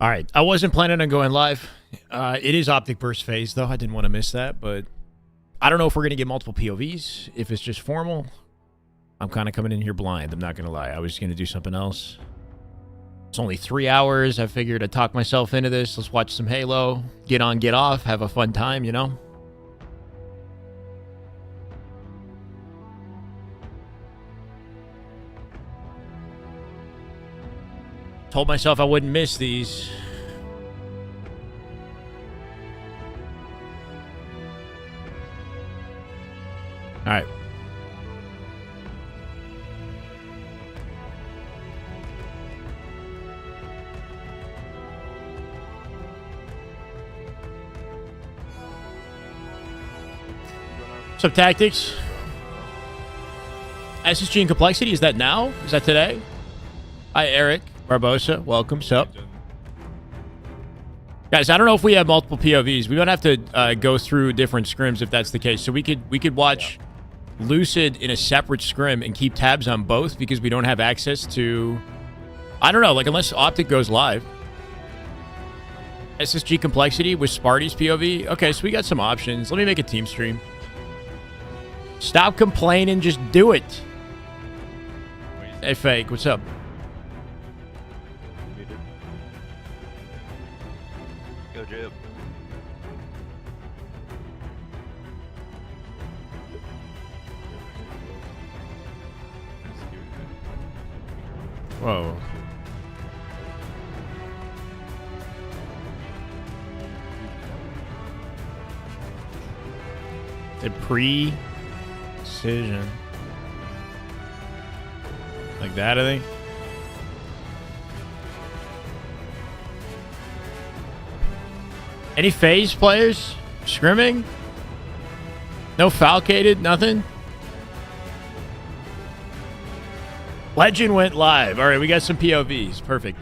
All right. I wasn't planning on going live. It is Optic Burst Phase, though. I didn't want to miss that, but I don't know if we're going to get multiple POVs, if it's just formal. I'm kind of coming in here blind. I'm not going to lie. I was going to do something else. It's only 3 hours. I figured I'd talk myself into this. Let's watch some Halo. Get on, get off. Have a fun time, you know? Told myself I wouldn't miss these. All right. What's up, Tactics? SSG and Complexity, is that now? Is that today? Hi, Eric Barbosa. Welcome. Sup? Guys, I don't know if we have multiple POVs. We don't have to go through different scrims if that's the case. So we could watch Lucid in a separate scrim and keep tabs on both because we don't have access to... I don't know, like unless Optic goes live. SSG Complexity with Sparty's POV. Okay, so we got some options. Let me make a team stream. Stop complaining, just do it. Hey, Fake, what's up? Go, Jib. Whoa. The precision. Like that, I think. Any Faze players? Scrimming? No Falcated? Nothing? Legend went live. All right, we got some POVs. Perfect.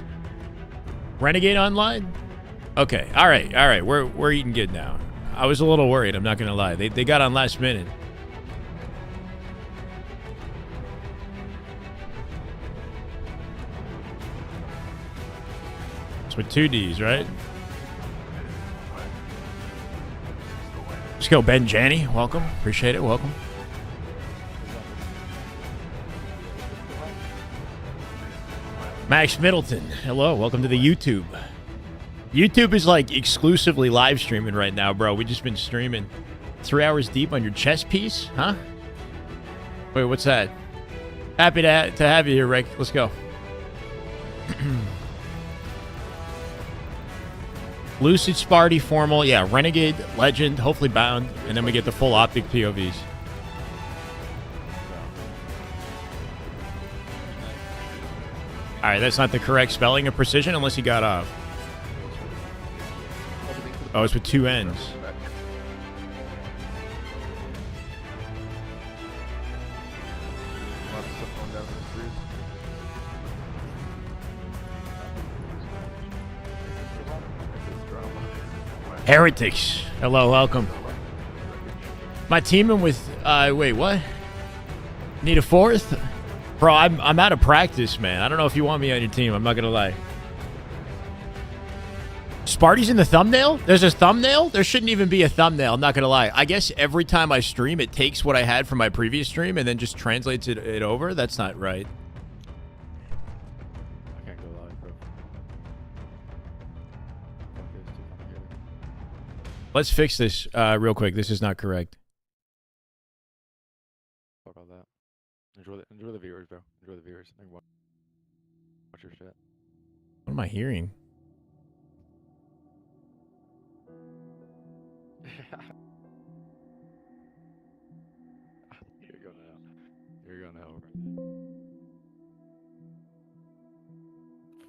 Renegade online? Okay. All right. We're eating good now. I was a little worried. I'm not going to lie. They got on last minute. It's with 2 Ds, right? Let's go, Ben Janney. Welcome. Appreciate it. Welcome. Max Middleton. Hello. Welcome to the YouTube. YouTube is like exclusively live streaming right now, bro. We just been streaming 3 hours deep on your chess piece, huh? Wait, what's that? Happy to have you here, Rick. Let's go. Lucid, Sparty, Formal, yeah, Renegade, Legend, hopefully Bound, and then we get the full Optic POVs. All right, that's not the correct spelling of precision unless he got off. Oh, it's with 2 N's. Heretics. Hello, welcome. My teaming with, wait, what? Need a 4th? Bro, I'm out of practice, man. I don't know if you want me on your team. I'm not going to lie. Sparty's in the thumbnail? There's a thumbnail? There shouldn't even be a thumbnail. I'm not going to lie. I guess every time I stream, it takes what I had from my previous stream and then just translates it over. That's not right. I can't go live, bro. Let's fix this real quick. This is not correct. Fuck all that. Enjoy the viewers, bro. Enjoy the viewers. Watch your shit. What am I hearing? You're going to hell. You're going to hell, bro.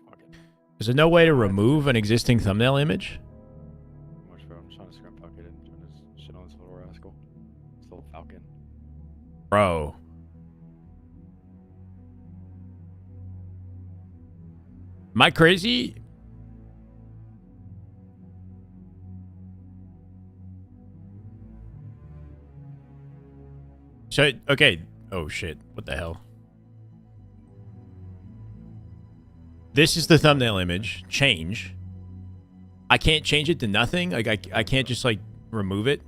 Fuck it. Is there no way to remove an existing thumbnail image? Watch, bro. I'm just trying to scrap pocket and trying to shit on this little rascal. This little falcon. Bro. Am I crazy? So, okay. Oh, shit. What the hell? This is the thumbnail image. Change. I can't change it to nothing. Like I can't just like remove it.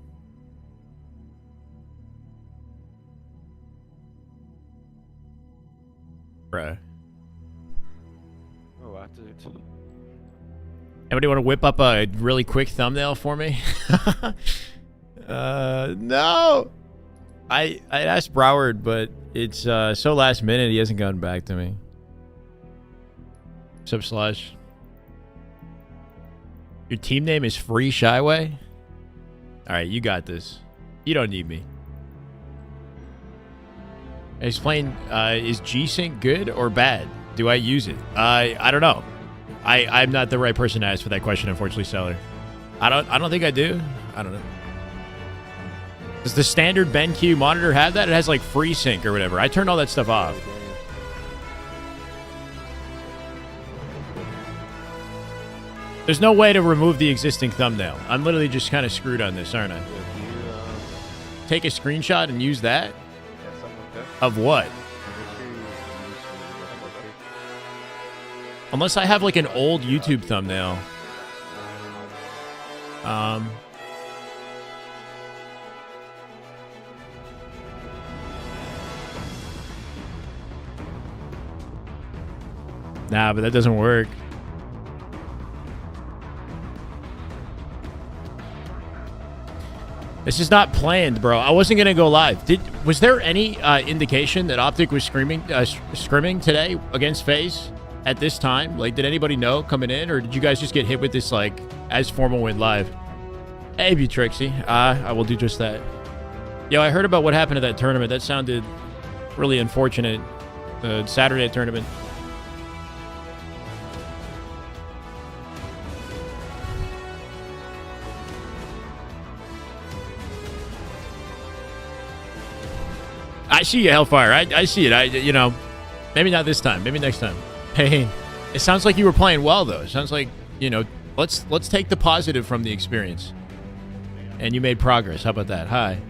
Bruh. Oh, I did. Anybody want to whip up a really quick thumbnail for me? No. I asked Broward, but it's so last minute he hasn't gotten back to me. Sub Slush. Your team name is Free Shyway? Alright, you got this. You don't need me. Explain, is G-Sync good or bad? Do I use it? I don't know. I'm not the right person to ask for that question, unfortunately, Seller. I don't think I do. I don't know. Does the standard BenQ monitor have that? It has like free sync or whatever. I turned all that stuff off. There's no way to remove the existing thumbnail. I'm literally just kind of screwed on this, aren't I? Take a screenshot and use that? Of what? Unless I have like an old YouTube thumbnail. Nah, but that doesn't work. This is not planned, bro. I wasn't gonna go live. Was there any indication that Optic was scrimming today against Faze at this time? Like, did anybody know coming in, or did you guys just get hit with this like as formal went live? Hey, Trixie. I will do just that. Yo, I heard about what happened at that tournament. That sounded really unfortunate. The Saturday tournament. I see you, Hellfire. I see it. You know, maybe not this time. Maybe next time. Hey, it sounds like you were playing well, though. It sounds like, you know, let's take the positive from the experience. And you made progress. How about that? Hi.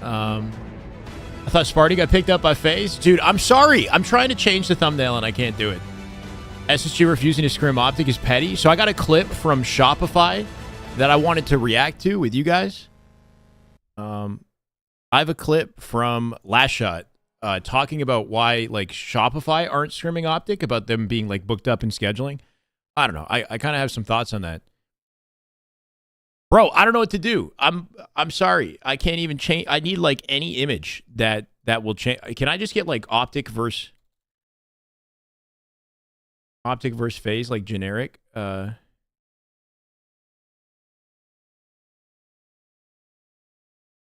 I thought Sparty got picked up by Faze. Dude, I'm sorry. I'm trying to change the thumbnail, and I can't do it. SSG refusing to scrim Optic is petty. So I got a clip from Shopify that I wanted to react to with you guys. I have a clip from Last Shot talking about why like Shopify aren't scrimming Optic, about them being like booked up in scheduling. I don't know. I kind of have some thoughts on that. Bro, I don't know what to do. I'm sorry. I can't even change. I need like any image that will change. Can I just get like Optic versus Faze, like generic?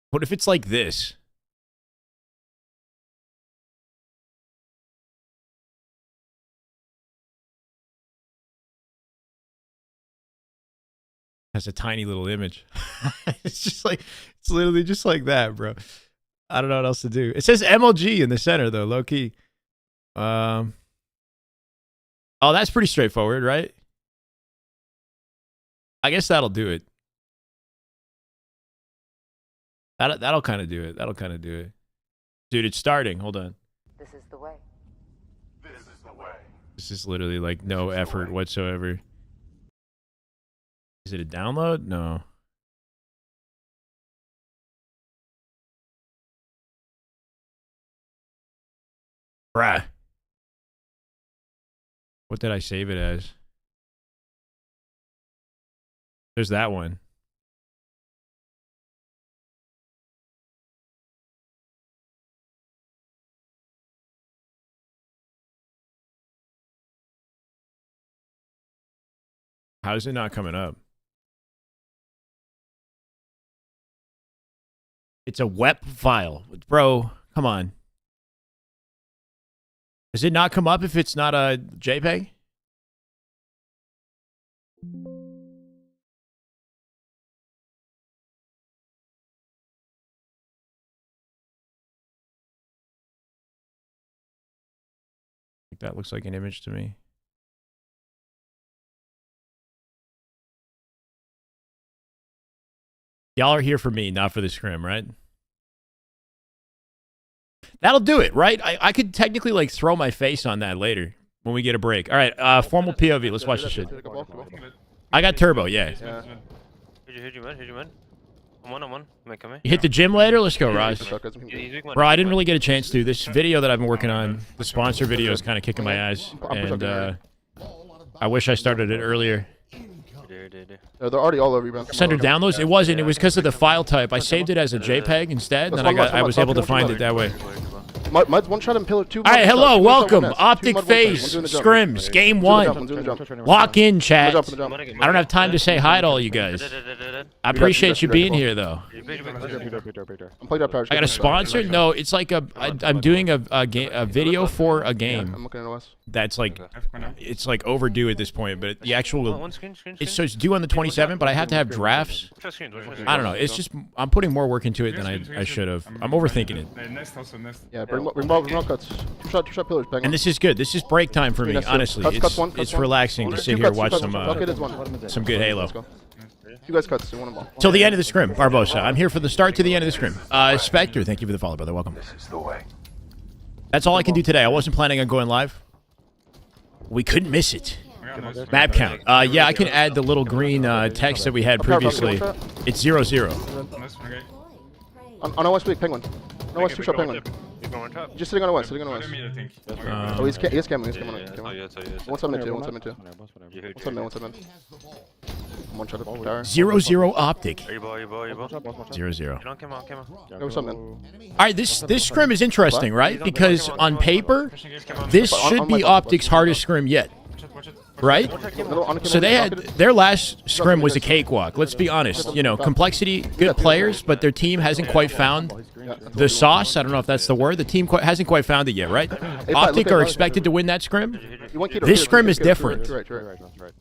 What if it's like this? Has a tiny little image. It's just like, it's literally just like that, bro. I don't know what else to do. It says MLG in the center, though, low key. Oh, that's pretty straightforward, right? I guess that'll do it. That'll kind of do it. That'll kind of do it. Dude, it's starting. Hold on. This is the way. This is the way. This is literally like no effort whatsoever. Is it a download? No. Bruh. What did I save it as? There's that one. How is it not coming up? It's a WEP file. Bro, come on. Does it not come up if it's not a JPEG? That looks like an image to me. Y'all are here for me, not for the scrim, right? That'll do it, right? I could technically like throw my face on that later when we get a break. All right, formal POV. Let's watch this shit. I got turbo, yeah. Yeah. Heard you, man. I'm one. You might come in. You hit the gym later? Let's go, Roz. He's weak, man. Bro, I didn't really get a chance to. This video that I've been working on, the sponsor video, is kind of kicking my ass. And I wish I started it earlier. They're already all over you, man. Send her downloads? It wasn't. It was because of the file type. I saved it as a JPEG instead, and then I was able to find it that way. Mud's one shot and pillar 2. All right, hello, welcome. Optic Faze, Scrims, Game 1. Lock in, chat. I don't have time to say hi to all you guys. I appreciate you being here, though. I'm playing up power. I got a sponsor? No, it's like I'm doing a video for a game. I'm looking at OS. That's like, it's like overdue at this point, but the actual, One screen. so it's due on the 27th, but I have to have drafts. I don't know. It's just, I'm putting more work into it than I should have. I'm overthinking it. Yeah, bring more cuts. Two shot pillars, bang. And this is good. This is break time for me, honestly. It's relaxing to sit here and watch some good Halo. You guys cuts. One ball. Till the end of the scrim, Barbosa. I'm here for the start to the end of the scrim. Spectre, thank you for the follow, brother. Welcome. This is the way. That's all I can do today. I wasn't planning on going live. We couldn't miss it. Map count. Yeah, I can add the little green text that we had previously. It's 0-0. On OS, big penguin. On OS, 2-shot penguin. Just sitting on OS, Oh, he's camming. One sub mid two. One shot up tower. 0-0 Optic. You ball. 0-0. Come on. Go what's up mid. All right, this scrim is interesting, right? Because on paper, this should be Optic's hardest scrim yet. Right? So they had their last scrim was a cakewalk. Let's be honest. You know, complexity, good players, but their team hasn't quite found the sauce. I don't know if that's the word. The team hasn't quite found it yet, right? Optic are expected to win that scrim. This scrim is different.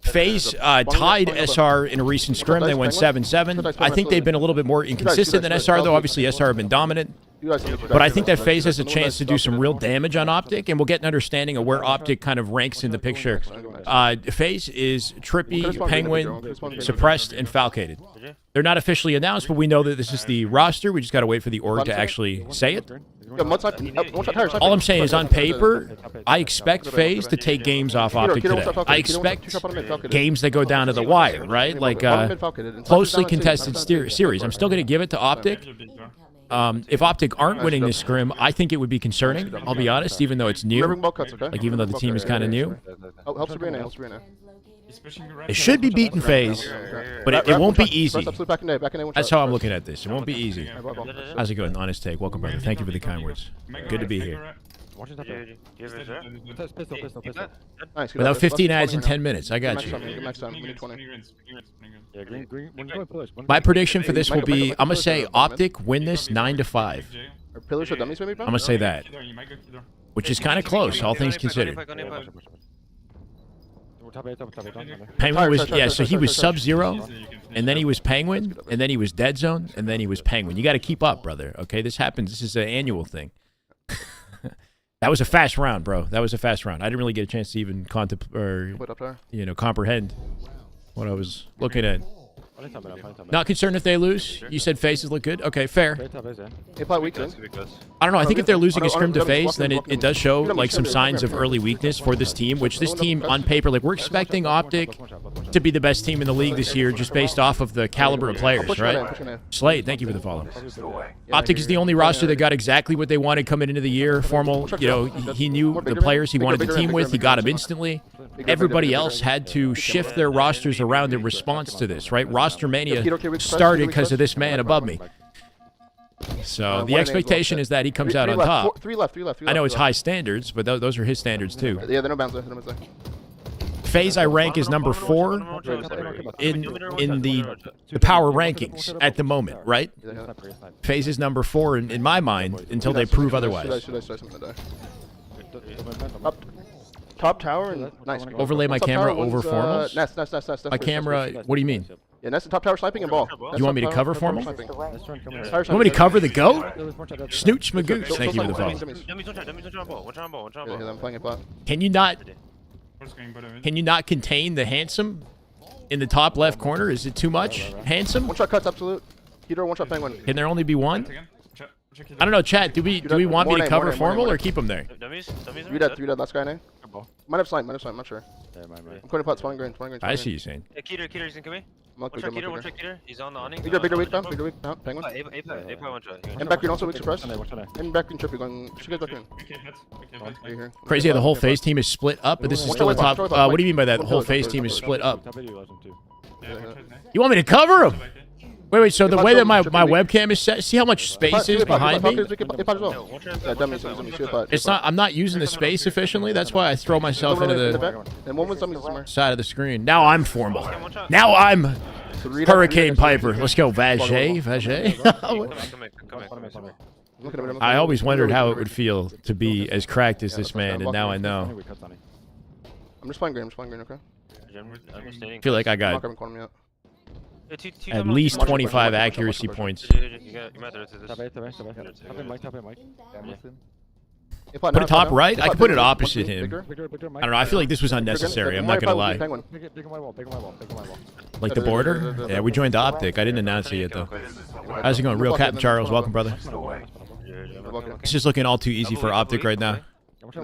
FaZe tied SR in a recent scrim. They went 7-7. I think they've been a little bit more inconsistent than SR, though. Obviously, SR have been dominant. But I think that FaZe has a chance to do some real damage on Optic, and we'll get an understanding of where Optic kind of ranks in the picture. FaZe is Trippy, Penguin, Suppressed, and Falcated. They're not officially announced, but we know that this is the roster. We just got to wait for the org to actually say it. All I'm saying is, on paper, I expect FaZe to take games off Optic today. I expect games that go down to the wire, right? Like closely contested series. I'm still going to give it to Optic. If Optic aren't winning this scrim, I think it would be concerning. I'll be honest, even though it's new. Like, even though the team is kind of new. It should be beating FaZe, but it won't be easy. That's how I'm looking at this. It won't be easy. How's it going? Honest take. Welcome, brother. Thank you for the kind words. Good to be here. Without 15 ads in 10 minutes. I got you. My prediction for this will be, I'm going to say Optic win this 9-5. I'm going to say that. Which is kind of close, all things considered. Penguin was, yeah, so he was Sub-Zero, and then he was Penguin, and then he was Dead Zone, and then he was Penguin. You got to keep up, brother, okay? This happens. This is an annual thing. That was a fast round, bro. That was a fast round. I didn't really get a chance to even contemplate or, comprehend what I was looking at. Not concerned if they lose. You said FaZes look good. Okay, fair. I don't know. I think if they're losing a scrim to FaZe, then it does show like some signs of early weakness for this team. Which this team on paper, like we're expecting Optic to be the best team in the league this year, just based off of the caliber of players, right? Slade, thank you for the follow. Optic is the only roster that got exactly what they wanted coming into the year. Formal, he knew the players he wanted the team with. He got them instantly. Everybody else had to shift their rosters around in response to this, right? Roster mania started because of this man above me. So the expectation is that he comes out on top. Three left. I know it's high standards, but those are his standards too. Yeah, they're no bounds there. FaZe I rank is number 4 in the power rankings at the moment, right? FaZe is number 4 in my mind until they prove otherwise. Top tower and nice. Overlay my camera over formals. Nest. My camera. What do you mean? Yeah, Nest and top tower sniping and ball. You want me to cover formal? You want me to cover the goat? Snooch Magooch. Thank you for the follow. Can you not contain the handsome in the top left corner? Is it too much? Handsome? One shot cuts, absolute. Heater, one shot penguin. Can there only be one? I don't know, chat. Do we want me to cover formal or keep him there? Three dead, last guy name. Might have slime, I'm not sure. Yeah, my. I'm going to pot, spawning green. I see you saying. Yeah, Keter, he's gonna come in. One One shot Keter. He's on the awning. Bigger weak down, penguin. A one shot. And back green also weak suppressed. And back green trippy going. Should get back green. Here. Crazy how the whole Faze team is split up, but this is still the top. What do you mean by that? The whole Faze team is split up. You want me to cover him? Wait. So the way that my webcam is set, see how much space is behind me? It's not. I'm not using the space efficiently. That's why I throw myself into the side of the screen. Now I'm formal. Now I'm Hurricane Piper. Let's go, Vajay. I always wondered how it would feel to be as cracked as this man, and now I know. I'm just playing green. Okay. I feel like I got at least 25 accuracy points. Put it top right? I could put it opposite him. I don't know. I feel like this was unnecessary. I'm not going to lie. Like the border? Yeah, we joined Optic. I didn't announce it yet, though. How's it going? Real Captain Charles. Welcome, brother. It's just looking all too easy for Optic right now.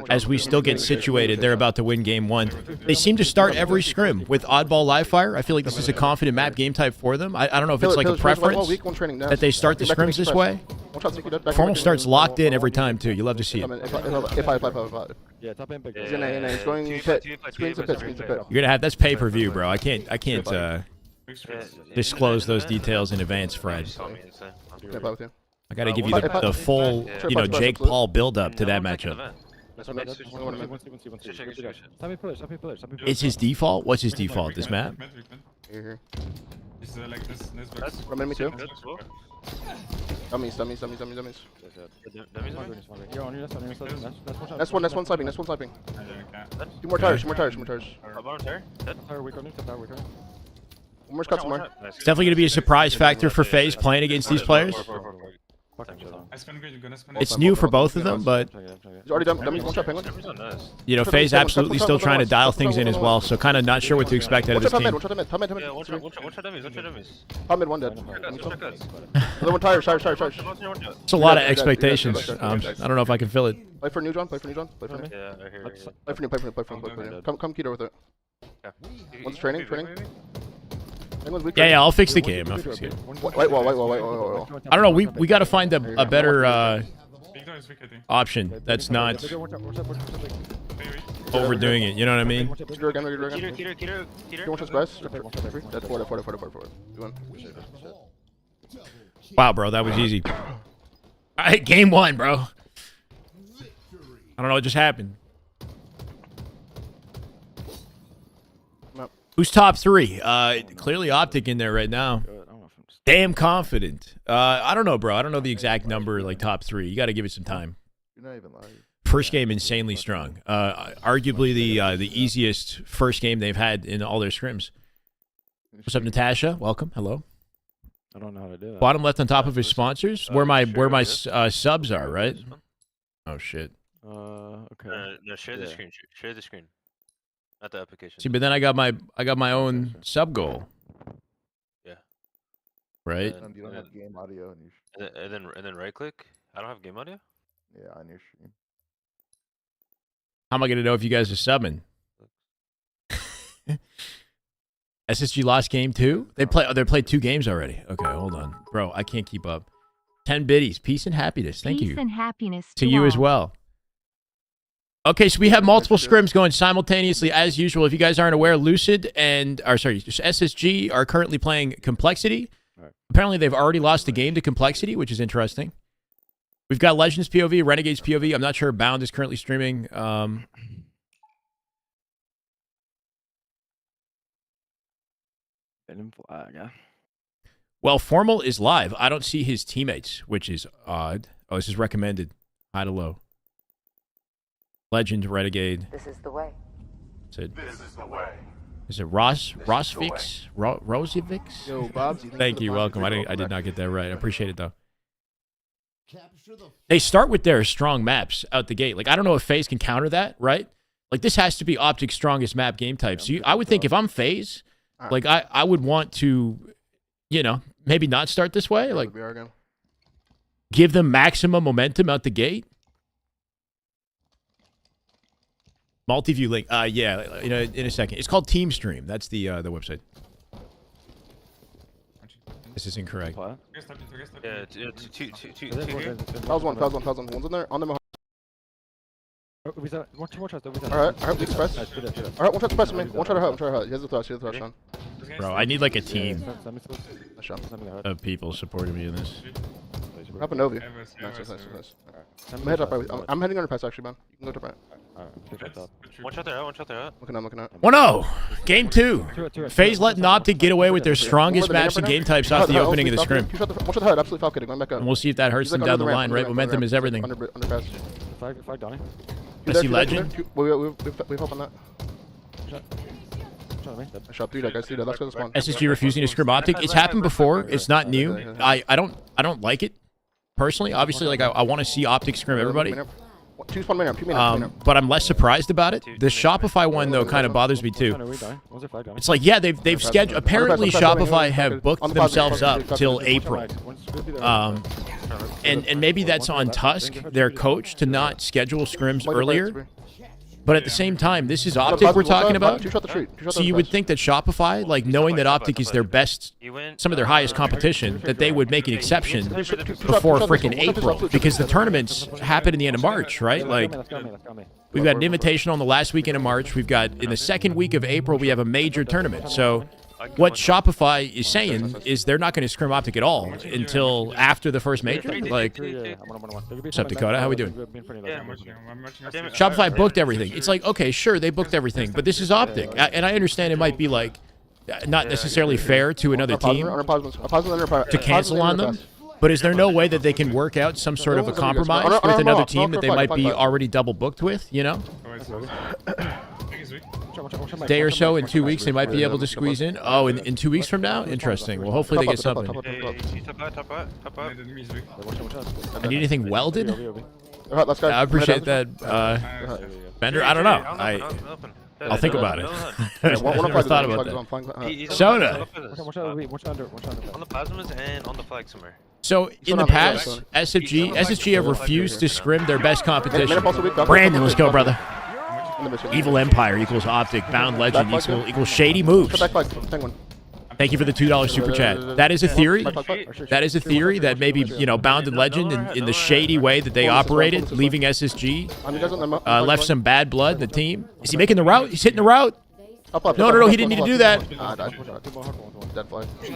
As we still get situated, they're about to win game 1. They seem to start every scrim with oddball live fire. I feel like this is a confident map game type for them. I don't know if it's like a preference that they start the scrims this way. Formal starts locked in every time, too. You love to see it. Yeah, top end big. He's going pit. Screens to pit. You're going to have... That's pay-per-view, bro. I can't disclose those details in advance, Fred. I got to give you the full, Jake Paul build-up to that matchup. It's his default? What's his default? This map? Remember me too? Dummies. That's one sniping. Two more tires. One more cut, some more. It's definitely going to be a surprise factor for Faze playing against these players. It's new for both of them, but Faze absolutely still trying to dial things in as well, so kind of not sure what to expect out of this team. It's a lot of expectations. I don't know if I can fill it. Play for new John. Play for new. Come Keto with it. One's training. Yeah, I'll fix the game. White wall. I don't know. We got to find a better option that's not overdoing it. You know what I mean? Wow, bro, that was easy. All right, game 1, bro. I don't know what just happened. Who's top 3? Clearly Optic in there right now. Damn confident. I don't know, bro. I don't know the exact number, like top 3. You got to give it some time. You're not even lying. First game, insanely strong. Arguably the easiest first game they've had in all their scrims. What's up, Natasha? Welcome. Hello. I don't know how to do that. Bottom left on top of his sponsors. Where my subs are, right? Oh shit. Okay. No, share the screen. Share the screen. Not the application. See, but then I got my own sub goal. Yeah. Right. You don't have game audio, and then right click. I don't have game audio. Yeah, on your stream. How am I gonna know if you guys are subbing? SSG lost game 2? They played 2 games already. Okay, hold on, bro. I can't keep up. 10 biddies. Peace and happiness. Thank you. Peace and happiness to you as well. Okay, so we have multiple scrims going simultaneously as usual. If you guys aren't aware, Lucid SSG are currently playing Complexity. Right. Apparently, they've already lost the game to Complexity, which is interesting. We've got Legends POV, Renegades POV. I'm not sure Bound is currently streaming. Well, Formal is live. I don't see his teammates, which is odd. Oh, this is recommended. High to low. Legend, Renegade. This is the way. This is the way. Is it Rosvix? Rosevix? Yo, Bobs. Thank you. Welcome. I did not get that right. I appreciate it, though. They start with their strong maps out the gate. Like, I don't know if Faze can counter that, right? Like, this has to be Optic's strongest map game type. So I would think if I'm Faze, like, I would want to, maybe not start this way. Like, give them maximum momentum out the gate. Multi-view link. Yeah, in a second. It's called Team Stream. That's the website. This is incorrect. Yeah, two. Faze one. One's in there. On them. Alright, express. Alright, one shot express me. One shot hurt. He has the thrush, Sean. Bro, I need like a team Nice shot. of people supporting me in this. What happened to Novi? Nice. I'm heading up right. I'm heading under pass actually, man. You can go to right. One shot there out. Looking out. 1-0. Game 2. FaZe letting Optic get away with their strongest maps and game types off the opening of the scrim. One shot the head, absolutely falcated, going back up. And we'll see if that hurts them down the line, right? Momentum is everything. Under pass. I see Legend. We've helped on that. I shot 3 that guys. 3 that. Let's go to spawn. SSG refusing to scrim Optic. It's happened before. It's not new. I don't like it personally. Obviously, like I want to see Optic scrim everybody. 2 spawn main ramp. 2 main ramp. But I'm less surprised about it. The Shopify one though kind of bothers me too. It's like, yeah, they've scheduled. Apparently, Shopify have booked themselves up till April. And maybe that's on Tusk, their coach, to not schedule scrims earlier. But at the same time, this is Optic we're talking about. So you would think that Shopify, like knowing that Optic is their best, some of their highest competition, that they would make an exception before freaking April, because the tournaments happen in the end of March, right? Like, we've got an invitation on the last weekend of March. We've got in the second week of April, we have a major tournament. So what Shopify is saying is they're not going to scrim Optic at all until after the first major. Like, what's up, Dakota? How we doing? Shopify booked everything. It's like, okay, sure, they booked everything, but this is Optic. And I understand it might be like not necessarily fair to another team to cancel on them. But is there no way that they can work out some sort of a compromise with another team that they might be already double booked with, you know? Day or so, in 2 weeks, they might be able to squeeze in. Oh, in 2 weeks from now? Interesting. Well, hopefully they get something. I need anything welded? I appreciate that, Bender. I don't know. I'll think about it. Never thought about that. Soda. On the plasmas and on the flag somewhere. So, in the past, SSG have refused to scrim their best competition. Brandon, let's go, brother. Evil Empire equals Optic. Bound Legend equals Shady Moves. Thank you for the $2 super chat. That is a theory. That is a theory that maybe, you know, Bound and Legend in the shady way that they operated, leaving SSG, left some bad blood in the team. Is he making the route? He's hitting the route? No, he didn't need to do that.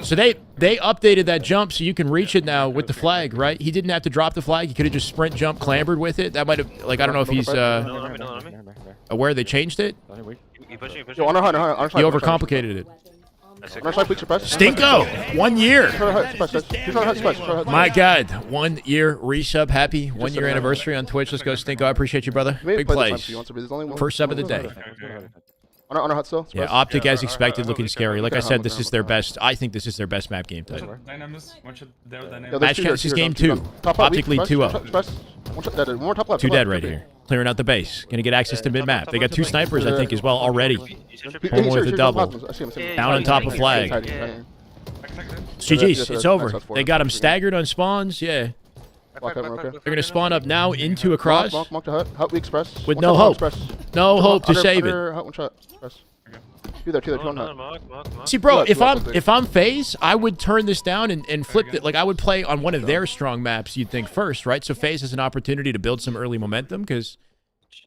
So they updated that jump so you can reach it now with the flag, right? He didn't have to drop the flag. He could have just sprint, jump, clambered with it. That might have, like, I don't know if he's aware they changed it. He overcomplicated it. Stinko, 1 year. My God, 1 year resub. Happy 1 year anniversary on Twitch. Let's go, Stinko. I appreciate you, brother. Big plays. First sub of the day. On our hut still? Yeah, Optic as expected, looking scary. Like I said, this is their best. I think this is their best map game type. Match count, this is game 2. Optic lead 2-0. 2 dead right here. Clearing out the base. Gonna get access to mid-map. They got 2 snipers, I think, as well already. Home with a double. Down on top of flag. GG's, it's over. They got him staggered on spawns, yeah. They're gonna spawn up now into a cross. With no hope. No hope to save it. See, bro, if I'm FaZe, I would turn this down and flip it. Like, I would play on one of their strong maps, you'd think, first, right? So FaZe has an opportunity to build some early momentum, because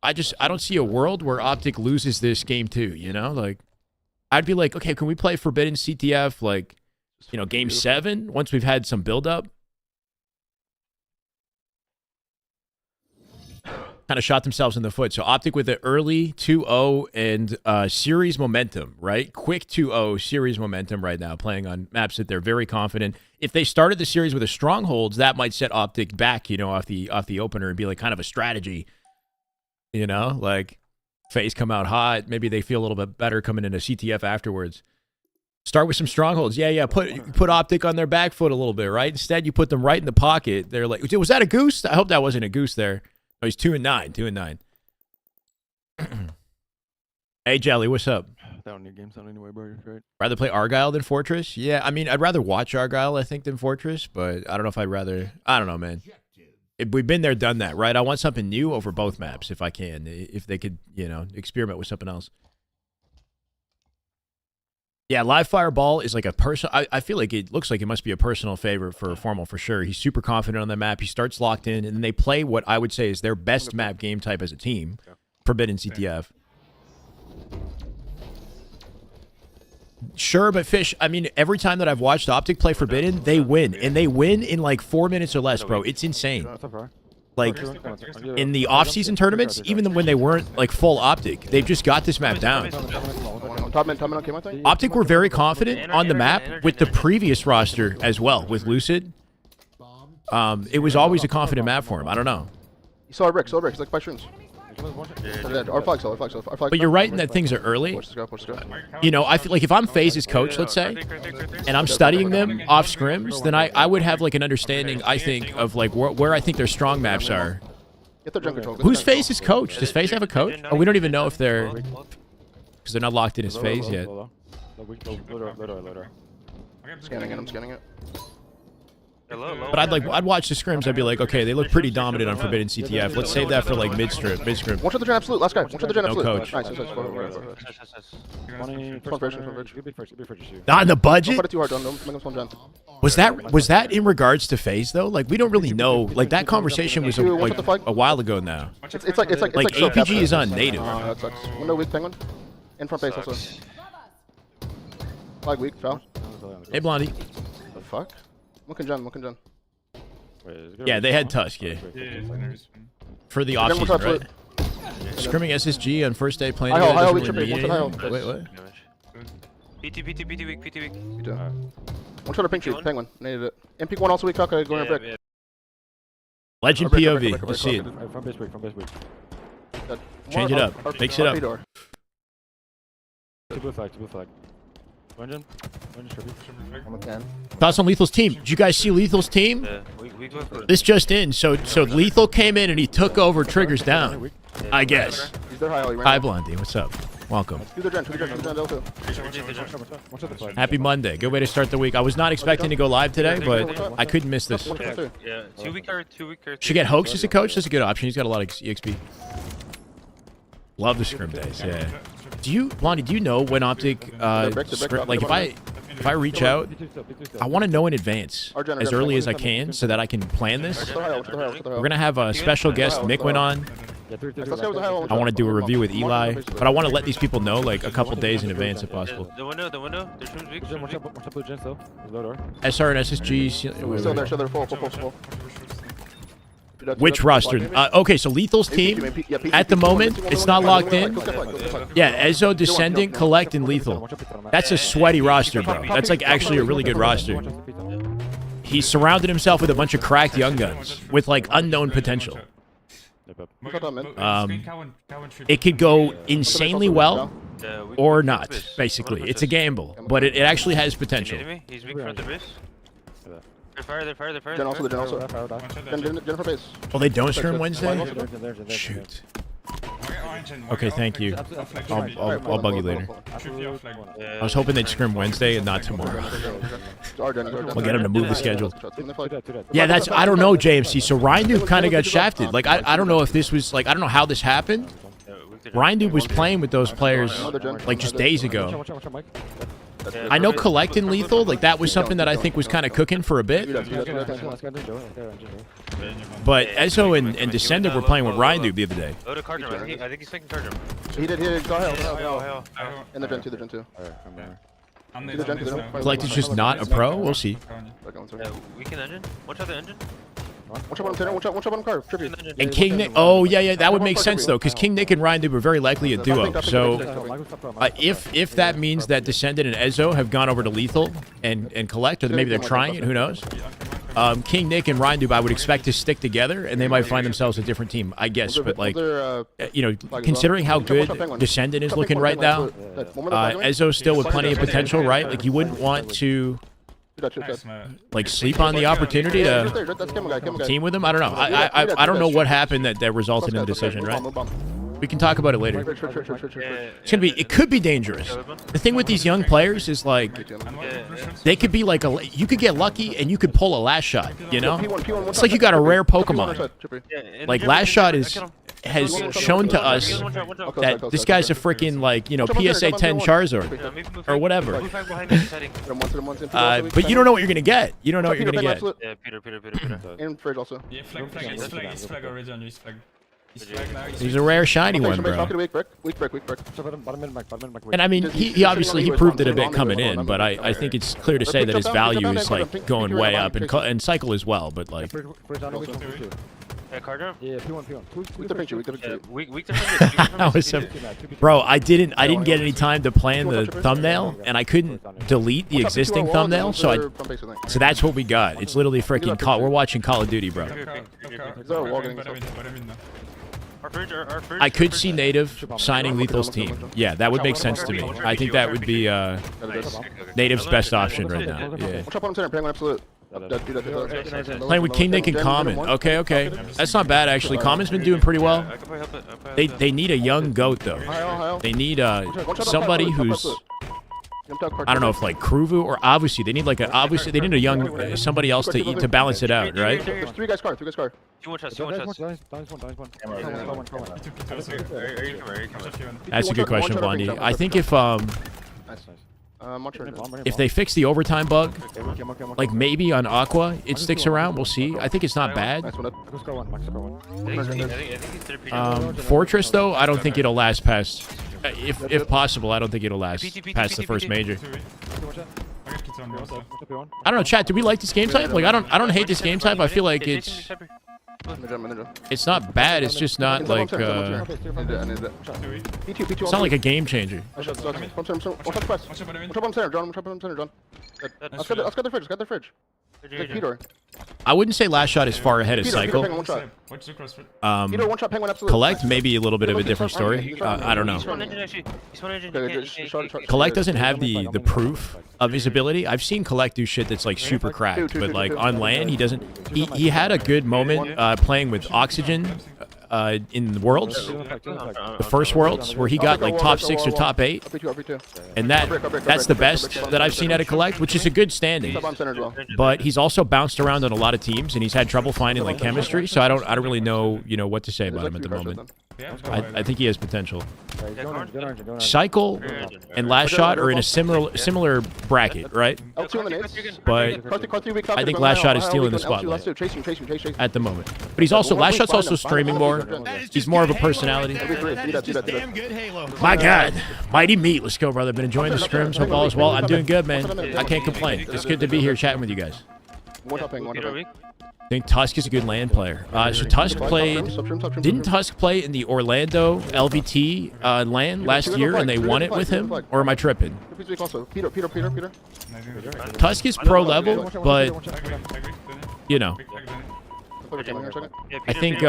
I don't see a world where Optic loses this game 2, you know? Like, I'd be like, okay, can we play Forbidden CTF, like, you know, game 7, once we've had some build-up? Kind of shot themselves in the foot. So Optic with an early 2-0 and series momentum, right? Quick 2-0 series momentum right now, playing on maps that they're very confident. If they started the series with a strongholds, that might set Optic back, you know, off the opener and be like kind of a strategy, you know, like FaZe come out hot. Maybe they feel a little bit better coming into CTF afterwards. Start with some strongholds. Yeah. Put Optic on their back foot a little bit, right? Instead, you put them right in the pocket. They're like, was that a goose? I hope that wasn't a goose there. Oh, he's 2-9. 2-9. Hey, Jelly, what's up? Down your games on anyway, bro. Right? Rather play Argyle than Fortress? Yeah, I mean, I'd rather watch Argyle, I think, than Fortress, but I don't know if I'd rather. I don't know, man. We've been there, done that, right? I want something new over both maps if I can. If they could, you know, experiment with something else. Yeah, live fireball is like a personal. I feel like it looks like it must be a personal favorite for Formal for sure. He's super confident on the map. He starts locked in, and then they play what I would say is their best map game type as a team. Forbidden CTF. Sure, but Fish, I mean, every time that I've watched Optic play Forbidden, they win. And they win in like 4 minutes or less, bro. It's insane. Like, in the off-season tournaments, even when they weren't like full Optic, they've just got this map down. Optic were very confident on the map with the previous roster as well, with Lucid. It was always a confident map for him. I don't know. You saw our bricks, like by shrooms. Our flags, but you're right in that things are early. You know, I feel like if I'm Faze's coach, let's say, and I'm studying them off scrims, then I would have like an understanding, I think, of like where I think their strong maps are. Who's Faze's coach? Does Faze have a coach? Oh, we don't even know if they're, because they're not locked in as Faze yet. I'm scanning it. But I'd watch the scrims. I'd be like, okay, they look pretty dominant on Forbidden CTF. Let's save that for like mid scrim. One shot the gen absolute. Last guy. One shot the gen absolute. No coach. Nice. Not in the budget. Don't put it too hard. Don't make him spawn gen. Was that in regards to Faze though? Like we don't really know. Like that conversation was like a while ago now. It's like APG is on native. That sucks. Window weak penguin. In front base also. Flag weak. Foul. Hey Blondie. The fuck? Look at gen. Yeah, they had Tusk, yeah. For the offseason, right? Scrimming SSG on first day playing. Wait, what? PT weak. One shot of pink tree, penguin. Needed it. MP one also weak, Kaka, going to brick. Legend POV, let's see it. Change it up, mix it up. Blue flag. Thoughts on Lethal's team? Did you guys see Lethal's team? This just in. So Lethal came in and he took over Triggers down. I guess. Hi Blondie, what's up? Welcome. Happy Monday. Good way to start the week. I was not expecting to go live today, but I couldn't miss this. Yeah, 2 week or 2 week or. Should get Hoax as a coach. That's a good option. He's got a lot of EXP. Love the scrim days. Yeah. Blondie, do you know when Optic like if I reach out, I want to know in advance as early as I can so that I can plan this. We're gonna have a special guest Mikwin on. I want to do a review with Eli, but I want to let these people know like a couple days in advance if possible. The window. SR and SSG. Still there, full. Which roster? Okay, so Lethal's team, at the moment, it's not locked in. Yeah, Ezo, Descendant, Collect, and Lethal. That's a sweaty roster, bro. That's like actually a really good roster. He surrounded himself with a bunch of cracked young guns with like unknown potential. It could go insanely well or not, basically. It's a gamble, but it actually has potential. He's weak front of base. They're fire. Gen also. Gen for base. Oh, they don't scrim Wednesday? Shoot. Okay, thank you. I'll bug you later. I was hoping they'd scrim Wednesday and not tomorrow. We'll get them to move the schedule. Yeah, I don't know, JMC. So Ryan Duke kind of got shafted. Like, I don't know if this was, like, I don't know how this happened. Ryan Duke was playing with those players, like, just days ago. I know Collect and Lethal, like that was something that I think was kind of cooking for a bit. But Ezo and Descendant were playing with Ryan Duke the other day. Go to card room. I think he's taking card room. He did. Go hell. And the gen 2. Collect is just not a pro? We'll see. We can engine. Watch out the engine. Watch out on car. And King Nick, oh yeah, that would make sense though, because King Nick and Ryan Duke were very likely a duo. So if that means that Descendant and Ezo have gone over to Lethal and Collect, or maybe they're trying it, who knows? King Nick and Ryan Duke, I would expect to stick together, and they might find themselves a different team, I guess. But like, you know, considering how good Descendant is looking right now, Ezo still with plenty of potential, right? Like you wouldn't want to like sleep on the opportunity to team with him. I don't know. I don't know what happened that resulted in the decision, right? We can talk about it later. It's gonna be. It could be dangerous. The thing with these young players is like, they could be like a. You could get lucky and you could pull a last shot. You know, it's like you got a rare Pokemon. Like last shot has shown to us that this guy's a freaking like PSA 10 Charizard or whatever. But you don't know what you're gonna get. You don't know what you're gonna get. Yeah, Peter. And Fridge also. Yeah, flag already on you, flag. He's a rare shiny one, bro. Weak brick. And I mean, he obviously he proved it a bit coming in, but I think it's clear to say that his value is like going way up and cycle as well. But like, Yeah, card drop? Yeah, P1. Weak that was bro. I didn't get any time to plan the thumbnail, and I couldn't delete the existing thumbnail, so that's what we got. It's literally freaking we're watching Call of Duty, bro. I could see Native signing Lethal's team. Yeah, that would make sense to me. I think that would be Native's best option right now. Yeah. Playing with King Nick and Common. Okay. That's not bad, actually. Common's been doing pretty well. They need a young GOAT, though. They need somebody who's... I don't know if like Kruvu or obviously they need like they need a young somebody else to balance it out, right? There's 3 guys car. 2 1 shots. That's a good question, Blondie. I think if they fix the overtime bug, like maybe on Aqua, it sticks around. We'll see. I think it's not bad. Fortress though, I don't think it'll last past. If possible, I don't think it'll last past the first major. I don't know, chat. Do we like this game type? Like, I don't hate this game type. I feel like it's not bad. It's just not like it's not like a game changer. Let's get the fridge. I wouldn't say last shot is far ahead of cycle. Collect maybe a little bit of a different story. I don't know. Collect doesn't have the proof of his ability. I've seen Collect do shit that's like super cracked, but like on land he doesn't. He had a good moment playing with Oxygen in the Worlds, the first Worlds, where he got like top 6 or top 8, and that's the best that I've seen out of Collect, which is a good standing. But he's also bounced around on a lot of teams, and he's had trouble finding like chemistry. So I don't really know what to say about him at the moment. I think he has potential. Cycle and last shot are in a similar bracket, right? But I think last shot is stealing the spotlight at the moment. But he's also last shot's also streaming more. He's more of a personality. My God, Mighty Meat, let's go, brother. Been enjoying the scrims. Hope all is well. I'm doing good, man. I can't complain. It's good to be here chatting with you guys. I think Tusk is a good land player. So Tusk played. Didn't Tusk play in the Orlando LVT LAN last year and they won it with him? Or am I tripping? Tusk is pro level, but I think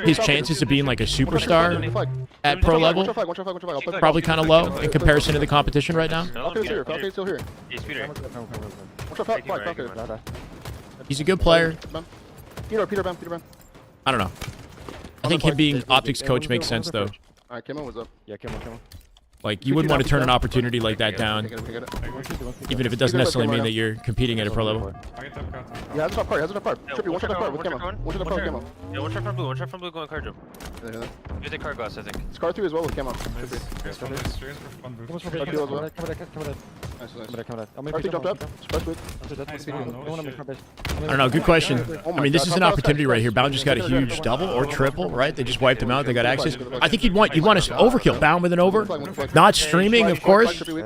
his chances of being like a superstar at pro level probably kind of low in comparison to the competition right now. He's a good player. Peter. I don't know. I think him being Optic's coach makes sense though. Alright, Kimo, what's up? Yeah, Kimo. Like, you wouldn't want to turn an opportunity like that down, even if it doesn't necessarily mean that you're competing at a pro level. Yeah, has a top card. Trippy, one shot top card with Kimo. One shot top card with Kimo. Yeah, one shot from blue going card jump. Use the card glass, I think. It's card 3 as well with Kimo. I don't know, good question. I mean, this is an opportunity right here. Bound just got a huge double or triple, right? They just wiped him out. They got access. I think you'd want to overkill. Bound with an over. Not streaming, of course. You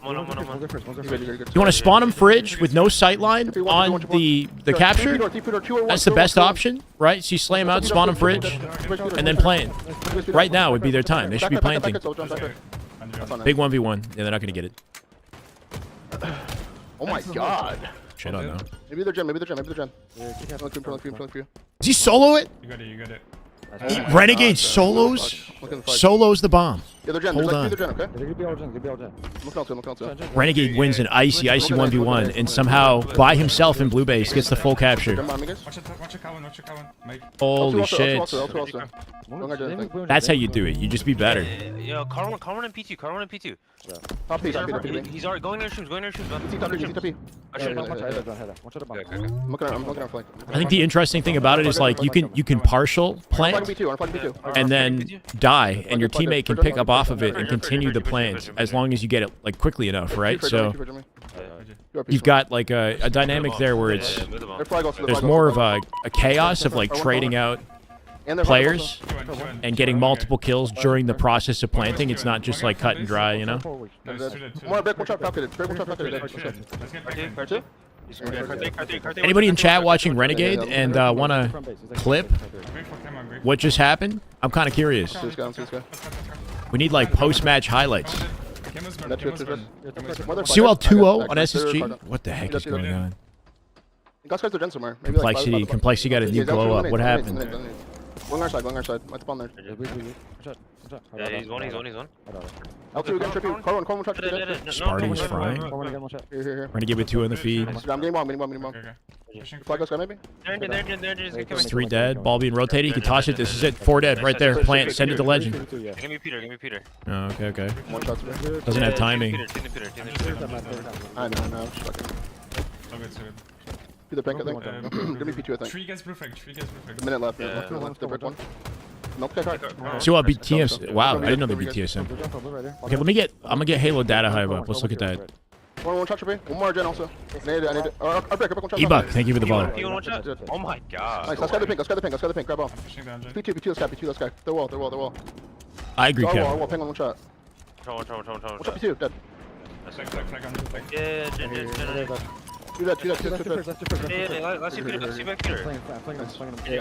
want to spawn him fridge with no sightline on the capture? That's the best option, right? So you slay him out, spawn him fridge, and then playing. Right now would be their time. They should be planting. Big 1v1. Yeah, they're not going to get it. Oh my God. Shit, I don't know. Maybe they're gen. Does he solo it? You got it. Renegade solos the bomb. Yeah, they're gen. Hold There's on. like 2 they're gen, okay? They're gonna be all gen. They're gonna be all gen. Look out, look out. Renegade wins an icy 1v1, and somehow, by himself in blue base, gets the full capture. Watch it, Watch a cowan, Mate. Holy shit. L2 That's how you do it. You just be better. Yo, car one and P2, car 1 and P2. Top P, top P. He's already going in their shoes, man. Top P. I should Watch out the bomb. I'm looking at flank. I think the interesting thing about it is like you can partial I'm plant flanking B2. and then die, and your teammate can pick up off of it and continue the plant as long as you get it like quickly enough, right? So you've got like a dynamic there where it's there's more of a chaos of like trading out players and getting multiple kills during the process of planting. It's not just like cut and dry, you know. More break, one shot falcon. Break, one shot falcon. Anybody in chat watching Renegade and want to clip what just happened? I'm kind of curious. We need like post-match highlights. COL 2-0 on SSG? What the heck is going on? Complexity got a new glow up. What happened? Going our side. Might spawn there. Yeah, he's one. L2 again, trippy. Car one shot. Sparty's frying. Here. Renegade with 2 in the feed. I'm getting bomb. Flag us guy maybe? They're 3 dead. Ball being rotated. You can toss it. This is it. 4 dead right there. Plant. Send it to legend. Give me Peter. Oh, okay. One shot to me. Doesn't have timing. I know. Peter Pink, I think. Give me P2, I think. 3 gets blue flag. A minute left. Yeah. The brick one. Nope, okay. COL beat TS. Wow, I didn't know they beat TSM. Okay, I'm gonna get Halo data hive up. Let's look at that. One shot, trippy. One more gen also. I need it. Our break one shot. E-Buck, thank you for the follow. Oh my god. Nice, let's get the pink. Grab off. P2, let's go. They're wall. I agree, Kevin. Wall, ping on one shot. One shot. P2, dead. Yeah. Do that. Yeah, let's see back Peter.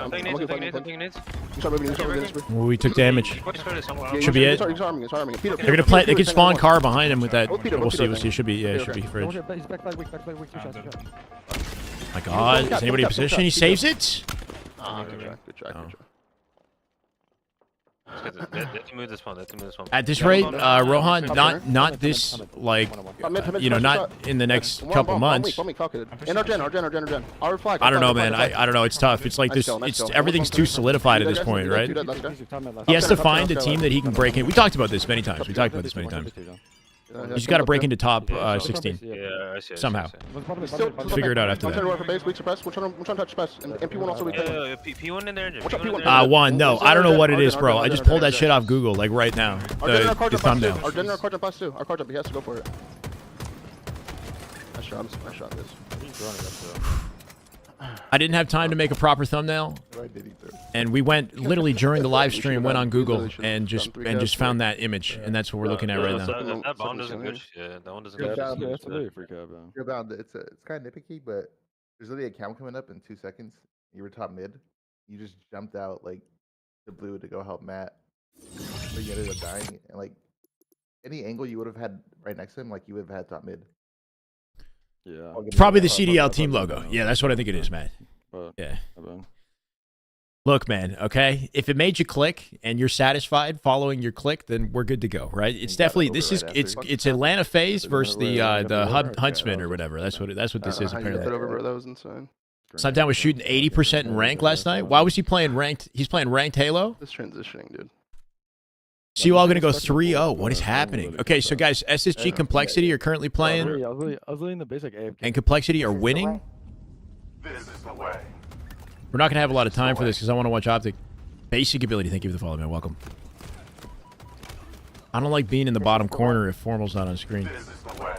I'm taking nades. Ooh, we took damage. Should be it. He's arming. They're gonna plant. They could spawn car behind him with that. We'll see. Should be. Yeah, it should be fridge. My God, is anybody in position? He saves it. Good try. Let's move this one. At this rate, Rohan, not this like not in the next couple months. In our gen. Our flag. I don't know, man. I don't know. It's tough. It's like this. It's everything's too solidified at this point, right? He has to find a team that he can break in. We talked about this many times. He's got to break into top 16 somehow. Figure it out after that. P1 in there. One. No, I don't know what it is, bro. I just pulled that shit off Google like right now. The thumbnail. Our general card jump pass too. Our card jump. He has to go for it. Nice shot. This. I didn't have time to make a proper thumbnail, and we went literally during the live stream, went on Google and just found that image, and that's what we're looking at right now. That bomb doesn't good. Yeah, that one doesn't You're good. bound. You're bound. It's kind of nitpicky, but there's literally a count coming up in 2 seconds. You were top mid. You just jumped out like the blue to go help Matt. So you ended up dying, and like any angle you would have had right next to him, like you would have had top mid. Yeah. Probably the CDL team logo. Yeah, that's what I think it is, Matt. Yeah. Look, man, okay? If it made you click and you're satisfied following your click, then we're good to go, right? It's definitely it's Atlanta Faze versus the Huntsman or whatever. That's what this is apparently. That was insane. Sundown was shooting 80% in rank last night. Why was he playing ranked? He's playing ranked Halo? This transitioning, dude. So you all going to go 3-0. What is happening? Okay, so guys, SSG Complexity are currently playing. I was in the basic AFK. And Complexity are winning. This is the way. We're not going to have a lot of time for this because I want to watch Optic. Basic ability. Thank you for the follow, man. Welcome. I don't like being in the bottom corner if Formal's not on screen. This is the way.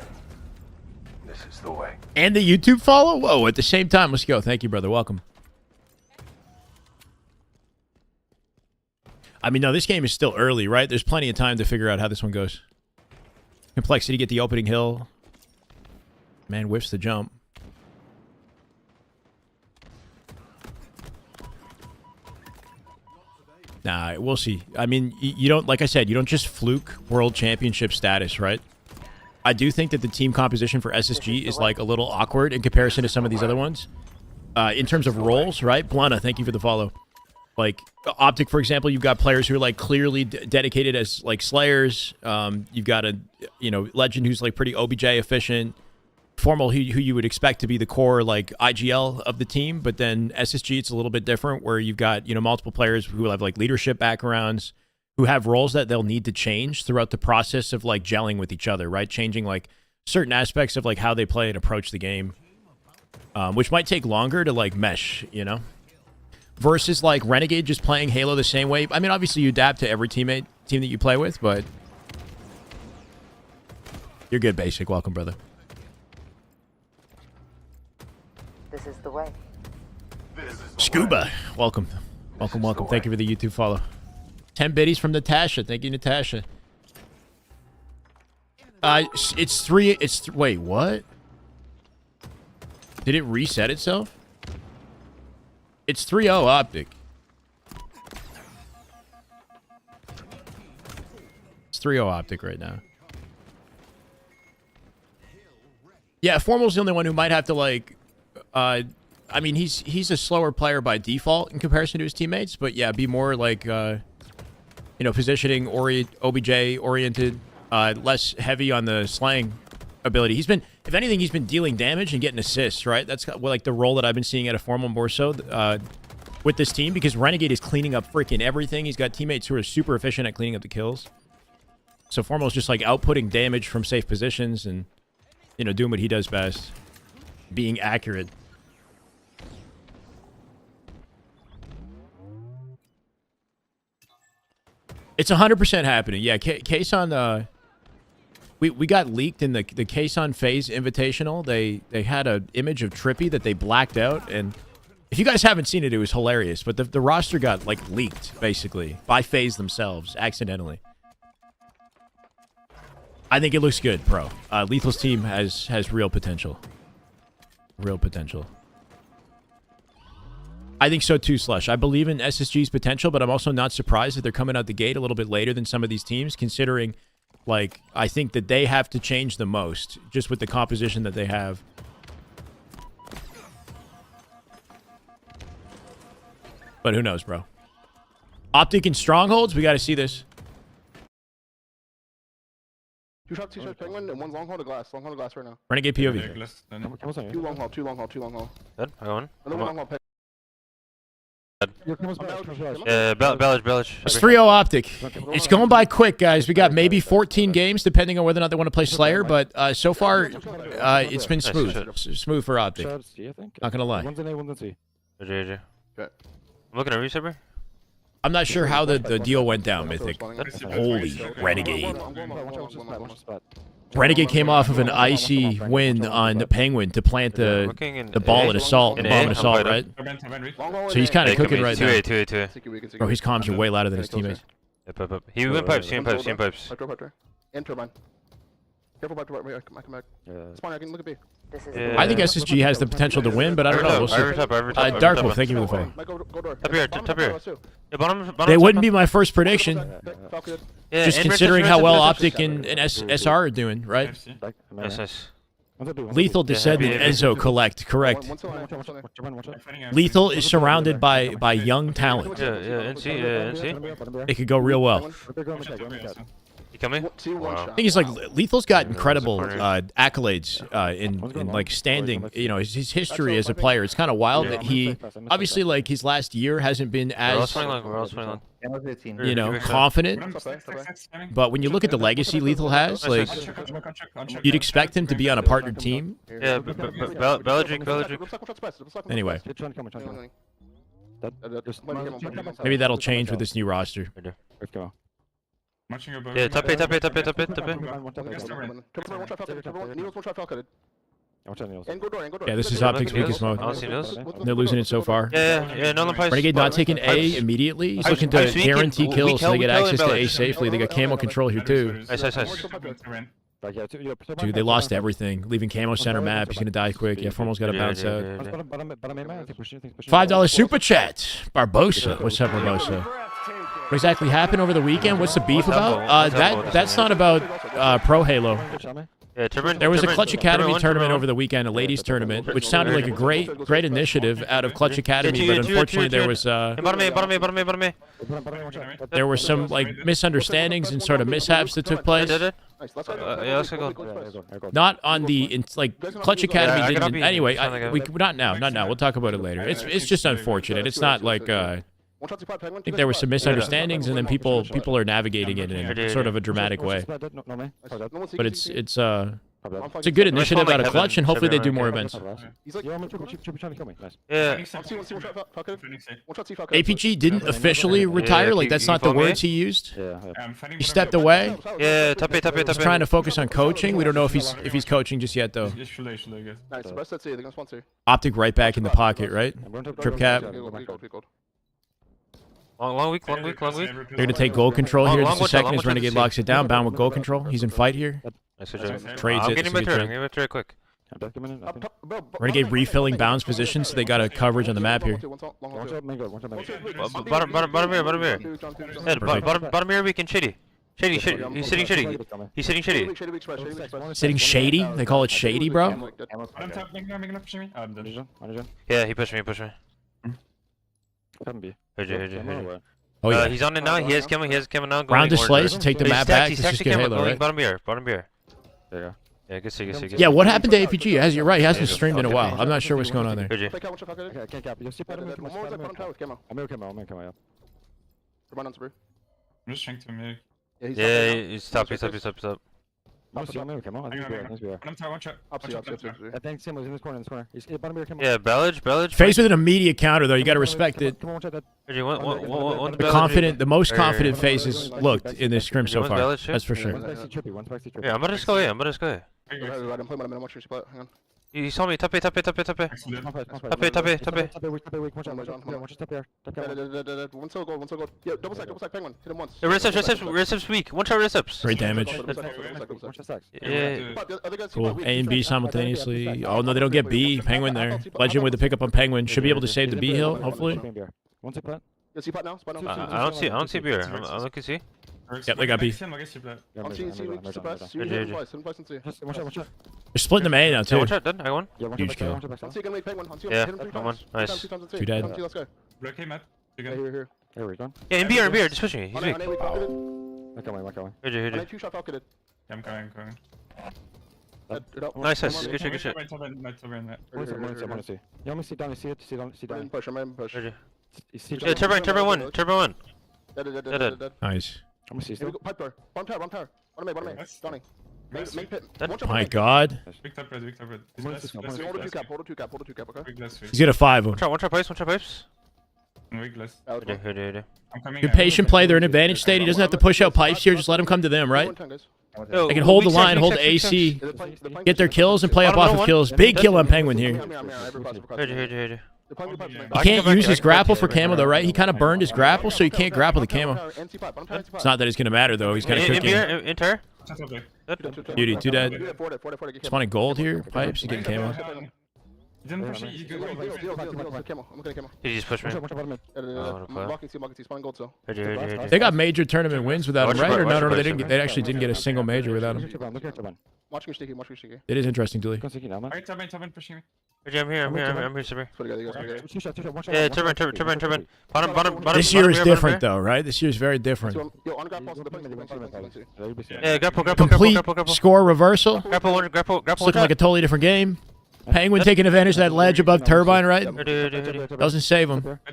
This is the way. And the YouTube follow? Whoa, at the same time. Let's go. Thank you, brother. Welcome. I mean, no, this game is still early, right? There's plenty of time to figure out how this one goes. Complexity, get the opening hill. Man whiffs the jump. Nah, we'll see. I mean, you don't, like I said, you don't just fluke world championship status, right? I do think that the team composition for SSG is like a little awkward in comparison to some of these other ones. In terms of roles, right? Blunna, thank you for the follow. Like Optic, for example, you've got players who are like clearly dedicated as like slayers. You've got a Legend who's like pretty OBJ efficient. Formal who you would expect to be the core like IGL of the team, but then SSG it's a little bit different where you've got multiple players who have like leadership backgrounds who have roles that they'll need to change throughout the process of like gelling with each other, right? Changing like certain aspects of like how they play and approach the game, which might take longer to like mesh, versus like Renegade just playing Halo the same way. I mean, obviously you adapt to every team that you play with, but you're good, Basic. Welcome, brother. This is the way. Scuba, welcome. Welcome. Thank you for the YouTube follow. 10 biddies from Natasha. Thank you, Natasha. Wait, what? Did it reset itself? It's 3-0 Optic. It's 3-0 Optic right now. Yeah, Formal's the only one who might have to like I mean, he's a slower player by default in comparison to his teammates, but yeah, be more like positioning OBJ oriented, less heavy on the slaying ability. If anything, he's been dealing damage and getting assists, right? That's like the role that I've been seeing out of Formal more so with this team, because Renegade is cleaning up freaking everything. He's got teammates who are super efficient at cleaning up the kills. So Formal's just like outputting damage from safe positions and doing what he does best, being accurate. It's 100% happening. Yeah, case on we got leaked in the case on Faze Invitational. They had an image of Trippy that they blacked out, and if you guys haven't seen it, it was hilarious. But the roster got like leaked basically by Faze themselves accidentally. I think it looks good, Pro. Lethal's team has real potential. Real potential. I think so too, Slush. I believe in SSG's potential, but I'm also not surprised that they're coming out the gate a little bit later than some of these teams, considering, like, I think that they have to change the most, just with the composition that they have. But who knows, bro? Optic and Strongholds, we got to see this. Two shots, Penguin, and one long hold of glass. Long hold of glass right now. Renegade POV. Two long hold. Good, I got one. Another long hold. Bellage. It's 3-0 Optic. It's going by quick, guys. We got maybe 14 games, depending on whether or not they want to play Slayer, but so far, it's been smooth. Smooth for Optic. Not gonna lie. I'm looking at reserver. I'm not sure how the deal went down, Mythic. Holy Renegade. Renegade came off of an icy win on the Penguin to plant the ball at Assault, bomb at Assault, right? So he's kind of cooking right now. 2A. Bro, his comms are way louder than his teammates. Yep. He went pipes. Careful back to right. Come back. Spawn, I can look at B. I think SSG has the potential to win, but I don't know. We'll see. Darkwolf, thank you for the follow. Top here. Yeah, bottom, They wouldn't be my first prediction. Just considering how well Optic and SR are doing, right? Yes. Lethal Descendant Enzo collect, correct. Lethal is surrounded by young talent. Yeah, NC. It could go real well. You coming? I think he's like Lethal's got incredible accolades in like standing. His history as a player. It's kind of wild that he obviously like his last year hasn't been as confident. But when you look at the legacy Lethal has, like you'd expect him to be on a partnered team. Yeah, Belgic. Anyway, maybe that'll change with this new roster. Yeah, top it. Yeah, this is Optic's weakest mode. They're losing it so far. Yeah, Renegade not taking A immediately. He's looking to guarantee kills so they get access to A safely. They got camo control here too. Nice. Dude, they lost everything. Leaving camo center map. He's gonna die quick. Yeah, Formal's got to bounce out. $5 super chat. Barbosa. What's up, Barbosa? What exactly happened over the weekend? What's the beef about? That's not about Pro Halo. Yeah, Turbine. There was a Turbine- Clutch Turbine Academy one, tournament Turbine over the weekend, a ladies tournament, which sounded like a great initiative out of Clutch Academy, two, but two, two, unfortunately two. there was Hey, bottom me, bottom me, bottom me, bottom me. there were some like misunderstandings and sort of mishaps that took I place. did it. Nice, let's go. Yeah, let's go. Not on the like Clutch Academy I didn't. copy. Anyway, Sound like we not now. We'll talk about it later. It's just unfortunate. It's not like I think there were some misunderstandings, and then people are navigating it in sort of a dramatic way. But it's a good initiative out of Clutch, and hopefully they do more events. Yeah. APG didn't officially retire. Like that's not the words he used. He stepped away. Yeah, top it. He's trying to focus on coaching. We don't know if he's coaching just yet though. Nice, best let's see, they're gonna sponsor. Optic right back in the pocket, right? Trip cap. Long week. They're gonna take goal control here. Just a second as Renegade locks it down. Bound with goal control. He's in fight here. Trades I'm it. getting It's a back good to trade. it. Give it to it quick. Renegade refilling bounds positions, so they got coverage on the map here. Bottom here. Ed, bottom here weak and shitty. Shitty. He's sitting shitty. Sitting shady? They call it shady, bro? Yeah, he pushed me. Oh yeah. He's on it now. He has coming now. Round the slays to take the But map back. This is actually good coming. Halo, right? Bottom beer. There you go. Yeah, good see. Yeah, what happened to APG? You're right. He hasn't streamed in a while. I'm not sure what's going on there. GG. I'm just trying to make. Yeah, he's top. Yeah, Bellage. Faze with an immediate counter, though. You got to respect it. The most confident Faze looked in this scrim so far. That's for sure. Yeah, I'm gonna just go here. You saw me. Top it. One so gold. Yeah, double stack, penguin. Hit him once. Recips weak. One shot recips. Great damage. Yeah. Cool. A and B simultaneously. Oh, no, they don't get B. Penguin there. Legend with the pickup on Penguin. Should be able to save the B hill, hopefully. I don't see beer. I'm looking see. Yep, they got B. They're They're splitting them A now, Yeah, too. one shot done. I got one. Huge kill. Yeah, got one. Nice. Two dead. Let's go. Bloqué, Matt. Here. Yeah, in beer. Just pushing me. He's weak. Yeah, I'm coming. Nice. Good shit. Push. Yeah, turbine one. Nice. Piper. Bottom tower. Bottom A. Donnie. Main pit. My God. Big top red. Hold a two cap, okay? Big glass. He's going to 5 him. One shot pipes. Big glass. Here. I'm coming. Good patient play. They're in advantage state. He doesn't have to push out pipes here. Just let him come to them, right? They can hold the line, hold the AC, get their kills, and play up off of kills. Big kill on Penguin here. Here. He can't use his grapple for camo, though, right? He kind of burned his grapple, so he can't grapple the camo. It's not that it's going to matter, though. He's got a quick game. Enter. Beauty, 2 dead. Spawning gold here. Pipes, he's getting camo. He didn't push it. He He just pushed me. They got major tournament wins without him, right? Or no, they didn't. They actually didn't get a single major without him. It is interesting, Dooley. Turbine pushing me. I'm here, Sibir. Yeah, turbine. Bottom. This year is different, though, right? This year is very different. Yeah, grapple. Complete score reversal. Grapple one. It's looking like a totally different game. Penguin taking advantage of that ledge above Turbine, right? Doesn't save him. I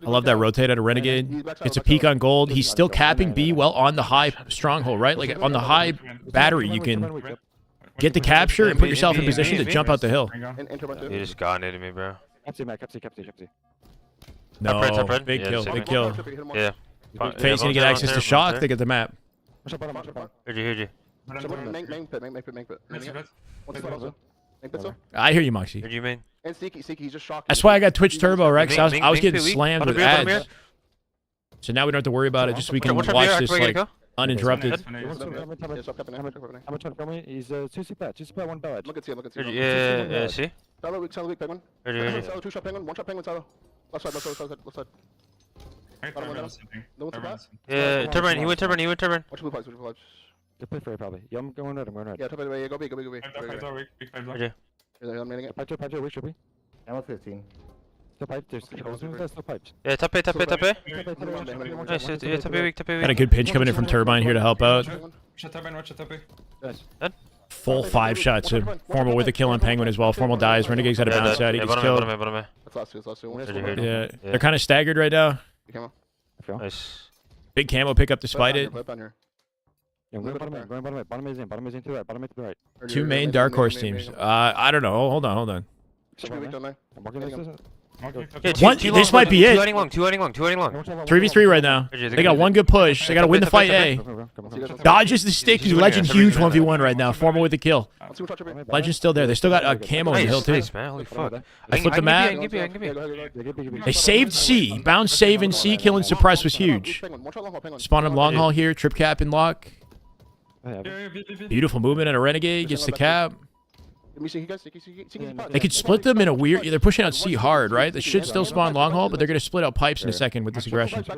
love that rotate out of Renegade. It's a peek on gold. He's still capping B well on the high stronghold, right? Like on the high battery, you can get the capture and put yourself in position to jump out the hill. You just got into me, bro. No, big kill. Yeah. Faze gonna get access to shock. They get the map. Heard you. I hear you, Moxie. Heard you, man. That's why I got Twitch Turbo, right? 'Cause I was getting slammed with ads. So now we don't have to worry about it. Just we can watch this like uninterrupted. Yeah, see? Right, Bottom turbine window. was something. No one's Turbine about? was something. Yeah, turbine. He went turbine. He went turbine. Watch blue pipes, watch blue pipes. They play for it probably. Yeah, I'm going red. I'm going red. Yeah, top of the way. Yeah, go B, go B, go B. Five door weak. Big five door. Okay. I'm landing it. Pipe, we should be. Ammo 15. Still pipe. There's still pipes. Yeah, top A, top A, top A. Nice. Nice. Yeah, top A weak, top A Got a weak. good pinch coming in from Turbine here to help out. Watch turbine, watch top A. Full 5 shots. Formal with a kill on Penguin as well. Formal dies. Renegade's had a bounce out. He Yeah, gets bottom A, killed. bottom A, bottom A. That's last two, that's last two. Did you hear it? Yeah, Yeah. they're kind of staggered right now. Camo. Nice. Big camo pick up despite it. Flip on here. Yeah, I'm going bottom A. Going bottom A. Bottom A's in. Bottom A's in to the right. Bottom A to the right. 2 main Dark Horse teams. I don't know. Hold on. Should be weak, don't I? I'm walking this. Okay. Yeah, One- two this long, might be two it. hiding long, two hiding long, two hiding long. 3v3 right now. They got one good push. They got to win the fight A. Dodges the stick. He's winning Legend it. huge 1v1 right now. Formal with the kill. Let's see what touch B. Legend's still there. They still got camo in the hill Nice, too. nice, man. Holy fuck. They flipped the map. I can give you, I can give you. Go ahead. They saved C. Bounce save in C. Kill and suppress was huge. Spawn him long haul here. Trip cap and lock. Beautiful movement at a Renegade. Gets the cap. They could split them in a weird... They're pushing out C hard, right? They should still spawn long haul, but they're going to split out pipes in a second with this aggression. I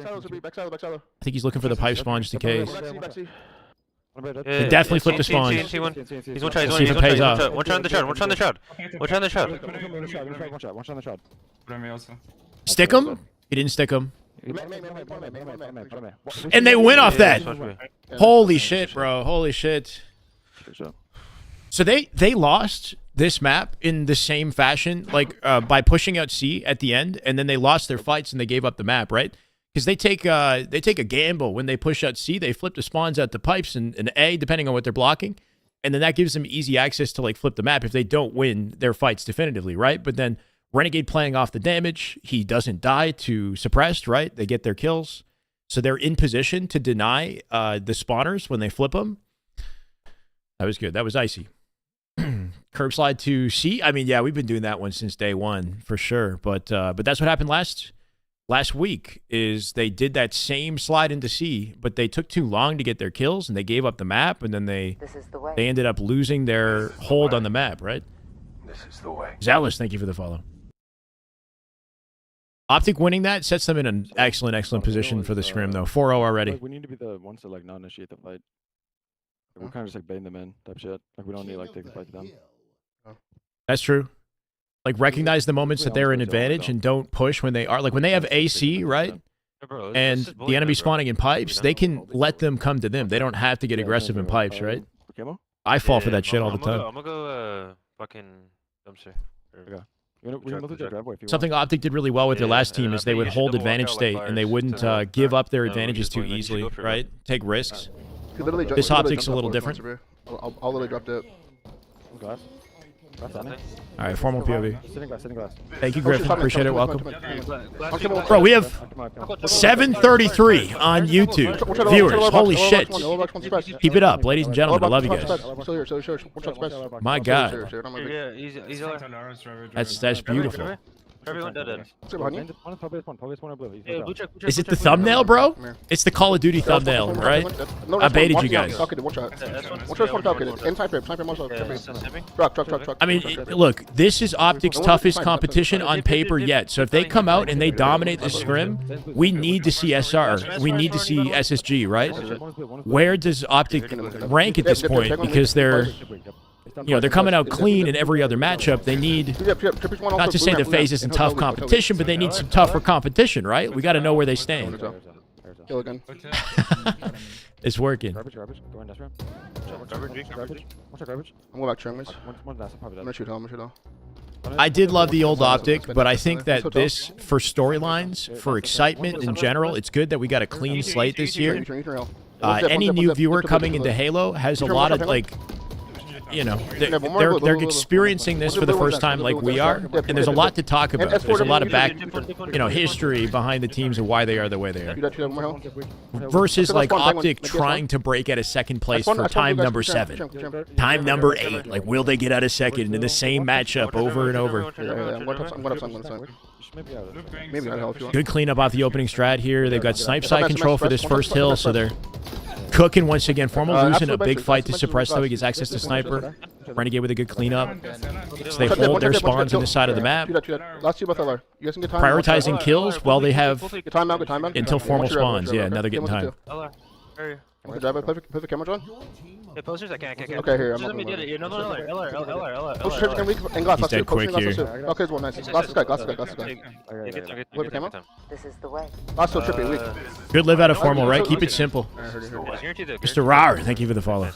think he's looking for the pipe spawn just in case. They definitely flipped the spawn. He's one shot, Let's see if it pays off. One shot on the shot, one shot on the shot. One shot on the shot. One shot on the shot. Turbine also. Stick him? He didn't stick him. And they win off that. Holy shit, bro. Holy shit. So they lost this map in the same fashion, like by pushing out C at the end, and then they lost their fights and they gave up the map, right? Because they take a gamble when they push out C. They flip the spawns out to pipes and A, depending on what they're blocking, and then that gives them easy access to like flip the map if they don't win their fights definitively, right? But then Renegade playing off the damage, he doesn't die to suppressed, right? They get their kills, so they're in position to deny the spawners when they flip them. That was good. That was icy. Curb slide to C. I mean, yeah, we've been doing that one since day one for sure. But that's what happened last week. Is they did that same slide into C, but they took too long to get their kills and they gave up the map, and then they ended up losing their hold on the map. Right. This is the way. Zealous, thank you for the follow. Optic winning that sets them in an excellent position for the scrim though. 4-0 already. We need to be the ones to like not initiate the fight. We're kind of just like baiting them in type shit. Like we don't need like take the fight to them. That's true. Like recognize the moments that they're in advantage and don't push when they are like when they have AC, right? And the enemy spawning in pipes, they can let them come to them. They don't have to get aggressive in pipes, right? I fall for that shit all the time. I'm gonna go fucking dumpster. Something Optic did really well with their last team is they would hold advantage state and they wouldn't give up their advantages too easily, right? Take risks. This Optic's a little different. I'll literally drop it. All right, formal POV. Sitting glass. Thank you, Griffin. Appreciate it. Welcome. Bro, we have 733 on YouTube viewers. Holy shit. Keep it up, ladies and gentlemen. I love you guys. My God. That's beautiful. Is it the thumbnail, bro? It's the Call of Duty thumbnail, right? I baited you guys. I mean, look, this is Optic's toughest competition on paper yet. So if they come out and they dominate the scrim, we need to see SR. We need to see SSG, right? Where does Optic rank at this point? Because they're coming out clean in every other matchup. They need, not to say that Faze isn't tough competition, but they need some tougher competition, right? We got to know where they stand. It's working. I'm going back to I'm gonna shoot him. I did love the old Optic, but I think that this, for storylines, for excitement in general, it's good that we got a clean slate this year. Any new viewer coming into Halo has a lot of, like, they're experiencing this for the first time like we are, and there's a lot to talk about. There's a lot of history behind the teams and why they are the way they are. Versus like Optic trying to break out of second place for time number 7, time number 8. Like, will they get out of second in the same matchup over and over? Good cleanup off the opening strat here. They've got snipe side control for this first hill, so they're cooking once again. Formal losing a big fight to suppress though. He gets access to sniper. Renegade with a good cleanup. So they One shot hold their dead, one shot spawns dead. in the side of the map. Two dead. Last two both LR. You guys can get time. Prioritizing kills while they have Good time out, good time out. until formal Watch your elbow, spawns. watch your Yeah, elbow, now they're okay? getting Game time. LR. Hurry. Okay, drive by, put the camera on. Hey, posters, I can't. Okay, here, I'm Just up, let me I'm do up. it. No, LR. Push trip and weak and glass. He's Last two. dead Posting quick glass. here. Last two. Okay, it's one. Nice. Glass guy. Flip the camera. This is the way. Last two trippy weak. Good live out of formal, right? Keep it simple. Mr. Mr. Rar, thank you for the follow.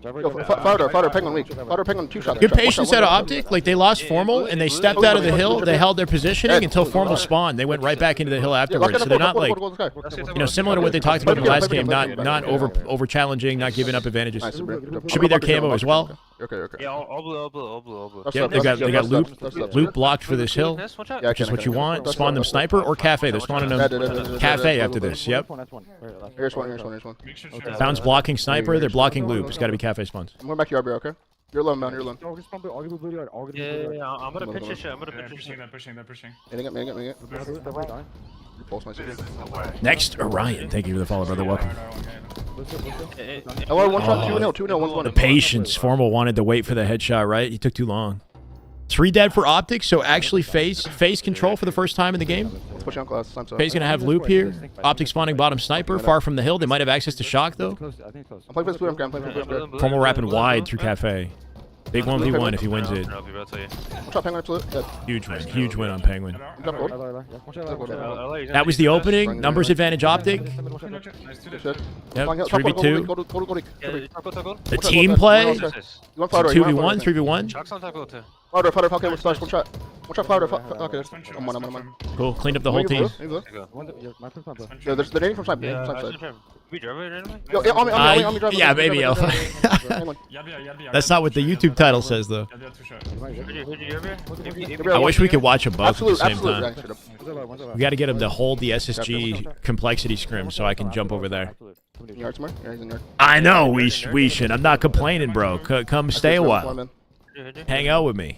Yo, Fowler, penguin weak. Fowler, penguin, 2 shots. Good patience out of Optic. Like, they lost formal, and they stepped out of the hill. They held their positioning until formal spawned. They went right back into the hill afterwards. So they're not, like, you know, similar to what they talked about in the last game, not over challenging, not giving up advantages. Should be their camo as well. Okay. Yeah, all blue. Yeah, they got loop blocked for this hill, which is what you want. Spawn them sniper or cafe. They're spawning them cafe after this. Yep. Here's one. Bounce blocking sniper. They're blocking loop. It's got to be cafe spawns. I'm going back to your RB, okay? You're alone, man. You're alone. Yeah, I'm gonna pitch this shit. They're pushing. Hitting it. This is the way. Pulse my This is the way. Next, Orion. Thank you for the follow, brother. Welcome. LR, one shot, 2-0, 1-1. The patience. Formal wanted to wait for the headshot, right? He took too long. 3 dead for Optic, so actually Faze control for the first time in the game. Push out glass. Faze gonna have loop here. Optic spawning bottom sniper, far from the hill. They might have access to shock though. I'm playing for this blue. I'm playing for this blue. Formal rapping wide through cafe. Big 1v1 if he wins it. One shot, penguin, absolute. Dead. Huge win on Penguin. Drop gold. That was the opening. Numbers advantage Optic. Good. Yep, Go to 3v2. The team play. You want Fowler? 2v1, 3v1. Shots on top of it. Fowler, okay, one shot. One shot, Fowler. Okay, I'm on. Cool, cleaned up the whole team. Yo, they're dating from side. We drove it randomly? Yo, on me, drive. Yeah, maybe. That's not what the YouTube title says though. I wish we could watch them both at the same time. We got to get him to hold the SSG complexity scrim so I can jump over there. I know, we should. I'm not complaining, bro. Come stay a while. Hang out with me.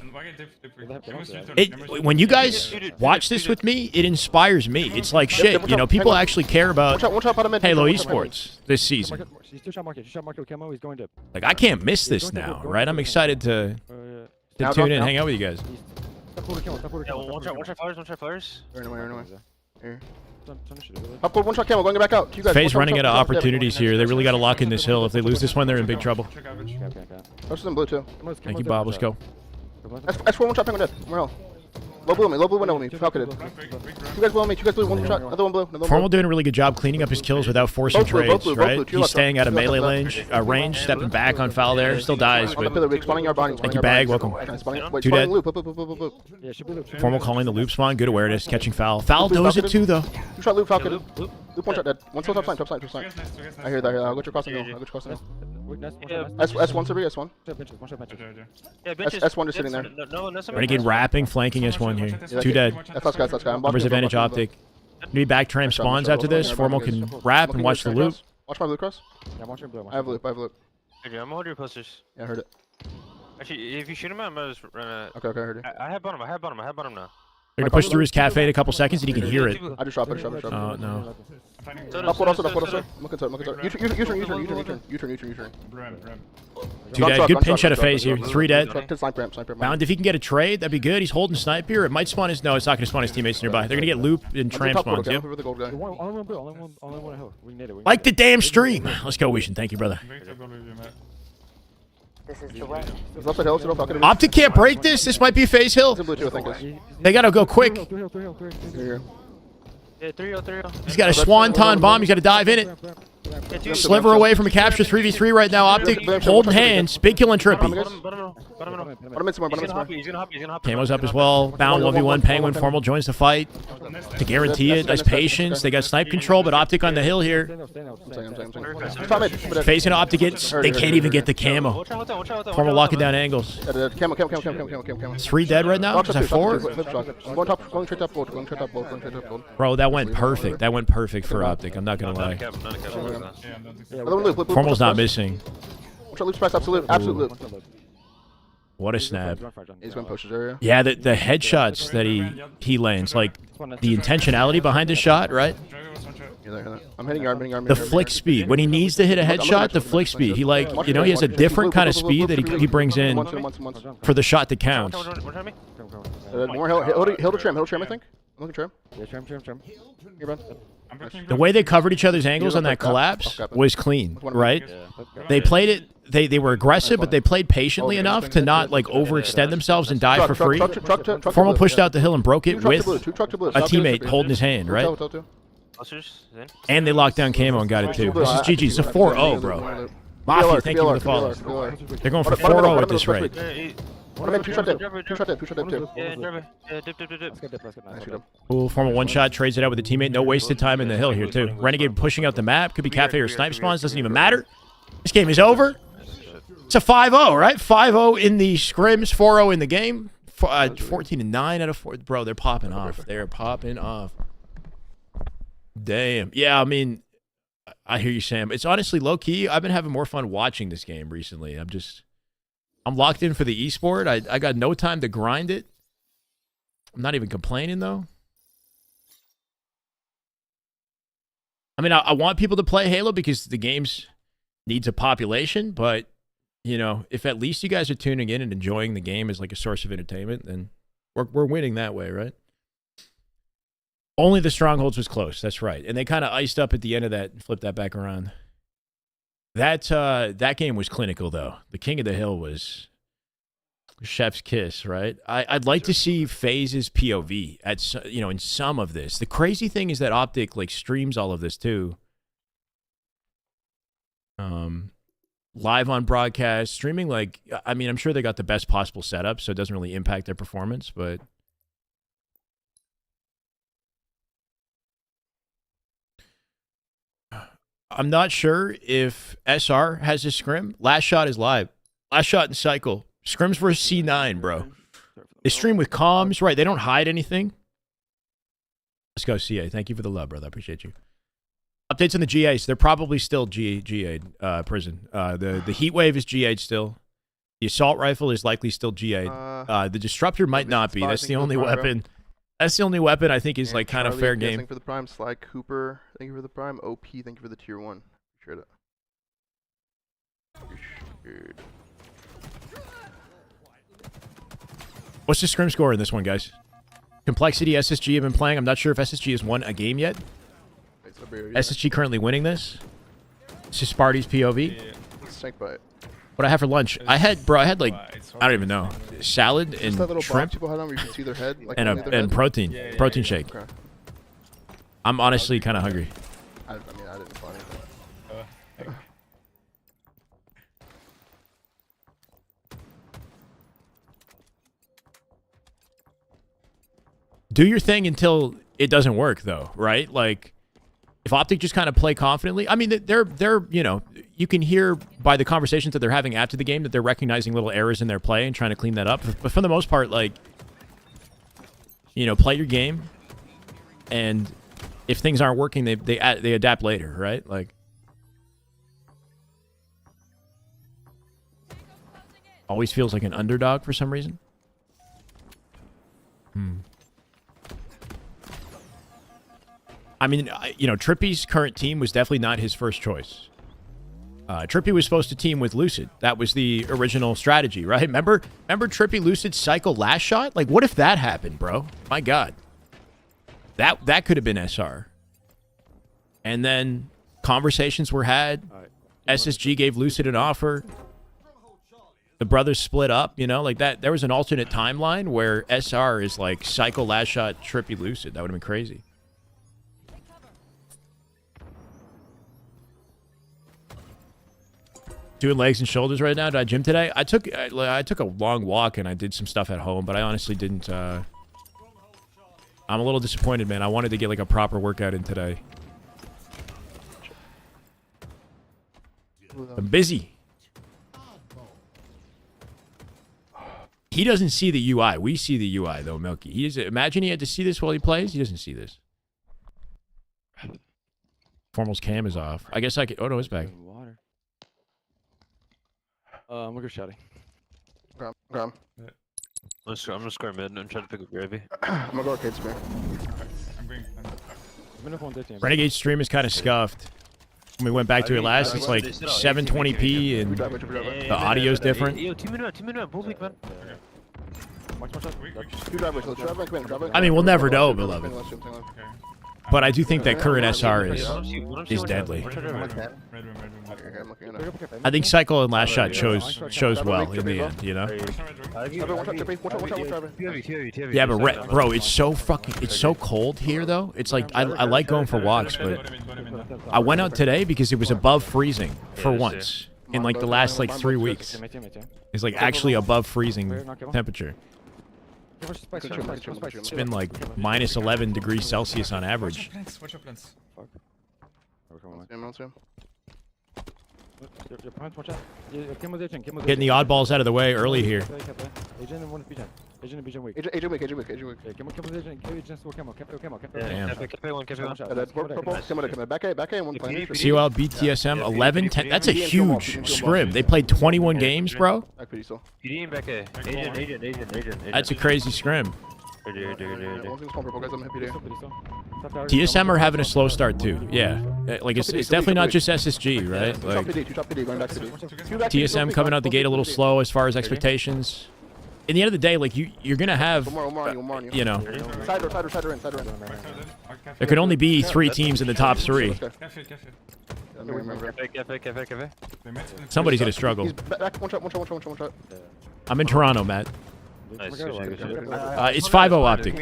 When you guys watch this with me, it inspires me. It's like shit. You know, people actually care about Halo esports this season. Like, I can't miss this now, right? I'm excited to tune in and hang out with you guys. Yeah, one shot fires. Up one shot camo, going back out. Faze running out of opportunities here. They really got to lock in this hill. If they lose this one, they're in big trouble. Touch them blue too. Thank you, Bob. Let's go. S4 one shot penguin dead. Morale. Low blue window me. Falcon. You guys blue, one shot. Another one blue. Formal doing a really good job cleaning up his kills without forcing trades, right? He's staying out of melee range, stepping back on foul there. Still dies, but thank you, Bag. Welcome. 2 dead. Formal calling the loop spawn. Good awareness. Catching foul. Foul does it too, though. 2 shot loop, Falcon. Loop one shot dead. One still top sign. I hear that. I'll go to crossing now. S1 Sabri, S1. S1 just sitting there. Renegade wrapping, flanking S1 here. 2 dead. That's guy. Numbers advantage Optic. Maybe back tram spawns after this. Formal can wrap and watch the loop. Watch my blue cross. I have loop. Okay, I'm gonna hold your posters. Yeah, I heard it. Actually, if you shoot him, I'm gonna just run a... Okay, I heard it. I have bottom now. They're gonna push through his cafe in a couple seconds and he can hear it. I just shot. Oh, no. Upward also. Look at U-turn. 2 dead. Good pinch out of Faze here. 3 dead. Sniper. Bound, if he can get a trade, that'd be good. He's holding sniper. It might spawn his... No, it's not going to spawn his teammates nearby. They're going to get loop and tram spawns, yeah. Like the damn stream. Let's go, Wishin. Thank you, brother. This is the way. Optic can't break this. This might be Faze Hill. They got to go quick. Yeah, 3-0. He's got a swanton bomb. He's got to dive in it. Sliver away from a capture 3v3 right now. Optic holding hands. Big kill and trippy. Camo's up as well. Bound 1v1. Penguin. Formal joins the fight to guarantee it. Nice patience. They got snipe control, but Optic on the hill here. Faze gonna Optic it. They can't even get the camo. Formal locking down angles. 3 dead right now. Is that 4? Bro, that went perfect. That went perfect for Optic. I'm not gonna lie. Formal's not missing. Absolute. What a snap. He's going to push his area. Yeah, the headshots that he lands, like the intentionality behind the shot, right? I'm hitting yard, The flick speed. When he needs to hit a headshot, the flick speed. He like, you know, he has a different kind of speed that he brings in for the shot that counts. More hill to trim, I think. I'm looking trim. Yeah, trim. Here, bud. The way they covered each other's angles on that collapse was clean, right? They played it. They were aggressive, but they played patiently enough to not like overextend themselves and die for free. Formal pushed out the hill and broke it with a teammate holding his hand, right? And they locked down camo and got it too. This is GG. It's a 4-0, bro. Mafia, thank you for the follow. They're going for 4-0 at this rate. Cool. Formal one shot, trades it out with a teammate. No wasted time in the hill here, too. Renegade pushing out the map. Could be Cafe or Snipe spawns. Doesn't even matter. This game is over. It's a 5-0, right? 5-0 in the scrims, 4-0 in the game. 14-9 out of 4. Bro, they're popping off. They're popping off. Damn. Yeah, I mean, I hear you, Sam. It's honestly low-key. I've been having more fun watching this game recently. I'm locked in for the esport. I got no time to grind it. I'm not even complaining, though. I mean, I want people to play Halo because the game needs a population, but, you know, if at least you guys are tuning in and enjoying the game as like a source of entertainment, then we're winning that way, right? Only the Strongholds was close. That's right. And they kind of iced up at the end of that and flipped that back around. That game was clinical, though. The King of the Hill was chef's kiss, right? I'd like to see Faze's POV at, you know, in some of this. The crazy thing is that Optic like streams all of this too. Live on broadcast, streaming, like, I mean, I'm sure they got the best possible setup, so it doesn't really impact their performance, but I'm not sure if SR has a scrim. Last shot is live. Last shot in cycle. Scrims versus C9, bro. They stream with comms, right? They don't hide anything. Let's go, CA. Thank you for the love, brother. I appreciate you. Updates on the GAs. They're probably still GA'd prison. The heat wave is GA'd still. The assault rifle is likely still GA'd. The disruptor might not be. That's the only weapon. That's the only weapon I think is like kind of fair game. Thank you for the prime. Sly Cooper, thank you for the prime. OP, thank you for the tier 1. Appreciate it. What's the scrim score in this one, guys? Complexity, SSG have been playing. I'm not sure if SSG has won a game yet. SSG currently winning this. This is Sparty's POV. What I have for lunch? I had like, I don't even know, salad and shrimp and protein. Protein shake. Okay. I'm honestly kind of hungry. I mean, I didn't find anything. Do your thing until it doesn't work, though, right? Like, if Optic just kind of play confidently, I mean, they're you know, you can hear by the conversations that they're having after the game that they're recognizing little errors in their play and trying to clean that up. But for the most part, like, you know, play your game, and if things aren't working, they adapt later, right? Like, always feels like an underdog for some reason. I mean, you know, Trippy's current team was definitely not his first choice. Trippy was supposed to team with Lucid. That was the original strategy, right? Remember Trippy Lucid cycle last shot? Like, what if that happened, bro? My God. That could have been SR. And then conversations were had. SSG gave Lucid an offer. The brothers split up, you know, like that. There was an alternate timeline where SR is like cycle last shot Trippy Lucid. That would have been crazy. Doing legs and shoulders right now. Did I gym today? I took a long walk and I did some stuff at home, but I honestly didn't. I'm a little disappointed, man. I wanted to get like a proper workout in today. I'm busy. He doesn't see the UI. We see the UI though, Milky. Imagine he had to see this while he plays. He doesn't see this. Formal's cam is off. I guess I could. Oh no, it's back. I'm gonna go shouting. Okay. I'm gonna square mid and try to pick up gravy. I'm gonna go arcade spare. I'm bringing. Renegade's stream is kind of scuffed. When we went back to it last, it's like 720p and the audio's different. Yo, 2 minutes, bull week, man. I mean, we'll never know, beloved. But I do think that current SR is deadly. I think Cycle and Last Shot shows well in the end, you know? Yeah, but bro, it's so cold here though. It's like I like going for walks, but I went out today because it was above freezing for once in like the last like 3 weeks. It's like actually above freezing temperature. It's been like minus 11 degrees Celsius on average. Getting the oddballs out of the way early here. COL BTSM 11 10. That's a huge scrim. They played 21 games, bro. That's a crazy scrim. TSM are having a slow start too. Yeah, like it's definitely not just SSG, right? Like TSM coming out the gate a little slow as far as expectations. In the end of the day, like you're gonna have, you know, there can only be 3 teams in the top 3. Somebody's gonna struggle. I'm in Toronto, Matt. It's 5-0 Optic.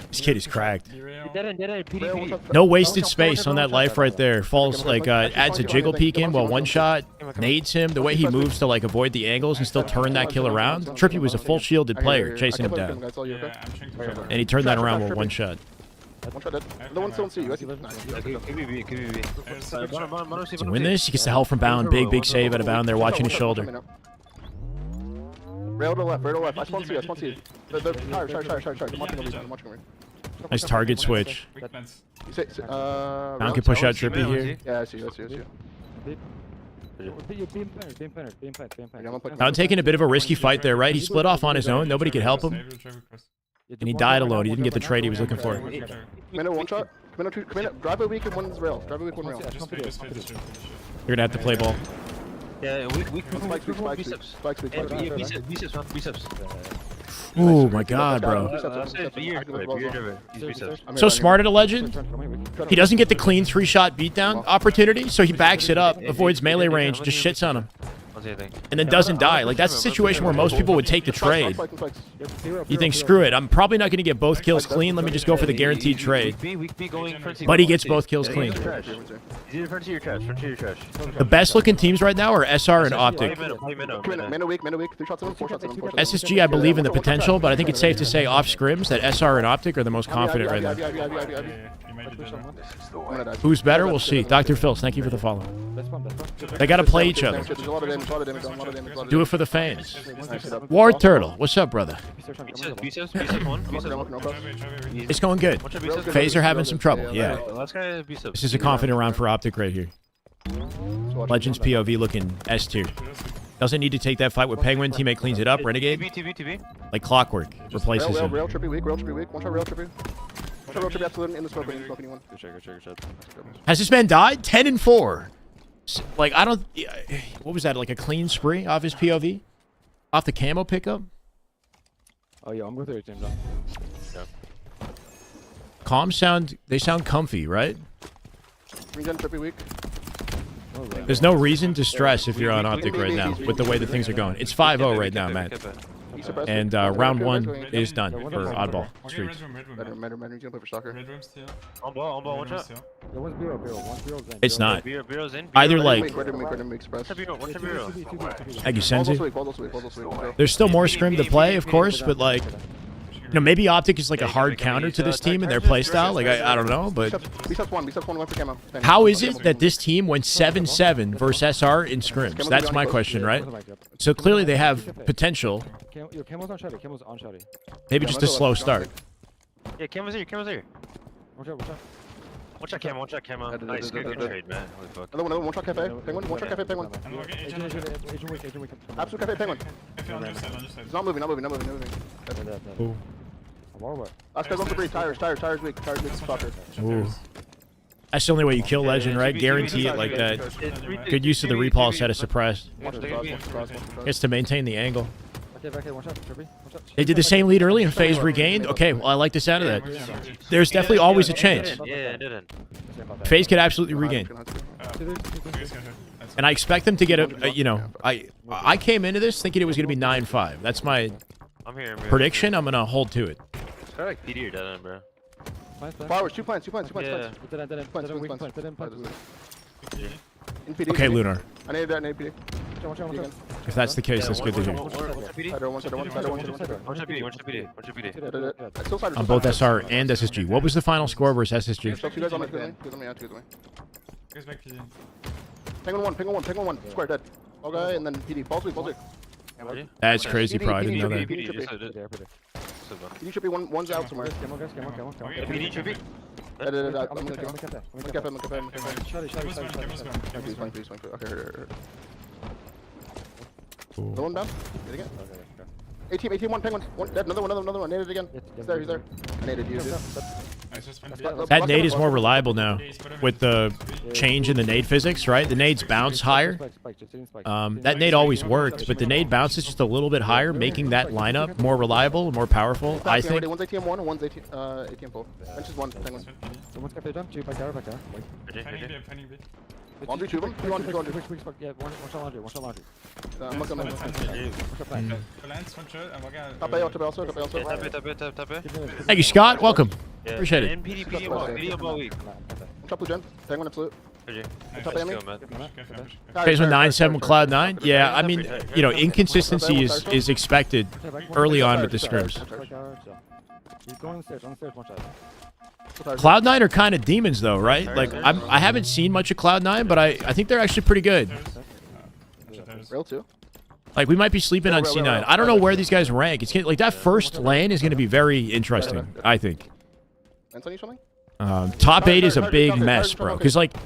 This kid is cracked. No wasted space on that life right there. Falls like adds a jiggle peek in while one shot nades him. The way he moves to like avoid the angles and still turn that kill around. Trippy was a full shielded player chasing him down, and he turned that around with one shot. To win this, he gets the hell from bound. Big save out of bound there, watching his shoulder. Rail to left, I spawn C, Nice target switch. Bound can push out Trippy here. Yeah, I see. Bound taking a bit of a risky fight there, right? He split off on his own. Nobody could help him. And he died alone. He didn't get the trade he was looking for. Commando one shot. Commando, drive a weak and one's rail. Drive a weak, one rail. You're gonna have to play ball. Yeah, we biceps. Oh my god, bro. So smart at a legend. He doesn't get the clean 3-shot beatdown opportunity, so he backs it up, avoids melee range, just shits on him. And then doesn't die. Like, that's a situation where most people would take the trade. You think, screw it, I'm probably not going to get both kills clean. Let me just go for the guaranteed trade. But he gets both kills clean. The best looking teams right now are SR and Optic. SSG, I believe in the potential, but I think it's safe to say off scrims that SR and Optic are the most confident right now. Who's better? We'll see. Dr. Phils, thank you for the follow. They got to play each other. Do it for the fans. War Turtle, what's up, brother? It's going good. Faze are having some trouble, yeah. This is a confident round for Optic right here. Legends POV looking S tier. Doesn't need to take that fight with Penguin. Teammate cleans it up. Renegade, like clockwork, replaces him. Rail trippy weak. One shot rail trippy. In the smoke, anyone. Has this man died? 10-4. Like, I don't... What was that, like a clean spree off his POV? Off the camo pickup? Oh, yeah, I'm with your team, though. Yeah. Comms sound... They sound comfy, right? Trippy weak. There's no reason to stress if you're on Optic right now with the way the things are going. It's 5-0 right now, Matt. And round 1 is done for Oddball Streets. It's not. Either like... Thank you, Senzu. There's still more scrim to play, of course, but like... You know, maybe Optic is like a hard counter to this team and their playstyle. Like, I don't know, but... How is it that this team went 7-7 versus SR in scrims? That's my question, right? So clearly they have potential. Maybe just a slow start. Yeah, Camo's here. One shot camo, one shot camo. Nice, good trade, man. Holy fuck. Another one shot cafe. Penguin, one shot cafe, penguin. I'm looking. Agent weak. Absolute cafe, penguin. Cafe on your side. He's not moving. Ooh. Last guy's on the breeze. Tires weak. Stalker. Ooh. That's the only way you kill Legend, right? Guarantee it like that. Good use of the repulse set of suppressed. It's to maintain the angle. They did the same lead early and Faze regained. Okay, well, I like the sound of that. There's definitely always a chance. Yeah, it didn't. Faze could absolutely regain. And I expect them to get a you know, I came into this thinking it was going to be 9-5. That's my prediction. I'm going to hold to it. It's kind of like PD or dead end, bro. Flowers, two plants. Yeah. Okay, Lunar. I needed that, PD. If that's the case, that's good to hear. One shot PD. Still side. On both SR and SSG. What was the final score versus SSG? Still two guys on me. Goes back PD. Penguin one. Square dead. Okay, and then PD. Balls weak. That's crazy, probably didn't know that. PD should be one's out somewhere. PD trippy. I'm gonna cap him. Please. Okay, hurt. No one down? Hit again? 18, one penguin. One dead. Another one. Naded again. He's there. I naded you, dude. That nade is more reliable now with the change in the nade physics, right? The nades bounce higher. That nade always worked, but the nade bounces just a little bit higher, making that lineup more reliable, more powerful, I think. One's ATM 1 and one's ATM 4. Bench is one penguin. Laundry, two of them. Two laundry. I'm looking at Top A also. Tap it. Thank you, Scott. Welcome. Appreciate it. And PD all week. Top blue gen. Penguin absolute. Top A me. Phase 1 9-7 with Cloud 9. Yeah, I mean, you know, inconsistency is expected early on with the scrims. Cloud 9 are kind of demons, though, right? Like, I haven't seen much of Cloud 9, but I think they're actually pretty good. Real too. Like, we might be sleeping on C9. I don't know where these guys rank. It's like that first lane is going to be very interesting, I think. Top 8 is a big mess, bro. Because, like,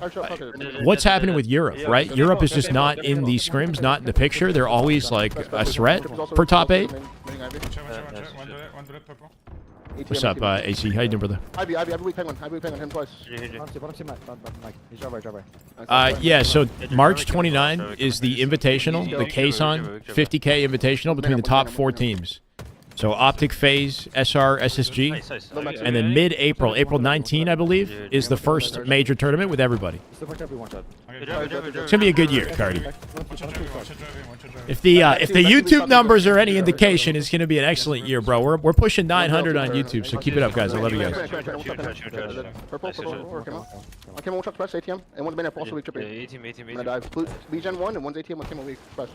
what's happening with Europe, right? Europe is just not in the scrims, not in the picture. They're always, like, a threat for top 8. What's up, AC? How you doing, brother? Ivy, weak penguin. Him twice. Yeah, so March 29 is the invitational, the Kason 50K invitational between the top 4 teams. So Optic, Faze, SR, SSG, and then mid-April, April 19, I believe, is the first major tournament with everybody. It's gonna be a good year, Cardi. If the YouTube numbers are any indication, it's gonna be an excellent year, bro. We're pushing 900 on YouTube, so keep it up, guys. I love you guys. Purple. I came on fresh ATM, and one's been there also weak trippy. ATM. And I've Legion 1 and one's ATM, one came on weak fresh.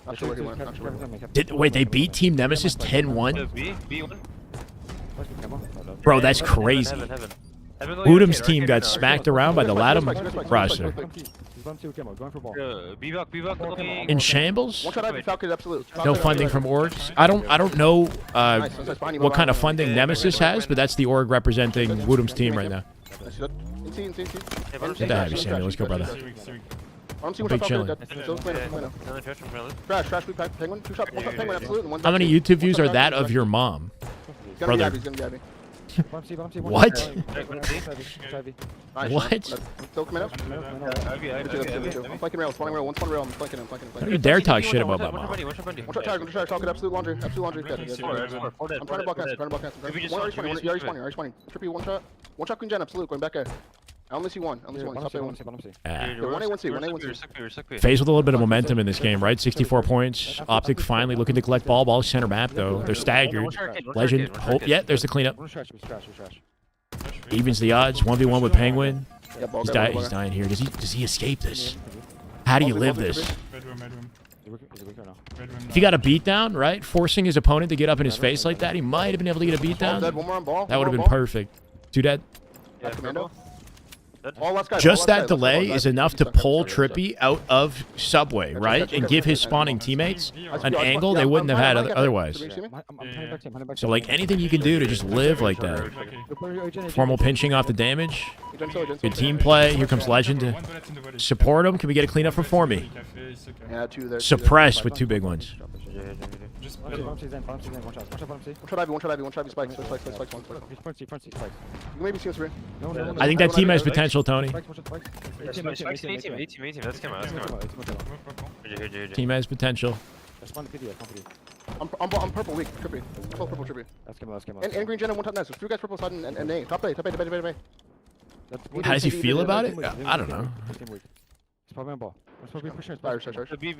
Not sure where he went. Wait, they beat Team Nemesis 10-1? B1. Bro, that's crazy. Woodham's team got smacked around by the Latham roster. In shambles? No funding from orgs. I don't know what kind of funding Nemesis has, but that's the org representing Woodham's team right now. Good to have you, Samuel. Let's go, brother. Big chillin'. How many YouTube views are that of your mom? Brother. What? What? Don't you dare talk shit about my mom. I'm trying to absolute laundry. I'm trying to block answer. You're respawning. Trippy, one shot Queen Gen, absolute, going back there. I only see one. Top A one. 1C. Faze with a little bit of momentum in this game, right? 64 points. Optic finally looking to collect ball center map, though. They're staggered. Legend. Hope. Yeah, there's the cleanup. Evens the odds. 1v1 with Penguin. He's dying here. Does he escape this? How do you live this? If he got a beatdown, right? Forcing his opponent to get up in his face like that, he might have been able to get a beatdown. That would have been perfect. 2 dead. All last guy. Just that delay is enough to pull Trippy out of Subway, right? And give his spawning teammates an angle they wouldn't have had otherwise. So, like, anything you can do to just live like that. Formal pinching off the damage. Good team play. Here comes Legend to support him. Can we get a cleanup from Formy? Suppressed with 2 big ones. One shot Ivy, spikes. You maybe see us three. I think that team has potential, Tony. Spike's an A-team. Let's come out. Team has potential. I'm purple weak, Trippy. Purple Trippy. And green Jenna, one top nice. So 3 guys purple side and A. Top A. How does he feel about it? I don't know. B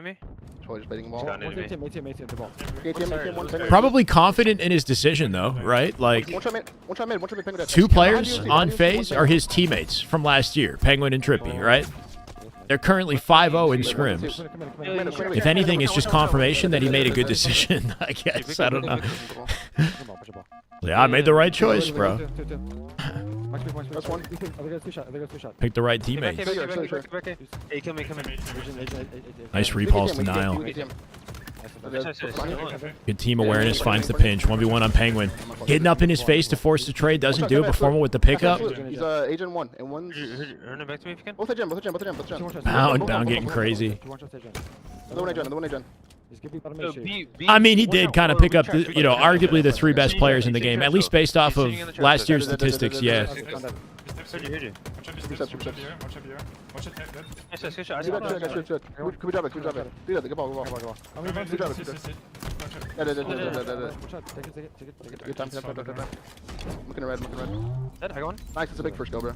me. Totally just baiting ball. ATM. Probably confident in his decision, though, right? Like, One shot mid. 2 players on Faze are his teammates from last year, Penguin and Trippy, right? They're currently 5-0 in scrims. If anything, it's just confirmation that he made a good decision, I guess. I don't know. Yeah, I made the right choice, bro. That's one. Picked the right teammate. Hey, come in. Nice repulse denial. Good team awareness finds the pinch. 1v1 on Penguin. Hitting up in his face to force the trade. Doesn't do it, but Formal with the pickup. He's agent 1 and 1. Earn it back to me if you can. Both gen. Bound getting crazy. The one agent. I mean, he did kind of pick up, the, arguably the 3 best players in the game, at least based off of last year's statistics, yeah. Looking red. Nice, it's a big first go, bro.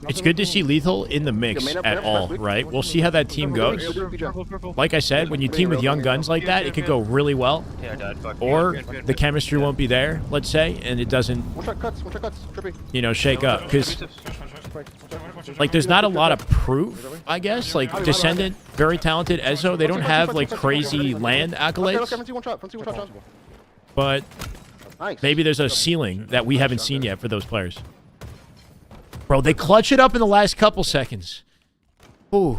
It's good to see Lethal in the mix at all, right? We'll see how that team goes. Like I said, when you team with young guns like that, it could go really well. Or the chemistry won't be there, let's say, and it doesn't, shake up. Because, like, there's not a lot of proof, I guess. Like, Descendant, very talented. Ezo, they don't have, like, crazy land accolades. But maybe there's a ceiling that we haven't seen yet for those players. Bro, they clutch it up in the last couple seconds. Ooh,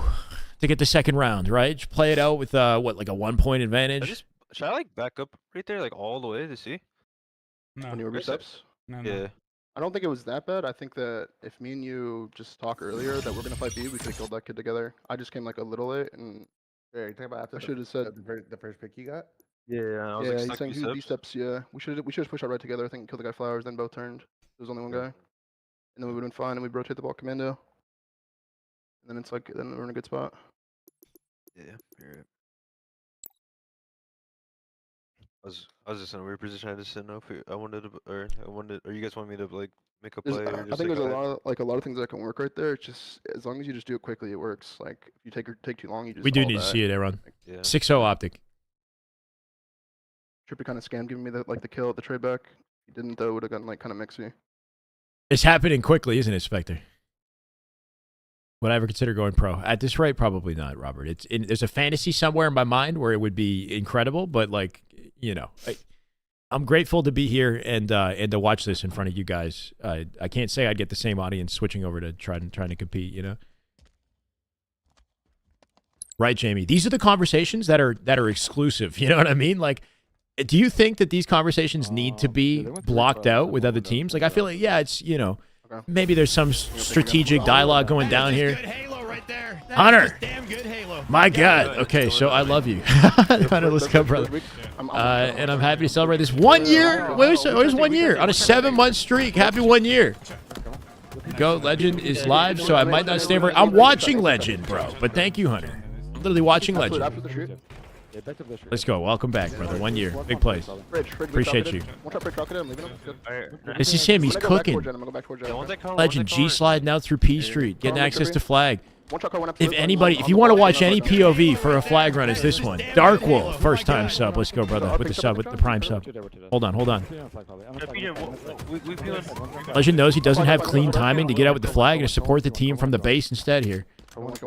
to get the second round, right? Just play it out with, like a 1-point advantage? Should I, like, back up right there, like, all the way to see? When you were steps? Yeah. I don't think it was that bad. I think that if me and you just talk earlier that we're going to fight B, we could have killed that kid together. I just came, like, a little late, and Yeah, you're talking about after I should have said... the first pick you got? Yeah, I was Yeah, like, he's stuck saying B B steps, yeah. We should just push out right together. I think kill the guy Flowers, then both turned. There was only one guy. And then we would have been fine, and we'd rotate the ball commando. And then it's like, then we're in a good spot. Yeah, you're right. I was just in a weird position. I just didn't know if or you guys want me to like make a play? Or I just, think like, there's a lot of things that can work right there. It's just as long as you just do it quickly, it works. Like if you take too long, you just. We do need to see it, Aaron. Yeah. 6-0 Optic. Trippy kind of scammed giving me the kill at the trade back. He didn't though. Would have gotten like kind of mixy. It's happening quickly, isn't it, Spectre? Would I ever consider going pro? At this rate, probably not, Robert. There's a fantasy somewhere in my mind where it would be incredible, but like, I'm grateful to be here and to watch this in front of you guys. I can't say I'd get the same audience switching over to trying to compete, Right, Jamie? These are the conversations that are exclusive. You know what I mean? Like, do you think that these conversations need to be blocked out with other teams? Like, I feel like, yeah, it's, maybe there's some strategic dialogue going down here. Good halo right there. Hunter, Damn good halo. my God. Okay, so I love you. Hunter, let's go, brother. And I'm happy to celebrate this 1 year. Where's 1 year? On a 7-month streak. Happy 1 year. Go, Legend is live, so I might not stay for. I'm watching Legend, bro. But thank you, Hunter. I'm literally watching Legend. Let's go. Welcome back, brother. 1 year. Big plays. Appreciate you. This is him. He's cooking. Legend G sliding out through P Street, getting access to flag. If you want to watch any POV for a flag run, it's this one. Dark Wolf, first time sub. Let's go, brother, with the prime sub. Hold on. Legend knows he doesn't have clean timing to get out with the flag and to support the team from the base instead here.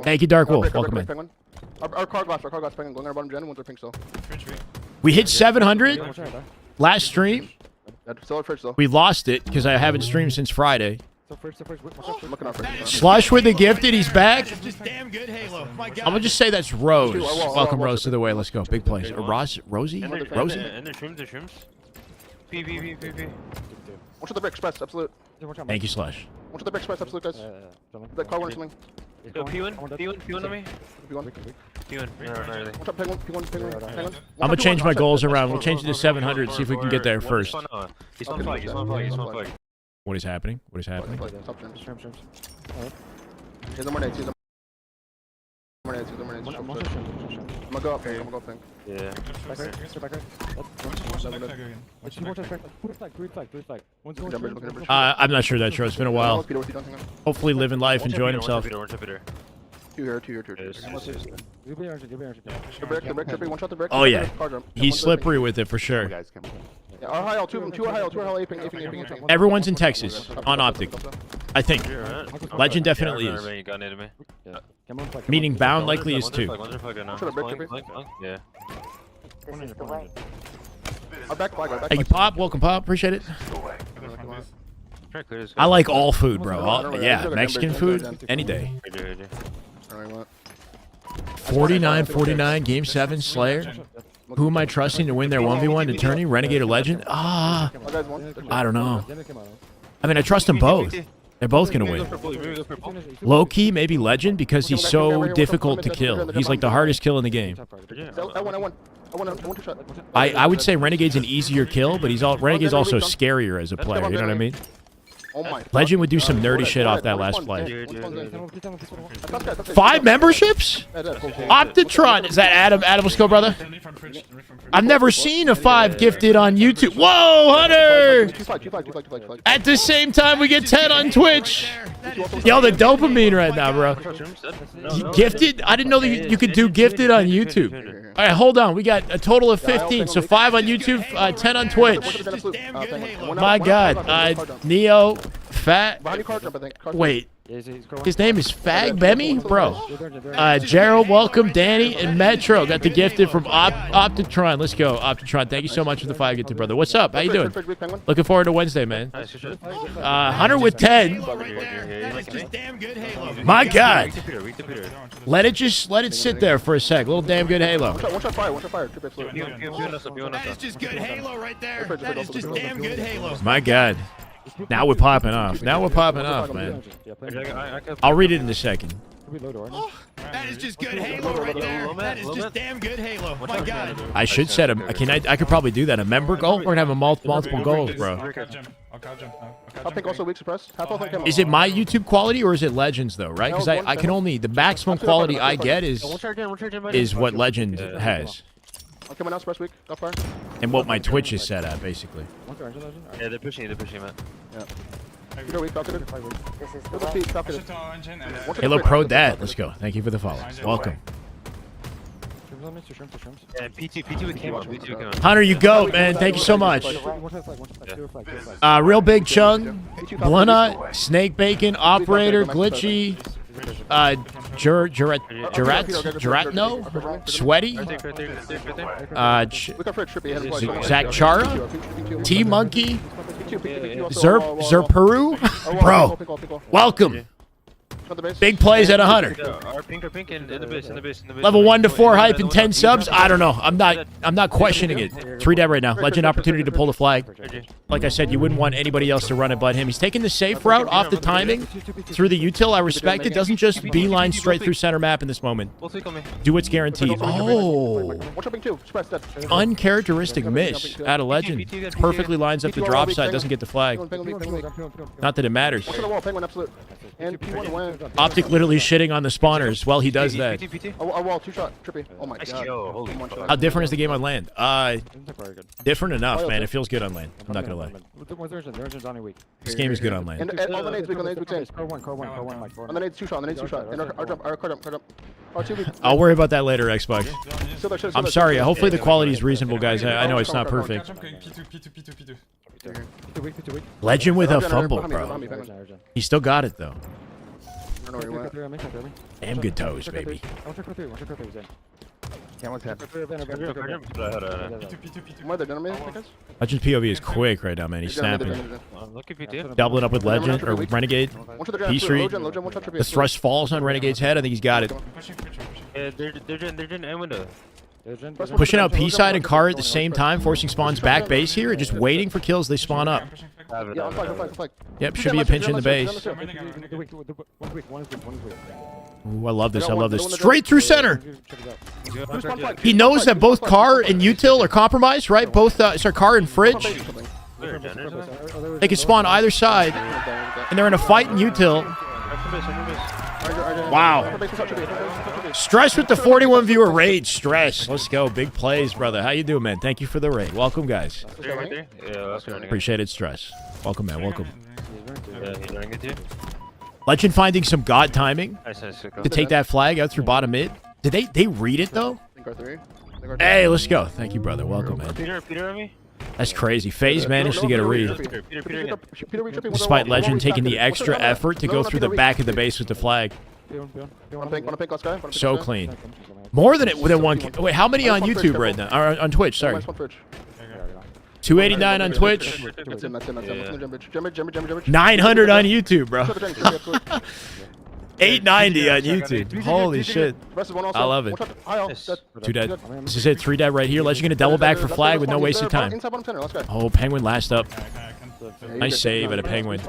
Thank you, Dark Wolf. Welcome in. Our car glass penguin going on bottom gen. One's our pink still. We hit 700 last stream. Still our fridge though. We lost it because I haven't streamed since Friday. I'm looking out for Slush with the gifted. He's back. That is just damn good, Halo. My God. I'm gonna just say that's Rose. Wall, Welcome, wall, Rose, to the way. Let's go. Big plays. Rosie? And Rosie? the shrooms. P. One shot the brick, express, absolute. Thank you, Slush. One shot the brick, express, absolute, guys. That car one or something. Yo, P1 on me. P1. P1. No, not really. One shot penguin, penguin. I'm gonna change my goals around. We'll change it to 700. See if we can get there first. He's on flag. What is happening? What is happening? Top terms. Here's the more nades, I'm gonna go up pink, I'm gonna go up pink. Yeah. I'm not sure that's true. It's been a while. Peter, what's he done? Hopefully living life, enjoying himself. Two here. The brick, trippy, one shot the brick. Oh, yeah. Car jump. He's slippery with it for sure. Guys, come on. Yeah, our high, two are high, aping. Everyone's in Texas on Optic, I think. Legend definitely is. Meaning Bound likely is too. Yeah. This is the way. Our back flag, Thank you, Pop. Welcome, Pop. Appreciate it. The way. I like all food, bro. Yeah, Mexican food, any day. 49-49, Game 7, Slayer. Who am I trusting to win their 1v1 to tourney? Renegade or Legend? I don't know. I mean, I trust them both. They're both going to win. Low-key, maybe Legend, because he's so difficult to kill. He's like the hardest kill in the game. I would say Renegade's an easier kill, but Renegade's also scarier as a player. You know what I mean? Legend would do some nerdy shit off that last play. 5 memberships? Optitron. Is that Adam? Adam, let's go, brother. I've never seen a 5 gifted on YouTube. Whoa, Hunter! At the same time, we get 10 on Twitch. Yo, the dopamine right now, bro. Gifted? I didn't know that you could do gifted on YouTube. All right, hold on. We got a total of 15. So 5 on YouTube, 10 on Twitch. My God. Neo, Fat. Wait. His name is Fag Bemmy? Bro. Gerald, welcome. Danny and Metro got the gifted from Optitron. Let's go, Optitron. Thank you so much for the 5 gifted, brother. What's up? How you doing? Looking forward to Wednesday, man. Hunter with 10. My God. Let it sit there for a sec. Little damn good Halo. One shot fire. That is just good Halo right there. That is just damn good Halo. My God. Now we're popping off. Man. I'll read it in a second. That is just good Halo right there. That is just damn good Halo. My God. I should set him. I could probably do that. A member goal? We're going to have a multiple goals, bro. Is it my YouTube quality or is it Legends, though, right? Because I can only... The maximum quality I get is what Legend has. I'm coming out express week. Up fire. And what my Twitch is set at, basically. Yeah, they're pushing, man. Yeah. This is the way. Halo Pro Dad. Let's go. Thank you for the follow. Welcome. Yeah, P2 came on. Hunter, you go, man. Thank you so much. Real Big Chung, Blunna, Snake Bacon, Operator, Glitchy, Geratno, Sweaty, Zach Chara, T Monkey, Zerperu. Bro, welcome. Big plays at 100. Level 1 to 4 hype and 10 subs. I don't know. I'm not questioning it. 3 dead right now. Legend opportunity to pull the flag. Like I said, you wouldn't want anybody else to run it but him. He's taking the safe route off the timing through the util. I respect it. Doesn't just beeline straight through center map in this moment. Do what's guaranteed. Oh, uncharacteristic miss out of Legend. Perfectly lines up the drop side. Doesn't get the flag. Not that it matters. Optic literally shitting on the spawners while he does that. Oh my God. How different is the game on land? Different enough, man. It feels good on land. I'm not gonna lie. This game is good on land. I'll worry about that later, Xbox. I'm sorry. Hopefully the quality is reasonable, guys. I know it's not perfect. Legend with a fumble, bro. He still got it, though. Damn good toes, baby. Camel's head. More they're done, guys. Legend's POV is quick right now, man. He's snapping. Lucky PT. Doubling up with Legend or Renegade. One shot the P Street. The thrust falls on Renegade's head. I think he's got it. Yeah, they're doing end window. Pushing out P side and car at the same time, forcing spawns back base here, and just waiting for kills. They spawn up. Yeah, on flag. Yep, should be a pinch in the base. Ooh, I love this. I love this. Straight through center. He knows that both car and util are compromised, right? Both, sorry, car and fridge. They can spawn either side, and they're in a fight in util. Wow. Stress with the 41 viewer raid. Stress. Let's go. Big plays, brother. How you doing, man? Thank you for the raid. Welcome, guys. Appreciate it, Stress. Welcome, man. Welcome. Legend finding some god timing to take that flag out through bottom mid. Did they read it, though? Hey, let's go. Thank you, brother. Welcome, man. Peter on me? That's crazy. Faze managed to get a read. Despite Legend taking the extra effort to go through the back of the base with the flag. So clean. More than one. Wait, how many on YouTube right now? Or on Twitch, sorry. 289 on Twitch. 900 on YouTube, bro. 890 on YouTube. Holy shit. I love it. 2 dead. This is it. 3 dead right here. Legend gonna double back for flag with no wasted time. Oh, Penguin last up. Nice save at a Penguin.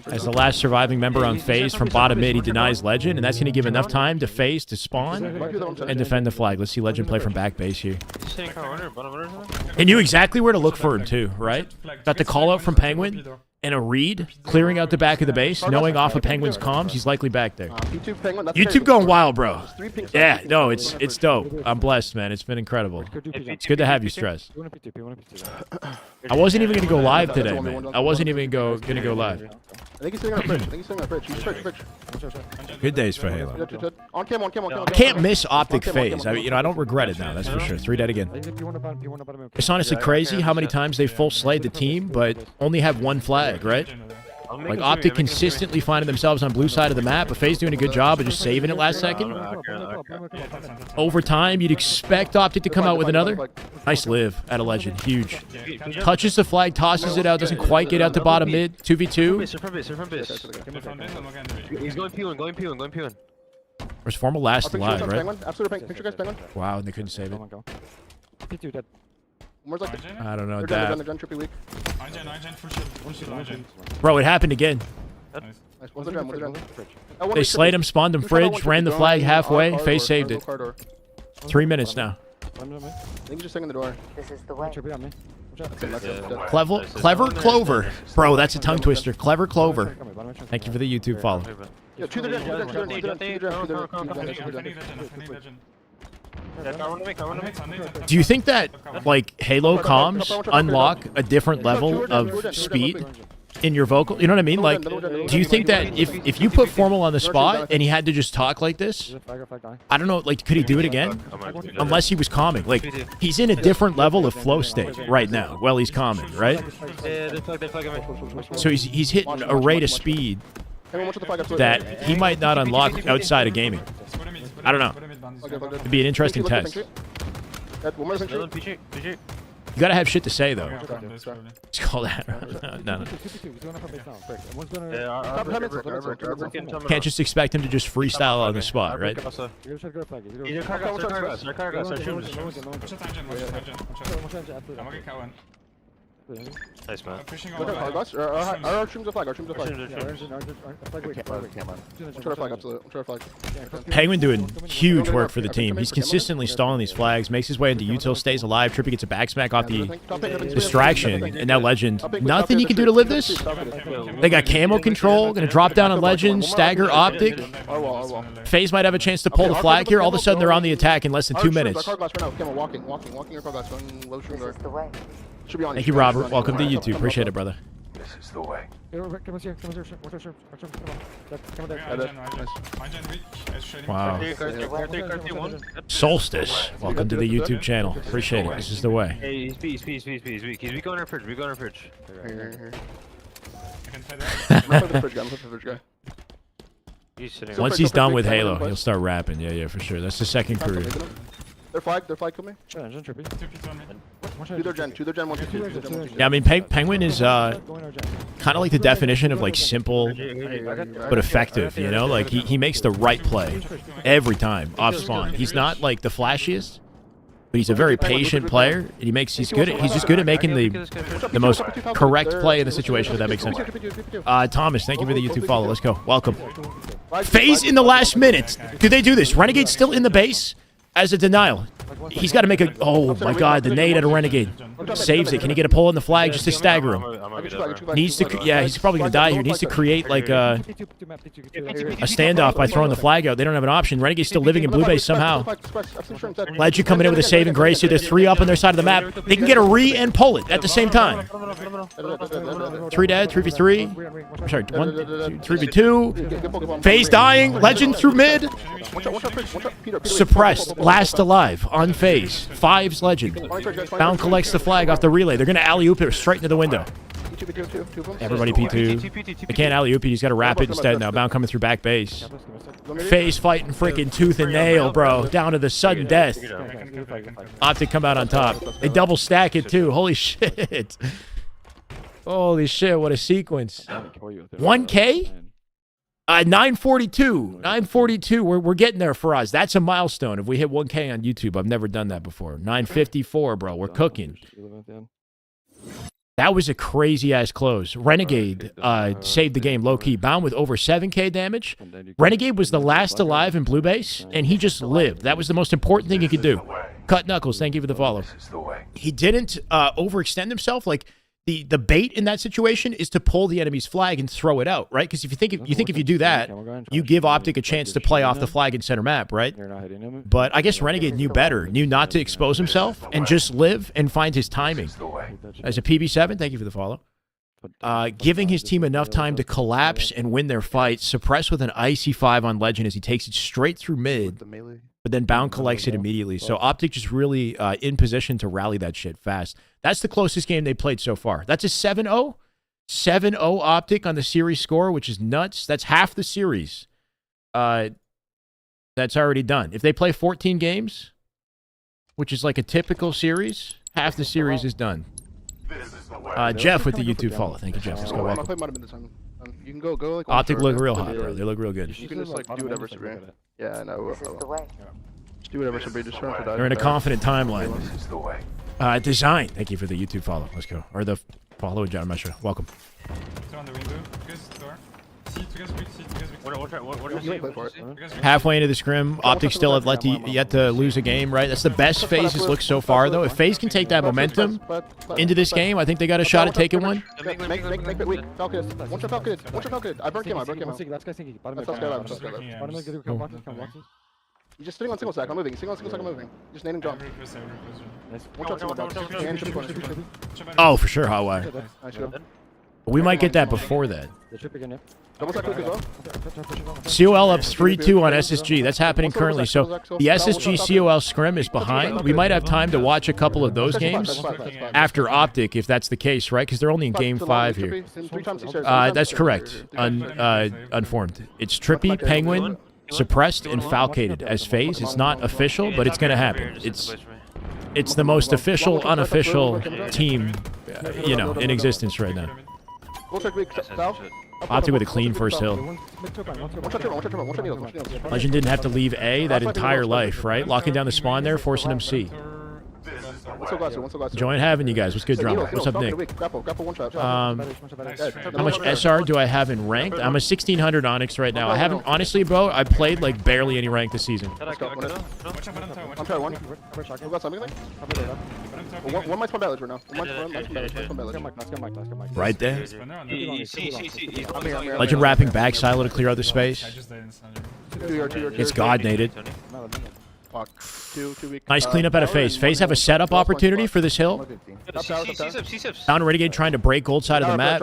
As the last surviving member on Faze from bottom mid, he denies Legend, and that's going to give enough time to Faze to spawn and defend the flag. Let's see Legend play from back base here. He knew exactly where to look for him too, right? Got the call out from Penguin and a read, clearing out the back of the base, knowing off of Penguin's comms, he's likely back there. YouTube going wild, bro. Yeah, no, it's dope. I'm blessed, man. It's been incredible. It's good to have you, Stress. I wasn't even going to go live today, man. I wasn't even going to go live. I think he's sitting on a bridge. He's fridge. Good days for Halo. On cam. I can't miss Optic Faze. I mean, I don't regret it now, that's for sure. 3 dead again. It's honestly crazy how many times they full slayed the team, but only have 1 flag, right? Like, Optic consistently finding themselves on blue side of the map, but Faze doing a good job of just saving it last second. Over time, you'd expect Optic to come out with another. Nice live at a Legend. Huge. Touches the flag, tosses it out, doesn't quite get out to bottom mid. 2v2. He's going P1. Where's Formal last alive, right? Penguin. Wow, and they couldn't save it. I don't know. Bro, it happened again. They slayed him, spawned him fridge, ran the flag halfway. Faze saved it. 3 minutes now. This is the way. Clever Clover. Bro, that's a tongue twister. Clever Clover. Thank you for the YouTube follow. Do you think that, like, Halo comms unlock a different level of speed in your vocal? You know what I mean? Like, do you think that if you put Formal on the spot and he had to just talk like this, I don't know, like, could he do it again? Unless he was calming. Like, he's in a different level of flow state right now while he's calming, right? So he's hitting a rate of speed that he might not unlock outside of gaming. I don't know. It'd be an interesting test. You gotta have shit to say, though. Let's call that. No. Can't just expect him to just freestyle on the spot, right? Nice, man. Our streams a flag. Penguin doing huge work for the team. He's consistently stalling these flags, makes his way into util, stays alive. Trippy gets a back smack off the distraction, and now Legend. Nothing you can do to live this? They got camo control, gonna drop down on Legend, stagger Optic. Faze might have a chance to pull the flag here. All of a sudden, they're on the attack in less than 2 minutes. Thank you, Robert. Welcome to YouTube. Appreciate it, brother. This is the way. Wow. Solstice. Welcome to the YouTube channel. Appreciate it. This is the way. Hey, he's weak. He's weak on our fridge. Once he's done with Halo, he'll start rapping. Yeah, for sure. That's the second crew. They're flag, kill me. Gen trippy. 2p on me. Two their gen, 1, 2, 2. Yeah, I mean, Penguin is kind of like the definition of like simple but effective, you know? Like he makes the right play every time off spawn. He's not like the flashiest, but he's a very patient player. And he's just good at making the most correct play in the situation, if that makes sense. Thomas, thank you for the YouTube follow. Let's go. Welcome. Faze in the last minute. Do they do this? Renegade's still in the base as a denial. He's got to make a... Oh, my God. The nade at a Renegade. Saves it. Can he get a pull on the flag just to stagger him? Needs to... Yeah, he's probably going to die here. Needs to create, like, a standoff by throwing the flag out. They don't have an option. Renegade's still living in blue base somehow. Legend coming in with a saving grace here. There's 3 up on their side of the map. They can get a re and pull it at the same time. 3 dead. 3v3. Sorry, 3v2. Faze dying. Legend through mid. Suppressed. Last alive on Faze. 5's Legend. Bound collects the flag off the relay. They're going to alley-oop it straight into the window. Everybody P2. They can't alley-oop it. He's got to wrap it instead now. Bound coming through back base. Faze fighting freaking tooth and nail, bro. Down to the sudden death. Optic come out on top. They double stack it too. Holy shit. Holy shit, what a sequence. 1K? 942. 942. We're getting there for us. That's a milestone. If we hit 1K on YouTube, I've never done that before. 954, bro. We're cooking. That was a crazy-ass close. Renegade saved the game low-key. Bound with over 7K damage. Renegade was the last alive in blue base, and he just lived. That was the most important thing he could do. Cut Knuckles, thank you for the follow. He didn't overextend himself. Like, the bait in that situation is to pull the enemy's flag and throw it out, right? Because if you do that, you give Optic a chance to play off the flag in center map, right? But I guess Renegade knew better, knew not to expose himself and just live and find his timing. As a PB7, thank you for the follow. Giving his team enough time to collapse and win their fight, suppress with an icy 5 on Legend as he takes it straight through mid, but then Bound collects it immediately. So Optic just really in position to rally that shit fast. That's the closest game they played so far. That's a 7-0. 7-0 Optic on the series score, which is nuts. That's half the series. That's already done. If they play 14 games, which is like a typical series, half the series is done. Jeff with the YouTube follow. Thank you, Jeff. Let's go. Welcome. You can go like Optic look real hot, bro. They look real good. You can just like do whatever, Sabrina. Yeah, I know. Just do whatever, Sabrina. Just run for that. They're in a confident timeline. Design. Thank you for the YouTube follow. Let's go. Or the follow, John Mesha. Welcome. Halfway into the scrim, Optic still have yet to lose a game, right? That's the best Faze's looked so far, though. If Faze can take that momentum into this game, I think they got a shot at taking one. Wait, Falcon. One shot Falcon. I burnt him. You're just sitting on single stack. I'm moving. Single stack. I'm moving. Just nade and jump. Oh, for sure, Hotwire. We might get that before that. COL up 3-2 on SSG. That's happening currently. So the SSG COL scrim is behind. We might have time to watch a couple of those games after Optic, if that's the case, right? Because they're only in game 5 here. That's correct. Unformed. It's Trippy, Penguin, Suppressed, and Falcated as Faze. It's not official, but it's going to happen. It's the most official, unofficial team, in existence right now. Optic with a clean first hill. Legend didn't have to leave A that entire life, right? Locking down the spawn there, forcing him C. Enjoying having you guys. What's good, drama? What's up, Nick? How much SR do I have in ranked? I'm a 1600 Onyx right now. I haven't, honestly, bro, I played like barely any rank this season. One might spawn balance right now. Right there. Legend wrapping back silo to clear out the space. It's God nated. Nice cleanup out of Faze. Faze have a setup opportunity for this hill. Down Renegade trying to break gold side of the map.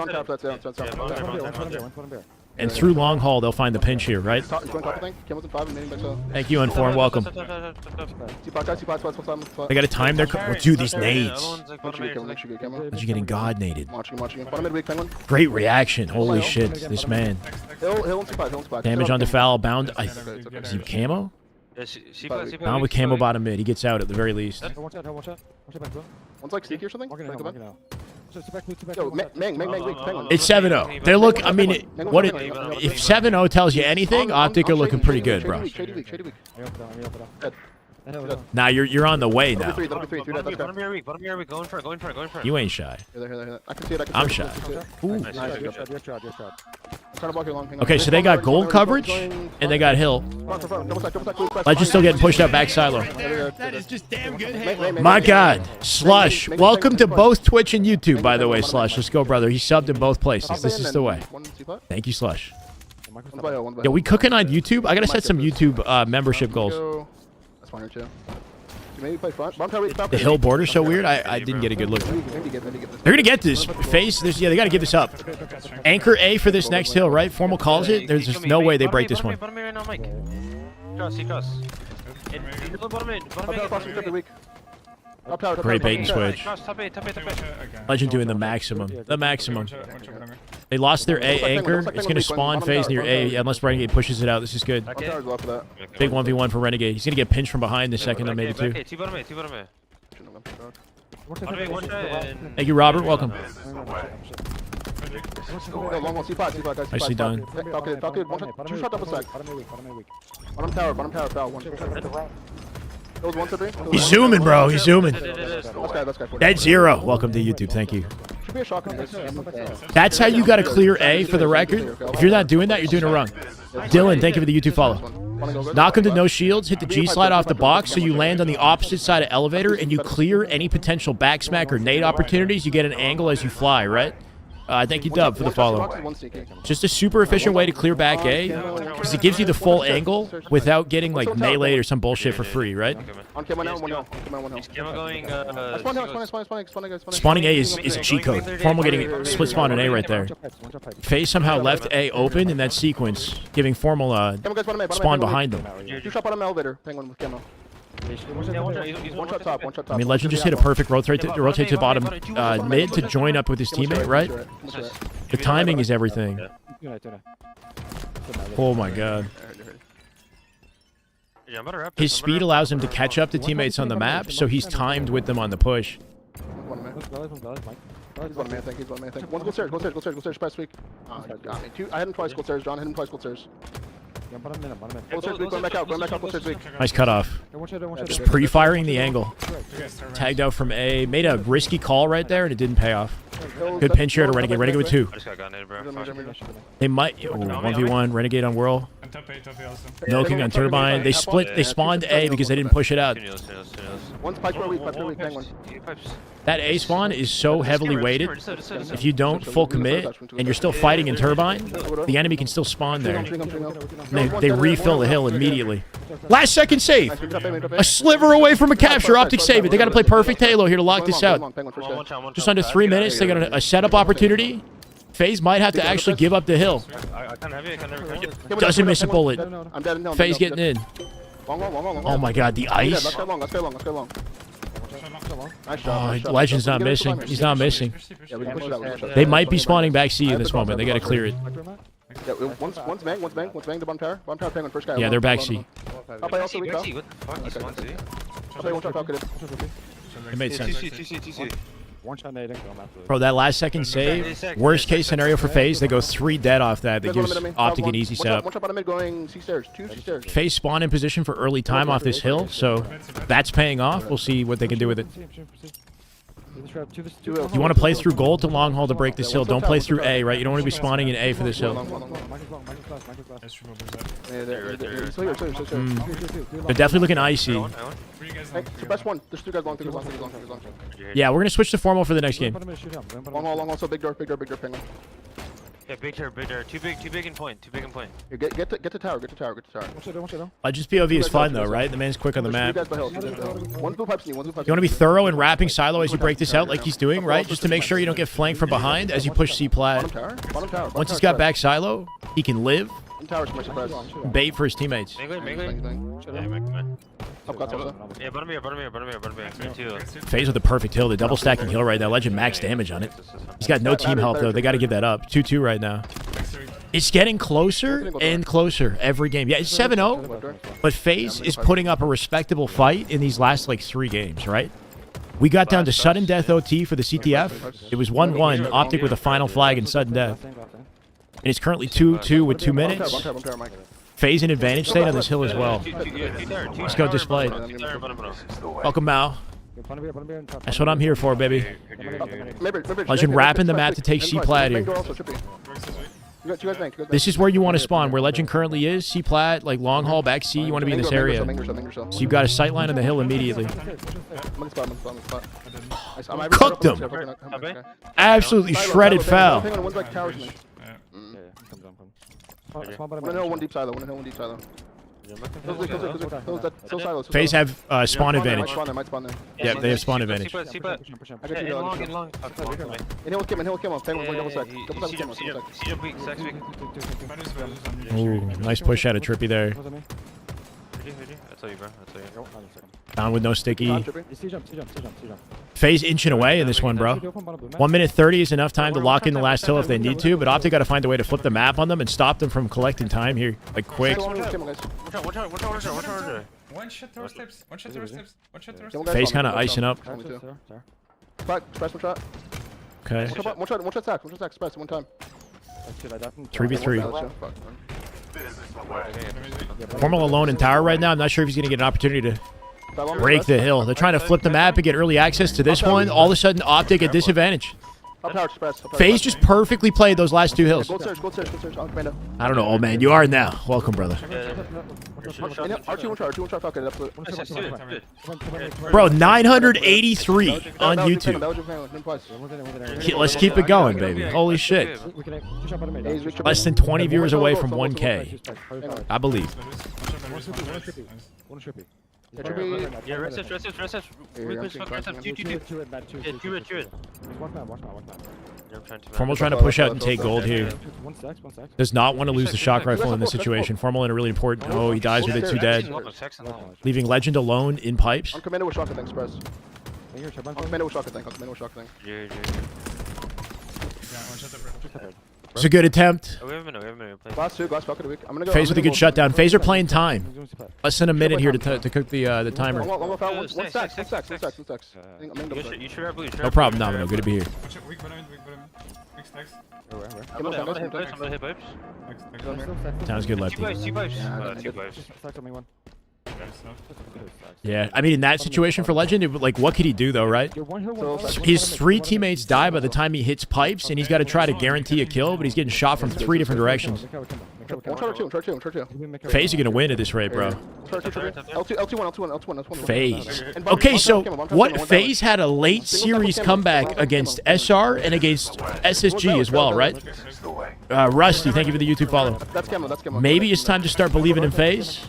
And through long haul, they'll find the pinch here, right? Thank you, Inform. Welcome. They got to time their... Dude, these nades. You're getting God naded. Great reaction. Holy shit. This man. Damage on the foul. Bound. Is he camo? Now with camo bottom mid. He gets out at the very least. One's like sneaky or something. Yo, Mang, weak. Penguin. It's 7-0. They look, I mean, if 7-0 tells you anything, Optic are looking pretty good, bro. Shady weak. Now you're on the way now. That'll be three. Bottom of your week. Going for it. You ain't shy. Here. I can see it. I'm shy. Ooh. Nice, good shot. I'm trying to block your long. Okay, so they got gold coverage and they got hill. Legends still getting pushed out back silo. That is just damn good Halo. My God, Slush. Welcome to both Twitch and YouTube, by the way, Slush. Let's go, brother. He subbed in both places. This is the way. Thank you, Slush. Yo, we cooking on YouTube? I gotta set some YouTube membership goals. That's fine too. Maybe play front. The hill border's so weird. I didn't get a good look. They're gonna get this face. Yeah, they gotta give this up. Anchor A for this next hill, right? Formal calls it. There's just no way they break this one. Great bait and switch. Legend doing the maximum. The maximum. They lost their A anchor. It's going to spawn phase near A unless Renegade pushes it out. This is good. Big 1v1 for Renegade. He's going to get pinched from behind the second, maybe two. Thank you, Robert. Welcome. Nicely done. Two shot double stack. Bottom tower, foul. One. He's zooming, bro. He's zooming. That's guy. Dead zero. Welcome to YouTube. Thank you. Should be a shotgun. That's how you got to clear A for the record. If you're not doing that, you're doing it wrong. Dylan, thank you for the YouTube follow. Knock him to no shields, hit the G slide off the box so you land on the opposite side of elevator and you clear any potential backsmack or nade opportunities. You get an angle as you fly, right? Thank you, Dub, for the follow. Just a super efficient way to clear back A, because it gives you the full angle without getting like melee or some bullshit for free, right? Spawning A is a cheat code. Formal getting split spawn in A right there. Faze somehow left A open in that sequence, giving Formal spawn behind them. Two shot bottom elevator. Penguin with camo. One shot top. I mean, Legend just hit a perfect rotate to bottom mid to join up with his teammate, right? The timing is everything. Oh my God. His speed allows him to catch up to teammates on the map, so he's timed with them on the push. He's one man, I think. One go stairs, past week. Got me. Two. I had him twice, go stairs, John. I had him twice, go stairs. Going back out, go stairs weak. Nice cutoff. Just pre-firing the angle. Tagged out from A. Made a risky call right there, and it didn't pay off. Good pinch here to Renegade. Renegade with 2. They might... Oh, 1v1. Renegade on Whirl. Milking on Turbine. They spawned A because they didn't push it out. One's pipe per week, Penguin. That A spawn is so heavily weighted. If you don't full commit and you're still fighting in Turbine, the enemy can still spawn there. They refill the hill immediately. Last second save. A sliver away from a capture. Optic save it. They got to play perfect Halo here to lock this out. Just under 3 minutes. They got a setup opportunity. Faze might have to actually give up the hill. Doesn't miss a bullet. Faze getting in. Oh my God, the ice. Oh, Legend's not missing. He's not missing. They might be spawning back C in this moment. They got to clear it. One's bang, the bottom tower. Bottom tower, Penguin, first guy. Yeah, they're back C. I'll play also weak, I'll play one shot, falcon. It made sense. Bro, that last second save, worst case scenario for Faze, they go 3 dead off that. That gives Optic an easy setup. One shot bottom mid going C stairs, 2 C stairs. Faze spawn in position for early time off this hill, so that's paying off. We'll see what they can do with it. You want to play through gold to long haul to break this hill. Don't play through A, right? You don't want to be spawning in A for this hill. They're definitely looking icy. The best one. There's 2 guys long. Yeah, we're going to switch to formal for the next game. Long, also big door, Penguin. Yeah, big door. Too big in point. Here, get to tower. Just POV is fun though, right? The man's quick on the map. One's blue pipes, You want to be thorough in wrapping silo as you break this out like he's doing, right? Just to make sure you don't get flanked from behind as you push C plat. Once he's got back silo, he can live. Bait for his teammates. Faze with the perfect hill. The double stacking hill right now. Legend max damage on it. He's got no team help though. They got to give that up. 2-2 right now. It's getting closer and closer every game. Yeah, it's 7-0, but Faze is putting up a respectable fight in these last, like, 3 games, right? We got down to sudden death OT for the CTF. It was 1-1, Optic with a final flag and sudden death. And it's currently 2-2 with 2 minutes. Faze in advantage state on this hill as well. Let's go display. Welcome, Mao. That's what I'm here for, baby. Legend wrapping the map to take C-Plat here. This is where you want to spawn, where Legend currently is. C-Plat, like long haul, back C, you want to be in this area. So you've got a sight line on the hill immediately. Cooked him! Absolutely shredded foul. One deep silo. Faze have spawn advantage. Might spawn there. Yeah, they have spawn advantage. In hill kill him. Double sec. Ooh, nice push out of Trippy there. Down with no sticky. Faze inching away in this one, bro. 1 minute 30 is enough time to lock in the last hill if they need to, but Optic got to find a way to flip the map on them and stop them from collecting time here, like quick. One shot doorsteps. Faze kind of icing up. Okay. One shot sack, express, one time. 3v3. Formal alone in tower right now. I'm not sure if he's going to get an opportunity to break the hill. They're trying to flip the map and get early access to this one. All of a sudden, Optic at disadvantage. Faze just perfectly played those last 2 hills. Gold search. I don't know, old man. You are now. Welcome, brother. Bro, 983 on YouTube. Let's keep it going, baby. Holy shit. Less than 20 viewers away from 1K. I believe. Formal trying to push out and take gold here. Does not want to lose the shock rifle in this situation. Formal in a really important... Oh, he dies with it, 2 dead. Leaving Legend alone in pipes. On commando with shock thing, Express. On commando with shock thing. It's a good attempt. Glass 2, glass Falcon weak. Faze with a good shutdown. Phaser playing time. Less than a minute here to cook the timer. One stacks. No problem, Domino. Good to be here. Sounds good, Lefty. Yeah, I mean, in that situation for Legend, like, what could he do, though, right? His 3 teammates die by the time he hits pipes, and he's got to try to guarantee a kill, but he's getting shot from 3 different directions. Faze are going to win at this rate, bro. Faze. Okay, so what? Faze had a late series comeback against SR and against SSG as well, right? Rusty, thank you for the YouTube follow. Maybe it's time to start believing in Faze.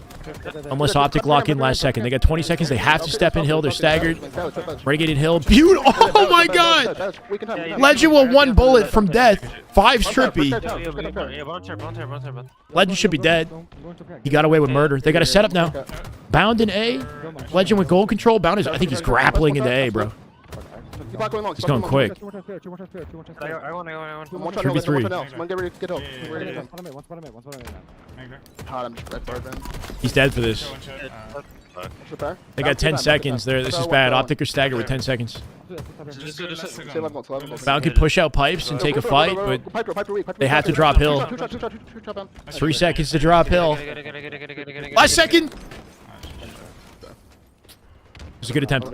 Unless Optic lock in last second. They got 20 seconds. They have to step in hill. They're staggered. Break it in hill. Beautiful. Oh, my God. Legend with 1 bullet from death. 5 Trippy. Legend should be dead. He got away with murder. They got a setup now. Bound in A. Legend with gold control. Bound is... I think he's grappling into A, bro. He's going quick. 3v3. He's dead for this. They got 10 seconds there. This is bad. Optic or stagger with 10 seconds. Bound can push out pipes and take a fight, but they have to drop hill. 3 seconds to drop hill. Last second! It was a good attempt.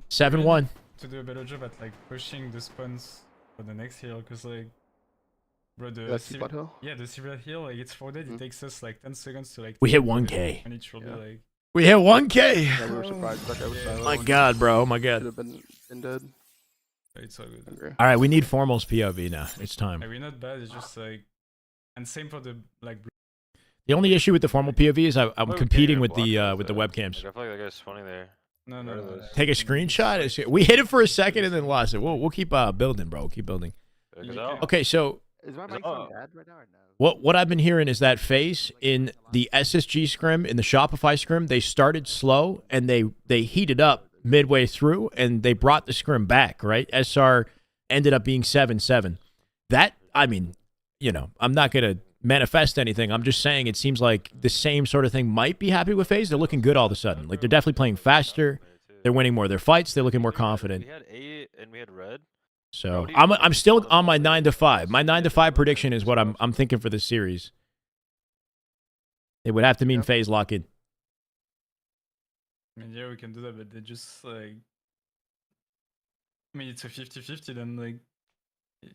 7-1. To do a better job at like pushing the spawns for the next hill, because like, bro, the civil hill, like it's 4 dead. It takes us like 10 seconds to like. We hit 1K. And it's really like. We hit 1K. Yeah, we were surprised. My God, bro. Oh my God. Should have been dead. It's all good. All right, we need Formal's POV now. It's time. Like, we're not bad. It's just like, and same for the like. The only issue with the Formal POV is I'm competing with the webcams. I feel like that guy's funny there. No. Take a screenshot. We hit it for a second and then lost it. We'll keep building, bro. We'll keep building. Okay, so Is my mic on bad right now or no? what I've been hearing is that Faze in the SSG scrim, in the Shopify scrim, they started slow and they heated up midway through and they brought the scrim back, right? SR ended up being 7-7. That, I mean, you know, I'm not going to manifest anything. I'm just saying it seems like the same sort of thing might be happening with Faze. They're looking good all of a sudden. Like, they're definitely playing faster. They're winning more of their fights. They're looking more confident. We had A and we had red. So I'm still on my 9 to 5. My 9 to 5 prediction is what I'm thinking for this series. It would have to mean Faze lock in. I mean, yeah, we can do that, but they just like. I mean, it's a 50-50 then,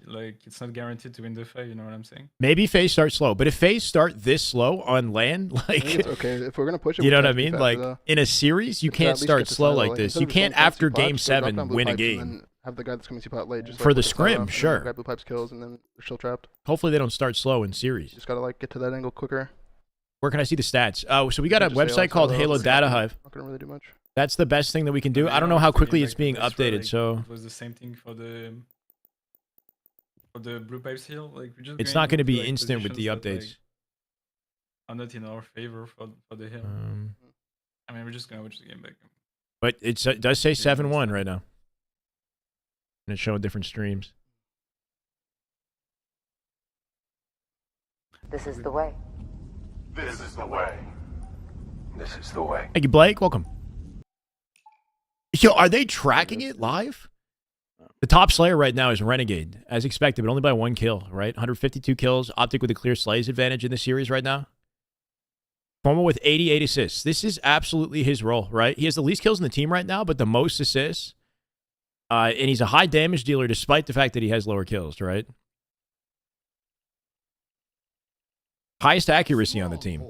like it's not guaranteed to win the fight. You know what I'm saying? Maybe Faze starts slow, but if Faze start this slow on land, like it's okay if we're gonna push it. You know what I mean? Like in a series, you can't start slow like this. You can't after game 7 win a game. Have the guy that's coming to pot late just for the scrim, sure. Grab blue pipes kills and then they're still trapped. Hopefully they don't start slow in series. Just gotta like get to that angle quicker. Where can I see the stats? Oh, so we got a website called Halo Data Hive. Not gonna really do much. That's the best thing that we can do. I don't know how quickly it's being updated. So it was the same thing for the blue pipes heal. Like we just. It's not going to be instant with the updates. Are not in our favor for the heal. I mean, we're just gonna watch the game back. But it does say 7-1 right now, and it's showing different streams. This is the way. This is the way. This is the way. Thank you, Blake. Welcome. Yo, are they tracking it live? The top Slayer right now is Renegade, as expected, but only by 1 kill, right? 152 kills. Optic with a clear Slays advantage in the series right now. Formal with 88 assists. This is absolutely his role, right? He has the least kills in the team right now, but the most assists. And he's a high damage dealer despite the fact that he has lower kills, right? Highest accuracy on the team.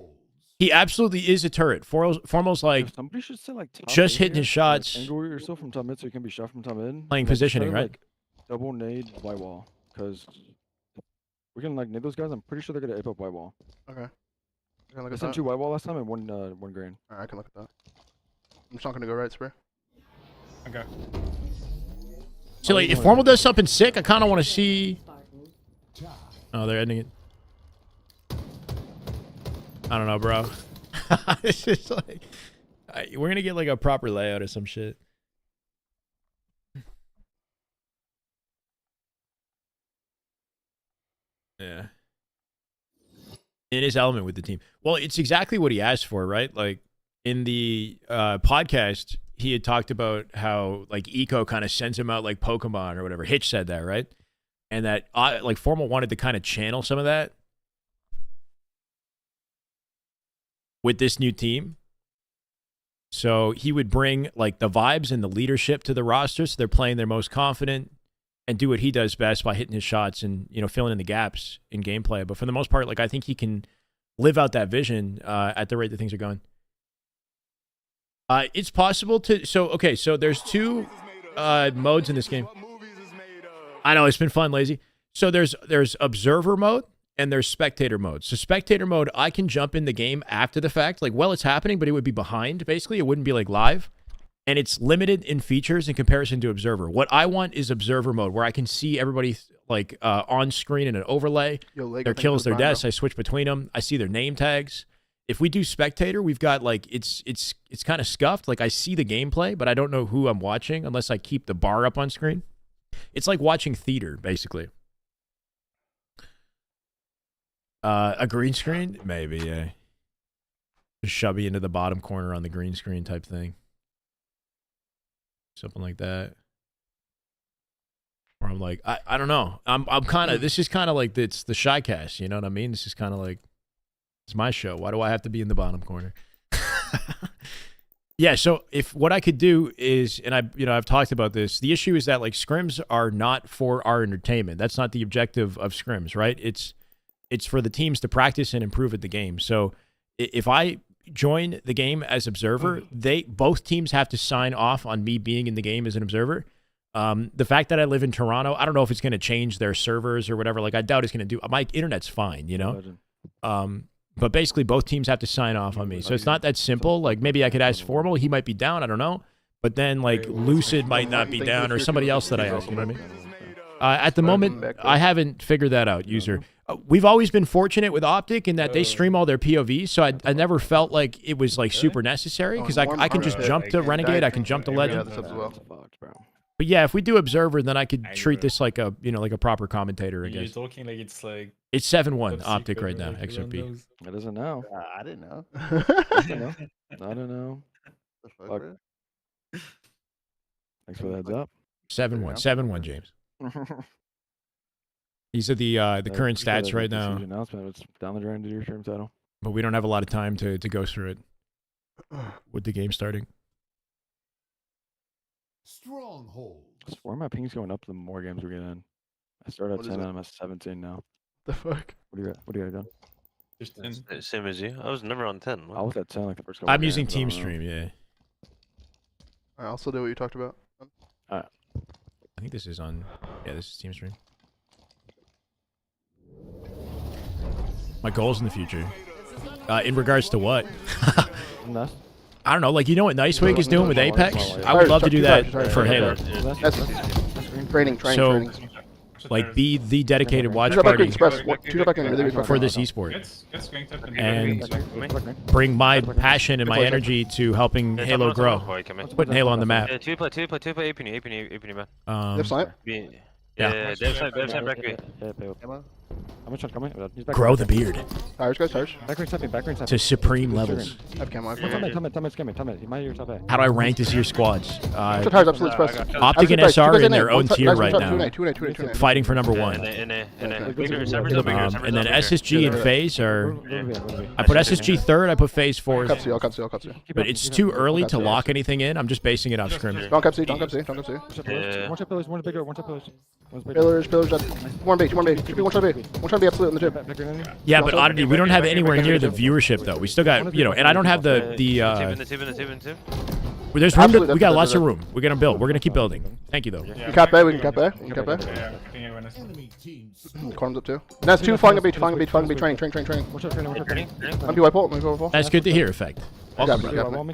He absolutely is a turret. Formal's like, somebody should say like just hitting his shots. Angle yourself from top mid so you can be shot from top mid. Playing positioning, right? Like, double nade white wall, because we can like nade those guys. I'm pretty sure they're gonna ape up white wall. Okay. I sent 2 white wall last time and one green. Alright, I can look at that. I'm just not gonna go right, Spur. Okay. So like, if Formal does something sick, I kind of want to see. Oh, they're ending it. I don't know, bro. It's just like we're gonna get like a proper layout or some shit. Yeah. In his element with the team. Well, it's exactly what he asked for, right? Like in the podcast, he had talked about how like Eco kind of sends him out like Pokemon or whatever. Hitch said that, right? And that like Formal wanted to kind of channel some of that with this new team. So he would bring like the vibes and the leadership to the roster, so they're playing their most confident and do what he does best by hitting his shots and, you know, filling in the gaps in gameplay. But for the most part, like I think he can live out that vision at the rate that things are going. It's possible to so there's 2 modes in this game. I know it's been fun, Lazy. So there's observer mode and there's spectator mode. So spectator mode, I can jump in the game after the fact, like while it's happening, but it would be behind, basically. It wouldn't be like live. And it's limited in features in comparison to observer. What I want is observer mode, where I can see everybody like on screen in an overlay. Their kills, their deaths. I switch between them. I see their name tags. If we do spectator, we've got like, it's kind of scuffed. Like I see the gameplay, but I don't know who I'm watching unless I keep the bar up on screen. It's like watching theater, basically. A green screen? Maybe, yeah. Just shove me into the bottom corner on the green screen type thing. Something like that. Or I'm like, I don't know. I'm kind of, this is kind of like, it's the Shycast, you know what I mean? This is kind of like, it's my show. Why do I have to be in the bottom corner? Yeah, so if what I could do is, and I've talked about this, the issue is that like scrims are not for our entertainment. That's not the objective of scrims, right? It's for the teams to practice and improve at the game. So if I join the game as observer, both teams have to sign off on me being in the game as an observer. The fact that I live in Toronto, I don't know if it's going to change their servers or whatever. Like I doubt it's going to do. My internet's fine, you know. But basically, both teams have to sign off on me. So it's not that simple. Like, maybe I could ask Formal. He might be down. I don't know. But then, like, Lucid might not be down, or somebody else that I ask. You know what I mean? At the moment, I haven't figured that out, user. We've always been fortunate with Optic in that they stream all their POVs, so I never felt like it was, like, super necessary, because I can just jump to Renegade. I can jump to Legend. But yeah, if we do observer, then I could treat this like a like a proper commentator, I You're guess. talking like it's like It's 7-1 top Optic secret, right now, like, everyone XRP. knows. It doesn't know. I didn't know. I don't know. I don't know. The fuck, Fuck. bro? Thanks for the heads up. 7-1, 7-1, James. These are the current stats right now, Announcement. It's down the drain to your stream title. but we don't have a lot of time to go through it with the game starting. Stronghold. Why are my pings going up the more games we get in? I started at What is 10 that? and I'm at 17 now. The fuck? What do you got done? Just Same as you. I was never on 10. I was at 10 like the first couple I'm using games, I don't Team know. Stream, yeah. Alright, I'll still do what you talked about. I think this is on. Yeah, this is Team Stream. My goals in the future. In regards to what? Nice. I don't know. Like, you know what Nice Wig is doing with Apex? I would love to do that for Halo. That's training. So, like, be the dedicated watch Two shot back green, party express. Two shot back green, really respect. for this esport. Gets going top And bring my passion and my energy to helping Halo grow. Putting Halo on the map. Two play, AP, man. Left side. Yeah, left side, back B. How much shot coming? He's back. Grow the beard Tires, guys, tires. Back green stepping, back green stepping. to supreme levels. I have camo, I have Tell camo. me, scamming. He might hear top A. How do I rank this year's squads? Two tires, absolute express. Optic and Absolute SR guys, in their own tier right now, Two in A. fighting for number one. And then SSG and Faze are. I put SSG third. I put Faze fourth. Cup C, I'll cup C, I'll cup C. But it's too early to lock anything in. I'm just basing it off scrims. Don't cup C, don't cup C, don't cup C. One shot pillars, one bigger, one shot pillars. Pillars, one B, one B. One shot B. One shot B, absolute in the gym. Yeah, but oddity, we don't have anywhere near the viewership though. We still got, and I don't have the there's room. We got lots of room. We're gonna build. We're gonna keep building. Thank you though. You cap A, we can cap A. You can cap A. Enemy teams. Corners up too. And that's two flying a beach, training. One shot training, one shot training. I'm be wipe ult, I'm be wipe ult. That's good to hear. Effect. Got Welcome, me, brother. got me.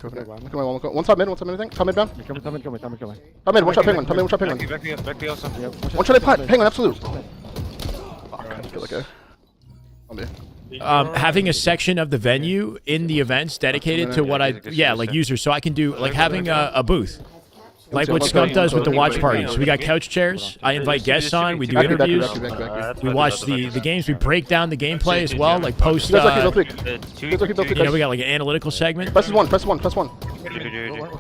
One top mid, I think. Top mid down. Coming. Top mid, one shot penguin. Top mid, one shot penguin. Back B also. One shot A penguin, absolute. Fuck, I feel like I'll be. Having a section of the venue in the events dedicated to what like users, so I can do like having a booth. Like what Scott does with the watch parties. We got couch chairs. I invite guests on. We do interviews. We watch the games. We break down the gameplay as well. Like post. We got like an analytical segment. Press one.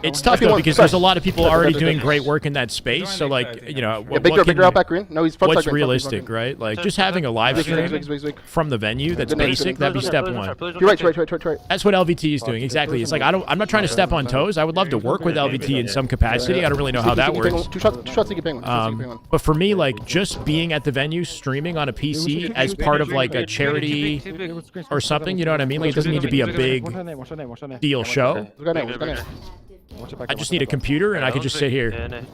It's tough though because there's a lot of people already doing great work in that space. So like bigger out back green. No, he's front what's side green, realistic, right? Like just having a live stream from the venue that's basic. That'd be step one. You're right. That's what LVT is doing exactly. It's like I'm not trying to step on toes. I would love to work with LVT in some capacity. I don't really know how that works. Two shots, you get penguin. But for me, like just being at the venue, streaming on a PC as part of like a charity or something, you know what I mean? Like it doesn't need to be a big deal show. I just need a computer and I can just sit here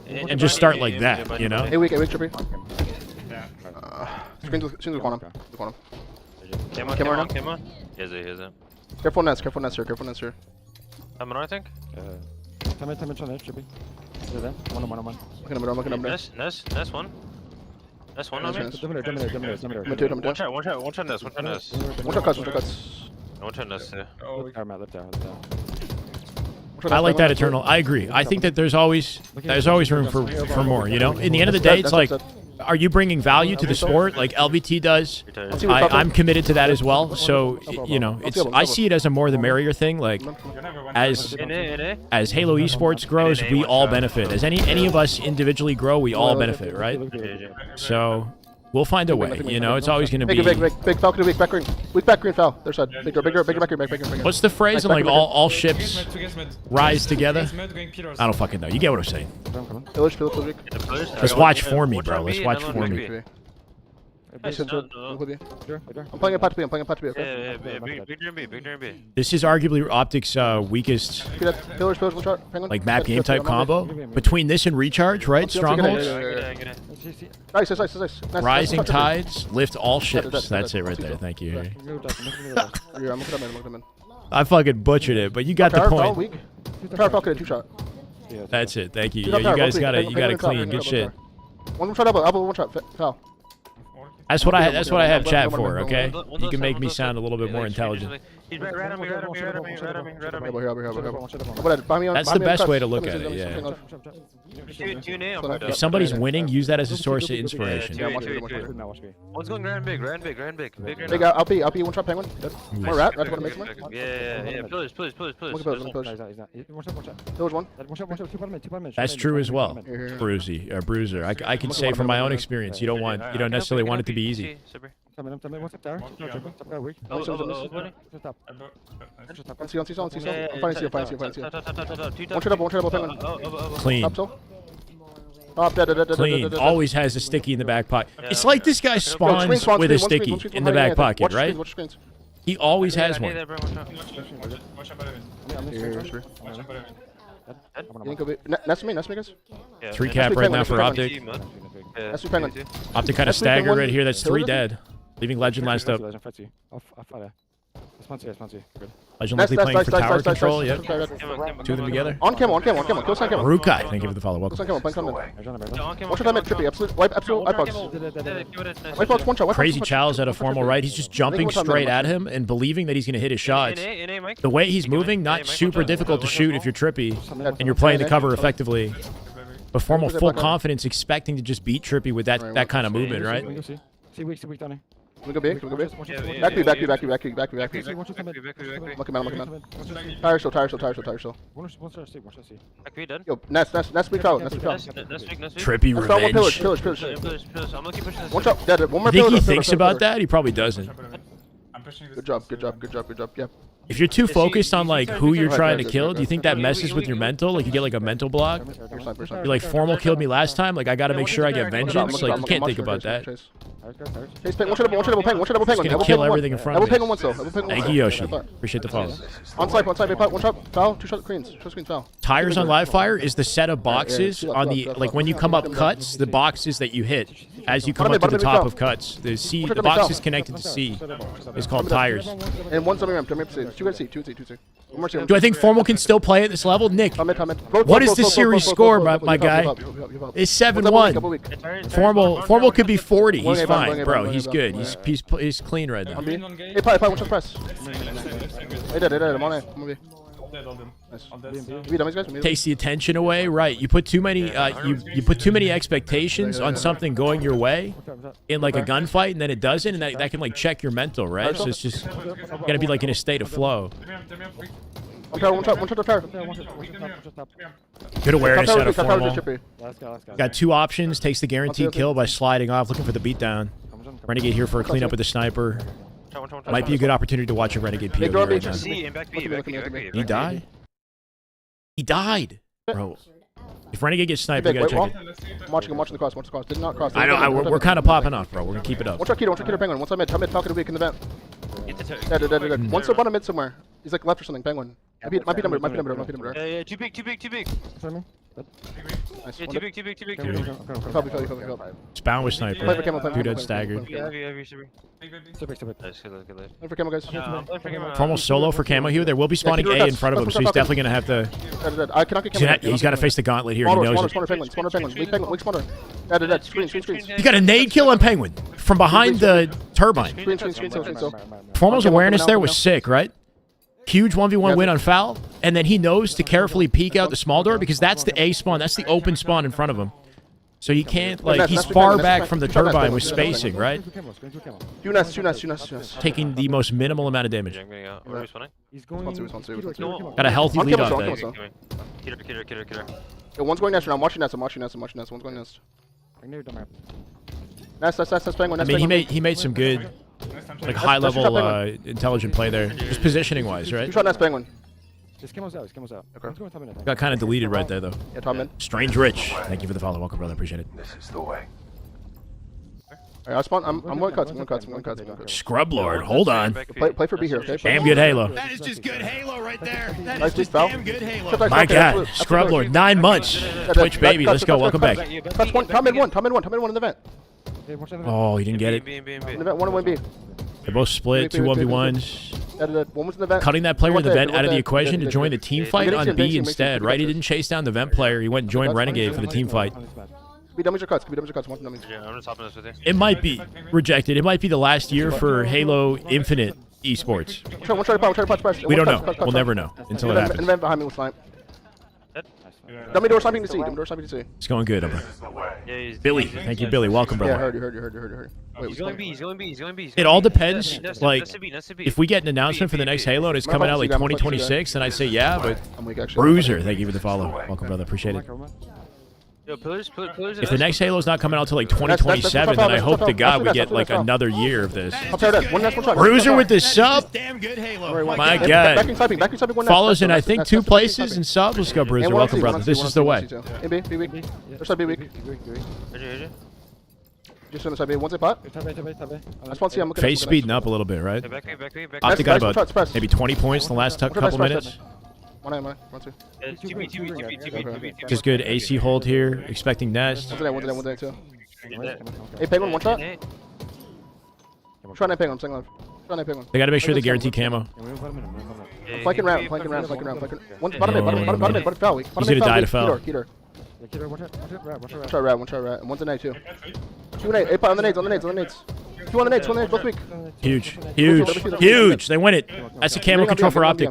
and just start like that, you know? Hey, weak, trippy. Screen to quantum. Camera. Here's it. Careful nest here. I'm on, I think. Come in, Chippy. One. I'm looking up there. Nest one. Nest one on me. Dominator. One shot nest. One shot cuts. One shot nest, yeah. Left down. I like that Eternal. I agree. I think that there's always room for more, you know? In the end of the day, it's like, are you bringing value to the sport like LVT does? I'm committed to that as well. So, you know, I see it as a more the merrier thing. Like, as Halo esports grows, we all benefit. As any of us individually grow, we all benefit, right? So, we'll find a way. You know, it's always going to be. Big Falcon, weak back green. Weak back green, foul. Their side. Bigger back green. What's the phrase? And like all ships rise together. I don't fucking know. You get what I'm saying. Pillage. Let's watch for me, bro. Let's watch for me. I'm playing a pot to be. Yeah, big turn B. This is arguably Optic's weakest Pillars, one shot. Penguin. like map game type combo. Between this and Recharge, right? Strongholds. Nice. Rising tides lift all ships. That's it right there. Thank you. I'm looking in. I fucking butchered it, but you got the point. Power Falcon, 2 shot. That's it. Thank you. Yeah, you guys got it. You got it clean. Good shit. One shot elbow, one shot foul. That's what I have chat for, okay? You can make me sound a little bit more intelligent. He's right on me, right on me, right on me, right on me, right on me. That's the best way to look at it, yeah. If somebody's winning, use that as a source of inspiration. One's going grand big, grand big, grand big. Big out, I'll be one shot penguin. More rat, want to make some more? Yeah. Pillars. Pillars one. That's true as well, Bruiser. I can say from my own experience, you don't necessarily want it to be easy. On C. I'm finding C. One shot up, penguin. Clean. Top till. Dead. Clean. Always has a sticky in the back pocket. It's like this guy spawns with a sticky in the back pocket, right? He always has one. That's me, guys. 3 cap right now for Optic. That's me, penguin. Optic kind of staggered right here. That's 3 dead. Leaving Legend last up. Legend likely playing for tower control, yep. 2 of them together. On camera. Kill sign camera. Rukai, thank you for the follow. Welcome. One shot mid, trippy. Absolute ipod. Wipeouts, one shot. Crazy Chow's at a formal right. He's just jumping straight at him and believing that he's going to hit his shots. The way he's moving, not super difficult to shoot if you're trippy and you're playing the cover effectively. But formal full confidence, expecting to just beat trippy with that kind of movement, right? We go big. Back B. Lucky man. Tire show. Yo, Nest weak out. Trippy revenge. Pillars. One shot, dead. One more You think pillar. he thinks about that? He probably doesn't. Good job. Yeah. If you're too focused on like who you're trying to kill, do you think that messes with your mental? Like you get like a mental block? You're like, formal killed me last time, like I gotta make sure I get vengeance. Like you can't think about that. Chase penguin. One shot double penguin. Gonna kill everything in front of me. Penguin once though. Thank you, Yoshi. Appreciate the follow. On side, one shot foul, 2 shot screens. Foul. Tires on live fire is the set of boxes on the like when you come up cuts, the boxes that you hit as you come up to the top of cuts. The box is connected to C. It's called tires. And one zombie ramp. 2 guys C. 2 C. Do I think Formal can still play at this level? Nick, what is the series score, my guy? It's 7-1. Formal could be 40. He's fine, bro. He's good. He's clean right now. Hey, Pie, one shot press. Hey, dead. I'm on it. Takes the attention away, right? You put too many you put too many expectations on something going your way in like a gunfight, and then it doesn't, and that can like check your mental, right? So it's just you gotta be like in a state of flow. One shot. Good awareness out of Formal. Got 2 options. Takes the guaranteed kill by sliding off, looking for the beatdown. Renegade here for a cleanup with the sniper. Might be a good opportunity to watch a Renegade POV right now. He died? He died, bro. If Renegade gets sniped, we gotta check it. I'm watching the cross. Did not cross. I know, we're kind of popping off, bro. We're gonna keep it up. One shot Keto, penguin. One shot mid, Falcon weak in the vent. Dead. One shot bottom mid somewhere. He's like left or something, penguin. Might be number. Yeah, too big. Nice. Yeah, too big. Probably. Spawn with sniper. Play for camo, 2 dead staggered. Play for camo, guys. Formal solo for camo here. There will be spawning A in front of him, so he's definitely gonna have to. I cannot get camo. He's gotta face the gauntlet here. He knows it. Spawner penguin. Weak spawner. Dead. Screens. He got a nade kill on Penguin from behind the turbine. Screens. Formal's awareness there was sick, right? Huge 1v1 win on foul, and then he knows to carefully peek out the small door because that's the A spawn, that's the open spawn in front of him. So he can't, like, he's far back from the turbine with spacing, right? Two nests. Taking the most minimal amount of damage. He's going. Got a healthy lead off that. Yeah, one's going nest. I'm watching nest. One's going nest. Nest, penguin. I mean, he made some good, like, high-level, intelligent play there, just positioning-wise, right? 2 shot nest, penguin. Okay. Got kind of deleted right there, though. Yeah, top mid. Strange Rich. Thank you for the follow. Welcome, brother. Appreciate it. This is the way. Alright, I'll spawn. I'm going cuts. Scrub Lord. Hold on. Play for B here, okay? Damn good Halo. That is just good Halo right there. That Nice is just foul. damn good Halo. My God. Scrub Lord. 9 months. Twitch baby. Let's go. Welcome back. Touch one. Top mid one in the vent. Oh, he didn't get it. In the vent, 1 and 1B. They both split. 2 1v1s. One was in the vent. Cutting that player in the vent out of the equation to join the team fight on B instead, right? He didn't chase down the vent player. He went and joined Renegade for the team fight. Be dummies or cuts. Could be dummies or cuts. One dummies. Yeah, I'm just hopping this with you. It might be rejected. It might be the last year for Halo Infinite esports. One try to punch. We don't know. We'll never know until it happens. And then behind me with snipe. Dummy door sniping to see. Dummy door sniping to see. It's going good. Yeah, he's Billy, thank you, Billy. Welcome, Yeah, brother. heard. Wait, He's going B. He's going B. It all depends. Like, That's the B. if we get an announcement for the next Halo and it's coming out like 2026, then I'd say yeah. But I'm weak actually. Bruiser, thank you for the follow. Welcome, brother. Appreciate it. Yo, pillars. If the next Halo's not coming out till like 2027, then I hope to God we get like another year of this. Bruiser with the sub. Damn good Halo. My God. Backing sniping. Follows in I think 2 places and sub. Let's go, Bruiser. Welcome, brother. This is the way. Be weak. First side, be weak. Just on the side, be one zip pot. That's one C. I'm looking. Phase speeding up a little bit, right? Back me. Optic got about maybe 20 points in the last couple minutes. One am I? One two. TB. Just good AC hold here. Expecting nest. One day too. Hey, Penguin, one shot. Try and Penguin. I'm saying live. They got to make sure they guarantee camo. Flanking round. One bottom mid, but foul weak. He's gonna die to foul. Keter. One try rat. And one's an A too. 2 and 8. Hey, on the nades. 2 on the nades, both weak. Huge. They win it. That's the camo control for Optic.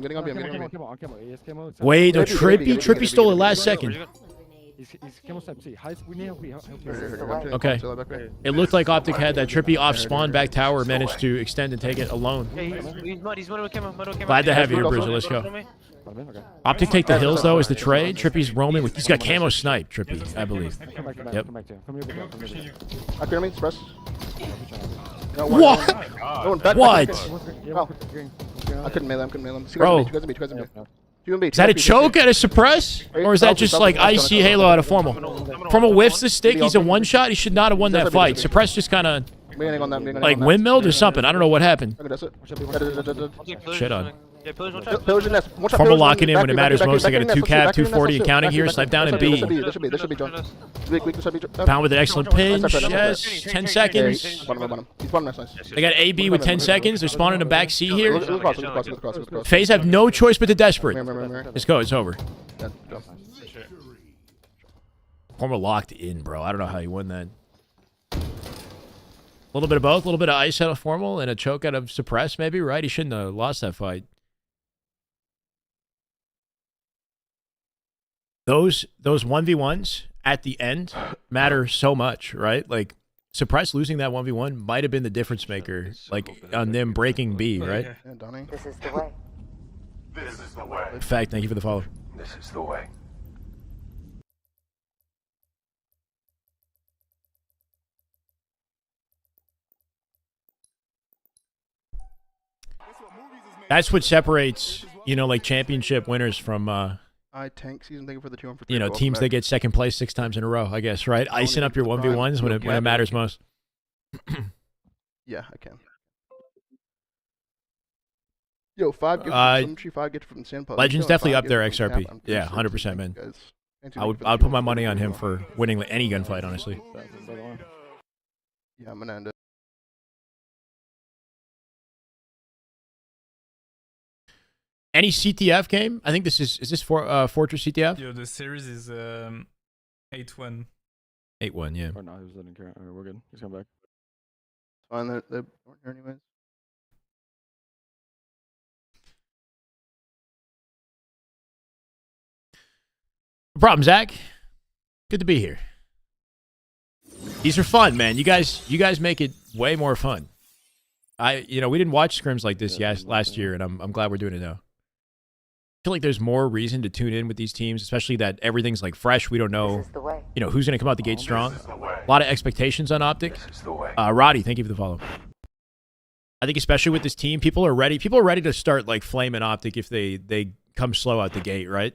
Wait, no, Trippy stole it last second. Okay. It looked like Optic had that Trippy off spawn back tower, managed to extend and take it alone. He's mud with camo. Glad to have you here, Bruiser. Let's go. Optic take the hills though is the trade. Trippy's roaming with. He's got camo snipe. Trippy, I believe. Yep. What? I couldn't mail him. Bro. Is that a choke at a suppress? Or is that just like IC Halo at a formal? Formal whiffs the stick. He's a one shot. He should not have won that fight. Suppress just kind of like windmilled or something. I don't know what happened. Shit on. Formal locking in when it matters most. They got a 2 cap, 240 and counting here. Snipe down and B. Pound with an excellent pinch. Yes. 10 seconds. They got AB with 10 seconds. They're spawning a back C here. Faze have no choice but to desperate. Let's go. It's over. Formal locked in, bro. I don't know how you won that. A little bit of both. A little bit of ice out of formal and a choke out of suppress, maybe, right? He shouldn't have lost that fight. Those 1v1s at the end matter so much, right? Like, Suppress losing that 1v1 might have been the difference maker, like, on them breaking B, right? This is the way. In fact, thank you for the follow. This is the way. That's what separates, you know, like, championship winners from, tank season. Thank you for the 2 for 3. you know, teams that get second place 6 times in a row, I guess, right? Icing up your 1v1s when it matters most. Yeah, I can. Yo, 5 gifts. 5 gifts from Sandpot. Legend's definitely up there, XRP. Yeah, 100%, man. I'd put my money on him for winning any gunfight, honestly. Yeah, I'm gonna end it. Any CTF game? I think this is this for Fortress CTF? Yo, the series is 8-1. 8-1, yeah. Or no, he doesn't care. We're good. He's coming back. Fine, they weren't here anyways. No problem, Zach. Good to be here. These are fun, man. You guys make it way more fun. We didn't watch scrims like this last year, and I'm glad we're doing it now. I feel like there's more reason to tune in with these teams, especially that everything's like fresh. We don't know, who's going to come out the gate strong. A lot of expectations on Optic. Roddy, thank you for the follow. I think especially with this team, people are ready. People are ready to start like flaming Optic if they come slow out the gate, right?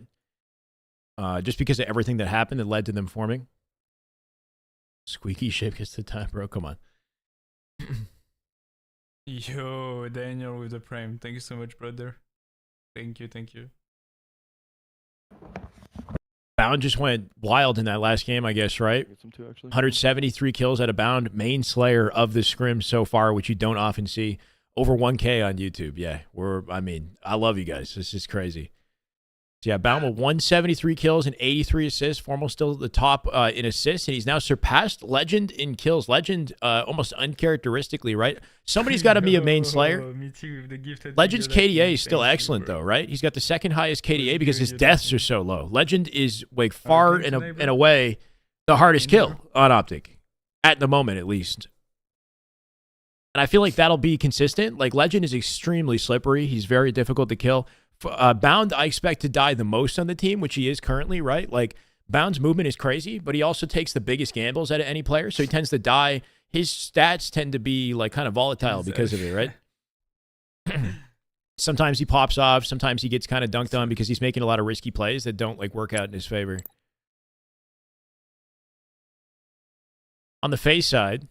Just because of everything that happened that led to them forming. Squeaky ship gets the time, bro. Come on. Yo, Daniel with the prime. Thank you so much, brother. Thank you. Bound just went wild in that last game, I guess, right? 173 kills at a Bound, main slayer of the scrim so far, which you don't often see. Over 1K on YouTube. Yeah, I love you guys. This is crazy. So yeah, Bound with 173 kills and 83 assists. Formal still the top in assists, and he's now surpassed Legend in kills. Legend almost uncharacteristically, right? Somebody's got to be a main slayer. Legend's KDA is still excellent though, right? He's got the second highest KDA because his deaths are so low. Legend is like far and away the hardest kill on Optic at the moment, at least. And I feel like that'll be consistent. Like Legend is extremely slippery. He's very difficult to kill. Bound, I expect to die the most on the team, which he is currently, right? Like, Bound's movement is crazy, but he also takes the biggest gambles out of any player, so he tends to die. His stats tend to be, like, kind of volatile because of it, right? Sometimes he pops off. Sometimes he gets kind of dunked on because he's making a lot of risky plays that don't, like, work out in his favor. On the Faze side,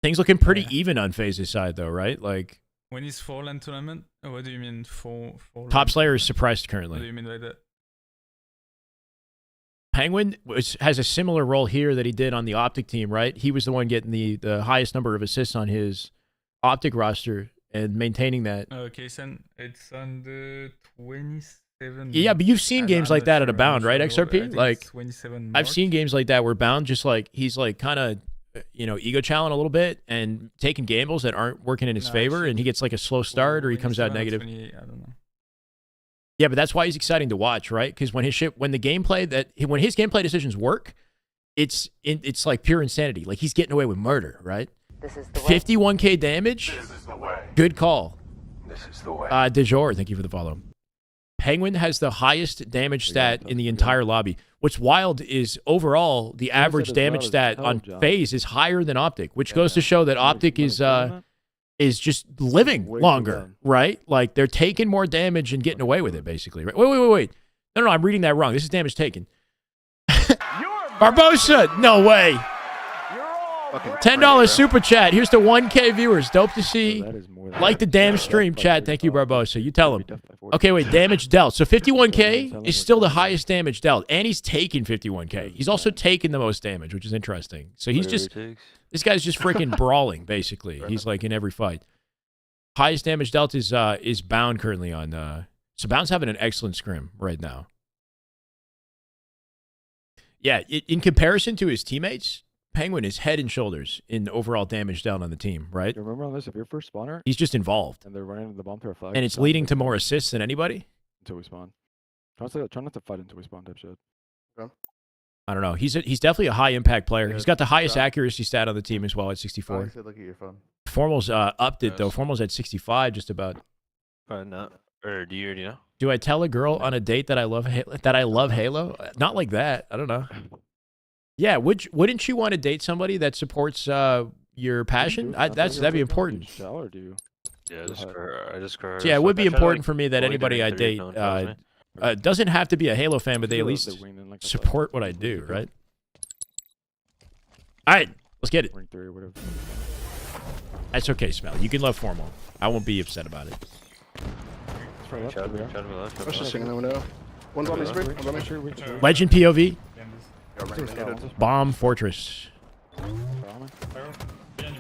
things looking pretty even on Faze's side, though, right? Like... When he's 4-LAN tournament? Oh, what do you mean 4 Top Slayer is suppressed currently. What do you mean by that? Penguin has a similar role here that he did on the Optic team, right? He was the one getting the highest number of assists on his Optic roster and maintaining that. Okay, so it's on the 27. Yeah, but you've seen games like that at a Bound, right, XRP? Like, 27 I've seen games like that where Bound just like, he's like kind of, you know, ego challenging a little bit and taking gambles that aren't working in his favor, and he gets like a slow start or he comes out negative. 20, I don't know. Yeah, but that's why he's exciting to watch, right? Because when his gameplay decisions work, it's like pure insanity. Like he's getting away with murder, right? This is the way. 51k damage. This is the way. Good call. This is the way. De Jure, thank you for the follow. Penguin has the highest damage stat in the entire lobby. What's wild is overall the average damage stat on Faze is higher than Optic, which goes to show that Optic is just living longer, right? Like they're taking more damage and getting away with it, basically. Right? Wait. No, I'm reading that wrong. This is damage taken. Barbosa, no way. $10 super chat. Here's to 1K viewers. Dope to see. Like the damn stream, chat. Thank you, Barbosa. You tell him. Okay, wait. Damage dealt. So 51K is still the highest damage dealt. And he's taken 51K. He's also taken the most damage, which is interesting. So he's just... This guy's just freaking brawling, basically. He's like in every fight. Highest damage dealt is Bound currently on... So Bound's having an excellent scrim right now. Yeah, in comparison to his teammates... Penguin is head and shoulders in overall damage down on the team, right? You remember on this, if you're first spawner, he's just involved. And they're running the bomb through a flag. And it's leading to more assists than anybody? Until we spawn. Try not to fight until we spawn type shit. Okay. I don't know. He's definitely a high impact player. He's got the highest accuracy stat on the team as well at 64. Look at your phone. Formal's upped it though. Formal's at 65 just about. Probably not. Or do you already know? Do I tell a girl on a date that I love Halo? Not like that. I don't know. Yeah, wouldn't you want to date somebody that supports your passion? That'd be important. Yeah, I just so yeah, it would be important for me that anybody I date doesn't have to be a Halo fan, but they at least support what I do, right? All right, let's get it. That's okay, Smell. You can love Formal. I won't be upset about it. Let's just sing in the window. One's on me, Spree. One's on me. Legend POV. Bomb Fortress.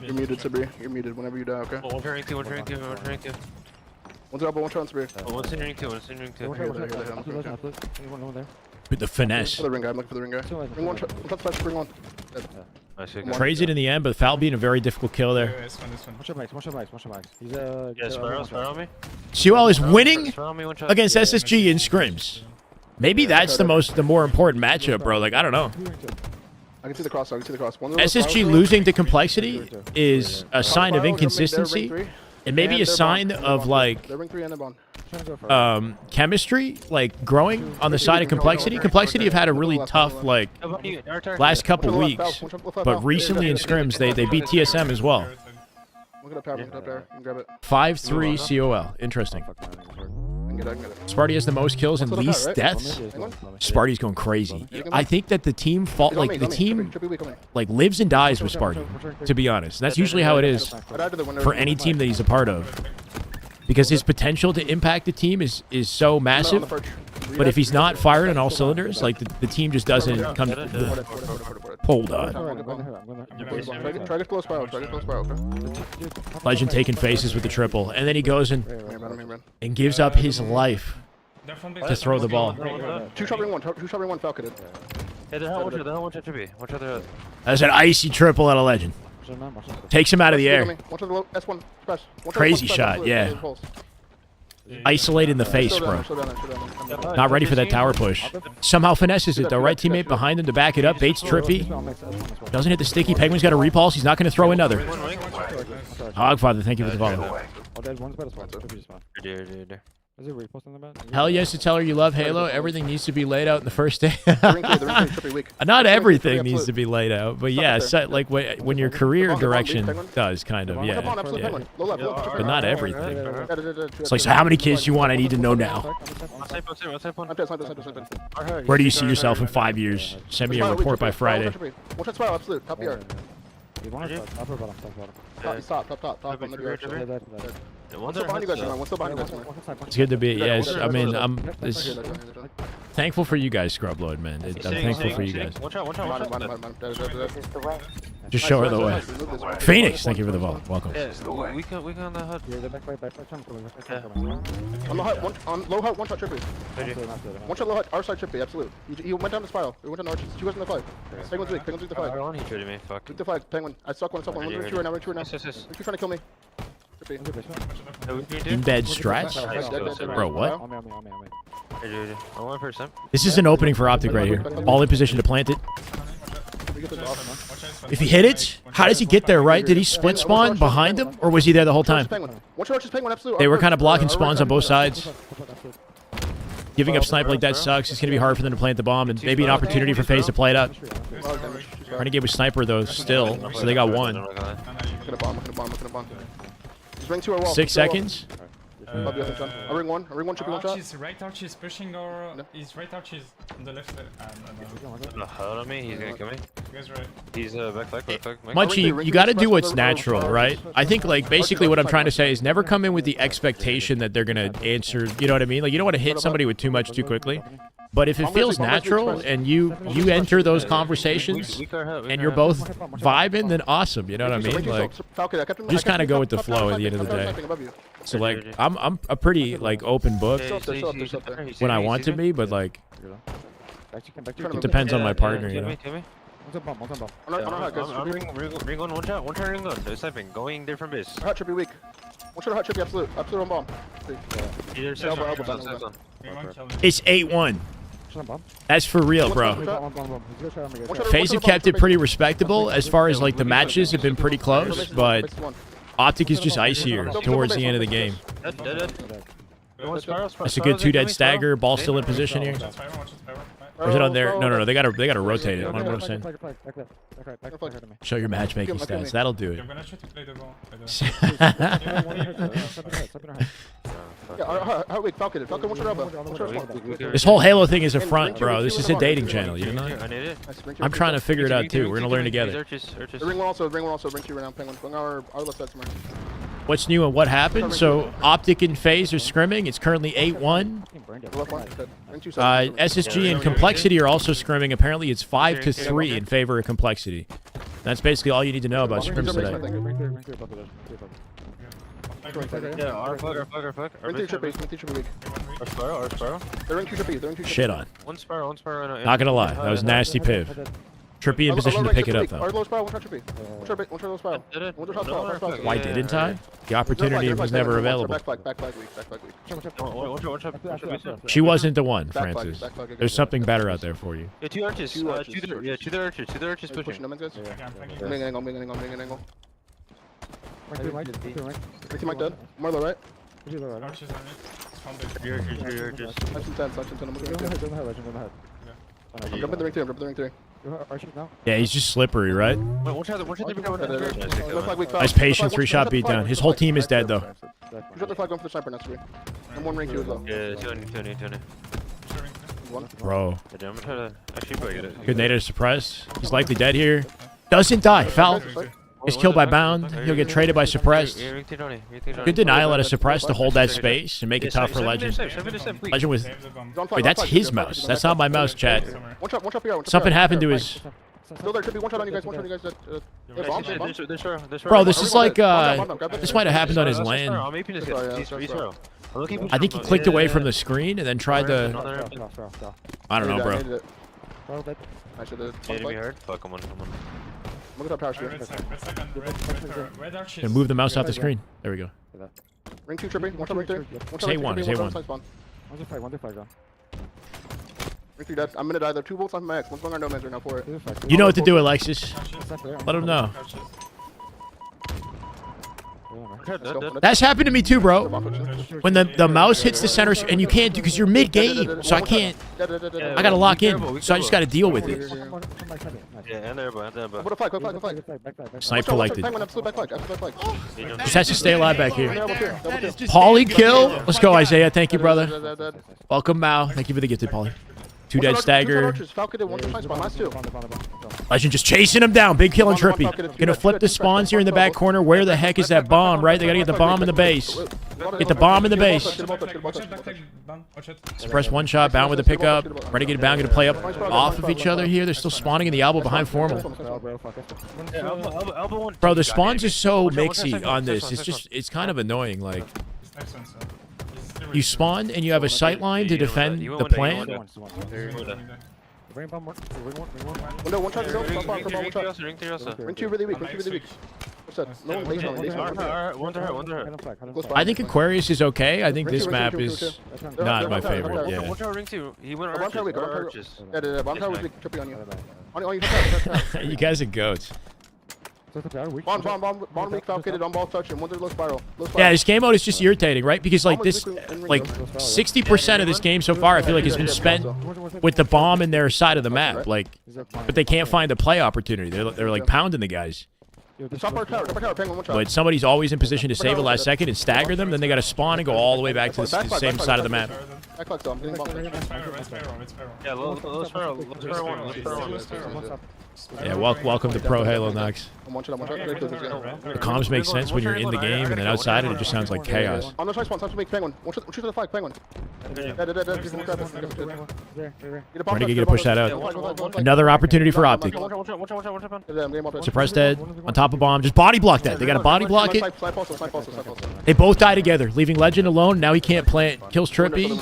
You're muted, Sabri. You're muted whenever you die, okay? One turning two. One's up, but one shot on Sabri. One's in ring two. With the finesse. For the ring guy, I'm looking for the ring guy. Ring one shot, flash, bring one. Trades it in the end, but Foul being a very difficult kill there. One shot max. He's Sparrow me. Sewell is winning against SSG in scrims. Maybe that's the more important matchup, bro. Like, I don't know. I can see the cross. SSG losing to Complexity is a sign of inconsistency. It may be a sign of, like, chemistry, like, growing on the side of Complexity. Complexity have had a really tough, like, last couple weeks. But recently in scrims, they beat TSM as well. 5-3 COL. Interesting. Sparty has the most kills and least deaths. Sparty's going crazy. I think that the team lives and dies with Sparty, to be honest. That's usually how it is for any team that he's a part of. Because his potential to impact the team is so massive. But if he's not fired on all cylinders, like the team just doesn't come. Hold on. Legend taking faces with the triple, and then he goes and gives up his life to throw the ball. Two shoving one falcoted. Hey, they're one shot trippy. One shot there. That's an icy triple out of Legend. Takes him out of the air. One to the low, S1 press. Crazy shot, yeah. Isolated in the face, bro. Not ready for that tower push. Somehow finesses it, though. Right teammate behind him to back it up. Baits trippy. Doesn't hit the sticky. Penguin's got a repulse. He's not going to throw another. Hogfather, thank you for the follow. Hell yes to tell her you love Halo. Everything needs to be laid out in the first day. Not everything needs to be laid out, but yeah, like when your career direction does, kind of, yeah. But not everything. It's like, so how many kids do you want? I need to know now. Where do you see yourself in 5 years? Send me a report by Friday. It's good to be. Yes, I mean, I'm thankful for you guys, Scrubload, man. I'm thankful for you guys. Just show her the way. Phoenix, thank you for the vote. Welcome. We can on the hut. On the hut, on low hut, one shot trippy. One shot low hut, our side trippy, absolute. He went down the spiral. We went down arches. Two guys in the five. Penguin's weak. Penguin's weak the five. He traded me. Fuck. Weak the five. Penguin. I stuck one. One ring two right now. Ring two right now. Ring two trying to kill me. In bed stretch? Bro, what? One person. This is an opening for Optic right here. All in position to plant it. If he hit it, how does he get there, right? Did he split spawn behind him, or was he there the whole time? They were kind of blocking spawns on both sides. Giving up snipe like that sucks. It's going to be hard for them to plant the bomb, and maybe an opportunity for FaZe to play it up. Renegade with sniper, though, still, so they got one. 6 seconds. I ring one trippy one shot. He's right out, she's pushing, or he's right out, she's on the left. The hell on me, he's gonna kill me. You guys right. He's back. Munchie, you got to do what's natural, right? I think, like, basically what I'm trying to say is never come in with the expectation that they're gonna answer. You know what I mean? Like, you don't want to hit somebody with too much too quickly. But if it feels natural and you enter those conversations and you're both vibing, then awesome. You know what I mean? Like, just kind of go with the flow at the end of the day. So like, I'm a pretty like open book when I want to be, but like, it depends on my partner. You know. Ring one shot, ring one. They're sniping, going different base. Hot trippy weak. One shot hot trippy, absolute on bomb. It's 8-1. That's for real, bro. FaZe have kept it pretty respectable as far as like the matches have been pretty close, but Optic is just icier towards the end of the game. That's a good 2 dead stagger. Ball still in position here. Or is it on there? No. They gotta rotate it. What I'm saying. Show your matchmaking stats. That'll do it. This whole Halo thing is a front, bro. This is a dating channel, you know? I'm trying to figure it out too. We're gonna learn together. Ring one also, ring two right now, Penguin. Going our left side somewhere. What's new and what happened? So Optic and FaZe are scrimming. It's currently 8-1. SSG and Complexity are also scrimming. Apparently it's 5-3 in favor of Complexity. That's basically all you need to know about scrims today. Shit on. Not gonna lie, that was nasty piv. Trippy in position to pick it up, though. Why didn't I? The opportunity was never available. She wasn't the one, Francis. There's something better out there for you. Yeah, two arches. Two arches pushing. Mike dead. Marlo, right? I'm jumping the ring 3. Yeah, he's just slippery, right? Nice patient 3-shot beatdown. His whole team is dead, though. Bro. Good native suppress. He's likely dead here. Doesn't die. Foul. He's killed by bound. He'll get traded by suppressed. Good denial out of suppressed to hold that space and make it tough for Legend. Legend with... Wait, that's his mouse. That's not my mouse, chat. Something happened to his... Bro, this is like, this might have happened on his land. I think he clicked away from the screen and then tried to. I don't know, bro. I should have. Fuck, come on. Look at that power shield. And move the mouse off the screen. There we go. Ring 2 tripping. One ring 3. Say one. Say one. Ring 3 dead. I'm gonna die. There are 2 bolts on my X. One's going on no mans right now for it. You know what to do, Alexis. Let him know. That's happened to me too, bro. When the mouse hits the center, and you can't do because you're mid game, so I can't. I gotta lock in, so I just gotta deal with it. Yeah, and there, What a flag, what a flag. Snipe collected. Back flag. Just has to stay alive back here. Paulie kill. Let's go, Isaiah. Thank you, brother. Welcome, Mao. Thank you for the gifted, Paulie. 2 dead stagger. Legend just chasing him down. Big kill and Trippy. Gonna flip the spawns here in the back corner. Where the heck is that bomb, right? They gotta get the bomb in the base. Get the bomb in the base. Suppress one shot. Bound with the pickup. Renegade Bound gonna play up off of each other here. They're still spawning in the elbow behind Formal. Bro, the spawns are so mixy on this. It's kind of annoying. Like, you spawn and you have a sight line to defend the plant. Ring 2 really weak. I think Aquarius is okay. I think this map is not my favorite. Yeah. He went arches. You guys are goats. Bomb weak, falcated, on ball touch, and one low spiral. Yeah, this game mode is just irritating, right? Because like this, like 60% of this game so far, I feel like has been spent with the bomb in their side of the map. Like, but they can't find a play opportunity. They're like pounding the guys. But somebody's always in position to save it last second and stagger them. Then they got to spawn and go all the way back to the same side of the map. Yeah, welcome to Pro Halo, Nox. The comms make sense when you're in the game, and then outside it just sounds like chaos. Renegade gonna push that out. Another opportunity for Optic. Suppress dead. On top of bomb. Just body block that. They gotta body block it. They both die together, leaving Legend alone. Now he can't plant. Kills Trippy.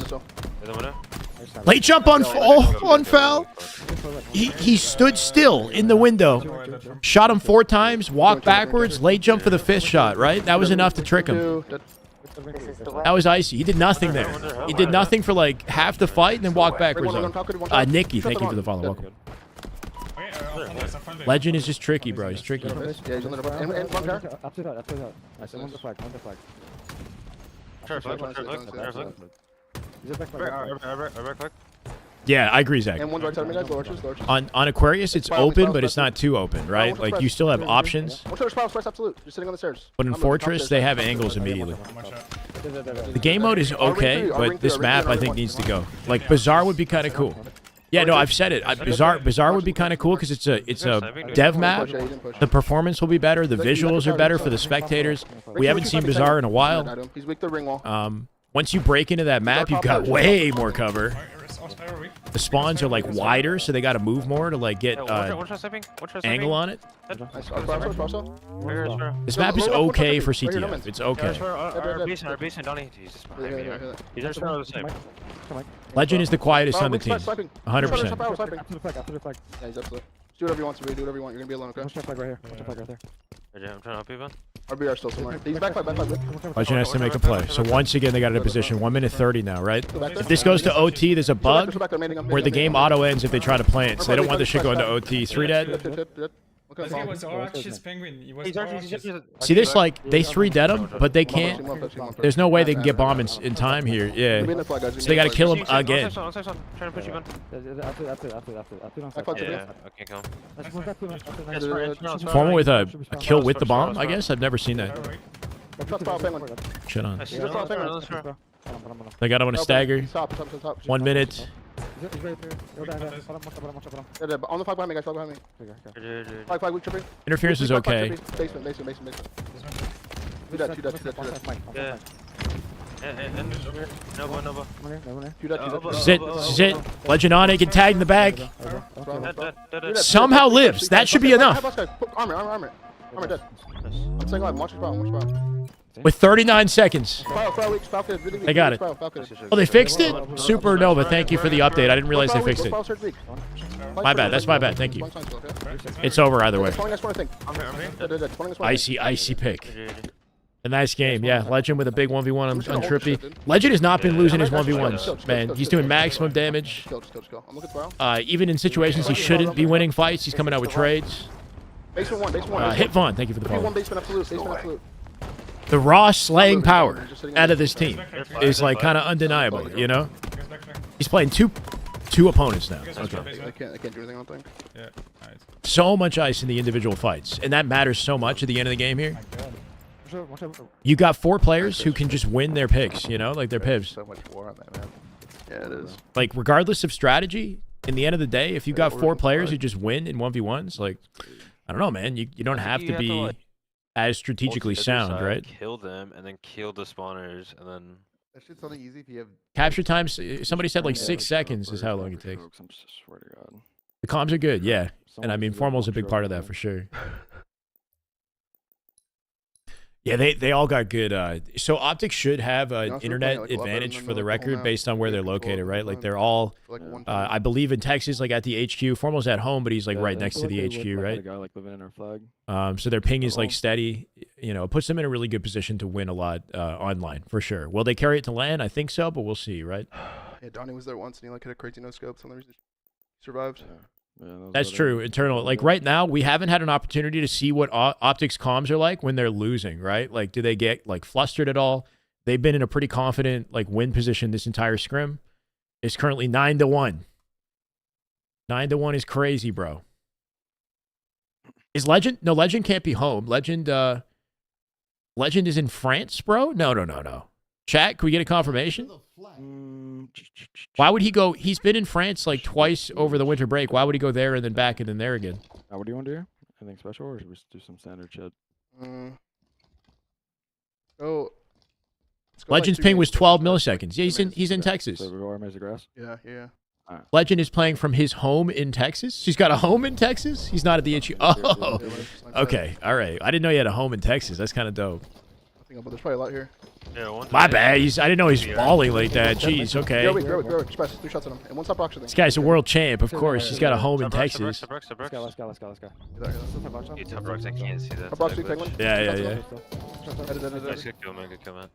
Late jump on foul. He stood still in the window. Shot him 4 times. Walked backwards. Late jump for the 5th shot. Right? That was enough to trick him. That was icy. He did nothing there. He did nothing for like half the fight and then walked backwards. Nikki, thank you for the follow. Welcome. Legend is just tricky, bro. He's tricky. Yeah, I agree, Zach. On Aquarius, it's open, but it's not too open, right? Like, you still have options. But in Fortress, they have angles immediately. The game mode is okay, but this map, I think, needs to go. Like, Bazaar would be kind of cool. Yeah, no, I've said it. Bazaar would be kind of cool because it's a dev map. The performance will be better. The visuals are better for the spectators. We haven't seen Bazaar in a while. Once you break into that map, you've got way more cover. The spawns are like wider, so they got to move more to like get angle on it. This map is okay for CTF. It's okay. Legend is the quietest on the team. 100%. Do whatever you want to do. Do whatever you want. You're gonna be alone, okay? I'm trying to help you, man. RBR still somewhere. He's back. Legend has to make a play. So once again, they got in a position. 1 minute 30 now, right? If this goes to OT, there's a bug where the game auto ends if they try to plant. So they don't want this shit going to OT. 3 dead. See this, like, they 3 dead him, but they can't. There's no way they can get bomb in time here. Yeah. So they got to kill him again. Formal with a kill with the bomb, I guess? I've never seen that. Shit on. They got him on a stagger. 1 minute. On the flag behind me, guys. Flag behind me. Flag, weak tripping. Interference is okay. Basement. Do that. This is it. Legend on it. Get tagged in the back. Somehow lives. That should be enough. Armor dead. I'm saying live. Watch his bomb. With 39 seconds. They got it. Oh, they fixed it? Supernova, thank you for the update. I didn't realize they fixed it. My bad. That's my bad. Thank you. It's over either way. Icy pick. A nice game. Yeah, Legend with a big 1v1 on Trippy. Legend has not been losing his 1v1s, man. He's doing maximum damage. Even in situations he shouldn't be winning fights, he's coming out with trades. Hit Vaughn, thank you for the follow. The raw slaying power out of this team is like kind of undeniable, you know? He's playing two opponents now. Okay. I can't do anything, I don't think. Yeah, nice. So much ice in the individual fights, and that matters so much at the end of the game here. You got 4 players who can just win their picks, you know, like their pivs. So much war on that, man. Yeah, it is. Like, regardless of strategy, in the end of the day, if you got 4 players who just win in 1v1s, like, I don't know, man. You don't have to be as strategically sound, right? Kill them and then kill the spawners and then. That shit's only easy if you have. Capture time, somebody said like 6 seconds is how long it takes. I swear to God. The comms are good, yeah. And I mean, Formal's a big part of that for sure. Yeah, they all got good. So Optic should have an internet advantage for the record based on where they're located, right? Like they're all, I believe in Texas, like at the HQ. Formal's at home, but he's like right next to the HQ, right? So their ping is like steady. You know, it puts them in a really good position to win a lot online for sure. Will they carry it to LAN? I think so, but we'll see, right? Yeah, Donnie was there once and he like hit a crazy no scope. Some of the reason he survived. Yeah, that's true. Internal, like right now, we haven't had an opportunity to see what Optic's comms are like when they're losing, right? Like, do they get like flustered at all? They've been in a pretty confident like win position this entire scrim. It's currently 9-1. 9-1 is crazy, bro. Is Legend? No, Legend can't be home. Legend is in France, bro. No. Chat, can we get a confirmation? Why would he go? He's been in France like twice over the winter break. Why would he go there and then back and then there again? What do you want to do? Anything special, or should we just do some standard shit? Legend's ping was 12 milliseconds. Yeah, he's in Texas. Yeah. Legend is playing from his home in Texas. He's got a home in Texas. He's not at the HQ. Oh, okay, all right. I didn't know he had a home in Texas. That's kind of dope. But there's probably a lot here. My bad. I didn't know he's balling like that. Jeez, okay. Grow. Express. 3 shots on him. And 1 stop box. This guy's a world champ, of course. He's got a home in Texas. Let's go. I can't see that. Yeah.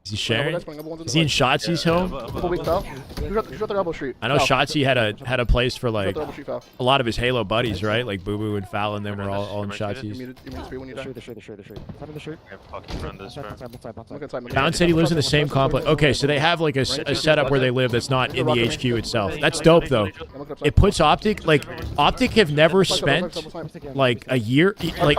Is he sharing? Is he in Shotzi's home? I know Shotzi had a place for like a lot of his Halo buddies, right? Like Boo Boo and Foul and them were all in Shotzi's. Down said he lives in the same complex. Okay, so they have like a setup where they live that's not in the HQ itself. That's dope though. It puts Optic, like Optic have never spent like a year, like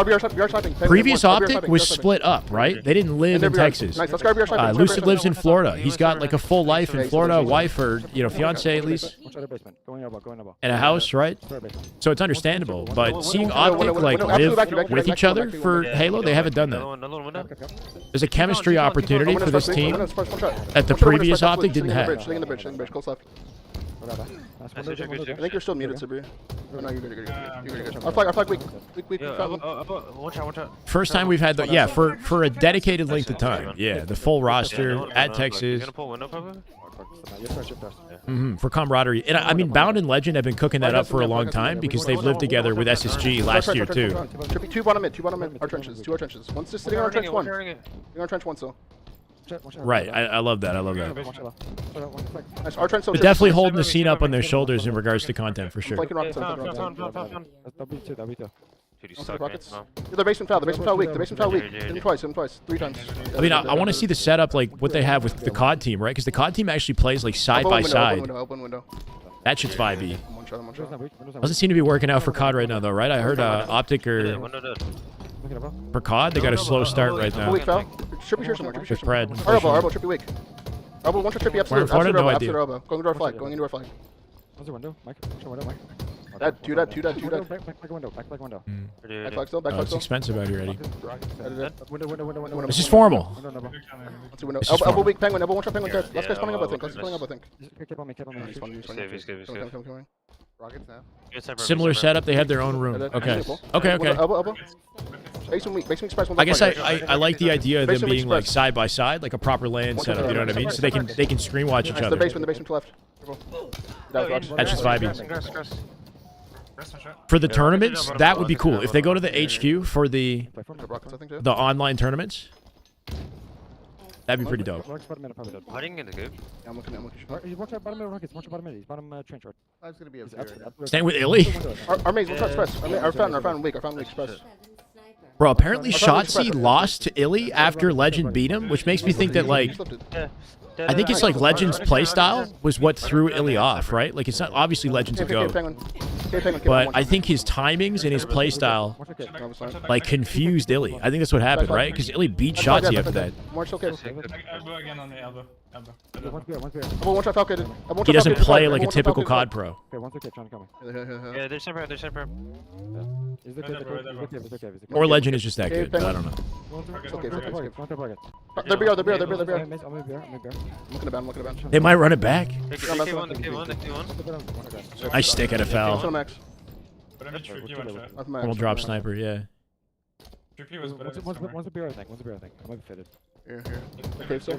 previous Optic was split up, right? They didn't live in Texas. Lucid lives in Florida. He's got like a full life in Florida, a wife or, you know, fiance at least, and a house, right? So it's understandable, but seeing Optic like live with each other for Halo, they haven't done that. There's a chemistry opportunity for this team that the previous Optic didn't have. I think you're still muted, Sabri. Oh, no, you're good. Our flag weak. Watch out. First time we've had the, yeah, for a dedicated length of time. Yeah, the full roster at Texas. For camaraderie. And I mean, Bound and Legend have been cooking that up for a long time because they've lived together with SSG last year too. Two bottom mid, our trenches. One's just sitting on our trench, one. Sitting on our trench, one still. Right, I love that. Nice. Our trench, they're definitely holding the scene up on their shoulders in regards to content for sure. The basement foul weak. Hit him twice, 3 times. I mean, I want to see the setup, like what they have with the COD team, right? Because the COD team actually plays like side by side. That shit's 5e. Doesn't seem to be working out for COD right now, though, right? I heard Optic or for COD, they got a slow start right now. Trippy here somewhere. Elbow, Trippy weak. Elbow, one Trippy, Where in Florida? No idea. Going into our flag. What's the window, Mike? Show window, Mike. That, two dead. Back window. Back flag still, back Oh, flag it's still. expensive out here, Eddie. Window. This is formal. Let's see window. This is Elbow formal. weak, penguin, elbow one shot, penguin dead. Last Yeah, guy's pulling up, I elbow, think. Last guy's pulling up, I think. He's fine, he's fine. Save. Rockets now. Similar setup. They have their own room. Okay. Okay. Elbow. Base weak express. I guess I like the idea of them being like side by side, like a proper land setup. You know what I mean? So they can screen watch each The other. basement to left. That's just vibey. For the tournaments, that would be cool. If they go to the HQ for the online tournaments, that'd be pretty dope. Hiding in the cave. I'm looking. Watch out, bottom middle rockets. Watch out, bottom middle. He's bottom trench. That's gonna be a zero. Staying with Illy. Our maze, one shot express. Our fountain weak express. Bro, apparently Shotzi lost to Illy after Legend beat him, which makes me think that, like, I think it's like Legend's playstyle was what threw Illy off, right? Like, it's not obviously Legend's a GOAT, but I think his timings and his playstyle, like, confused Illy. I think that's what happened, right? Because Illy beat Shotzi after that. Elbow again on the elbow. He doesn't play like a typical COD pro. Yeah, they're separate. Or Legend is just that good, but I don't know. They're BR. I'm looking at bound. They might run it back. The K1. Nice stick at a foul. But I'm a trippy one shot. We'll drop sniper, yeah. Trippy was better. One's a bear, I think. I might be fitted. Here. Okay, so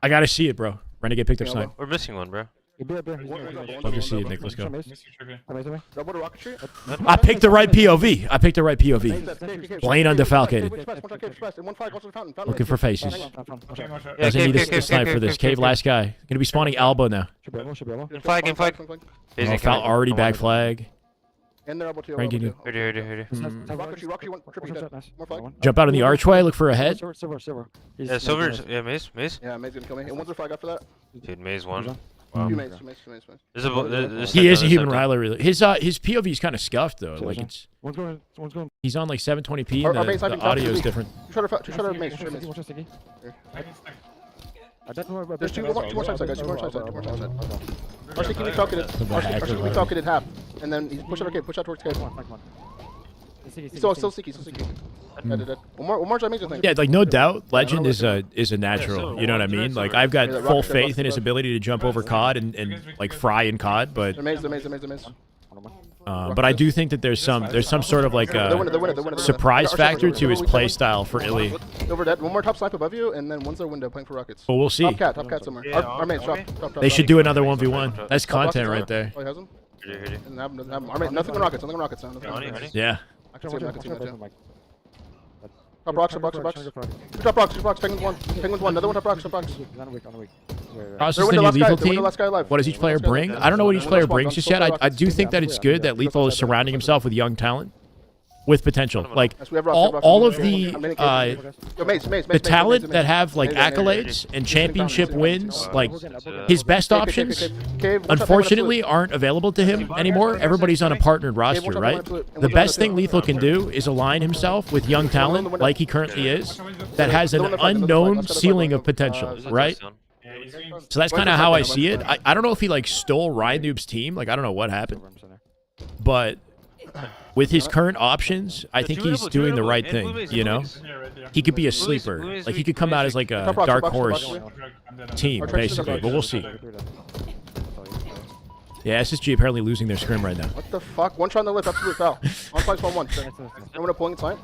I gotta see it, bro. Renegade picked up sniper. We're missing one, bro. Love to see it, Nick. Let's go. Trippy. I picked the right POV. Blaine undefalcated. Looking for faces. Doesn't need a snipe for this. Cave last guy. Gonna be spawning Albo now. Flag. Oh, foul already back flag. And they're able to. Ranking you. Ready. Rocky, one trippy dead. More flag. Jump out on the archway. Look for a head. Silver. Yeah, Silver's. Yeah, Maze. Yeah, Maze gonna kill me. And one's a flag after that. Dude, Maze one. Two Maze. He is a human riler, really. His POV is kind of scuffed though. Like it's. One's going. He's on like 720p. And the audio is different. Two shot Maze. There's two more sides, guys. Two more sides. Archie can be falcated half. And then he's push out towards cave. He's still sticky. One more Maze, I think. Yeah, like no doubt, Legend is a natural. You know what I mean? Like I've got full faith in his ability to jump over COD and like fry in COD, but The maze. but I do think that there's some sort of like surprise factor to his play style for Illy. Over dead. One more top snipe above you, and then one's their window playing for rockets. But we'll see. Top cat somewhere. Our maze, drop. They should do another 1v1. That's content right there. Oh, he has him? Doesn't have him. Our maze, nothing on rockets now. Yeah. I can see that. Top rocks. Top rocks. Penguins one. Another one top rocks. Process the new lethal team. What does each player bring? I don't know what each player brings just yet. I do think that it's good that Lethal is surrounding himself with young talent with potential. Like all of the talent that have like accolades and championship wins, like his best options, unfortunately aren't available to him anymore. Everybody's on a partnered roster, right? The best thing Lethal can do is align himself with young talent like he currently is that has an unknown ceiling of potential, right? So that's kind of how I see it. I don't know if he like stole Ryan Noob's team. Like I don't know what happened, but with his current options, I think he's doing the right thing, you know? He could be a sleeper. Like, he could come out as, like, a dark horse team, basically. But we'll see. Yeah, SSG apparently losing their scrim right now. What the fuck? One shot on the left, absolute foul. On flag, spawn one. Everyone pulling inside.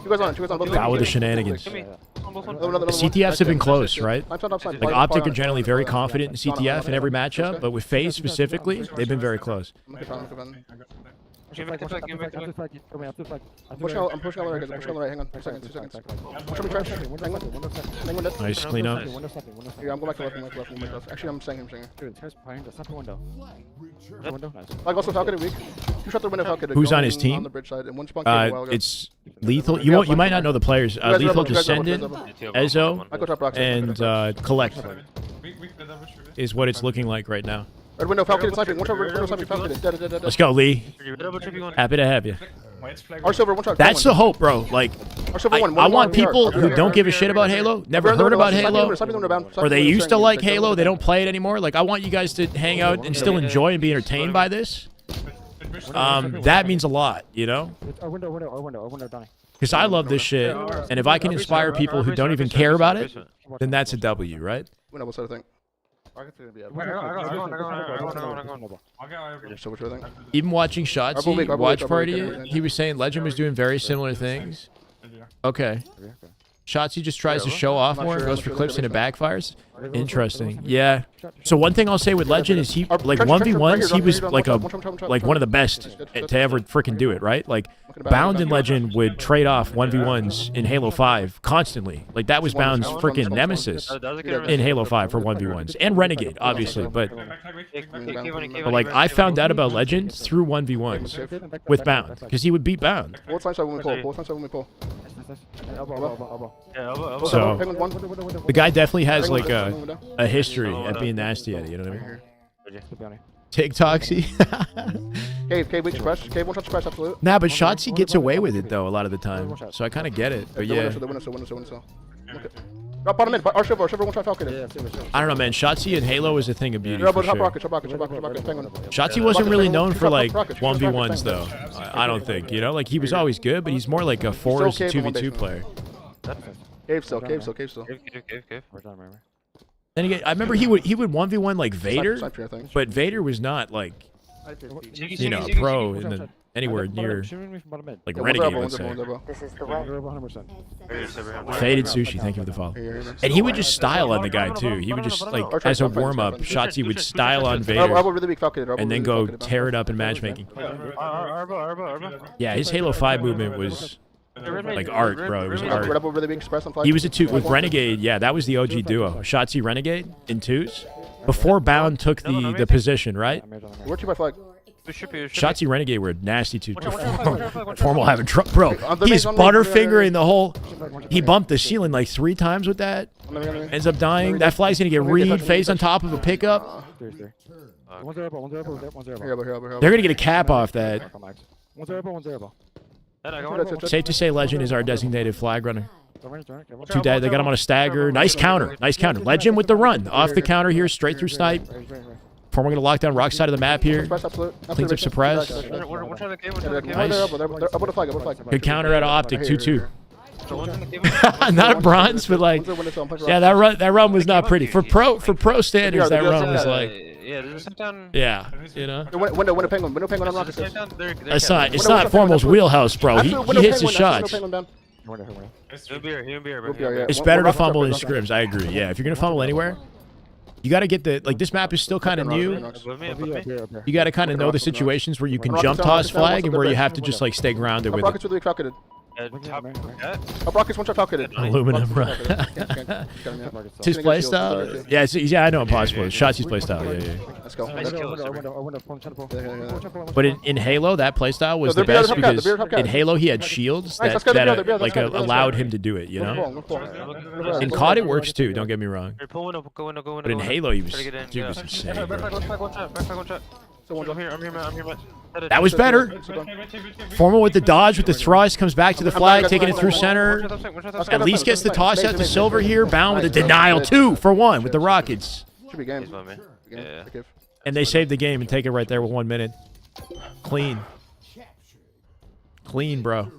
You guys on. Foul with the shenanigans. The CTFs have been close, right? Like, Optic are generally very confident in CTF in every matchup, but with Faze specifically, they've been very close. I'm pushing on the right. Hang on. 2 seconds. Push on the trash. Penguin dead. Nice clean up. Yeah, I'm going back to left. Actually, I'm saying him. Like also Falcon weak. You shot the window Falcon. Who's on his team? On the bridge side. And one spawn it's Lethal. You might not know the players. Lethal, Descendant, Ezo, and Collect is what it's looking like right now. Red window Falcon sniping. Watch out, window sniping Falcon. Dead. Let's go, Lee. Happy to have you. White's flag. Our silver, one shot. That's the hope, bro. Like, Our silver, one. I want RBR, people who RBR. don't give a shit about Halo, never heard about Halo, or they used to like Halo, they don't play it anymore. Like, I want you guys to hang out and still enjoy and be entertained by this. That means a lot, you know? Our window, Donnie. Because I love this shit, and if I can inspire people who don't even care about it, then that's a W, right? Window, what's the other thing? Rockets are gonna be up. So which other thing? Even watching Shotzi watch party, he was saying Legend was doing very similar things. Okay. Shotzi just tries to show off more and goes for clips and it backfires. Interesting. Yeah. So one thing I'll say with Legend is he, like 1v1s, he was like one of the best to ever freaking do it, right? Like Bound and Legend would trade off 1v1s in Halo 5 constantly. Like that was Bound's freaking nemesis in Halo 5 for 1v1s. And Renegade, obviously, but like I found out about Legend through 1v1s with Bound because he would beat Bound. Both sides when we pull. Both sides when we pull. So the guy definitely has like a history at being nasty at it, you know what I mean? Take Toxie. Cave, weak suppress. Cave, one shot suppress, absolute. Nah, but Shotzi gets away with it though a lot of the time, so I kind of get it. But yeah, Drop bottom mid. Our silver, one shot Falcon. I don't know, man. Shotzi and Halo is a thing of beauty for sure. Penguin. Shotzi wasn't really known for like 1v1s though. I don't think, you know, like he was always good, but he's more like a Force 2v2 player. Cave still. Then again, I remember he would 1v1 like Vader, but Vader was not like, you know, a pro in the anywhere near like Renegade, let's say. Faded Sushi, thank you for the follow. And he would just style on the guy too. He would just like as a warm up, Shotzi would style on Vader and then go tear it up in matchmaking. Yeah, his Halo 5 movement was like art, bro. It was art. He was a two with Renegade. Yeah, that was the OG duo. Shotzi Renegade in twos before Bound took the position, right? Where'd you buy flag? Shotzi Renegade were nasty too. Formal having trouble, bro. He's butterfingering the whole. He bumped the ceiling like 3 times with that. Ends up dying. That flag's gonna get read. Phase on top of a pickup. They're gonna get a cap off that. Safe to say, Legend is our designated flag runner. Too dead. They got him on a stagger. Nice counter. Nice counter. Legend with the run. Off the counter here, straight through snipe. We're going to lock down rock side of the map here. Cleans up suppress. Nice. Good counter out of Optic, 2-2. Not a bronze, but like, yeah, that run was not pretty. For pro standards, that run was like, yeah, you know. Window penguin on rocket. It's not Formal's wheelhouse, bro. He hits his shots. It's better to fumble in scrims. I agree. Yeah, if you're gonna fumble anywhere, you got to get the, like, this map is still kind of new. You got to kind of know the situations where you can jump toss flag and where you have to just, like, stay grounded with it. Rockets, one shot Falcon. Aluminum run. It's his playstyle? Yeah, I know Impossible. Shotzi's playstyle. Yeah. Let's go. But in Halo, that playstyle was the best because in Halo he had shields that like allowed him to do it, you know? In COD it works too, don't get me wrong. But in Halo he was insane, bro. That was better. Formal with the dodge, with the thrust, comes back to the flag, taking it through center. At least gets the toss out to Silver here. Bound with a denial, 2-for-1 with the Rockets. Should be game. And they saved the game and take it right there with 1 minute. Clean. Clean, bro.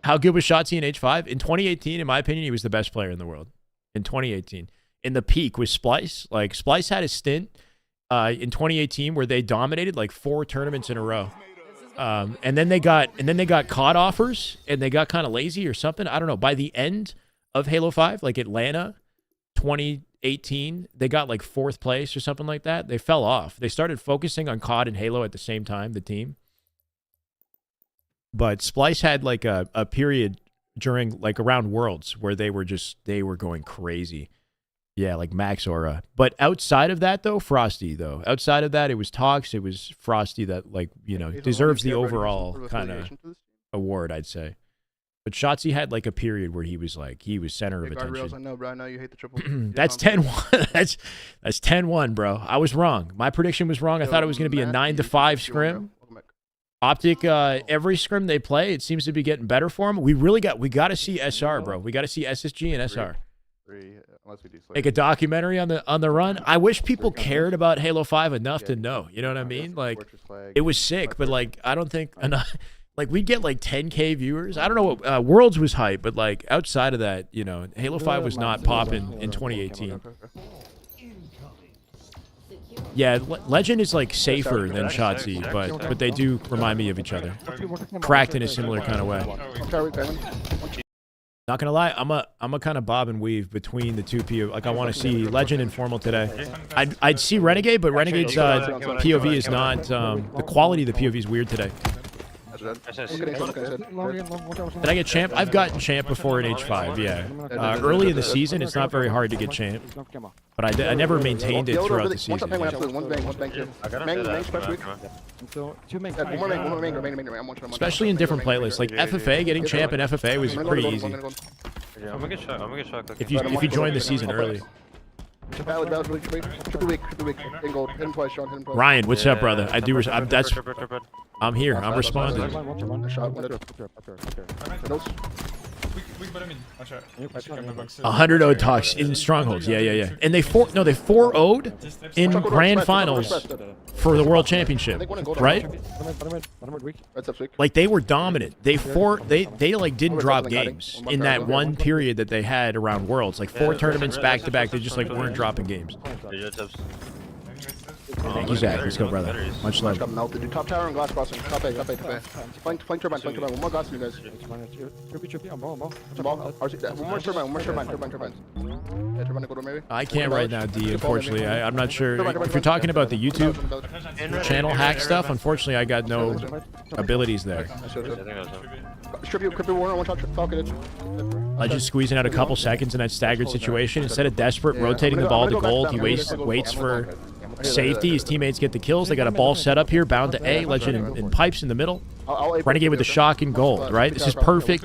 How good was Shotzi in H5? In 2018, in my opinion, he was the best player in the world. In 2018. In the peak was Splice. Like, Splice had a stint in 2018 where they dominated like 4 tournaments in a row. And then they got COD offers and they got kind of lazy or something. I don't know. By the end of Halo 5, like Atlanta 2018, they got like 4th place or something like that. They fell off. They started focusing on COD and Halo at the same time, the team. But Splice had like a period during like around Worlds where they were going crazy. Yeah, like Max Aura. But outside of that, though, Frosty, though. Outside of that, it was Tox, it was Frosty that, like, you know, deserves the overall kind of award, I'd say. But Shotzi had, like, a period where he was center of attention. I know, bro. I know you hate the triple. That's 10-1. That's 10-1, bro. I was wrong. My prediction was wrong. I thought it was going to be a 9-5 scrim. Optic, every scrim they play, it seems to be getting better for them. We got to see SR, bro. We got to see SSG and SR. Unless we do Make a documentary on the run. I wish people cared about Halo 5 enough to know. You know what I mean? Like, it was sick, but like, I don't think enough. Like, we'd get like 10K viewers. I don't know what Worlds was hype, but like outside of that, you know, Halo 5 was not popping in 2018. Yeah, Legend is like safer than Shotzi, but they do remind me of each other. Cracked in a similar kind of way. Not gonna lie, I'm a kind of bob and weave between the two POV. Like, I want to see Legend and Formal today. I'd see Renegade, but Renegade's POV is not the quality of the POV is weird today. Did I get champ? I've gotten champ before in H5, yeah. Early in the season, it's not very hard to get champ. But I never maintained it throughout the season. Especially in different playlists. Like FFA, getting champ in FFA was pretty easy. I'm gonna get shot. If you join the season early. Ryan, what's up, brother? I'm here. I'm responding. 100 0 talks in strongholds. Yeah. And they 4-0'd in grand finals for the world championship, right? Like, they were dominant. They like didn't drop games in that one period that they had around worlds. Like 4 tournaments back to back. They just like weren't dropping games. Thank you, Zach. Let's go, brother. Much love. Top tower and glass crossing. Top A. Flank turbine. One more glass, you guys. One more turbine. Yeah, turbine to go to maybe. I can't right now, D, unfortunately. I'm not sure. If you're talking about the YouTube channel hack stuff, unfortunately, I got no abilities there. Legend squeezing out a couple seconds in that staggered situation. Instead of desperate rotating the ball to gold, he waits for safety. His teammates get the kills. They got a ball set up here, bound to A. Legend in pipes in the middle. Renegade with the shock and gold, right? This is perfect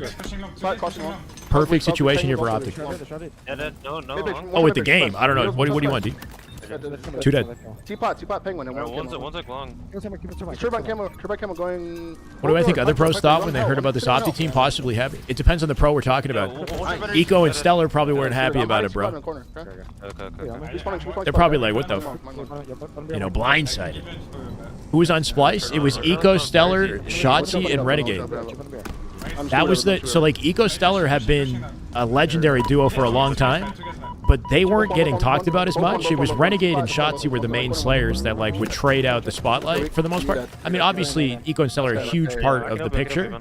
situation here for Optic. Oh, with the game. I don't know. What do you want, D? 2 dead. T-pot, penguin. One's like long. Turbine camo going. What do I think other pros thought when they heard about this Optic team possibly happy? It depends on the pro we're talking about. Eco and Stellar probably weren't happy about it, bro. They're probably like, what the blindsided. Who was on Splice? It was Eco, Stellar, Shotzi, and Renegade. That was so like Eco Stellar have been a legendary duo for a long time, but they weren't getting talked about as much. It was Renegade and Shotzi were the main slayers that like would trade out the spotlight for the most part. I mean, obviously Eco and Stellar are a huge part of the picture,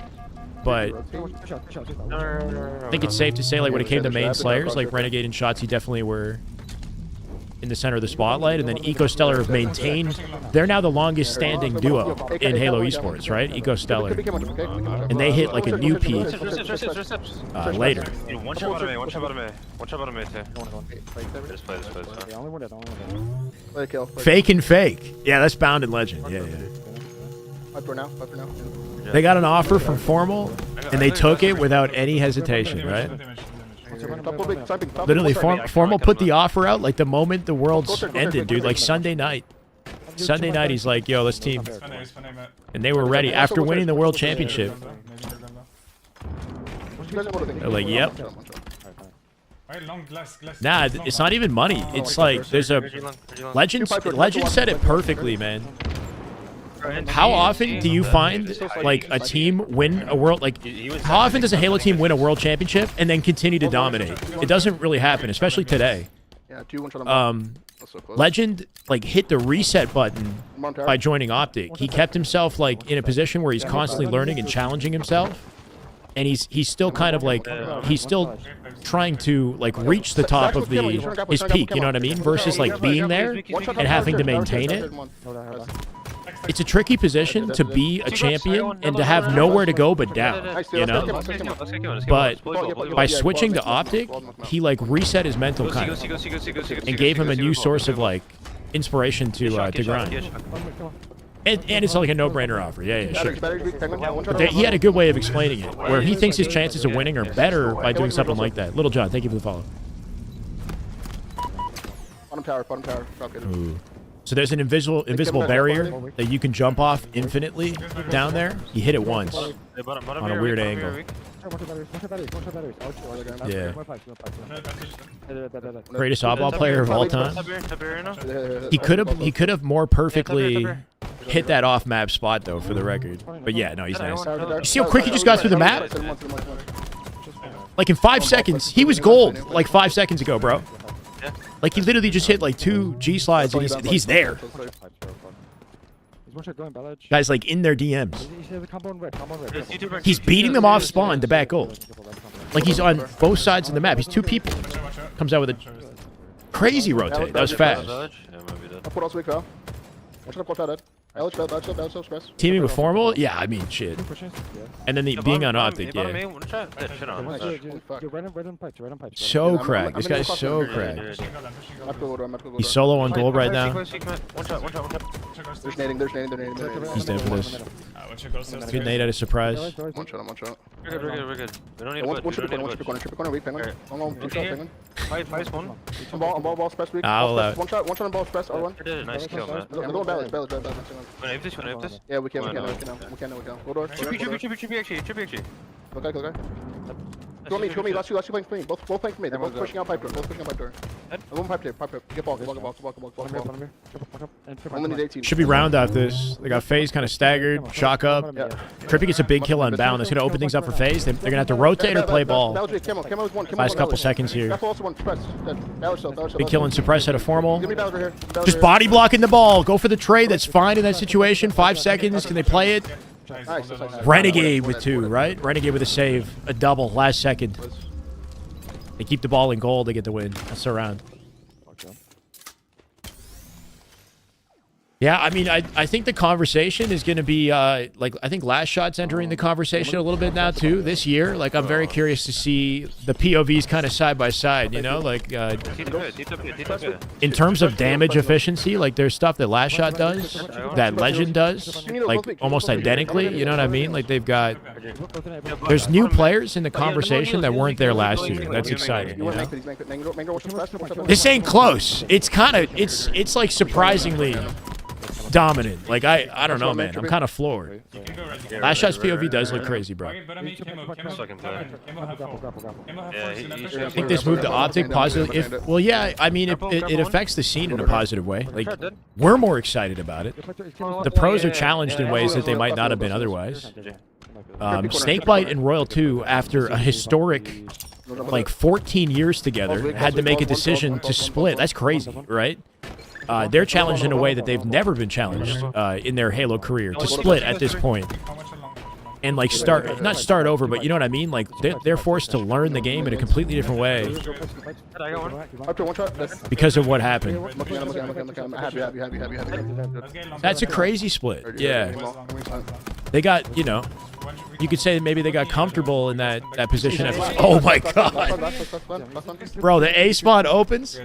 but I think it's safe to say like when it came to main slayers, like Renegade and Shotzi definitely were in the center of the spotlight, and then Eco Stellar have maintained. They're now the longest standing duo in Halo Esports, right? Eco Stellar, and they hit like a new peak later. One shot out of me. Just play. Fake and fake. Yeah, that's bound in Legend. Yeah. Up for now. They got an offer from Formal, and they took it without any hesitation, right? Literally, Formal put the offer out like the moment the Worlds ended, dude. Like Sunday night. He's like, yo, let's team. And they were ready after winning the World Championship. They're like, yep. Nah, it's not even money. It's like there's a Legend said it perfectly, man. How often do you find like a team win a world? Like, how often does a Halo team win a world championship and then continue to dominate? It doesn't really happen, especially today. Legend like hit the reset button by joining Optic. He kept himself like in a position where he's constantly learning and challenging himself, and he's still kind of like he's still trying to like reach the top of his peak. You know what I mean? Versus like being there and having to maintain it. It's a tricky position to be a champion and to have nowhere to go but down, you know? But by switching to Optic, he like reset his mental kind of and gave him a new source of like inspiration to grind. And it's like a no-brainer offer. Yeah, sure. But he had a good way of explaining it, where he thinks his chances of winning are better by doing something like that. Little John, thank you for the follow. Bottom tower. Ooh. So there's an invisible barrier that you can jump off infinitely down there. He hit it once on a weird angle. Yeah. Greatest oddball player of all time. He could have more perfectly hit that off map spot though, for the record. But yeah, no, he's nice. You see how quick he just got through the map? Like in 5 seconds. He was gold like 5 seconds ago, bro. Like he literally just hit like 2 G slides and he's there. Guys like in their DMs. He's beating them off spawn to back gold. Like he's on both sides of the map. He's 2 people. Comes out with a crazy rotate. That was fast. Teaming with formal? Yeah, I mean, shit. And then being on Optic, yeah. So cracked. This guy's so cracked. He's solo on gold right now. He's dead for this. Good nade at a surprise. One shot. We're good. We don't need to I'll allow it. One shot on ball press, R1. Nice kill, man. Go balance. Wanna ape this? Yeah, we can. Go door. Trippy actually. Okay. Go me. Last two playing for me. Both playing for me. They're both pushing out pipe door. One pipe there. Get ball. 1 minute 18. Should be round out this. They got Faze kind of staggered. Shock up. Trippy gets a big kill on bound. That's going to open things up for Faze. They're going to have to rotate or play ball. Last couple seconds here. Big kill and suppress at a formal. Just body blocking the ball. Go for the trade. That's fine in that situation. 5 seconds. Can they play it? Renegade with 2, right? Renegade with a save. A double. Last second. They keep the ball in goal. They get the win. That's the round. Yeah, I mean, I think the conversation is going to be, like, I think Last Shot's entering the conversation a little bit now, too, this year. Like, I'm very curious to see the POVs kind of side by side, you know? Like, in terms of damage efficiency, like, there's stuff that Last Shot does, that Legend does, like, almost identically, you know what I mean? Like, they've got... There's new players in the conversation that weren't there last year. That's exciting, you know? This ain't close. It's kind of... It's like, surprisingly... dominant. Like, I don't know, man. I'm kind of floored. Last Shot's POV does look crazy, bro. I think this move to Optic positive. Well, yeah, I mean, it affects the scene in a positive way. Like, we're more excited about it. The pros are challenged in ways that they might not have been otherwise. Snakebite and Royal 2, after a historic, like, 14 years together, had to make a decision to split. That's crazy, right? They're challenged in a way that they've never been challenged in their Halo career, to split at this point. And, like, not start over, but you know what I mean? Like, they're forced to learn the game in a completely different way because of what happened. That's a crazy split, yeah. They got, you know, you could say maybe they got comfortable in that position. Oh my god. Bro, the A spawn opens.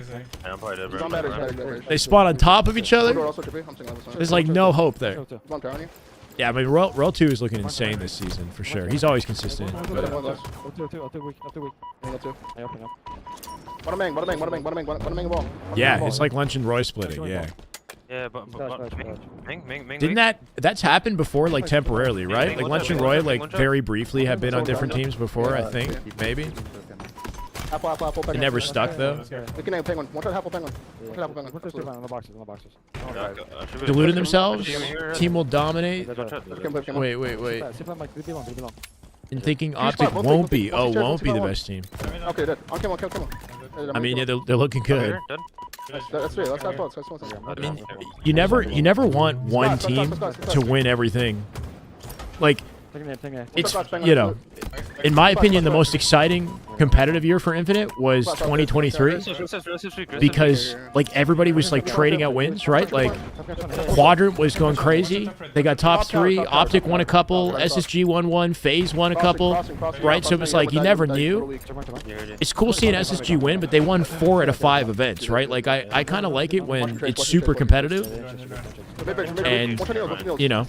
They spawn on top of each other. There's like no hope there. Yeah, I mean, Roll 2 is looking insane this season, for sure. He's always consistent. But... yeah, it's like Lunch and Roy splitting, yeah. Yeah, but didn't that's happened before, like, temporarily, right? Like, Lunch and Roy, like, very briefly have been on different teams before, I think, maybe. It never stuck, though. Diluting themselves? Team will dominate? Wait. And thinking Optic won't be. Oh, won't be the best team. I mean, yeah, they're looking good. I mean, you never want one team to win everything. Like, it's, you know, in my opinion, the most exciting competitive year for Infinite was 2023 because, like, everybody was, like, trading out wins, right? Like, Quadrant was going crazy. They got top 3. Optic won a couple. SSG won one. Faze won a couple, right? So it was like you never knew. It's cool seeing SSG win, but they won 4 out of 5 events, right? Like, I kind of like it when it's super competitive and, you know,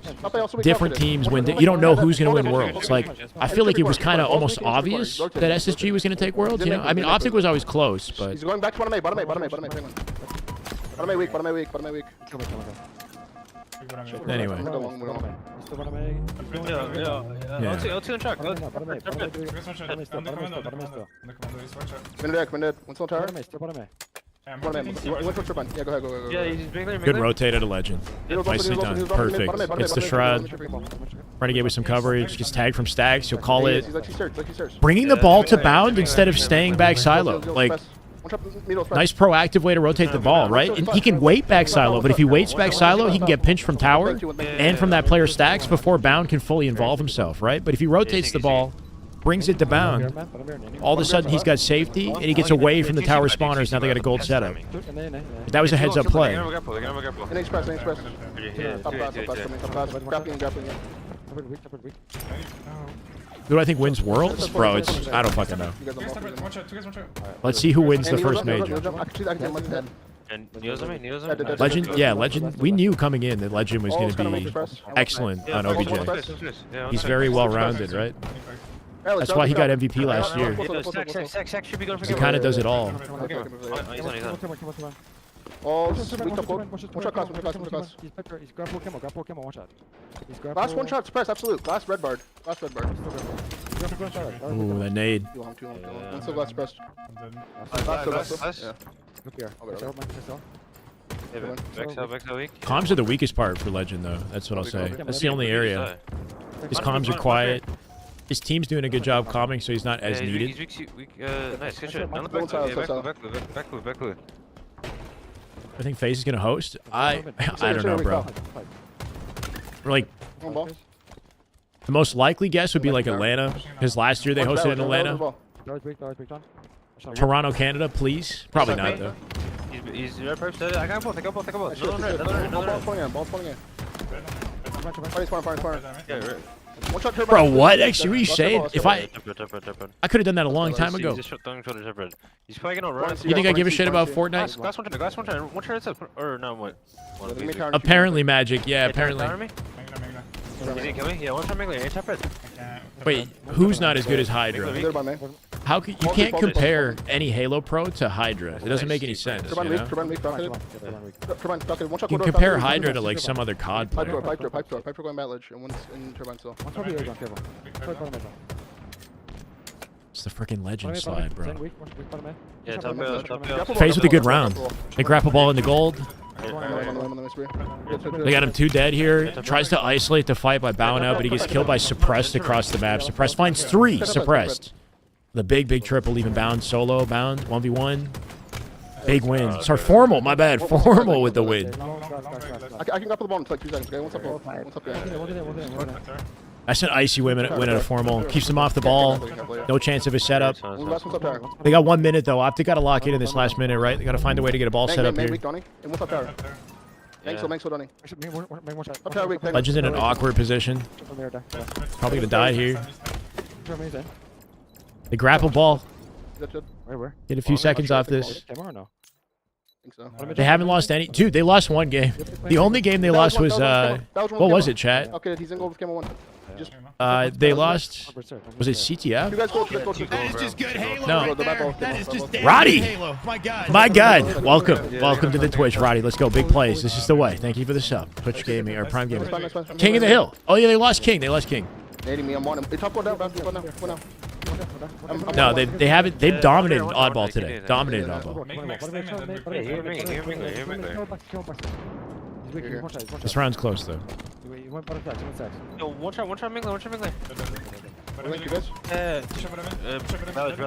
different teams win. You don't know who's going to win Worlds. Like, I feel like it was kind of almost obvious that SSG was going to take Worlds, you know? I mean, Optic was always close, but... He's going back to bottom A. Bottom A weak, bottom A weak, bottom A week. Kill me. Anyway. We're long, we're long. Still bottom A. Yeah. I'll on track. Bottom A. Under commando, he's watch out. Minute. One's on tower. Bottom A, still bottom A. I'm Bottom A. rotating You went for turbine. Yeah, go ahead. Yeah, he's big there. Good rotate at a legend. Nicely done. Perfect. Gets the shroud. Trying to get with some coverage. Gets tagged from stacks. You'll call it. He's like, he searched. Bringing the ball to bound instead of staying back silo. Like, nice proactive way to rotate the ball, right? And he can wait back silo, but if he waits back silo, he can get pinched from tower and from that player's stacks before bound can fully involve himself, right? But if he rotates the ball, brings it to bound, all of a sudden he's got safety and he gets away from the tower spawners. Now they got a gold setup. That was a heads up play. In express. Top class. Grappling. Who do I think wins worlds? Bro, it's I don't fucking know. You guys are Watch out, watch out. Let's see who wins the And first Neo's major. up, I can take Legend 10. And Neo's on me. Legend, yeah, Legend. We knew coming in that Legend was going to be excellent on OBJ. He's very well rounded, right? That's why he got MVP last year. Sack should be going for He kind of does it all. He's on. Oh, weak top one shot class. He's grapple camo, watch out. Last one shot, suppress, absolute. Last red bar. Ooh, that nade. Too long. One still last suppressed. Nice. Look here. Back weak. Comms are the weakest part for Legend, though. That's what I'll say. That's the only area. His comms are quiet. His team's doing a good job calming, so he's not as needed. He's weak. Nice, good shot. Back. I think Faze is going to host. I don't know, bro. Like, the most likely guess would be like Atlanta, because last year they hosted in Atlanta. Toronto, Canada, please. Probably not, though. He's I got both. Ball's falling in. Fire. One shot turbine. Bro, what? Actually, we shade. If I could have done that a long time ago. He's probably gonna run. You think I give a shit about Fortnite? Glass one turn. One turn itself. Or no, what? Apparently Magic. Yeah, apparently. Is he killing me? Yeah, one turn Mingler. Ain't separate. Wait, who's not as good as Hydra? How can you can't compare any Halo Pro to Hydra? It doesn't make any sense. You know? You can compare Hydra to like some other COD player. Pipe door going bat ledge, and one's in turbine still. It's the freaking Legend slide, bro. Yeah, top hill. Faze with a good round. They grapple ball into gold. They got him 2 dead here. Tries to isolate the fight by bowing out, but he gets killed by Suppressed across the map. Suppressed finds 3 Suppressed. The big triple, even bound, solo, bound, 1v1. Big win. Sorry, Formal, my bad. Formal with the win. I can grapple the ball in like 2 seconds, okay? What's up. That's an icy win at a Formal. Keeps them off the ball. No chance of a setup. Last one's up there. They got 1 minute, though. Optic got to lock in this last minute, right? They got to find a way to get a ball set up here. What's up there? Thanks for Donnie. Legend's in an awkward position. Probably going to die here. They grapple ball. Get a few seconds off this. They haven't lost any. Dude, they lost 1 game. The only game they lost was, what was it, chat? Okay, he's in gold with Camo 1. They lost, was it CTF? You guys go. That is just good Halo No. right there. That is just damn Roddy! good Halo. My God. My God. Welcome to the Twitch, Roddy. Let's go. Big plays. This is the way. Thank you for the sub. Twitch Gaming, or Prime Gaming. King of the Hill. Oh, yeah, they lost King. Nading me, I'm on him. Top one down, go now. No, they haven't. They've dominated oddball today. Dominated oddball. This round's close though. One shot Mingler.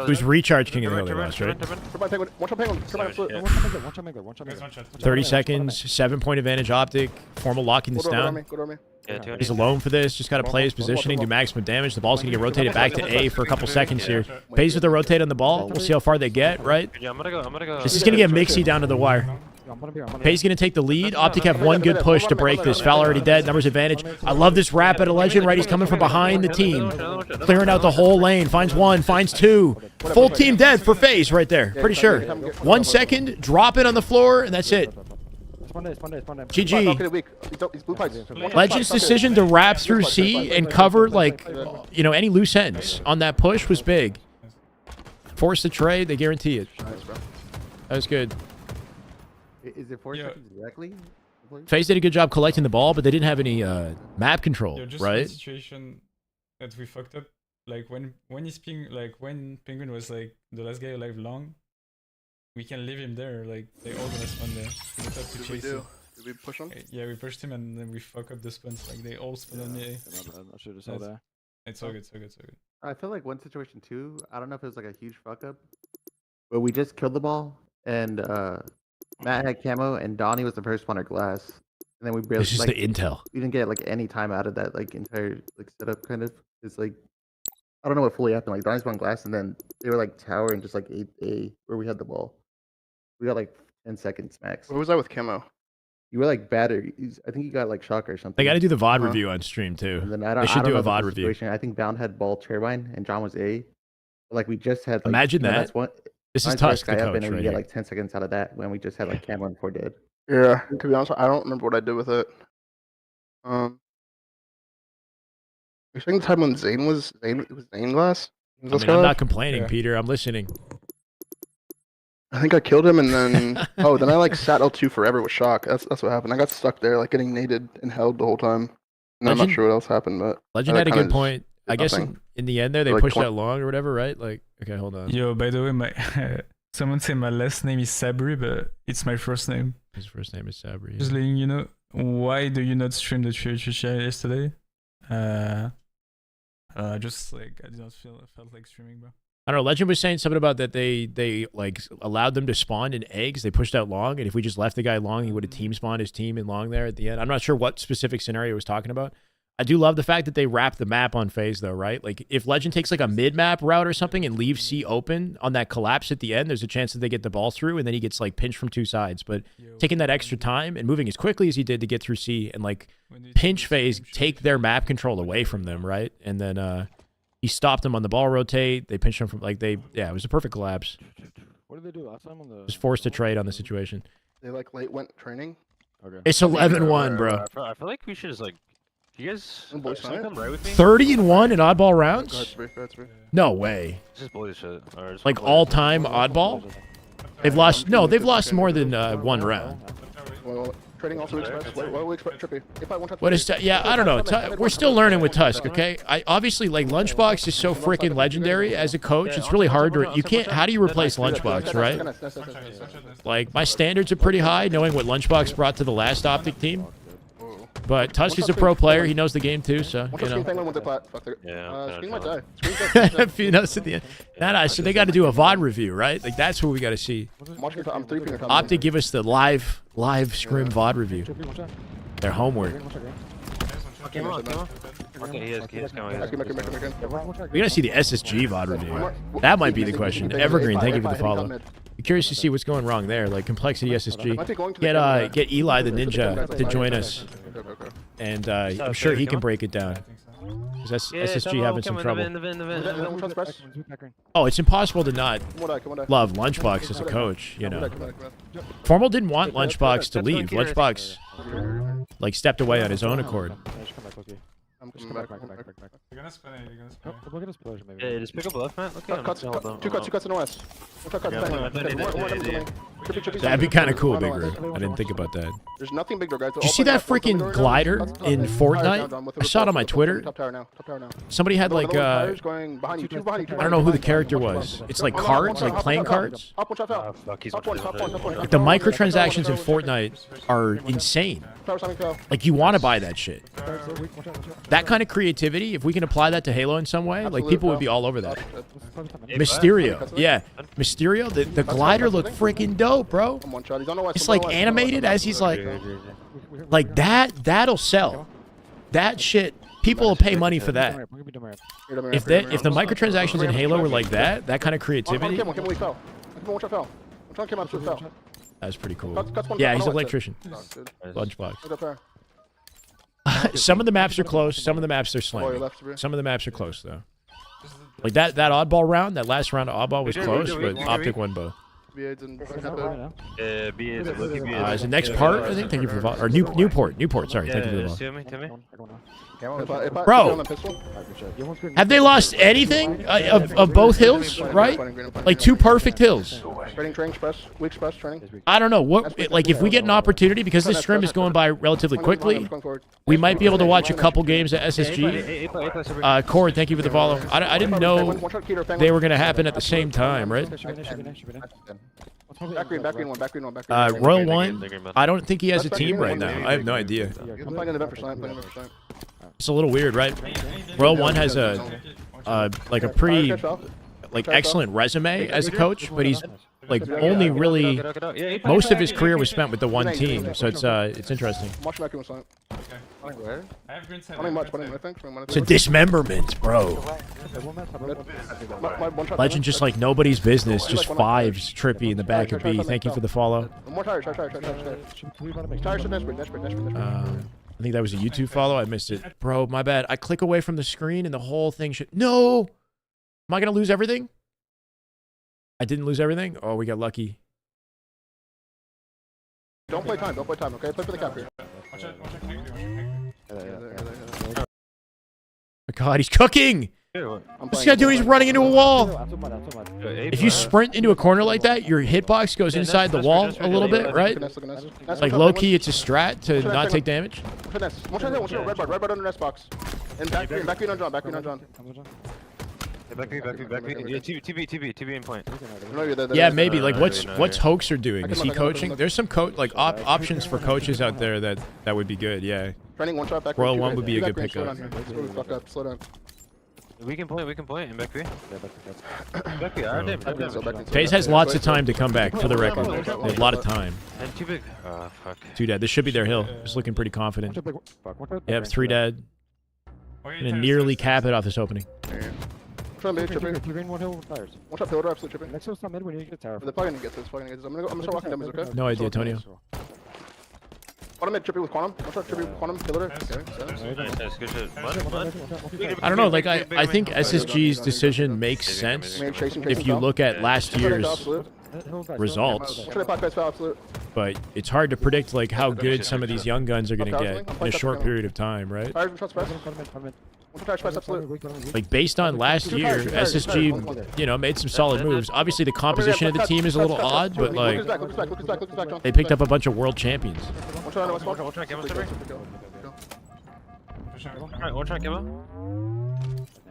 Who's recharge King of the Hill they lost, right? 30 seconds, 7-point advantage Optic. Formal locking this down. He's alone for this. Just got to play his positioning, do maximum damage. The ball's going to get rotated back to A for a couple seconds here. Pays with the rotate on the ball. We'll see how far they get, right? Yeah, I'm gonna go. This is going to get Mixie down to the wire. Pay's going to take the lead. Optic have 1 good push to break this. Foul already dead. Numbers advantage. I love this wrap at a Legend, right? He's coming from behind the team. Clearing out the whole lane. Finds 1, finds 2. Full team dead for Faze right there. Pretty sure. 1 second. Drop it on the floor, and that's it. GG. Legend's decision to wrap through C and cover, like, you know, any loose ends on that push was big. Force the trade. They guarantee it. That was good. Is it 4 Yeah. seconds directly? Faze did a good job collecting the ball, but they didn't have any map control, Yeah, just right? the situation that we fucked up. Like when when Penguin was like the last guy alive long, we can leave him there. Like they all gonna spawn there. We don't have to Did we chase do? him. Did we push him? Yeah, we pushed him and then we fuck up the spawns. Like they all spawn on the A. I should have saw that. It's all good, so good, so good. I feel like one situation too. I don't know if it was like a huge fuck up, but we just killed the ball, and Matt had camo, and Donnie was the first spawner glass, and then we barely. It's just like, the intel. we didn't get like any time out of that like entire like setup kind of. It's like I don't know what fully happened. Like Donnie spawned glass, and then they were like tower and just like 8A where we had the ball. We got like 10 seconds max. Where was I with camo? You were like battery. I think you got like shock or something. They got to do the VOD review on stream too. And then They should do a VOD review. review. I think Bound had ball turbine and John was A. But, like we just had. Like, Imagine that. That's one. This is Mine's Tusk, first the guy up, coach, and then we right get here. like 10 seconds out of that when we just had like camo and 4 dead. Yeah. To be honest, I don't remember what I did with it. I think the time when Zane was Zane glass. I mean, I'm not complaining, Yeah. Peter. I'm listening. I think I killed him and then then I like sat L2 forever with shock. That's what happened. I got stuck there like getting naded and held the whole time. And I'm not Legend- sure what else happened, but Legend I had a kinda good just point. did I guess nothing. in the end there, they Like pushed 20 that long or whatever, right? Like, okay, hold on. Yo, by the way, my someone said my last name is Sabri, but it's my first name. His first name is Sabri. Just letting you know. Why do you not stream the Church yesterday? Just like I did not felt like streaming, bro. I don't know. Legend was saying something about that they like allowed them to spawn in eggs. They pushed out long, and if we just left the guy long, he would have team spawned his team in long there at the end. I'm not sure what specific scenario he was talking about. I do love the fact that they wrap the map on Faze though, right? Like if Legend takes like a mid-map route or something and leaves C open on that collapse at the end, there's a chance that they get the ball through and then he gets like pinched from 2 sides. But taking that extra time and moving as quickly as he did to get through C and like pinch Faze, take their map control away from them, right? And then he stopped them on the ball rotate. They pinched him from like it was a perfect collapse. What did they do last time on the? Just forced to trade on the situation. they like late went training. Okay. It's 11-1, bro. I feel like we should just like. You guys Oh, boys, wanna come right with me? 30-1 in oddball Go ahead, rounds? Spree, go ahead, Spree. No way. This is bullshit. Or just Like bullshit. all-time oddball? They've lost. No, they've lost more than one round. Well, trading also expects. What we expect, Trippy? If I want to. What is? Yeah, I don't know. We're still learning with Tusk. Okay, I obviously like Lunchbox is so freaking legendary as a coach. It's really hard to. You can't. How do you replace Lunchbox, right? Like my standards are pretty high, knowing what Lunchbox brought to the last Optic team. But Tusk is a pro player. He knows the game too, so you know. Yeah. Screen might die. Screen If you notice at the end. Nah, so they got to do a VOD review, right? Like that's what we got to see. I'm 3 finger top. Optic give us the live Scrim VOD review. Their homework. Okay, he has We gotta see the SSG VOD review. That might be the question. Evergreen, thank you for the follow. Be curious to see what's going wrong there, like complexity SSG. Get Eli the Ninja to join us, and I'm sure he can break it down. Because SSG having some trouble. Oh, it's impossible to not love Lunchbox as a coach, you know. Formal didn't want Lunchbox to leave. Lunchbox like stepped away on his own accord. I'm Just coming come back. back. You're gonna spin it. You're gonna spin it. Look at this pleasure, maybe. Yeah, just pick up left, man. Okay. Cuts, hold on, two cuts in the west. That'd be kind of cool, Big Rig. I didn't think about that. There's nothing big, guys. Did you see that freaking glider in Fortnite? I saw it on my Twitter. Top tower now. Somebody Somebody had like I don't know who the character was. It's like cards, like playing cards. Top one, top Oh, out. fuck, he's Top one, top one, top one. Like the microtransactions in Fortnite are insane. Tower, Simon, tower. Like you want to buy that shit. That kind of creativity, if we can apply that to Halo in some way, like people would be all over that. Mysterio, yeah, Mysterio. The glider looked freaking dope, bro. I'm one shot. He's on the west. It's like animated as he's like that. That'll sell. That shit. People will pay money for that. If the microtransactions in Halo were like that kind of creativity, that's pretty cool. Yeah, he's an electrician. Lunchbox. Some of the maps are close. Some of the maps are slamming. Some of the maps are close though. Like that oddball round, that last round of oddball was close, but Optic won both. B8 and B is Loki B Is it next part? I think. Thank you for the follow. Or Newport. Sorry. Thank you for the follow. To me. Bro, have they lost anything of both hills? Right? Like 2 perfect hills. Training, weak express, training. I don't know what. Like if we get an opportunity because this scrim is going by relatively quickly, we might be able to watch a couple games at SSG. Cord, thank you for the follow. I didn't know they were going to happen at the same time, right? Back green, one. Royal 1, I don't think he has a team right now. I have no idea. I'm playing in the event for slant, It's a little weird, right? Royal 1 has a like a pretty excellent resume as a coach, but he's like only really most of his career was spent with the one team, so it's interesting. Watch back green slant. It's a dismemberment, bro. Legend just like nobody's business, just fives Trippy in the back of B. Thank you for the follow. One more tire, tire, desperate. I think that was a YouTube follow. I missed it. Bro, my bad. I click away from the screen and the whole thing should... No! Am I going to lose everything? I didn't lose everything? Oh, we got lucky. Don't play time, okay? Play for the cap here. My God, he's cooking! What's he got to do? He's running into a wall. If you sprint into a corner like that, your hitbox goes inside the wall a little bit, right? Like low-key, it's a strat to not take damage. Red bar under nest box. And back green on John. Back me. TB in point. Yeah, maybe. Like, what's Hoaxer doing? Is he coaching? There's some options for coaches out there that would be good. Yeah. Royal 1 would be a good pickup. Slow down. We can play and back B. Faze has lots of time to come back, for the record. They have a lot of time. And too big. Fuck. 2 dead. This should be their hill. Just looking pretty confident. Yep, 3 dead. Gonna nearly cap it off this opening. One shot field, absolute tripping. Next one's not mid when you get tower. They're probably gonna get this. I'm gonna start walking damage, okay? No idea, Antonio. Bottom mid, trippy with quantum. One shot trippy with quantum, killer. Nice, good shit. I don't know, like I think SSG's decision makes sense if you look at last year's results. But it's hard to predict like how good some of these young guns are gonna get in a short period of time, right? Like based on last year, SSG, made some solid moves. Obviously, the composition of the team is a little odd, but like they picked up a bunch of world champions.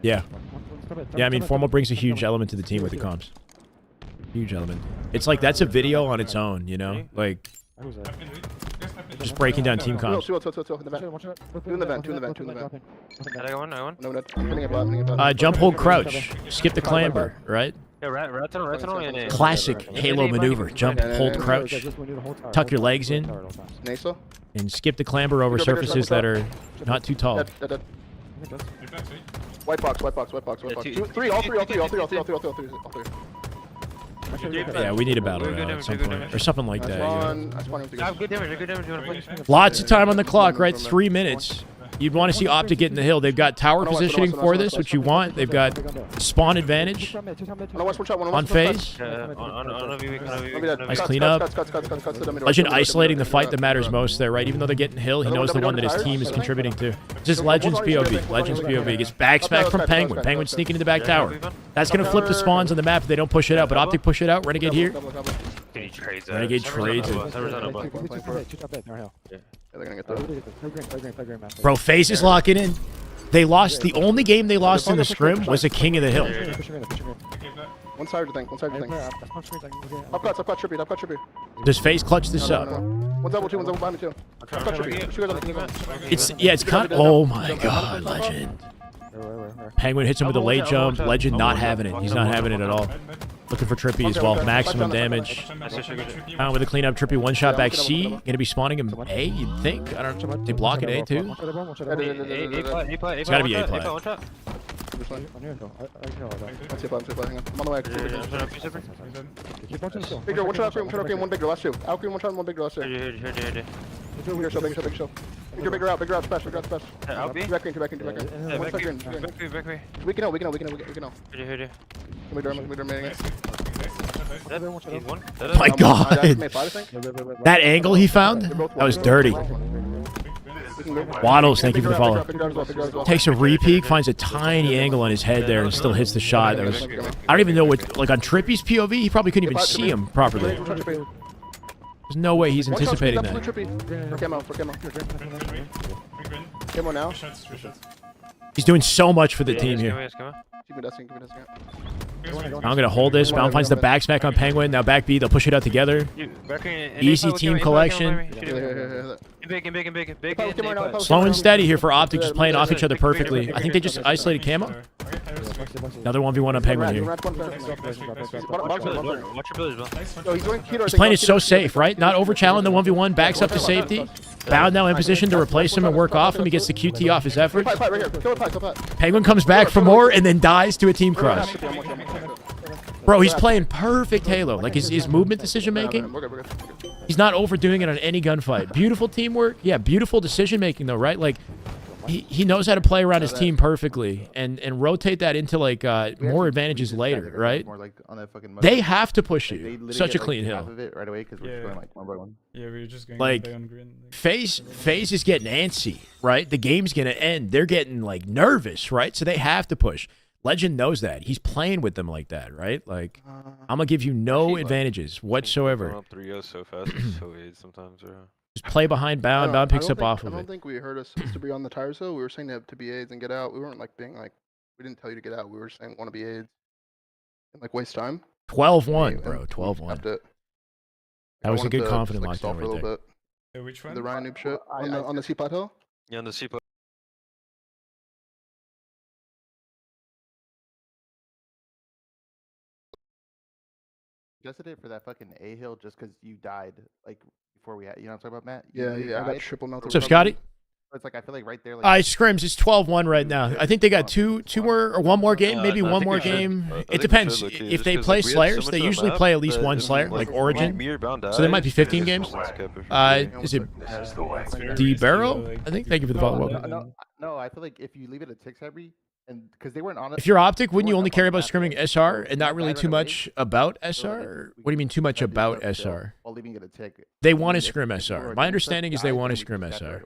Yeah. Yeah, I mean, Formal brings a huge element to the team with the comms. Huge element. It's like that's a video on its own, like just breaking down team comms. Jump, hold, crouch. Skip the clamber, right? Classic Halo maneuver. Jump, hold, crouch. Tuck your legs in. And skip the clamber over surfaces that are not too tall. White box. Three, all three. Yeah, we need a battle royale at some point. Or something like that. Yeah. Good damage. Lots of time on the clock, right? 3 minutes. You'd want to see Optic get in the hill. They've got tower positioning for this, which you want. They've got spawn advantage on Faze. Nice cleanup. Legend isolating the fight that matters most there, right? Even though they're getting hill, he knows the one that his team is contributing to. Just Legend's POV. Legend's POV. Gets backspec from Penguin. Penguin sneaking in the back tower. That's going to flip the spawns on the map if they don't push it out. But Optic push it out. Renegade here. Renegade trades it. Bro, Faze is locking in. They lost. The only game they lost in the scrim was a King of the Hill. One side to think. Up clutch, trippy. Does Faze clutch this up? One double behind me too. It's kind of. Oh my God, Legend. Penguin hits him with a late jump. Legend not having it. He's not having it at all. Looking for Trippy as well. Maximum damage. With a cleanup, Trippy one shot back C. Gonna be spawning him A, you'd think. I don't know. They block it A too. It's gotta be A play. Bigger, one shot, one bigger, last two. Out green, one shot, one bigger, last two. Bigger show. Bigger out, splash. Back green. We can know. He's one. My God. Made 5, I think. That angle he found? That was dirty. Waddles, thank you for the follow. Takes a re-peek, finds a tiny angle on his head there, and still hits the shot. That was, I don't even know what, like on Trippy's POV, he probably couldn't even see him properly. There's no way he's anticipating that. Camo now. He's doing so much for the team here. I'm going to hold this. Bound finds the back smack on Penguin. Now back B, they'll push it out together. Easy team collection. Slow and steady here for Optic, just playing off each other perfectly. I think they just isolated Camo. Another 1v1 on Penguin here. He's playing it so safe, right? Not over-challenge the 1v1, backs up to safety. Bound now in position to replace him and work off him. He gets the QT off his efforts. Penguin comes back for more and then dies to a team cross. Bro, he's playing perfect Halo. Like his movement decision making. He's not overdoing it on any gunfight. Beautiful teamwork. Yeah, beautiful decision making though, right? Like he knows how to play around his team perfectly and rotate that into like more advantages later, right? They have to push you. Such a clean hill. Right away because we're just going like one by one. Yeah, we're just going like on green. Faze is getting antsy, right? The game's gonna end. They're getting like nervous, right? So they have to push. Legend knows that. He's playing with them like that, right? Like, I'm gonna give you no advantages whatsoever. Up 3-0 so fast, it's so easy sometimes. Just play behind Bound. Bound picks up off of it. I it. don't think we heard us to be on the tires though. We were saying to be aids and get out. We weren't like being like, we didn't tell you to get out. We were saying want to be aids and like waste time. 12-1, bro. 12-1. That was a good confident like, lockdown right there. Hey, which one? The Ryan noob shit on the C plateau. Yeah, on the C. Adjusted it for that fucking A hill just because you died like before we had. You know what I'm talking about, Matt? Yeah, I got triple melted. What's up, Scotty? It's like I feel like right there. Like, All right, Scrims. It's 12-1 right now. I think they got two more or one more game, maybe one more game. It depends. If they play Slayers, they usually play at least one Slayer, like Origin. So there might be 15 games. Is it D Barrow? I think. Thank you for the follow-up. No, I feel like if you leave it at 6 every, and because they weren't on it. If you're Optic, wouldn't you only care about scrimming SR and not really too much about SR? What do you mean too much about SR? While leaving it at tick. They want to scrim SR. My understanding is they want to scrim SR.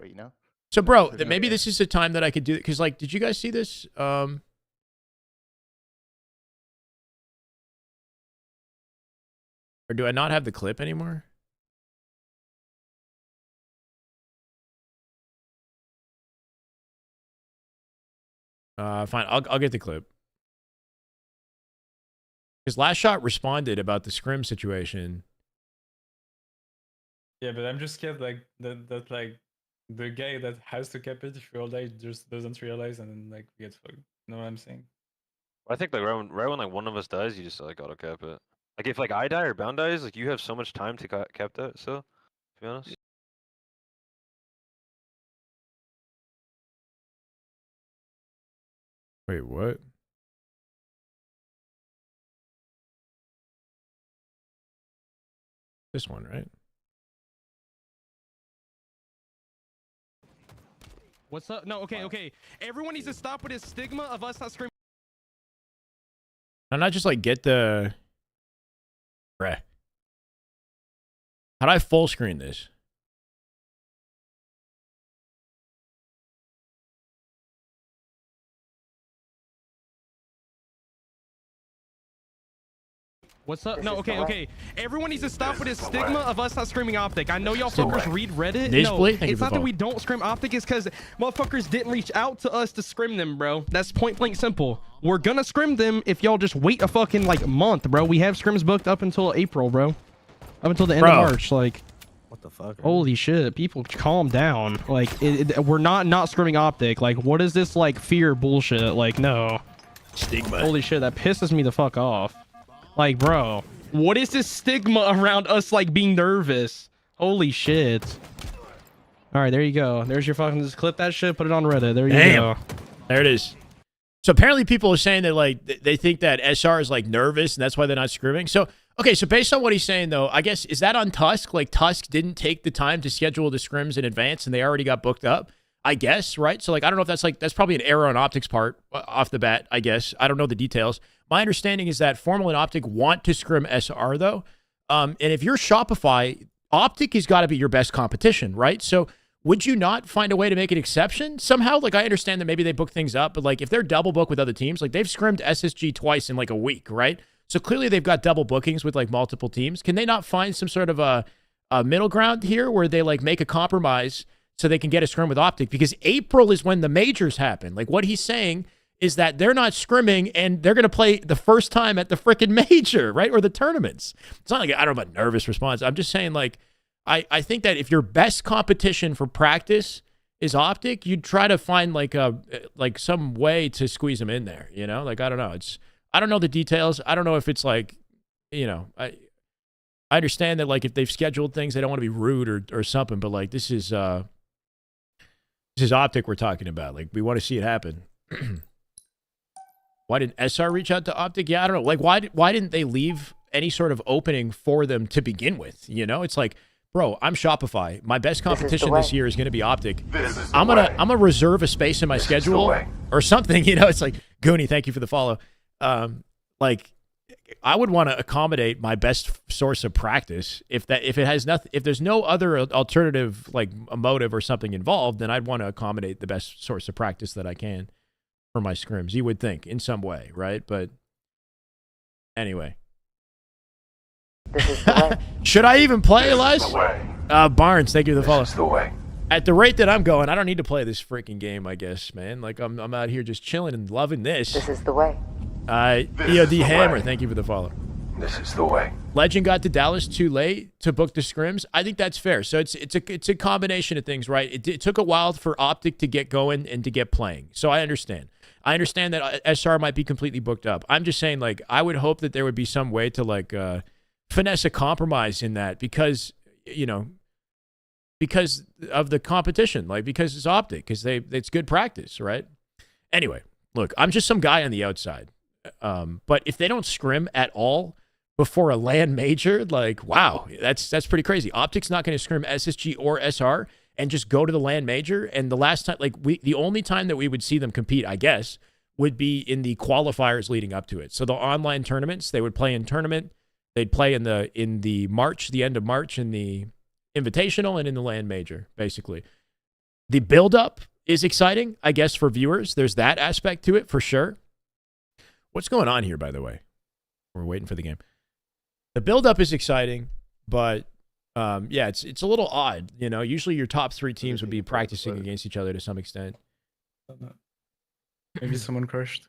So, bro, maybe this is the time that I could do it. Because, like, did you guys see this? Or do I not have the clip anymore? Fine. I'll get the clip. Because Last Shot responded about the scrim situation. Yeah, but I'm just scared like that like the guy that has to cap it if we all die just doesn't realize and then like we get fucked. You know what I'm saying? I think like right when like one of us dies, you just like auto cap it. Like if like I die or Bound dies, like you have so much time to cap that. So, to be honest. Wait, what? This one, right? What's up? No, okay. Everyone needs to stop with this stigma of us not screaming. Why not just like get the... Bruh. How do I full screen this? What's up? No, okay. Everyone needs to stop with this stigma of us not screaming Optic. I know y'all fuckers read Reddit. No, it's not that we don't scrim Optic. It's because motherfuckers didn't reach out to us to scrim them, bro. That's point blank simple. We're gonna scrim them if y'all just wait a fucking like month, bro. We have scrims booked up until April, bro. Up until the end of March. Like, what the fuck? Holy shit. People calm down. Like, we're not scrimming Optic. Like, what is this like fear bullshit? Like, no. Stigma. Holy shit, that pisses me the fuck off. Like, bro, what is this stigma around us, like, being nervous? Holy shit. All right, there you go. There's your fucking... Just clip that shit, put it on Reddit. There you go. There it is. So apparently people are saying that, like, they think that SR is, like, nervous, and that's why they're not scrimming. So, okay, so based on what he's saying, though, I guess, is that on Tusk? Like, Tusk didn't take the time to schedule the scrims in advance, and they already got booked up? I guess, right? So, like, I don't know if that's, like, that's probably an error on Optic's part off the bat, I guess. I don't know the details. My understanding is that Formal and Optic want to scrim SR though. And if you're Shopify, Optic has got to be your best competition, right? So would you not find a way to make an exception somehow? Like, I understand that maybe they book things up, but like if they're double booked with other teams, like they've scrimmed SSG twice in like a week, right? So clearly they've got double bookings with like multiple teams. Can they not find some sort of a middle ground here where they like make a compromise so they can get a scrim with Optic? Because April is when the majors happen. Like what he's saying is that they're not scrimming and they're going to play the first time at the freaking major, right? Or the tournaments. It's not like, I don't know about nervous response. I'm just saying like, I think that if your best competition for practice is Optic, you'd try to find like some way to squeeze them in there, you know? Like, I don't know. I don't know the details. I don't know if it's like, you know, I understand that like if they've scheduled things, they don't want to be rude or something, but like this is Optic we're talking about. Like we want to see it happen. Why didn't SR reach out to Optic? Yeah, I don't know. Like why didn't they leave any sort of opening for them to begin with? You know, it's like, bro, I'm Shopify. My best competition this year is going to be Optic. I'm gonna reserve a space in my schedule or something. You know, it's like, Goonie, thank you for the follow. Like, I would want to accommodate my best source of practice. If there's no other alternative, like a motive or something involved, then I'd want to accommodate the best source of practice that I can for my scrims. You would think in some way, right? But anyway. Should I even play, Elias? Barnes, thank you for the follow. At the rate that I'm going, I don't need to play this freaking game, I guess, man. Like, I'm out here just chilling and loving this. This is the way. EOD Hammer, thank you for the follow. This is the way. Legend got to Dallas too late to book the scrims. I think that's fair. So it's a combination of things, right? It took a while for Optic to get going and to get playing. So I understand. I understand that SR might be completely booked up. I'm just saying, like, I would hope that there would be some way to, like, finesse a compromise in that because, you know, because of the competition, like, because it's Optic, because it's good practice, right? Anyway, look, I'm just some guy on the outside. But if they don't scrim at all before a LAN major, like, wow, that's pretty crazy. Optic's not going to scrim SSG or SR and just go to the LAN major. And the last time, like, the only time that we would see them compete, I guess, would be in the qualifiers leading up to it. So the online tournaments, they would play in tournament. They'd play in the March, the end of March, in the Invitational and in the LAN major, basically. The build-up is exciting, I guess, for viewers. There's that aspect to it for sure. What's going on here, by the way? We're waiting for the game. The build-up is exciting, but yeah, it's a little odd. You know, usually your top three teams would be practicing against each other to some extent. Maybe someone crashed.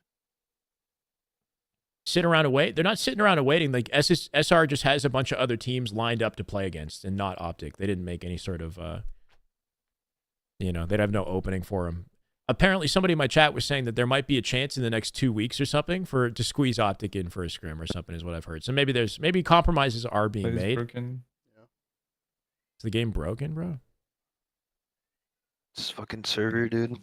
Sit around and wait. They're not sitting around and waiting. Like SR just has a bunch of other teams lined up to play against, and not Optic. They didn't make any sort of, you know, they'd have no opening for them. Apparently, somebody in my chat was saying that there might be a chance in the next 2 weeks or something to squeeze Optic in for a scrim or something, is what I've heard. So maybe compromises are being made. Broken. Yeah. Is the game broken, bro? This fucking server, dude.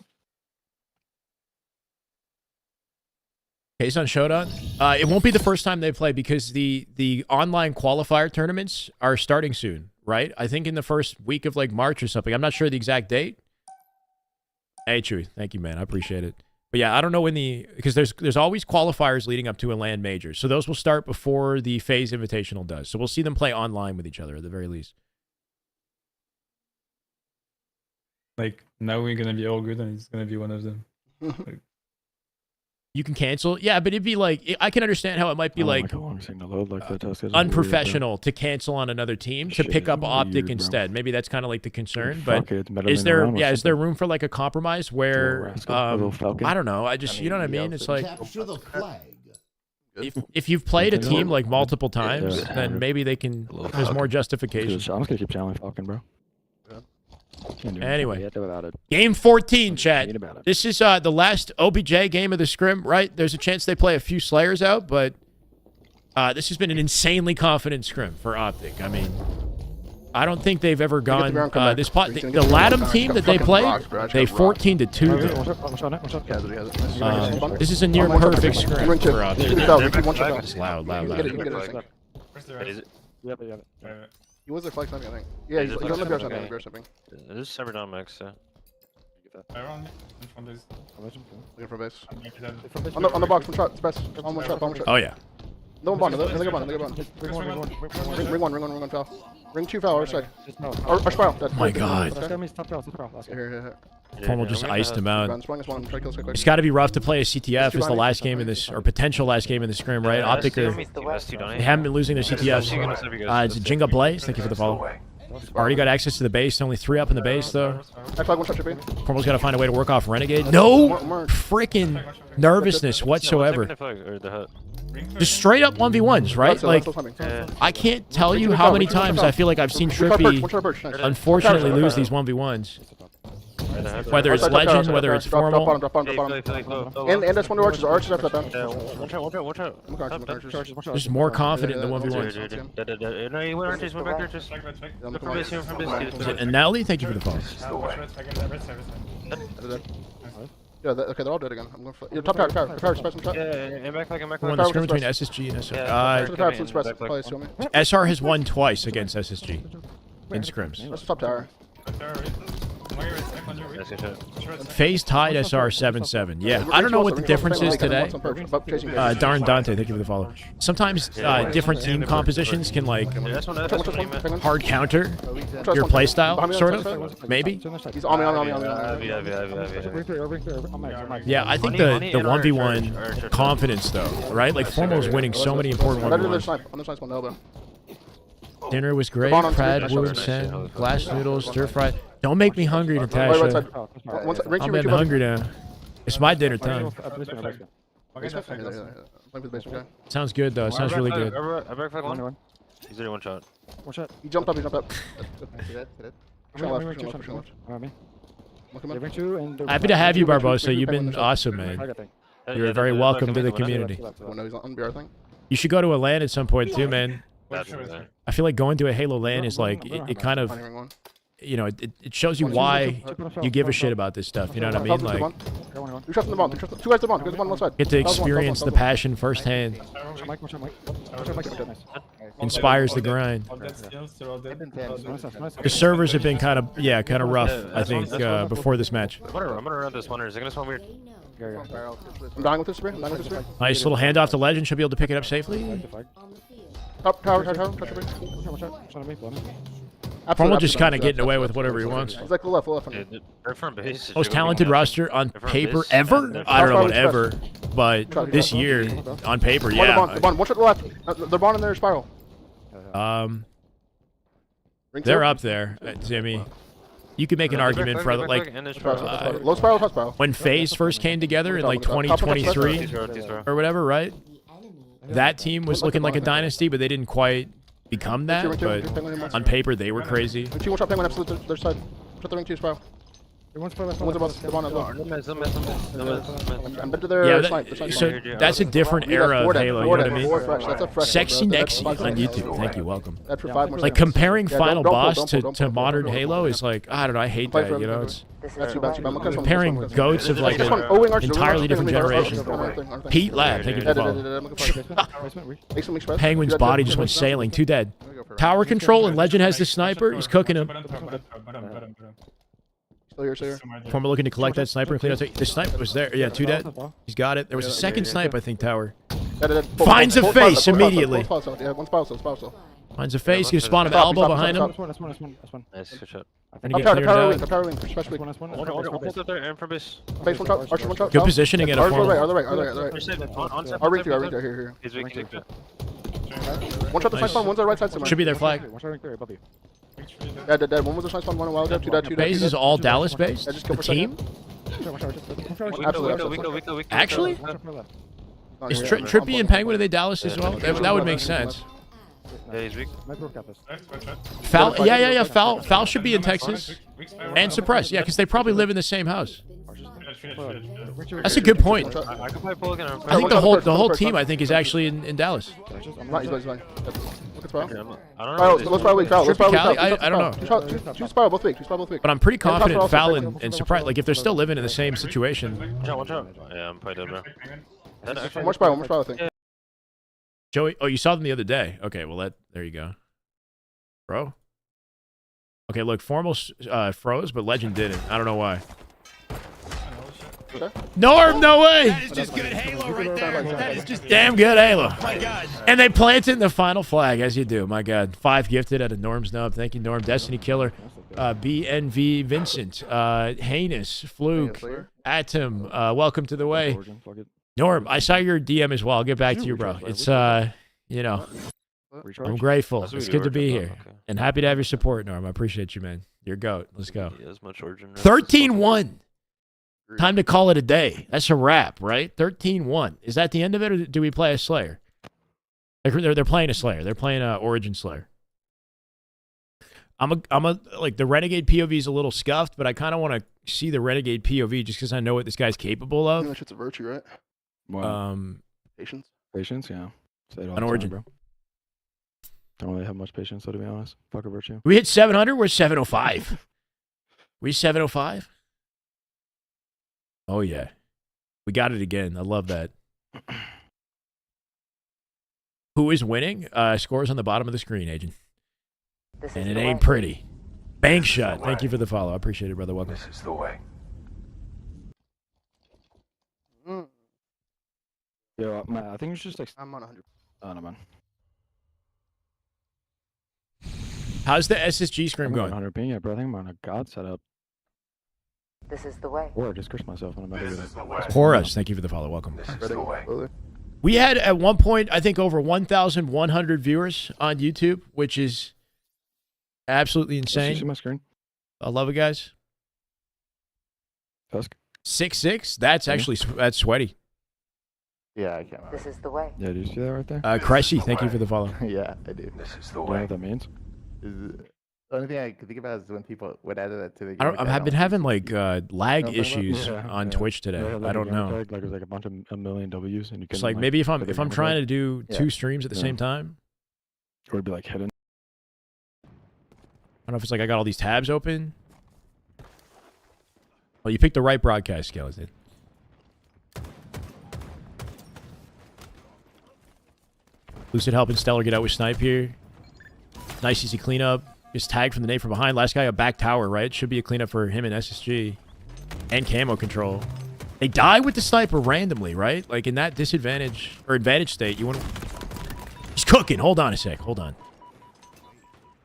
Case on Showdown. It won't be the first time they play because the online qualifier tournaments are starting soon, right? I think in the first week of like March or something. I'm not sure the exact date. Hey, Chewy. Thank you, man. I appreciate it. But yeah, I don't know when because there's always qualifiers leading up to a LAN major. So those will start before the Faze Invitational does. So we'll see them play online with each other at the very least. Like, now we're gonna be all good and it's gonna be one of them. Like, you can cancel. Yeah, but it'd be like, I can understand how it might be like unprofessional to cancel on another team to pick up Optic instead. Maybe that's kind of like the concern. But is there room for like a compromise where, I don't know. You know what I mean? It's like, if you've played a team like multiple times, then maybe there's more justification. I'm just gonna keep channeling Falcon, bro. Anyway, game 14, chat. This is the last OBJ game of the scrim, right? There's a chance they play a few Slayers out, but this has been an insanely confident scrim for Optic. I mean, I don't think they've ever gone this pot. The Latham team that they played, they 14-2. This is a near perfect scrim for Optic. It's loud. He was a flag timing, I think. Yeah, he's on the bear shipping. This is Cyber Max, so. Around me. In front is. Looking for base. I'm maybe dead. On the box, one shot. It's best. On one shot. Oh yeah. No one bond. Another bond. Ring one. Foul. Ring 2 foul. Our side. Our spiral. Oh my god. Here. Formal just iced him out. Swing us one. Try to kill us quick. It's got to be rough to play a CTF. It's the last game in this, or potential last game in the scrim, right? Optic are, they haven't been losing their CTFs. It's Jinga Blaze. Thank you for the follow. Already got access to the base. Only 3 up in the base though. Formal's got to find a way to work off Renegade. No freaking nervousness whatsoever. Just straight up 1v1s, right? Like, I can't tell you how many times I feel like I've seen Trippy unfortunately lose these 1v1s. Whether it's Legend, whether it's Formal. And that's one of the archers after that. Watch out. Just more confident in the 1v1s. No, you went archers, went back archers. Look from base, from base. And Nelly, thank you for the follow. Yeah, okay, they're all dead again. I'm going for top tower, express some shot. Yeah, back. One the scrim between SSG and SR. Yeah, SR has won twice against SSG in scrims. that's top tower. Faze tied SR 7-7. Yeah, I don't know what the difference is today. Darn Dante, thank you for the follow. Sometimes different team compositions can like hard counter your playstyle, sort of. Maybe. He's on me. Yeah, I think the 1v1 confidence though, right? Like Formal's winning so many important 1v1s. Dinner was great. Prad, wood, sand, glass noodles, stir fry. Don't make me hungry, Natasha. I'm getting hungry now. It's my dinner time. Sounds good though. Sounds really good. He's already one shot. He jumped up. Happy to have you, Barbosa. You've been awesome, man. You're very welcome to the community. You should go to a LAN at some point too, man. I feel like going to a Halo LAN is like, it kind of, you know, it shows you why you give a shit about this stuff. You know what I mean? Like, get to experience the passion firsthand. Inspires the grind. The servers have been kind of rough, I think, before this match. I'm gonna run this one. Is it gonna spawn weird? I'm dying with this spear. Nice little handoff to Legend. Should be able to pick it up safely. Top tower. Formal just kind of getting away with whatever he wants. He's like full left. Most talented roster on paper ever? I don't know about ever, but this year on paper, yeah. One shot left. They're bonding their spiral. They're up there, Timmy. You could make an argument for like low spiral, high spiral. When Faze first came together in like 2023 or whatever, right? That team was looking like a dynasty, but they didn't quite become that. But on paper, they were crazy. Two shot penguin absolute their side. Put the ring 2 spiral. Yeah, so that's a different era of Halo, you know what I mean? Sexy Nexy on YouTube, thank you, welcome. Like comparing Final Boss to modern Halo is like, I don't know, I hate that, you know? It's comparing goats of like an entirely different generation. Pete Lab, thank you for the follow. Penguin's body just went sailing, 2 dead. Tower control and Legend has the sniper, he's cooking him. Former looking to collect that sniper and clean out. The sniper was there. Yeah, 2 dead. He's got it. There was a second snipe, I think, tower. Finds a face immediately. Finds a face. Gives spawn of elbow behind him. Nice, good shot. Good positioning at a form. One shot the snipe spawn, one's on the right side somewhere. Should be their flag. Dead. One was the snipe spawn, one a while ago. 2 dead. Base is all Dallas based? The team? Actually? Is Trippy and Penguin, are they Dallas as well? That would make sense. Yeah, he's weak. Foul, yeah. Foul should be in Texas. And Suppress, yeah, because they probably live in the same house. That's a good point. I think the whole team, I think, is actually in Dallas. I don't know. I don't know. Two spiral both weak. But I'm pretty confident Foul and Surprise, like if they're still living in the same situation. Watch out. Yeah, I'm probably dead, bro. More spiral, I think. Joey, oh, you saw them the other day. Okay, well, there you go. Bro. Okay, look, Formal froze, but Legend didn't. I don't know why. Norm, no way. That is just good Halo right there. That is just damn good Halo. My God. And they planted the final flag, as you do. My God. 5 gifted out of Norm's nub. Thank you, Norm. Destiny Killer. BNV Vincent. Heinous. Fluke. Atom. Welcome to the way. Norm, I saw your DM as well. I'll get back to you, bro. It's, you know, I'm grateful. It's good to be here. And happy to have your support, Norm. I appreciate you, man. You're GOAT. Let's go. 13-1. Time to call it a day. That's a wrap, right? 13-1. Is that the end of it, or do we play a Slayer? They're playing a Slayer. They're playing a Origin Slayer. Like the Renegade POV is a little scuffed, but I kind of want to see the Renegade POV just because I know what this guy's capable of. That shit's a virtue, right? Wow. Patience. Patience, yeah. Say it all An the Origin. time, bro. Don't really have much patience, though, to be honest. Fuck a virtue. We hit 700. We're 705. We 705. Oh yeah, we got it again. I love that. Who is winning? Scores on the bottom of the screen, Agent. And it ain't pretty. Bank shot. Thank you for the follow. I appreciate it, brother. Welcome. This is the way. Yo, man, I think it's just like... I'm on 100. Oh, no, man. How's the SSG scrim I'm going? 100 ping, yeah, bro. I think I'm on a god setup. This is the way. Or I just cursed myself when I'm out of it. Horus, thank you for the follow. Welcome. This is the way. We had at one point, I think, over 1,100 viewers on YouTube, which is absolutely You see insane. my screen? I love it, guys. Tusk? 6'6". That's actually that's sweaty. Yeah, I can't. This is the way. Yeah, do you see that right there? Cressy, thank you for the follow. Yeah, I do. This is the Do you know way. what that means? The only thing I can think about is when people would add that to the game. I've been having like lag about? issues Yeah, on yeah. Twitch today. Yeah, like I don't a gamer know. tag, like it was like a million W's, and you can. It's like maybe if I'm put a gamer trying to tag, do Yeah. 2 streams at the Yeah. same time. or it'd be like hidden. I don't know if it's like I got all these tabs open. Well, you picked the right broadcast skeleton. Lucid helping Stellar get out with snipe here. Nice easy cleanup. Just tagged from the nade from behind. Last guy a back tower, right? Should be a cleanup for him and SSG. And camo control. They die with the sniper randomly, right? Like in that disadvantage or advantage state, you want to... He's cooking. Hold on a sec. Hold on.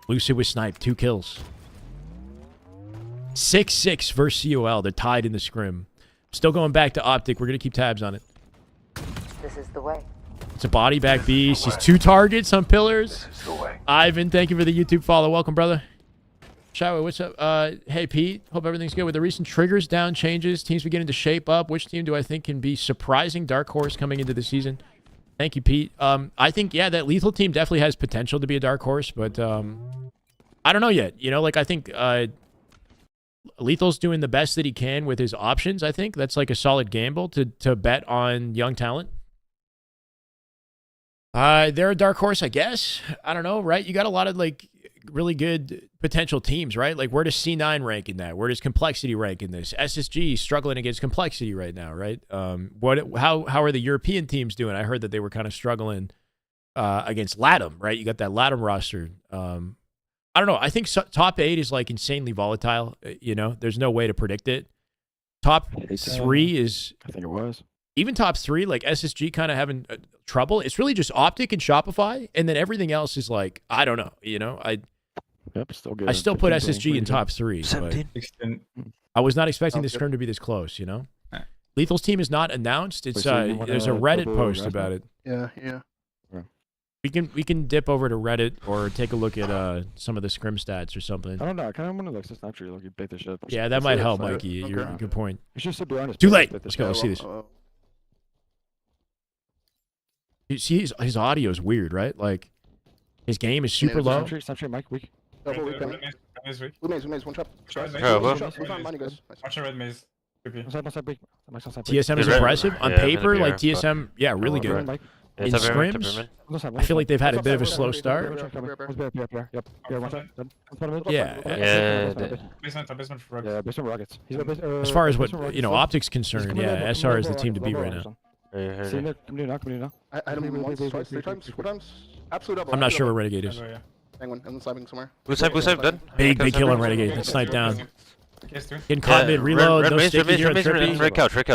Lucid with snipe. 2 kills. 6-6 versus COL. They're tied in the scrim. Still going back to Optic. We're going to keep tabs on it. This is the way. It's a body back beast. He's 2 targets on pillars. This is the way. Ivan, thank you for the YouTube follow. Welcome, brother. Shyway, what's up? Hey, Pete. Hope everything's good. With the recent triggers down changes, teams beginning to shape up. Which team do I think can be surprising dark horse coming into the season? Thank you, Pete. I think, yeah, that lethal team definitely has potential to be a dark horse, but I don't know yet. You know, like I think Lethal's doing the best that he can with his options, I think. That's like a solid gamble to bet on young talent. They're a dark horse, I guess. I don't know, right? You got a lot of like really good potential teams, right? Like where does C9 rank in that? Where does Complexity rank in this? SSG struggling against Complexity right now, right? How are the European teams doing? I heard that they were kind of struggling against LATAM, right? You got that LATAM roster. I don't know. I think top 8 is like insanely volatile. You know, there's no way to predict it. Top 3 is... I think it was. Even top 3, like SSG kind of having trouble. It's really just Optic and Shopify, and then everything else is like, I don't know. You know, Yep, still good. I still put 15, SSG in top 3. But 16. I was not expecting this scrim to be this close, you know? Lethal's team is not announced. It's so you wanna there's a Reddit double post rest about it. Yeah. We can dip over to Reddit or take a look at some of the scrim stats or something. I don't know. I kind of want to like snap tree, like you bait this shit. Yeah, that might help, so- Mikey. You're okay. good point. It's just to be honest. Too bro, late. bait this Let's go. shit. Let's see this. You see, his audio is weird, right? Like his game is super low. Snap tree, Mike, weak. Double Red weak. maze, weak. Blue maze, one trap. Red maze. Oh, One well. shot. We're fine, guys. Nice. Watch a red maze. Creepy. One side, big. TSM is Red- impressive on yeah, paper. maybe Like are, TSM, yeah, really Right. good. Mike. In Top pyramid, top scrims, pyramid. I feel like they've had a bit of a What's up, slow what's up, start. what's up, Yep. Yeah, one shot. Done. Yeah. Basement, basement for rugs. Yeah, based on rockets. He's got As far as what Optic's concerned, yeah, SR is the team to beat right now. See him there. Come now. I hit him once, twice, 3 times, 4 times. Absolute double. I'm not sure absolute where Renegade is. Oh, yeah. double. Penguin, and then sniping somewhere. Blue side, done. Big kill on Renegade. Snipe down. Case 2. Getting caught mid reload. No sticky here on Trippy. Red couch, red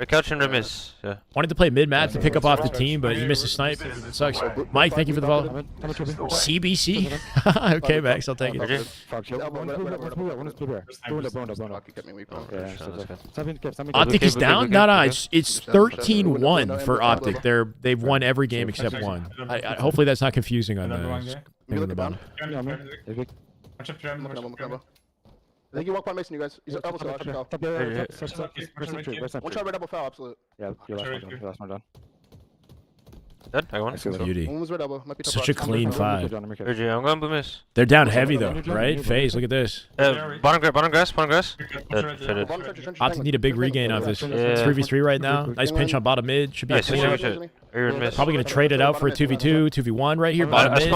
couch and red miss. Yeah. Wanted to play mid mat to pick up off the team, but he missed a snipe. It sucks. Mike, thank you for the follow. CBC. Okay, Max, I'll take it. Optic is down? No, it's 13-1 for Optic. They've won every game except one. Hopefully that's not confusing on the bottom. I think you walk by Mason, you guys. He's elbow foul. One shot red elbow foul, absolute. Yeah, your last one done. Dead? I won. Beauty. One was red elbow. Might be Such a clean 5. I'm going blue miss. They're down heavy though, right? Faze, look at this. Bottom grass. Dead. Faded. Optic need a big regain off this. It's 3v3 right now. Nice pinch on bottom mid. Should be a clean. Probably going to trade it out for a 2v2, 2v1 right here. Bottom mid.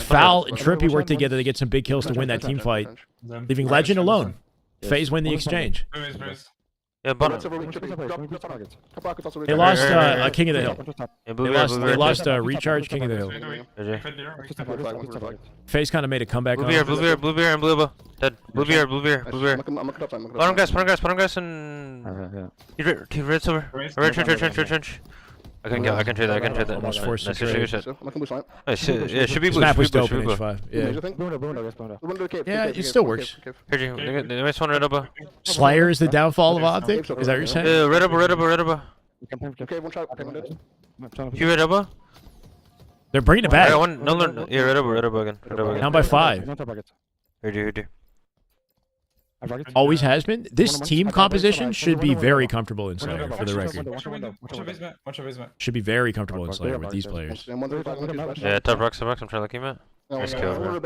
Foul and Trippy work together to get some big kills to win that team fight. Leaving Legend alone. Faze win the exchange. Yeah, bottom. They lost King of the Hill. They lost Recharge King of the Hill. Faze kind of made a comeback. Blue beer, and blue elbow. Dead. Blue beer. Bottom grass, and... He red silver. Red trench. I can trade that. Almost forced to trade. Nice. Yeah, should be blue. Map was dope in H5. Yeah, it still works. Nice one, red elbow. Slayer is the downfall of Optic? Is that what you're saying? Red elbow. Okay, one shot. You red elbow? They're bringing it back. Yeah, red elbow again. Down by 5. Here. Always has been. This team composition should be very comfortable in Slayer, for the record. Should be very comfortable in Slayer with these players. Yeah, top rocks. I'm trying to look him at. Nice kill, bro.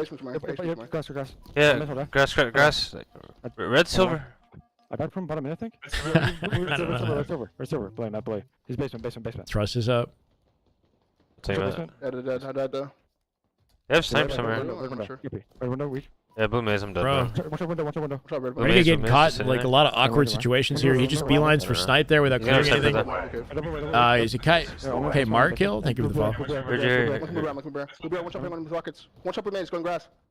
Yeah, grass. Red, silver. I back from bottom mid, I think. Red silver. Play, not play. He's basement. Thrust is up. I'll tell you that. They They have snipe somewhere. Window weak. Yeah, blue maze, I'm dead, bro. Watch out window. We're gonna get caught in like a lot of awkward situations here. He just beelines for snipe there without clearing anything. Is it Kai? Okay, Mark kill. Thank you for the follow.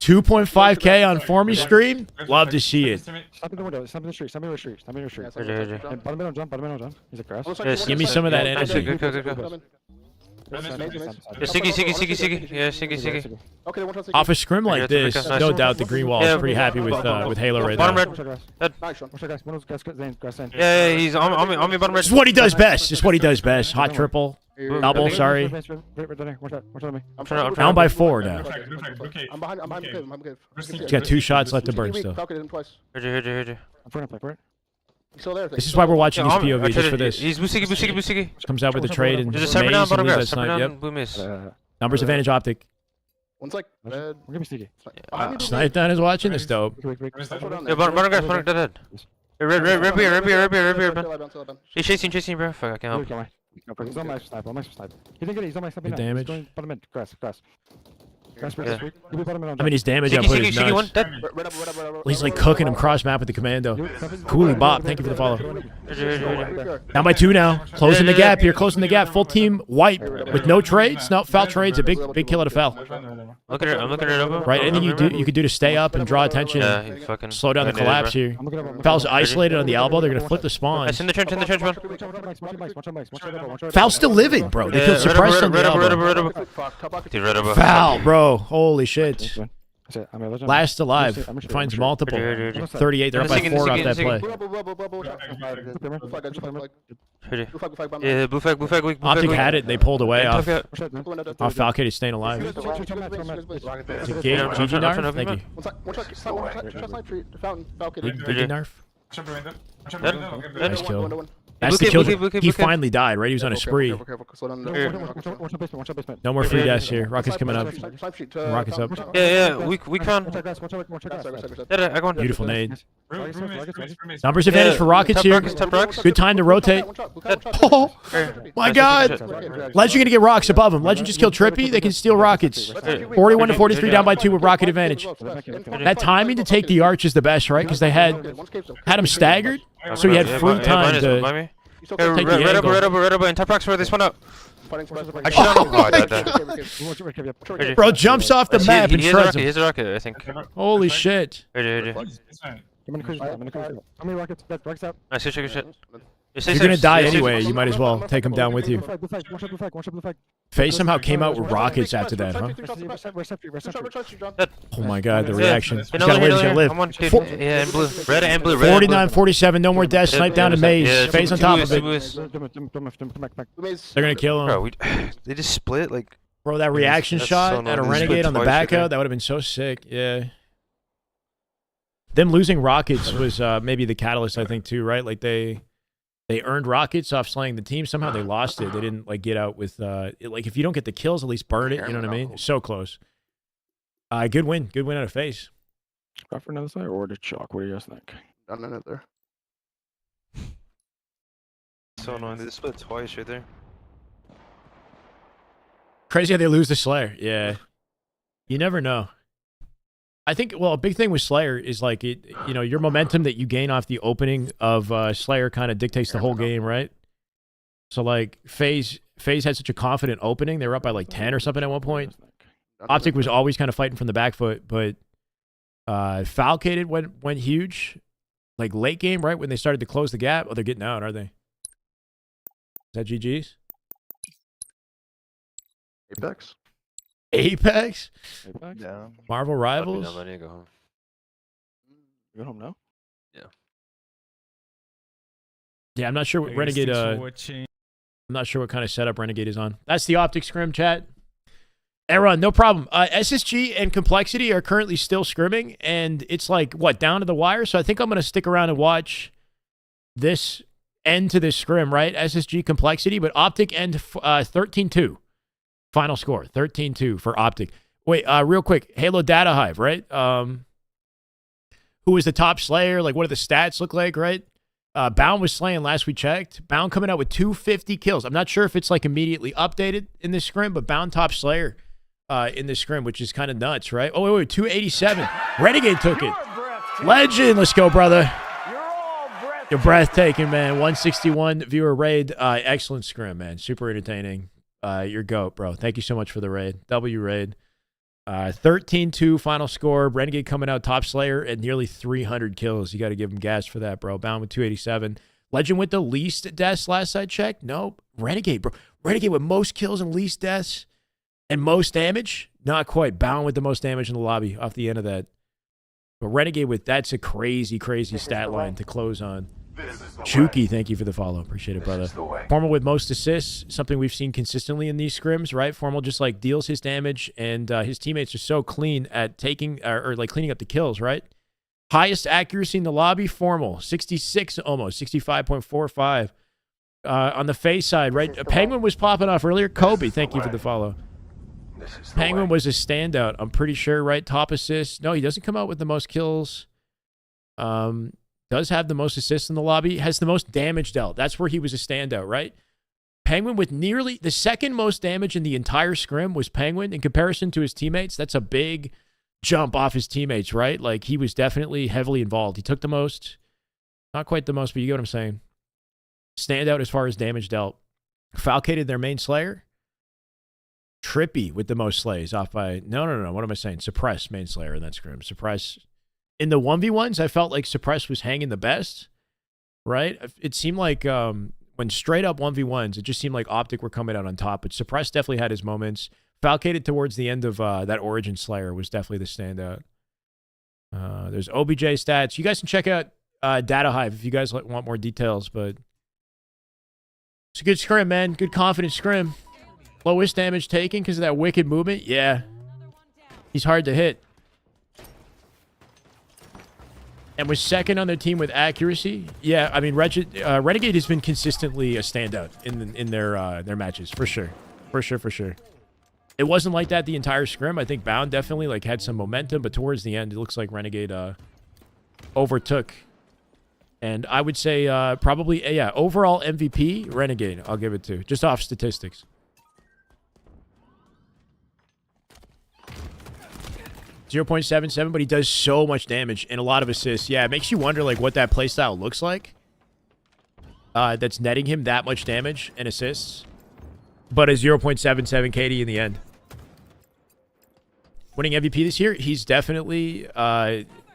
2.5K on Formy stream. Love to see it. Stop in the window. Stop in the street. Bottom middle jump. He's a grass. Give me some of that energy. Good. Yeah, Siggy. Yeah, Siggy. Off a scrim like this, no doubt the green wall is pretty happy with Halo right now. Yeah, he's on me, bottom red. This is what he does best. Hot triple. Double, sorry. Down by 4 now. I'm behind the cave. He's got 2 shots left to burn still. Heard you. This is why we're watching these POVs, just for this. He's Busiki. Comes out with a trade and There's a sniper down, bottom grass. Yep. Blue miss. Numbers advantage Optic. One's like red. We're gonna be sneaky. Snipe down is watching. That's dope. Yeah, bottom grass, dead. Red beer. He's chasing, bro. Fuck, I can't help. He's on my snipe. He didn't get it. He's on my snipe. Good damage. He's going bottom mid. Grass. I mean, his damage output is nuts. He's like cooking him cross map with the commando. Coolly Bob, thank you for the follow. Down by 2 now. Closing the gap here. Full team wipe with no trades. No foul trades. A big kill at a foul. I'm looking at it over. Right, anything you could do to stay up and draw attention. Yeah, he fucking slow down the collapse here. Foul's isolated on the elbow. They're gonna flip the spawn. It's in the trench, bro. Foul's still living, bro. They killed suppressed on the elbow. Foul, bro. Holy shit. Last alive. Finds multiple. 38. They're up by 4 off that play. Yeah, blue flag, weak. Optic had it. They pulled away off Falcon. He's staying alive. GG Narf? Thank you. GG Narf? Nice kill. That's the kill. He finally died, right? He was on a spree. No more free deaths here. Rocket's coming up. Rocket's up. Yeah. Weak found. Beautiful nade. Numbers advantage for Rockets here. Good time to rotate. Oh, my God. Legend gonna get rocks above him. Legend just killed Trippy. They can steal Rockets. 41 to 43 down by 2 with Rocket advantage. That timing to take the arch is the best, right? Because they had him staggered, so he had free time to take the angle. Red over, and top rocks where they spawn out. I shot him. Oh, I died. Bro jumps off the map and shreds him. Here's a rocket, I think. Holy shit. Heard you. I'm gonna cruise down. I'm gonna cruise down. How many rockets? Rockets out. Nice, good shit. You're gonna die anyway. You might as well take him down with you. One shot blue flag. Faze somehow came out with rockets after that, huh? Oh my god, the reaction. He's gotta live, he's gotta live. Come on, dude. Yeah, and blue. Red and blue. Red 49, 47, no more deaths. Snipe down to Maze. Faze on top of it. They're gonna kill him. Bro, they just split like. Bro, that reaction That's shot so at a annoying. Renegade on the Twice back right out, that would have been so sick. Yeah. Them losing rockets was maybe the catalyst, I think, too, right? Like they earned rockets off slaying the team. Somehow they lost it. They didn't like get out with like if you don't get the kills, at least burn it. You know what I mean? So close. Good win. Good win out of Faze. Go for another side or the chalk. What do you guys think? None of there. So annoying. They just split twice right there. Crazy how they lose the Slayer. Yeah. You never know. I think, well, a big thing with Slayer is like it, you know, your momentum that you gain off the opening of Slayer kind of dictates the whole game, right? So like Faze had such a confident opening. They were up by like 10 or something at one point. Optic was always kind of fighting from the back foot, but Falcated went huge. Like late game, right? When they started to close the gap. Oh, they're getting out, are they? Is that GG's? Apex? Apex? Yeah. Marvel Rivals? I need to go home. You go home now? Yeah, I'm not sure what Renegade. I'm not sure what kind of setup Renegade is on. That's the Optic Scrim chat. Aaron, no problem. SSG and Complexity are currently still scrimming, and it's like, what, down to the wire? So I think I'm going to stick around and watch this end to this scrim, right? SSG Complexity, but Optic end 13-2. Final score, 13-2 for Optic. Wait, real quick, Halo Data Hive, right? Who was the top slayer? Like, what do the stats look like, right? Bound was slaying last we checked. Bound coming out with 250 kills. I'm not sure if it's like immediately updated in this scrim, but Bound top slayer in this scrim, which is kind of nuts, right? Oh, wait, 287. Renegade took it. Legend. Let's go, brother. You're breathtaking, man. 161 viewer raid. Excellent scrim, man. Super entertaining. Your GOAT, bro. Thank you so much for the raid. W raid. 13-2 final score. Renegade coming out top slayer at nearly 300 kills. You got to give him gas for that, bro. Bound with 287. Legend with the least deaths last I checked? Nope. Renegade, bro. Renegade with most kills and least deaths and most damage? Not quite. Bound with the most damage in the lobby off the end of that. But Renegade with, that's a crazy, crazy stat line to close on. Chuki, thank you for the follow. Appreciate it, brother. Formal with most assists, something we've seen consistently in these scrims, right? Formal just like deals his damage, and his teammates are so clean at taking or like cleaning up the kills, right? Highest accuracy in the lobby, Formal, 66 almost, 65.45. On the Faze side, right? Penguin was popping off earlier. Kobe, thank you for the follow. Penguin was a standout, I'm pretty sure, right? Top assists. No, he doesn't come out with the most kills. Does have the most assists in the lobby, has the most damage dealt. That's where he was a standout, right? Penguin with nearly the second most damage in the entire scrim was Penguin in comparison to his teammates. That's a big jump off his teammates, right? Like he was definitely heavily involved. He took the most, not quite the most, but you get what I'm saying. Standout as far as damage dealt. Falcated their main slayer. Trippy with the most slays off by, no. What am I saying? Suppress main slayer in that scrim. Suppress. In the 1v1s, I felt like Suppress was hanging the best, right? It seemed like when straight up 1v1s, it just seemed like Optic were coming out on top, but Suppress definitely had his moments. Falcated towards the end of that Origin Slayer was definitely the standout. There's OBJ stats. You guys can check out Data Hive if you guys want more details, but it's a good scrim, man. Good confident scrim. Lowest damage taken because of that wicked movement. Yeah. He's hard to hit. And was second on their team with accuracy. Yeah, I mean, Renegade has been consistently a standout in their matches, for sure. For sure. It wasn't like that the entire scrim. I think Bound definitely like had some momentum, but towards the end, it looks like Renegade overtook. And I would say probably, yeah, overall MVP, Renegade, I'll give it to. Just off statistics. 0.77, but he does so much damage and a lot of assists. Yeah, it makes you wonder like what that playstyle looks like. That's netting him that much damage and assists. But a 0.77 KD in the end. Winning MVP this year, he's definitely,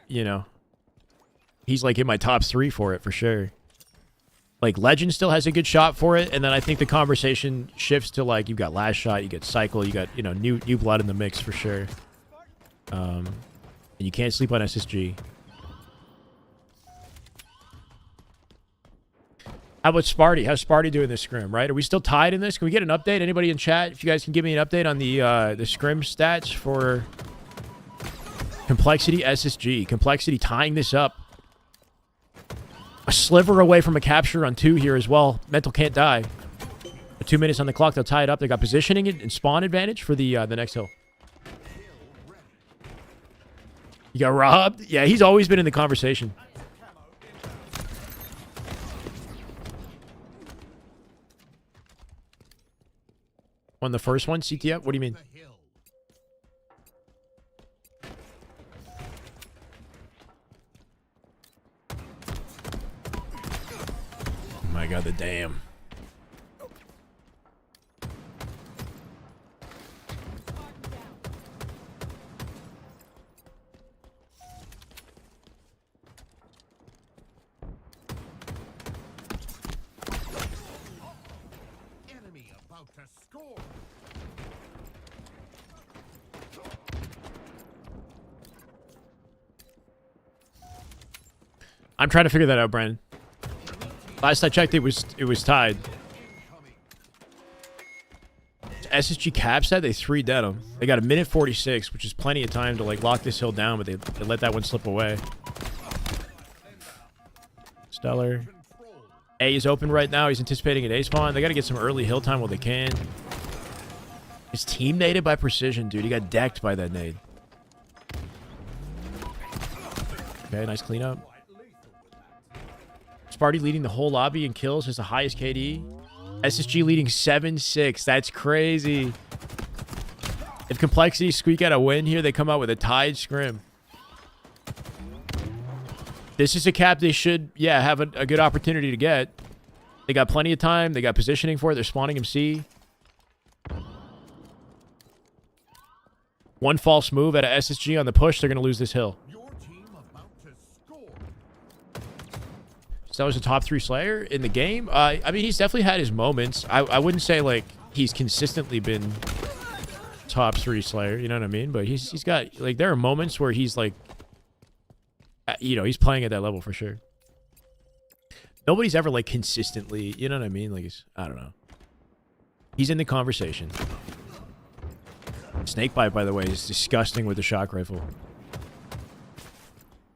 you know, he's like in my top 3 for it for sure. Like Legend still has a good shot for it, and then I think the conversation shifts to like you've got Last Shot, you got Cycle, you got new blood in the mix for sure. And you can't sleep on SSG. How about Sparty? How's Sparty doing this scrim, right? Are we still tied in this? Can we get an update? Anybody in chat? If you guys can give me an update on the scrim stats for Complexity SSG. Complexity tying this up. A sliver away from a capture on 2 here as well. Mental can't die. 2 minutes on the clock. They'll tie it up. They got positioning and spawn advantage for the next hill. You got robbed? Yeah, he's always been in the conversation. On the first one, CTF? What do you mean? Oh my god, the damn. Enemy about to score. I'm trying to figure that out, Brandon. Last I checked, it was tied. SSG caps that they 3 dead them. They got a minute 46, which is plenty of time to like lock this hill down, but they let that one slip away. Stellar. A is open right now. He's anticipating an A spawn. They got to get some early hill time while they can. His team naded by precision, dude. He got decked by that nade. Okay, nice cleanup. Sparty leading the whole lobby in kills, has the highest KD. SSG leading 7-6. That's crazy. If Complexity squeak out a win here, they come out with a tied scrim. This is a cap they should, yeah, have a good opportunity to get. They got plenty of time. They got positioning for it. They're spawning him C. One false move at a SSG on the push, they're going to lose this hill. So that was a top 3 Slayer in the game. I mean, he's definitely had his moments. I wouldn't say, like, he's consistently been top 3 Slayer. You know what I mean? But he's got, like, there are moments where he's, like, he's playing at that level for sure. Nobody's ever, like, consistently, you know what I mean? Like, I don't know. He's in the conversation. Snakebite, by the way, is disgusting with the shock rifle.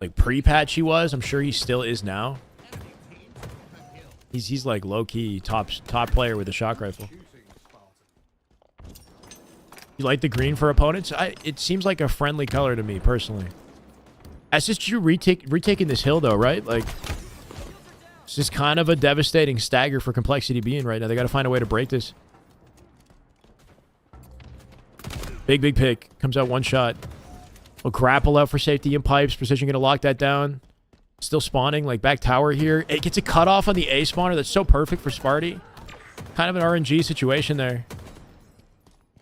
Like, pre-patch he was. I'm sure he still is now. He's like low-key top player with a shock rifle. You like the green for opponents? It seems like a friendly color to me, personally. SSG retaking this hill, though, right? Like, it's just kind of a devastating stagger for Complexity being right now. They got to find a way to break this. Big pick. Comes out one shot. Will grapple out for safety and pipes. Precision going to lock that down. Still spawning, like, back tower here. It gets a cutoff on the A spawner. That's so perfect for Sparty. Kind of an RNG situation there.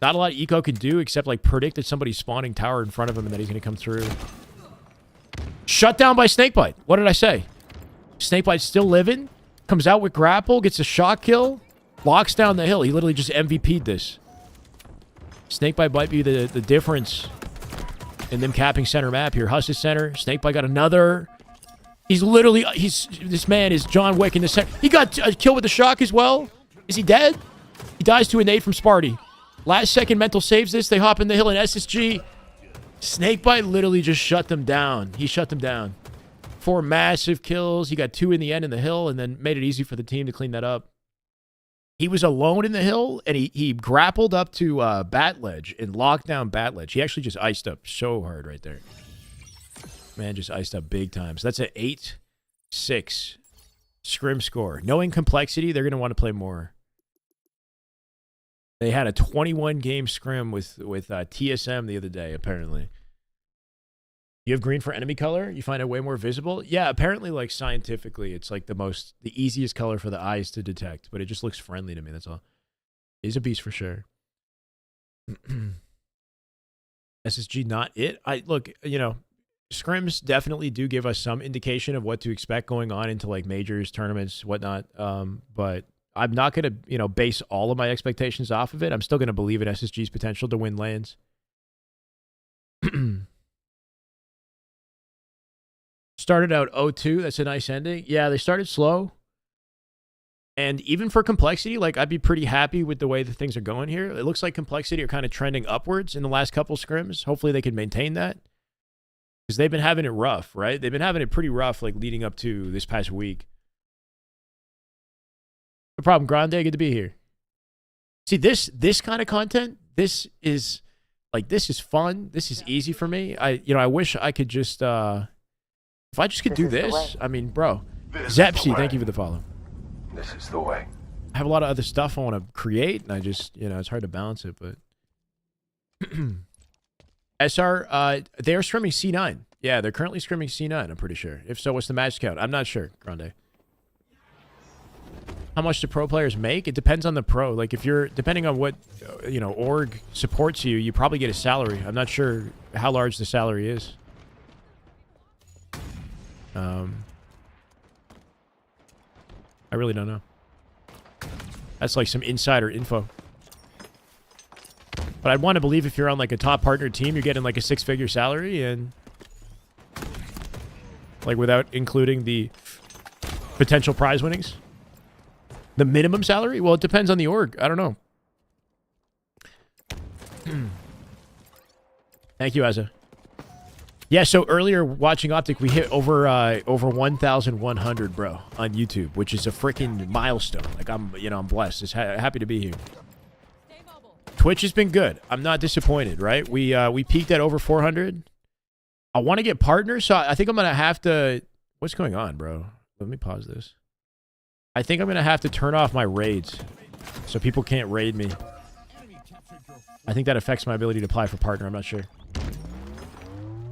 Not a lot Eco can do except, like, predict that somebody's spawning tower in front of him and that he's going to come through. Shut down by Snakebite. What did I say? Snakebite's still living. Comes out with grapple. Gets a shot kill. Locks down the hill. He literally just MVP'd this. Snakebite might be the difference in them capping center map here. Huss is center. Snakebite got another... He's literally, this man is John Wick in the center. He got a kill with the shock as well. Is he dead? He dies to a nade from Sparty. Last second mental saves this. They hop in the hill and SSG. Snakebite literally just shut them down. He shut them down. 4 massive kills. He got 2 in the end in the hill and then made it easy for the team to clean that up. He was alone in the hill and he grappled up to Bat Ledge and locked down Bat Ledge. He actually just iced up so hard right there. Man, just iced up big time. So that's an 8-6 scrim score. Knowing Complexity, they're going to want to play more. They had a 21-game scrim with TSM the other day, apparently. You have green for enemy color? You find it way more visible? Yeah, apparently, like, scientifically, it's, like, the easiest color for the eyes to detect, but it just looks friendly to me, that's all. He's a beast for sure. SSG not it? Look, scrims definitely do give us some indication of what to expect going on into like majors, tournaments, whatnot. But I'm not going to, you know, base all of my expectations off of it. I'm still going to believe in SSG's potential to win lands. Started out 0-2. That's a nice ending. Yeah, they started slow. And even for complexity, like, I'd be pretty happy with the way that things are going here. It looks like complexity are kind of trending upwards in the last couple scrims. Hopefully they can maintain that. Because they've been having it rough, right? They've been having it pretty rough, like, leading up to this past week. No problem, Grande. Good to be here. See, this kind of content, this is fun. This is easy for me. I wish I could just, if I just could do this, I mean, bro. Zepsy, thank you for the follow. This is the way. I have a lot of other stuff I want to create, and I just, it's hard to balance it, but... SR, they're scrimming C9. Yeah, they're currently scrimming C9, I'm pretty sure. If so, what's the match count? I'm not sure, Grande. How much do pro players make? It depends on the pro. Like, if you're, depending on what, org supports you, you probably get a salary. I'm not sure how large the salary is. I really don't know. That's like some insider info. But I'd want to believe if you're on like a top partner team, you're getting like a 6-figure salary, and like without including the potential prize winnings. The minimum salary? Well, it depends on the org. I don't know. Thank you, Asa. Yeah, so earlier watching Optic, we hit over 1,100, bro, on YouTube, which is a freaking milestone. Like, I'm blessed. Just happy to be here. Twitch has been good. I'm not disappointed, right? We peaked at over 400. I want to get partners, so I think I'm gonna have to. What's going on, bro? Let me pause this. I think I'm gonna have to turn off my raids, so people can't raid me. I think that affects my ability to apply for partner. I'm not sure.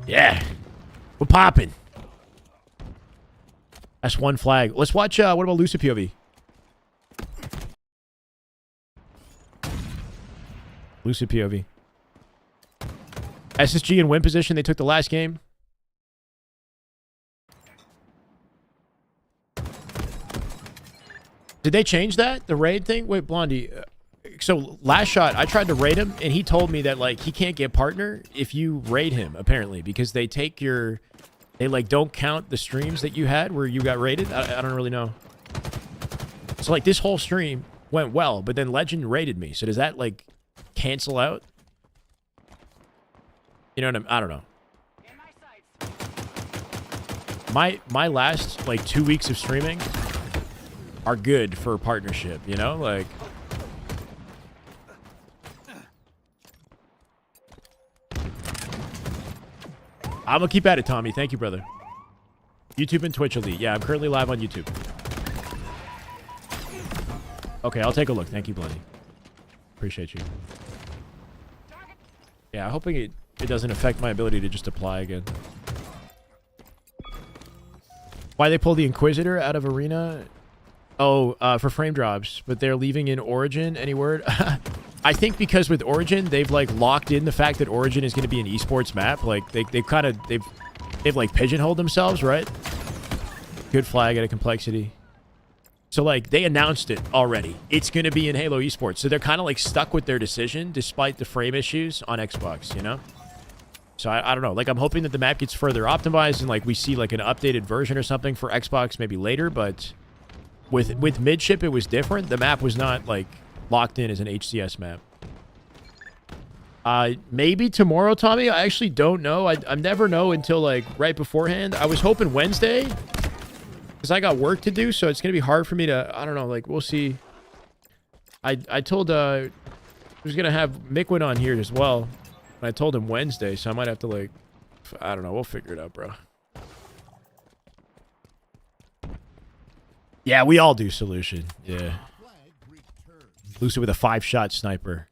Yeah, we're popping. That's one flag. Let's watch. What about Lucid POV? Lucid POV. SSG in win position. They took the last game. Did they change that? The raid thing? Wait, Blondie. So last shot, I tried to raid him, and he told me that, like, he can't get partner if you raid him, apparently, because they take your... They, like, don't count the streams that you had where you got raided. I don't really know. So, like, this whole stream went well, but then Legend raided me. So does that, like, cancel out? You know what I don't know. My last, like, 2 weeks of streaming are good for partnership, you know? Like... I'm gonna keep at it, Tommy. Thank you, brother. YouTube and Twitch Elite. Yeah, I'm currently live on YouTube. Okay, I'll take a look. Thank you, Bloody. Appreciate you. Yeah, hoping it doesn't affect my ability to just apply again. Why they pull the Inquisitor out of Arena? Oh, for frame drops, but they're leaving in Origin. Any word? I think because with Origin, they've like locked in the fact that Origin is going to be an esports map. Like they've like pigeonholed themselves, right? Good flag at a complexity. So like they announced it already. It's going to be in Halo esports. So they're kind of like stuck with their decision despite the frame issues on Xbox, you know? So I don't know. Like I'm hoping that the map gets further optimized and like we see like an updated version or something for Xbox maybe later, but with Midship it was different. The map was not like locked in as an HCS map. Maybe tomorrow, Tommy. I actually don't know. I never know until like right beforehand. I was hoping Wednesday because I got work to do, so it's gonna be hard for me to. I don't know. Like we'll see. I told I was gonna have Mikwin on here as well. And I told him Wednesday, so I might have to like. I don't know. We'll figure it out, bro. Yeah, we all do solution. Yeah. Lucid with a 5-shot sniper.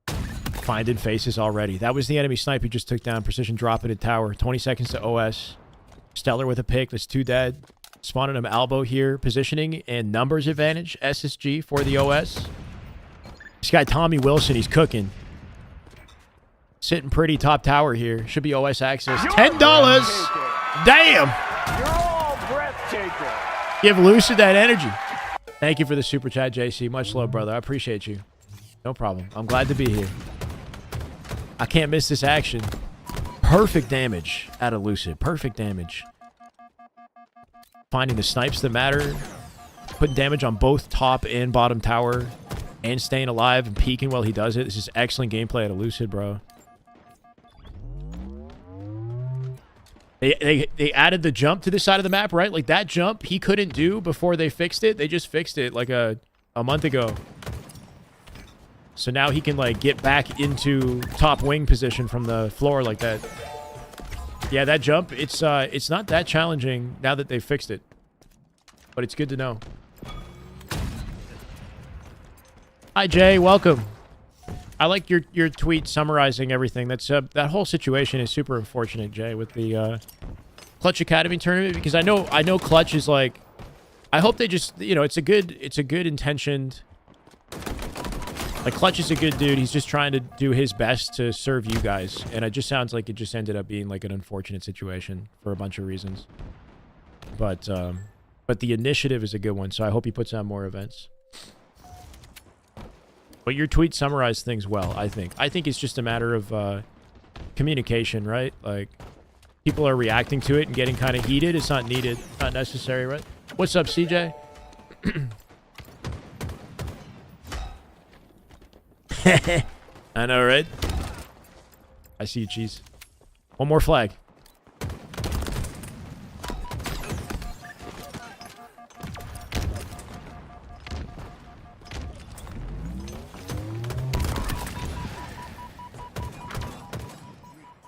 Finding faces already. That was the enemy sniper who just took down. Precision dropping in tower. 20 seconds to OS. Stellar with a pick. That's 2 dead. Spawning him elbow here. Positioning and numbers advantage. SSG for the OS. This guy Tommy Wilson, he's cooking. Sitting pretty top tower here. Should be OS access. $10. Damn. You're all breathtaking. Give Lucid that energy. Thank you for the super chat, JC. Much love, brother. I appreciate you. No problem. I'm glad to be here. I can't miss this action. Perfect damage out of Lucid. Perfect damage. Finding the snipes that matter. Putting damage on both top and bottom tower. And staying alive and peeking while he does it. This is excellent gameplay out of Lucid, bro. They added the jump to this side of the map, right? Like that jump he couldn't do before they fixed it. They just fixed it like a month ago. So now he can like get back into top wing position from the floor like that. Yeah, that jump, it's not that challenging now that they've fixed it. But it's good to know. Hi Jay, welcome. I like your tweet summarizing everything. That's that whole situation is super unfortunate, Jay, with the Clutch Academy tournament, because I know Clutch is like, I hope they just, you know, it's a good intentioned, like Clutch is a good dude. He's just trying to do his best to serve you guys, and it just sounds like it just ended up being like an unfortunate situation for a bunch of reasons. But the initiative is a good one, so I hope he puts on more events. But your tweet summarized things well, I think. I think it's just a matter of communication, right? Like, people are reacting to it and getting kind of heated. It's not needed, not necessary, right? What's up, CJ? I know, right? I see you, Cheese. One more flag.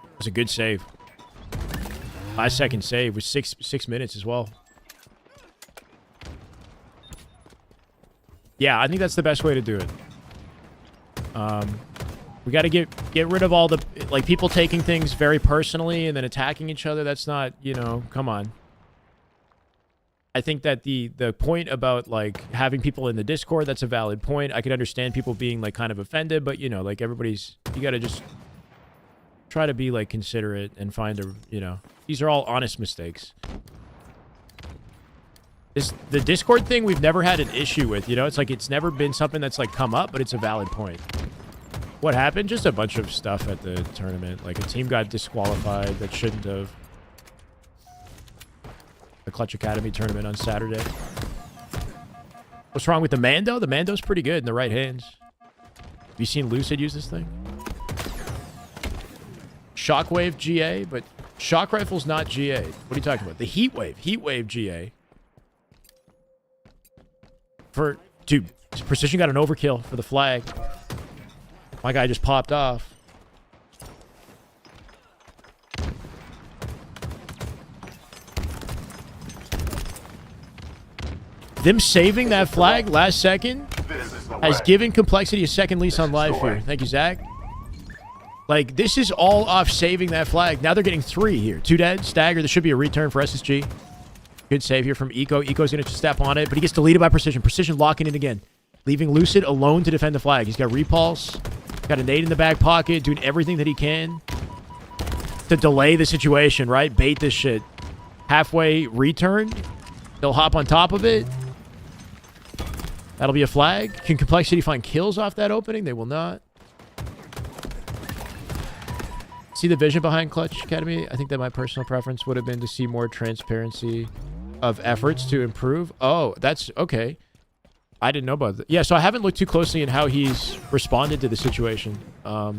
It was a good save. 5-second save with six minutes as well. Yeah, I think that's the best way to do it. We got to get rid of all the like people taking things very personally and then attacking each other. That's not, you know, come on. I think that the point about like having people in the Discord, that's a valid point. I could understand people being like kind of offended, but you know, like everybody's, you got to just try to be like considerate and find a, you know, these are all honest mistakes. The Discord thing we've never had an issue with, you know, it's like it's never been something that's like come up, but it's a valid point. What happened? Just a bunch of stuff at the tournament. Like a team got disqualified that shouldn't have. The Clutch Academy tournament on Saturday. What's wrong with the Mando? The Mando's pretty good in the right hands. Have you seen Lucid use this thing? Shockwave GA, but shock rifle's not GA. What are you talking about? The Heatwave GA. Dude, Precision got an overkill for the flag. My guy just popped off. Them saving that flag last second has given Complexity a second lease on life here. Thank you, Zach. Like, this is all off saving that flag. Now they're getting 3 here. 2 dead. Stagger. There should be a return for SSG. Good save here from Eco. Eco's going to step on it, but he gets deleted by Precision. Precision locking it again. Leaving Lucid alone to defend the flag. He's got repulse. Got a nade in the back pocket. Doing everything that he can to delay the situation, right? Bait this shit. Halfway return. They'll hop on top of it. That'll be a flag. Can Complexity find kills off that opening? They will not. See the vision behind Clutch Academy? I think that my personal preference would have been to see more transparency of efforts to improve. Oh, that's okay. I didn't know about that. Yeah, so I haven't looked too closely at how he's responded to the situation. But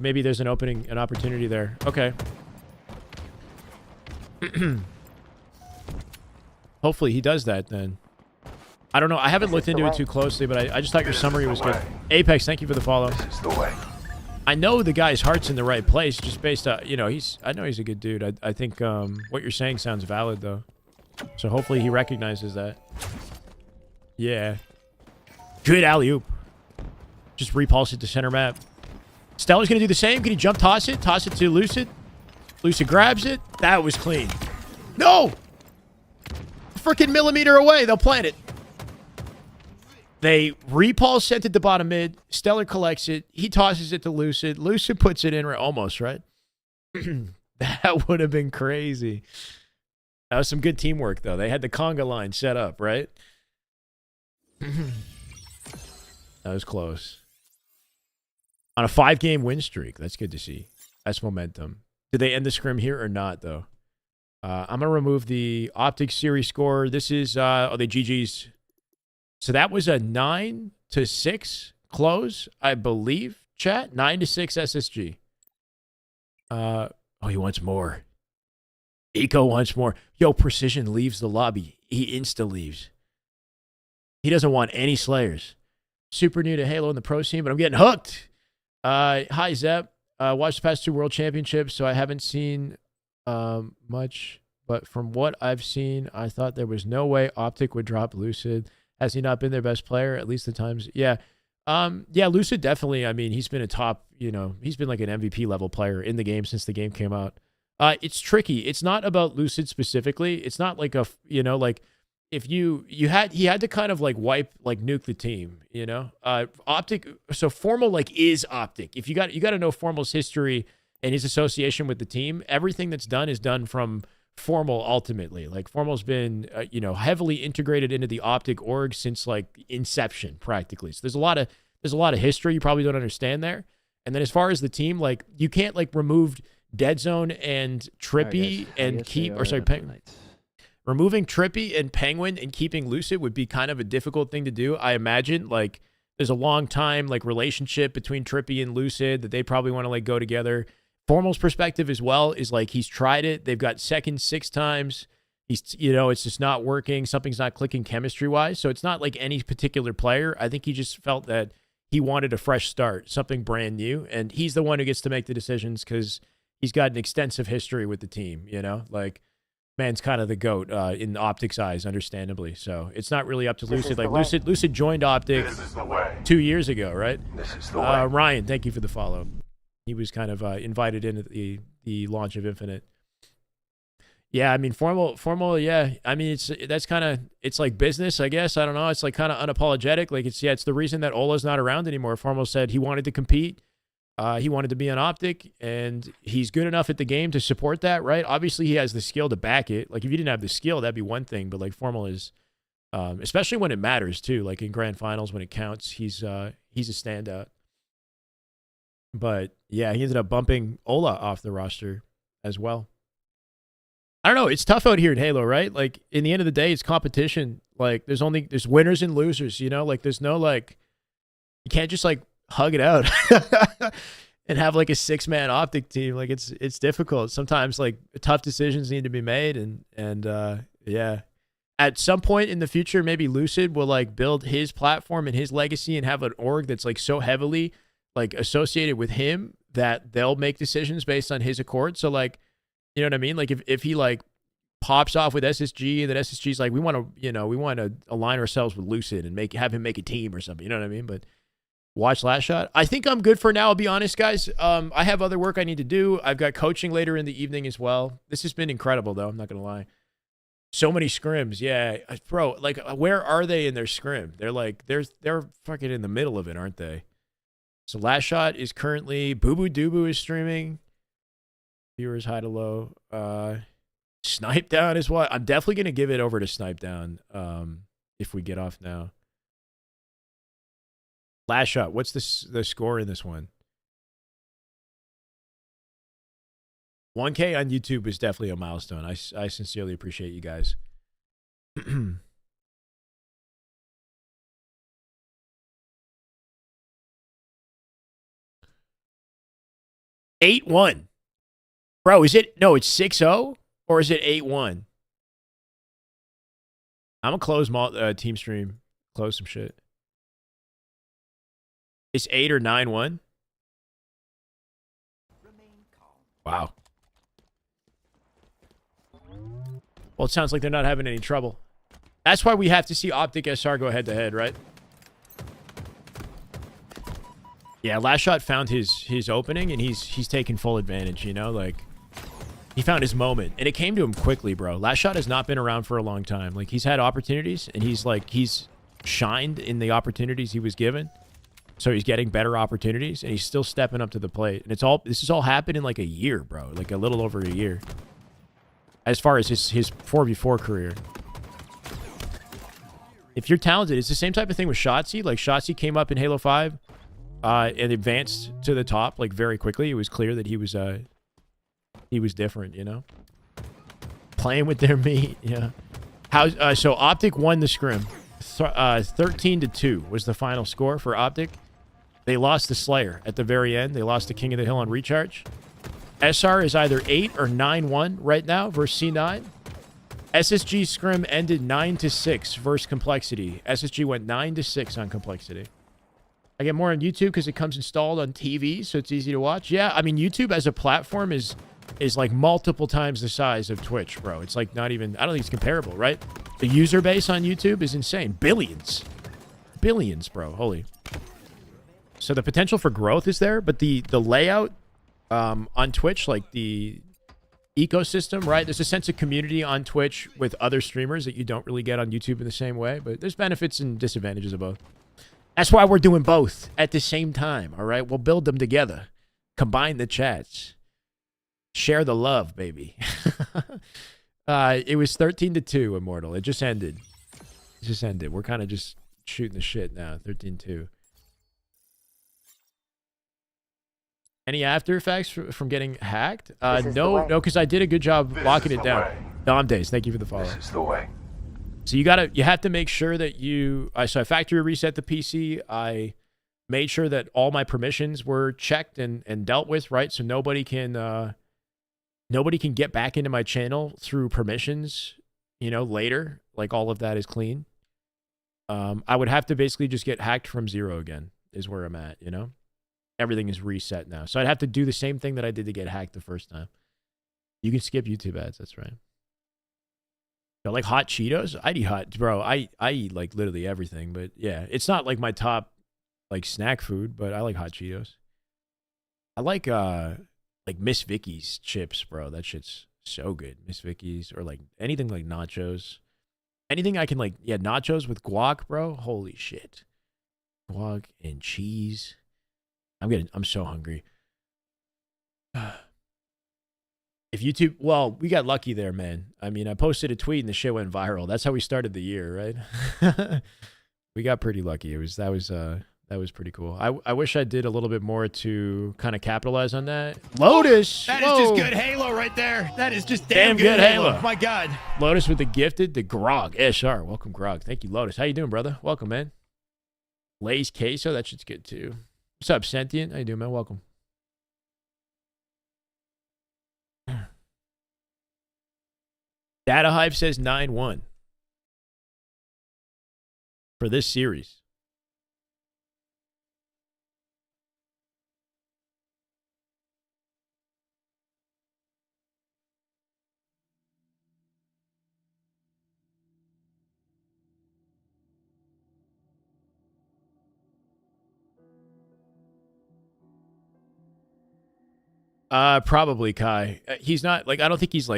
maybe there's an opportunity there. Okay. Hopefully he does that then. I don't know. I haven't looked into it too closely, but I just thought your summary was good. Apex, thank you for the follow. This is the way. I know the guy's heart's in the right place, just based on, you know, I know he's a good dude. I think what you're saying sounds valid, though. So hopefully he recognizes that. Yeah. Good alley-oop. Just repulse it to center map. Stellar's going to do the same. Can he jump toss it? Toss it to Lucid. Lucid grabs it. That was clean. No! Freaking millimeter away. They'll plant it. They repulse sent it to bottom mid. Stellar collects it. He tosses it to Lucid. Lucid puts it in almost, right? That would have been crazy. That was some good teamwork, though. They had the conga line set up, right? That was close. On a 5-game win streak. That's good to see. That's momentum. Did they end the scrim here or not, though? I'm going to remove the Optic series score. This is, the GG's. So that was a 9-6 close, I believe, chat. 9-6 SSG. Oh, he wants more. Eco wants more. Yo, Precision leaves the lobby. He insta-leaves. He doesn't want any Slayers. Super new to Halo in the pro scene, but I'm getting hooked. Hi, Zep. Watched the past 2 World Championships, so I haven't seen much. But from what I've seen, I thought there was no way Optic would drop Lucid. Has he not been their best player? At least the times. Yeah. Yeah, Lucid definitely. I mean, he's been a top, he's been like an MVP level player in the game since the game came out. It's tricky. It's not about Lucid specifically. It's not like a, like if he had to kind of like nuke the team, Optic. So Formal is Optic. If you got to know Formal's history and his association with the team. Everything that's done is done from Formal ultimately. Like Formal's been, heavily integrated into the Optic org since like inception practically. So there's a lot of history you probably don't understand there. And then as far as the team, like you can't like remove Dead Zone and Trippy and keep, or sorry, removing Trippy and Penguin and keeping Lucid would be kind of a difficult thing to do. I imagine like there's a long time like relationship between Trippy and Lucid that they probably want to like go together. Formal's perspective as well is like he's tried it. They've got second 6 times. He's, it's just not working. Something's not clicking chemistry wise. So it's not like any particular player. I think he just felt that he wanted a fresh start, something brand new. And he's the one who gets to make the decisions because he's got an extensive history with the team, like man's kind of the GOAT in Optic's eyes, understandably. So it's not really up to Lucid. Like Lucid joined Optic 2 years ago, right? This is the way. Ryan, thank you for the follow. He was kind of invited in at the launch of Infinite. Yeah, I mean, formal. Yeah, I mean, it's like business, I guess. I don't know. It's like kind of unapologetic. Like it's the reason that Ola's not around anymore. Formal said he wanted to compete. He wanted to be on Optic, and he's good enough at the game to support that, right? Obviously, he has the skill to back it. Like if you didn't have the skill, that'd be one thing. But like Formal is, especially when it matters too. Like in grand finals when it counts, he's a standout. But yeah, he ended up bumping Ola off the roster as well. I don't know. It's tough out here in Halo, right? Like in the end of the day, it's competition. Like there's winners and losers, like there's no like, you can't just like hug it out and have like a 6-man Optic team. Like it's difficult. Sometimes like tough decisions need to be made. And yeah, at some point in the future, maybe Lucid will like build his platform and his legacy and have an org that's like so heavily like associated with him that they'll make decisions based on his accord. So like, you know what I mean? Like if he like pops off with SSG and then SSG's like, we want to align ourselves with Lucid and have him make a team or something. You know what I mean? But watch Last Shot. I think I'm good for now. I'll be honest, guys. I have other work I need to do. I've got coaching later in the evening as well. This has been incredible though. I'm not going to lie. So many scrims. Yeah, bro, like where are they in their scrim? They're fucking in the middle of it, aren't they? So Last Shot is currently Boo Boo Doo is streaming. Viewers high to low. Snipe Down is what? I'm definitely gonna give it over to Snipe Down if we get off now. Last Shot. What's the score in this one? 1K on YouTube is definitely a milestone. I sincerely appreciate you guys. 8-1. Bro, it's 6-0 or is it 8-1? I'm gonna close team stream. Close some shit. It's 8 or 9-1. Wow. Well, it sounds like they're not having any trouble. That's why we have to see Optic SR go head to head, right? Yeah, Last Shot found his opening and he's taken full advantage, like he found his moment and it came to him quickly, bro. Last Shot has not been around for a long time. Like he's had opportunities and he's shined in the opportunities he was given. So he's getting better opportunities, and he's still stepping up to the plate. And this has all happened in like a year, bro. Like a little over a year. As far as his 4v4 career. If you're talented, it's the same type of thing with Shotzzy. Like, Shotzzy came up in Halo 5 and advanced to the top, like, very quickly. It was clear that he was different, you know? Playing with their meat, yeah. So Optic won the scrim. 13-2 was the final score for Optic. They lost the Slayer at the very end. They lost the King of the Hill on recharge. SR is either 8 or 9-1 right now versus C9. SSG scrim ended 9-6 versus Complexity. SSG went 9-6 on Complexity. I get more on YouTube because it comes installed on TV, so it's easy to watch. Yeah, I mean, YouTube as a platform is like multiple times the size of Twitch, bro. It's like not even, I don't think it's comparable, right? The user base on YouTube is insane. Billions. Billions, bro. Holy. So the potential for growth is there, but the layout on Twitch, like the ecosystem, right? There's a sense of community on Twitch with other streamers that you don't really get on YouTube in the same way, but there's benefits and disadvantages of both. That's why we're doing both at the same time, all right? We'll build them together. Combine the chats. Share the love, baby. It was 13-2, Immortal. It just ended. It just ended. We're kind of just shooting the shit now. 13-2. Any after effects from getting hacked? No, because I did a good job locking it down. Dom Days, thank you for the follow. This is the way. So you have to make sure that so I factory reset the PC. I made sure that all my permissions were checked and dealt with, right? So nobody can get back into my channel through permissions, later. Like, all of that is clean. I would have to basically just get hacked from zero again is where I'm at, Everything is reset now. So I'd have to do the same thing that I did to get hacked the first time. You can skip YouTube ads, that's right. I like hot Cheetos. I'd eat hot, bro. I eat like literally everything, but yeah, it's not like my top like snack food, but I like hot Cheetos. I like Miss Vicky's chips, bro. That shit's so good. Miss Vicky's, or like anything like nachos. Anything I can nachos with guac, bro. Holy shit. Guac and cheese. I'm so hungry. If YouTube, well, we got lucky there, man. I mean, I posted a tweet and the shit went viral. That's how we started the year, right? We got pretty lucky. That was pretty cool. I wish I did a little bit more to kind of capitalize on that. Lotus! That is just good Halo right there. That is just damn good Halo. My God. Lotus with the gifted, the Grog. SR. Welcome, Grog. Thank you, Lotus. How you doing, brother? Welcome, man. Lay's Queso. That shit's good, too. What's up, Sentient? How you doing, man? Welcome. Data Hive says 9-1 for this series. Probably Kai. He's not I don't think he's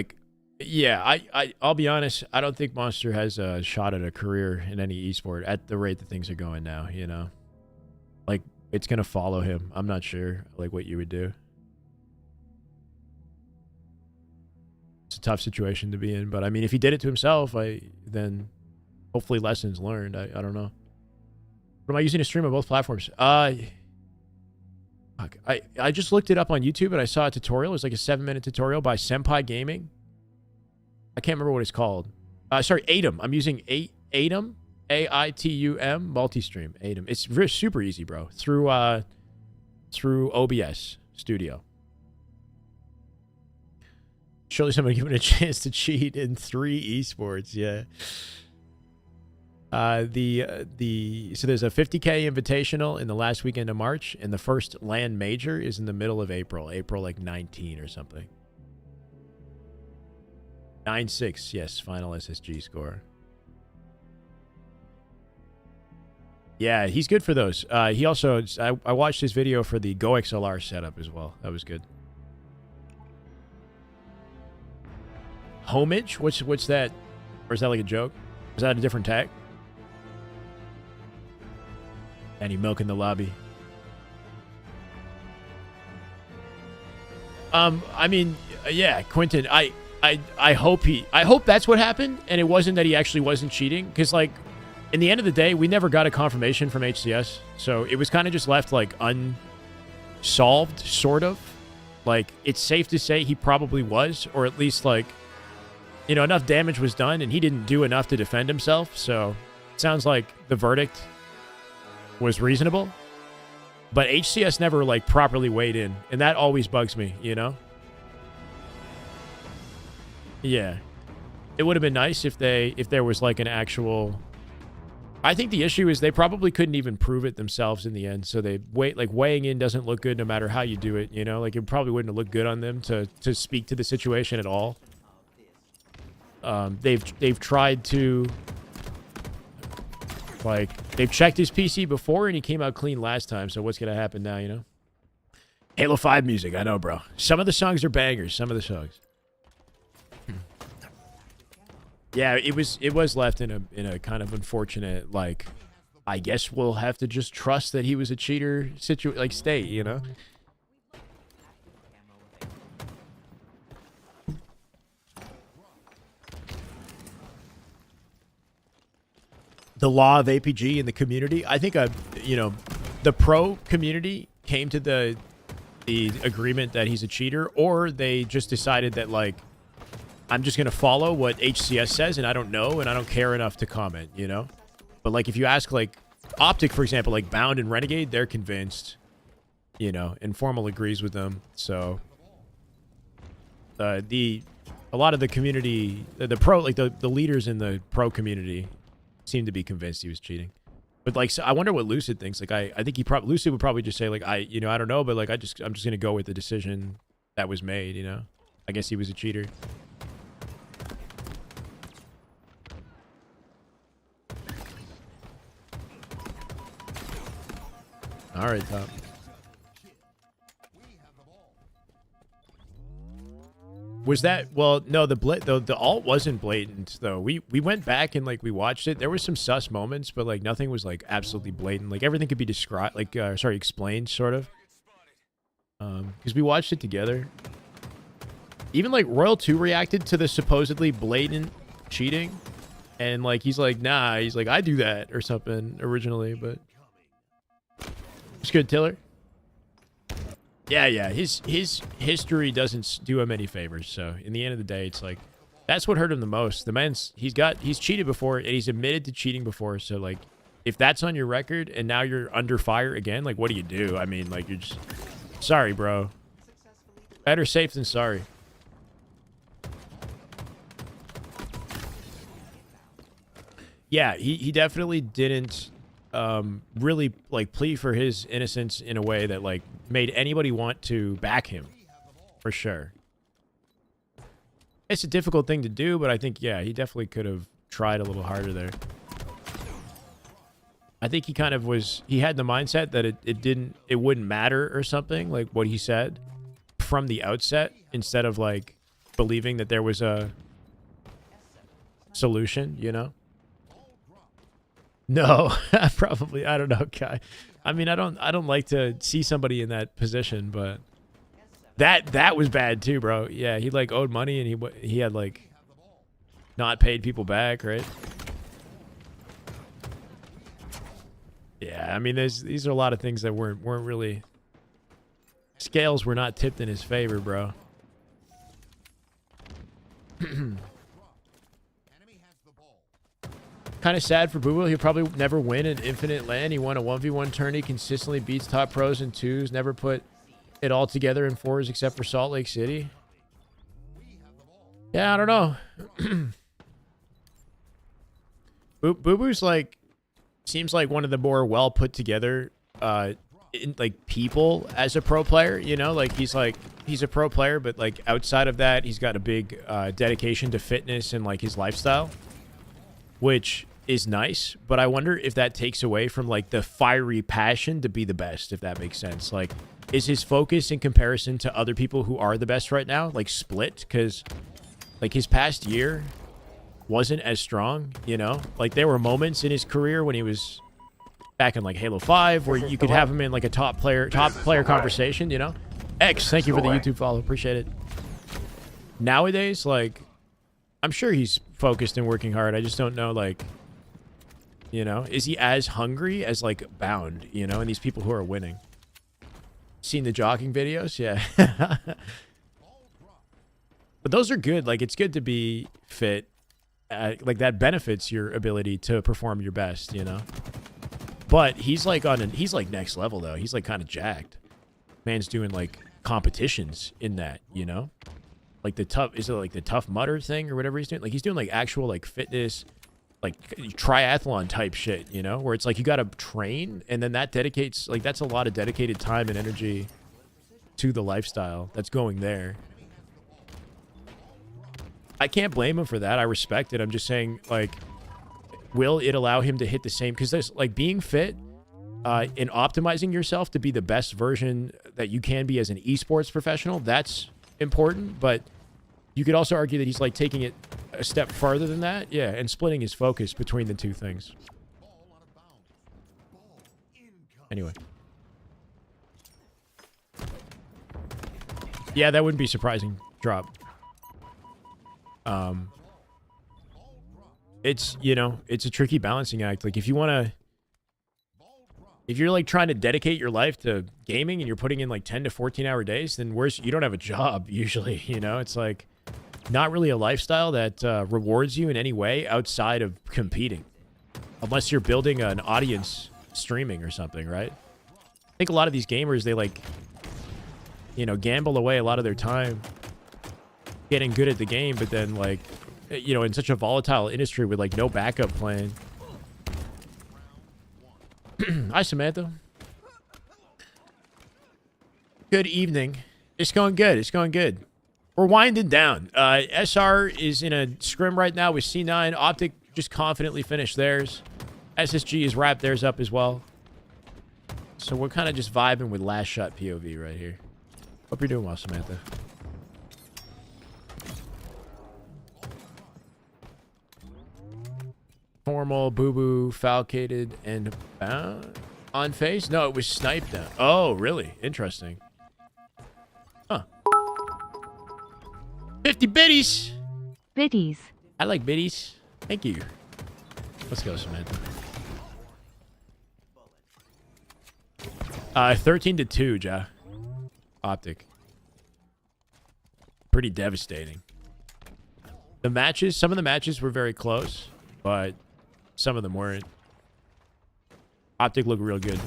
yeah, I'll be honest. I don't think Monster has a shot at a career in any esport at the rate that things are going now, it's going to follow him. I'm not sure what you would do. It's a tough situation to be in, but I mean, if he did it to himself, then hopefully lessons learned. I don't know. What am I using to stream on both platforms? I just looked it up on YouTube and I saw a tutorial. It was like a 7-minute tutorial by Senpai Gaming. I can't remember what it's called. Sorry, Atom. I'm using Atom, AITUM, multi-stream. Atom. It's super easy, bro. Through OBS Studio. Surely somebody given a chance to cheat in 3 esports. Yeah. So there's a 50K invitational in the last weekend of March, and the first LAN major is in the middle of April 19 or something. 9-6, yes, final SSG score. Yeah, he's good for those. He also, I watched his video for the GoXLR setup as well. That was good. Homage? What's that? Or is that like a joke? Is that a different tag? And he milking the lobby. I mean, yeah, Quentin, I hope that's what happened, and it wasn't that he actually wasn't cheating, because, like, in the end of the day, we never got a confirmation from HCS, so it was kind of just left, like, unsolved, sort of. Like, it's safe to say he probably was, or at least, like, you know, enough damage was done, and he didn't do enough to defend himself, so it sounds like the verdict was reasonable. But HCS never, like, properly weighed in, and that always bugs me, you know? Yeah. It would have been nice if there was, like, an actual... I think the issue is they probably couldn't even prove it themselves in the end, so weighing in doesn't look good no matter how you do it, you know? Like, it probably wouldn't have looked good on them to speak to the situation at all. They've tried to... Like, they've checked his PC before, and he came out clean last time, so what's going to happen now, you know? Halo 5 music, I know, bro. Some of the songs are bangers, some of the songs. Yeah, it was left in a kind of unfortunate, like, I guess we'll have to just trust that he was a cheater state, you know? The law of APG in the community. I think, you know, the pro community came to the agreement that he's a cheater, or they just decided that, like, I'm just going to follow what HCS says, and I don't know, and I don't care enough to comment, you know? But, like, if you ask, like, Optic, for example, like, Bound and Renegade, they're convinced, you know, Informal agrees with them, so... a lot of the community, the pro, like, the leaders in the pro community seem to be convinced he was cheating. But, like, so I wonder what Lucid thinks. Like, I think Lucid would probably just say, like, I don't know, but, like, I'm just going to go with the decision that was made, you know? I guess he was a cheater. All right, top. Was that, well, no, the alt wasn't blatant, though. We went back and, like, we watched it. There was some sus moments, but, like, nothing was, like, absolutely blatant. Like, everything could be described, like, explained, sort of. Because we watched it together. Even, like, Royal 2 reacted to the supposedly blatant cheating. And, like, he's like, nah, he's like, I do that or something originally, but... It's good, Tiller. Yeah, his history doesn't do him any favors, so in the end of the day, it's like, that's what hurt him the most. The man's, he's cheated before, and he's admitted to cheating before, so, like, if that's on your record, and now you're under fire again, like, what do you do? I mean, like, you're just, sorry, bro. Better safe than sorry. Yeah, he definitely didn't really, like, plead for his innocence in a way that, like, made anybody want to back him, for sure. It's a difficult thing to do, but I think, yeah, he definitely could have tried a little harder there. I think he kind of he had the mindset that it wouldn't matter or something, like what he said from the outset, instead of, like, believing that there was a solution, you know? No, probably. I don't know, Kai. I mean, I don't like to see somebody in that position, but that was bad too, bro. Yeah, he, like, owed money, and he had, like, not paid people back, right? Yeah, I mean, these are a lot of things that weren't really, scales were not tipped in his favor, bro. Kind of sad for Boo Boo. He'll probably never win an infinite land. He won a 1v1 tourney, consistently beats top pros in 2s, never put it all together in 4s except for Salt Lake City. Yeah, I don't know. Boo Boo's, like, seems like one of the more well put together like, people as a pro player, you know? Like, he's a pro player, but, like, outside of that, he's got a big dedication to fitness and, like, his lifestyle, which is nice, but I wonder if that takes away from, like, the fiery passion to be the best, if that makes sense. Like, is his focus in comparison to other people who are the best right now, like, split? Because, like, his past year wasn't as strong, you know? Like, there were moments in his career when he was back in like Halo 5, where you could have him in like a top player conversation, you know? X, thank you for the YouTube follow. Appreciate it. Nowadays, like, I'm sure he's focused and working hard. I just don't know, like, you know, is he as hungry as like Bound, you know, and these people who are winning? Seen the jogging videos? Yeah. But those are good. Like, it's good to be fit. Like, that benefits your ability to perform your best, you know? But he's like he's like next level though. He's like kind of jacked. Man's doing like competitions in that, you know? Like the Tough Mudder thing or whatever he's doing? Like, he's doing like actual like fitness, like triathlon type shit, you know? Where it's like you got to train, and then that dedicates, like, that's a lot of dedicated time and energy to the lifestyle that's going there. I can't blame him for that. I respect it. I'm just saying, like, will it allow him to hit the same? Because there's like being fit and optimizing yourself to be the best version that you can be as an esports professional. That's important, but you could also argue that he's like taking it a step farther than that. Yeah, and splitting his focus between the two things. Anyway. Yeah, that wouldn't be surprising. Drop. It's, you know, it's a tricky balancing act. Like, if you want to, if you're like trying to dedicate your life to gaming and you're putting in like 10 to 14 hour days, then you don't have a job usually, you know? It's like not really a lifestyle that rewards you in any way outside of competing. Unless you're building an audience streaming or something, right? I think a lot of these gamers, they like, you know, gamble away a lot of their time getting good at the game, but then like, you know, in such a volatile industry with like no backup plan. Hi, Samantha. Good evening. It's going good. It's going good. We're winding down. SR is in a scrim right now with C9. Optic just confidently finished theirs. SSG has wrapped theirs up as well. So we're kind of just vibing with last shot POV right here. Hope you're doing well, Samantha. Formal, boo-boo, falcated, and bound on face? No, it was sniped down. Oh, really? Interesting. Huh. 50 biddies! Biddies. I like biddies. Thank you. Let's go, Samantha. 13-2, Ja. Optic. Pretty devastating. The matches, some of the matches were very close, but some of them weren't. Optic look real good.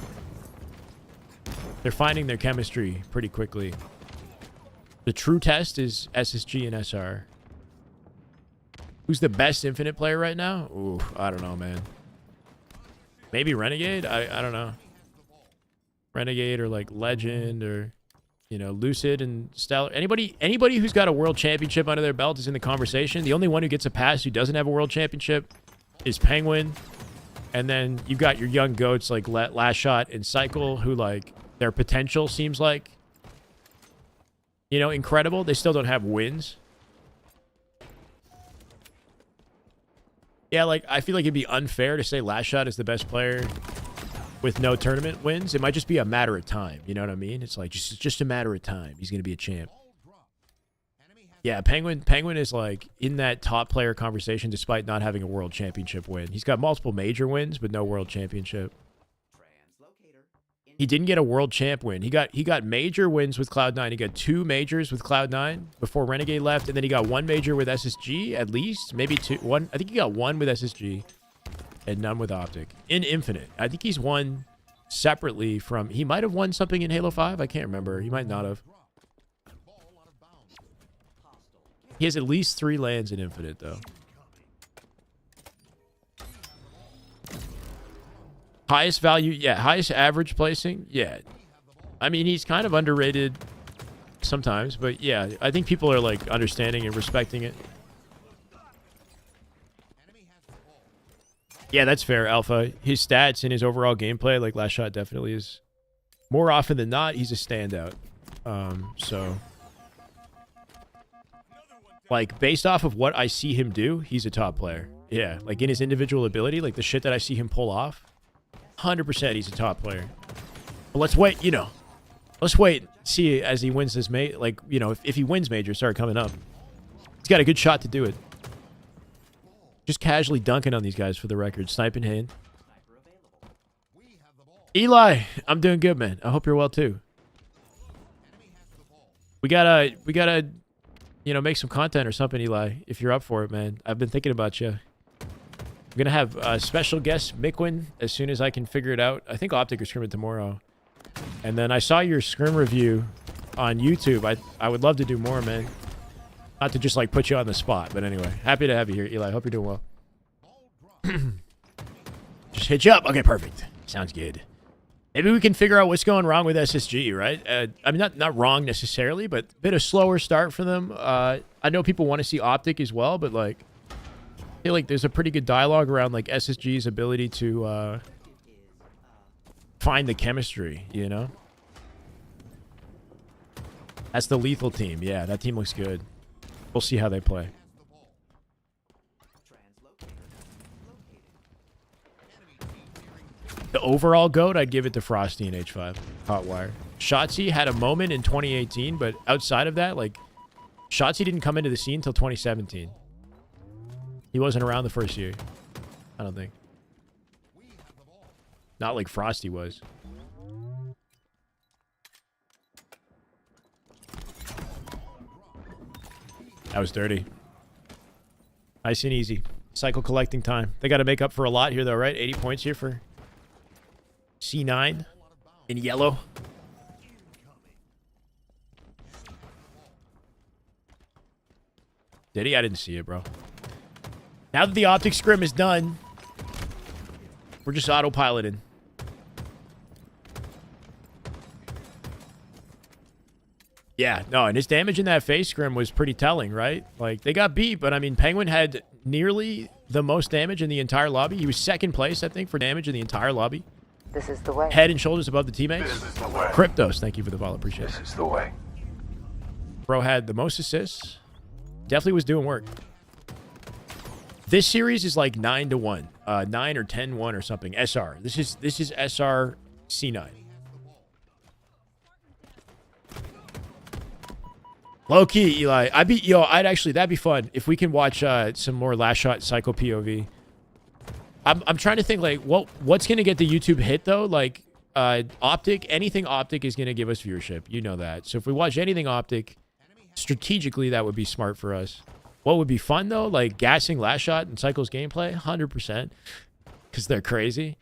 They're finding their chemistry pretty quickly. The true test is SSG and SR. Who's the best Infinite player right now? Ooh, I don't know, man. Maybe Renegade? I don't know. Renegade or like Legend or, you know, Lucid and Stellar. Anybody who's got a world championship under their belt is in the conversation. The only one who gets a pass who doesn't have a world championship is Penguin. And then you've got your young goats like Last Shot and Cycle, who like their potential seems like, you know, incredible. They still don't have wins. Yeah, like I feel like it'd be unfair to say Last Shot is the best player with no tournament wins. It might just be a matter of time. You know what I mean? It's like just a matter of time. He's going to be a champ. Yeah, Penguin is like in that top player conversation despite not having a world championship win. He's got multiple major wins, but no world championship. He didn't get a world champ win. He got major wins with Cloud9. He got 2 majors with Cloud9 before Renegade left, and then he got 1 major with SSG at least, maybe 2. One, I think he got 1 with SSG and none with Optic. In Infinite, I think he's won separately from. He might have won something in Halo 5. I can't remember. He might not have. He has at least 3 lands in Infinite though. Highest value, yeah. Highest average placing, yeah. I mean, he's kind of underrated sometimes, but yeah, I think people are like understanding and respecting it. Yeah, that's fair, Alpha. His stats and his overall gameplay, like Last Shot definitely is. More often than not, he's a standout. So, like, based off of what I see him do, he's a top player. Yeah, like in his individual ability, like the shit that I see him pull off, 100% he's a top player. But let's wait, you know. Let's wait, see as he wins this like, you know, if he wins majors start coming up. He's got a good shot to do it. Just casually dunking on these guys for the record. Sniping hand. Eli, I'm doing good, man. I hope you're well too. We gotta, you know, make some content or something, Eli, if you're up for it, man. I've been thinking about you. I'm gonna have a special guest, Miquin, as soon as I can figure it out. I think Optic is scrimming tomorrow. And then I saw your scrim review on YouTube. I would love to do more, man. Not to just like put you on the spot, but anyway, happy to have you here, Eli. Hope you're doing well. Just hit you up. Okay, perfect. Sounds good. Maybe we can figure out what's going wrong with SSG, right? I mean, not wrong necessarily, but a bit of slower start for them. I know people want to see Optic as well, but like, I feel like there's a pretty good dialogue around like SSG's ability to find the chemistry, you know? That's the lethal team. Yeah, that team looks good. We'll see how they play. The overall GOAT, I'd give it to Frosty and H5. Hotwire. Shotzi had a moment in 2018, but outside of that, like, Shotzi didn't come into the scene until 2017. He wasn't around the first year. I don't think. Not like Frosty was. That was dirty. Nice and easy. Cycle collecting time. They got to make up for a lot here, though, right? 80 points here for C9 in yellow. Did he? I didn't see it, bro. Now that the Optic scrim is done, we're just autopiloting. Yeah, no, and his damage in that Faze scrim was pretty telling, right? Like, they got beat, but I mean, Penguin had nearly the most damage in the entire lobby. He was second place, I think, for damage in the entire lobby. This is the way. Head and shoulders above the teammates. This is the way. Cryptos, thank you for the follow. Appreciate it. This is the way. Bro had the most assists. Definitely was doing work. This series is like 9-1. 9 or 10-1 or something. SR. This is SR C9. Low key, Eli. That'd be fun if we can watch some more last shot cycle POV. I'm trying to think like what's gonna get the YouTube hit though. Like Optic, anything Optic is gonna give us viewership. You know that. So if we watch anything Optic, strategically that would be smart for us. What would be fun though? Like gassing last shot and cycles gameplay, 100%, because they're crazy.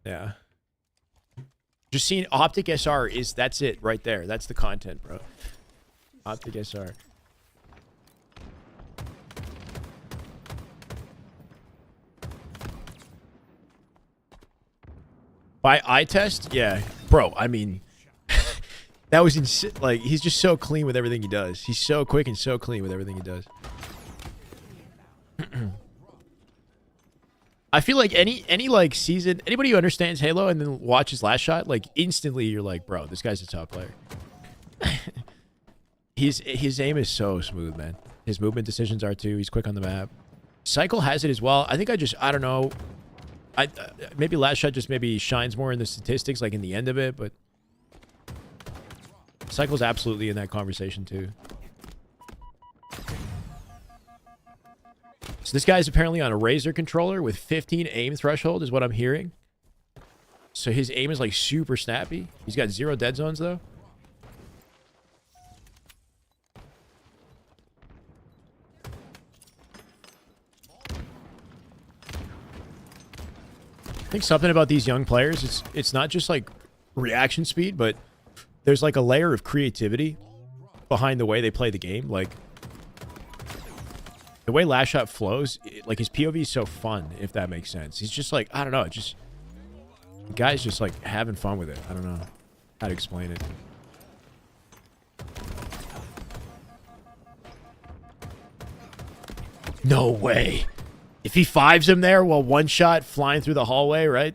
Yeah. Just seeing Optic SR that's it right there. That's the content, bro. Optic SR. By eye test? Yeah. Bro, I mean, that was insane. Like, he's just so clean with everything he does. He's so quick and so clean with everything he does. I feel like any like season, anybody who understands Halo and then watches last shot, like instantly you're like, bro, this guy's a top player. His aim is so smooth, man. His movement decisions are too. He's quick on the map. Cycle has it as well. I think I don't know. Maybe last shot just maybe shines more in the statistics, like in the end of it, but Cycle's absolutely in that conversation too. So this guy's apparently on a Razer controller with 15 aim threshold is what I'm hearing. So his aim is like super snappy. He's got 0 dead zones though. I think something about these young players, it's not just like reaction speed, but there's like a layer of creativity behind the way they play the game. Like the way last shot flows, like his POV is so fun, if that makes sense. He's just like, I don't know, just the guy's just like having fun with it. I don't know how to explain it. No way. If he fives him there while one shot flying through the hallway, right?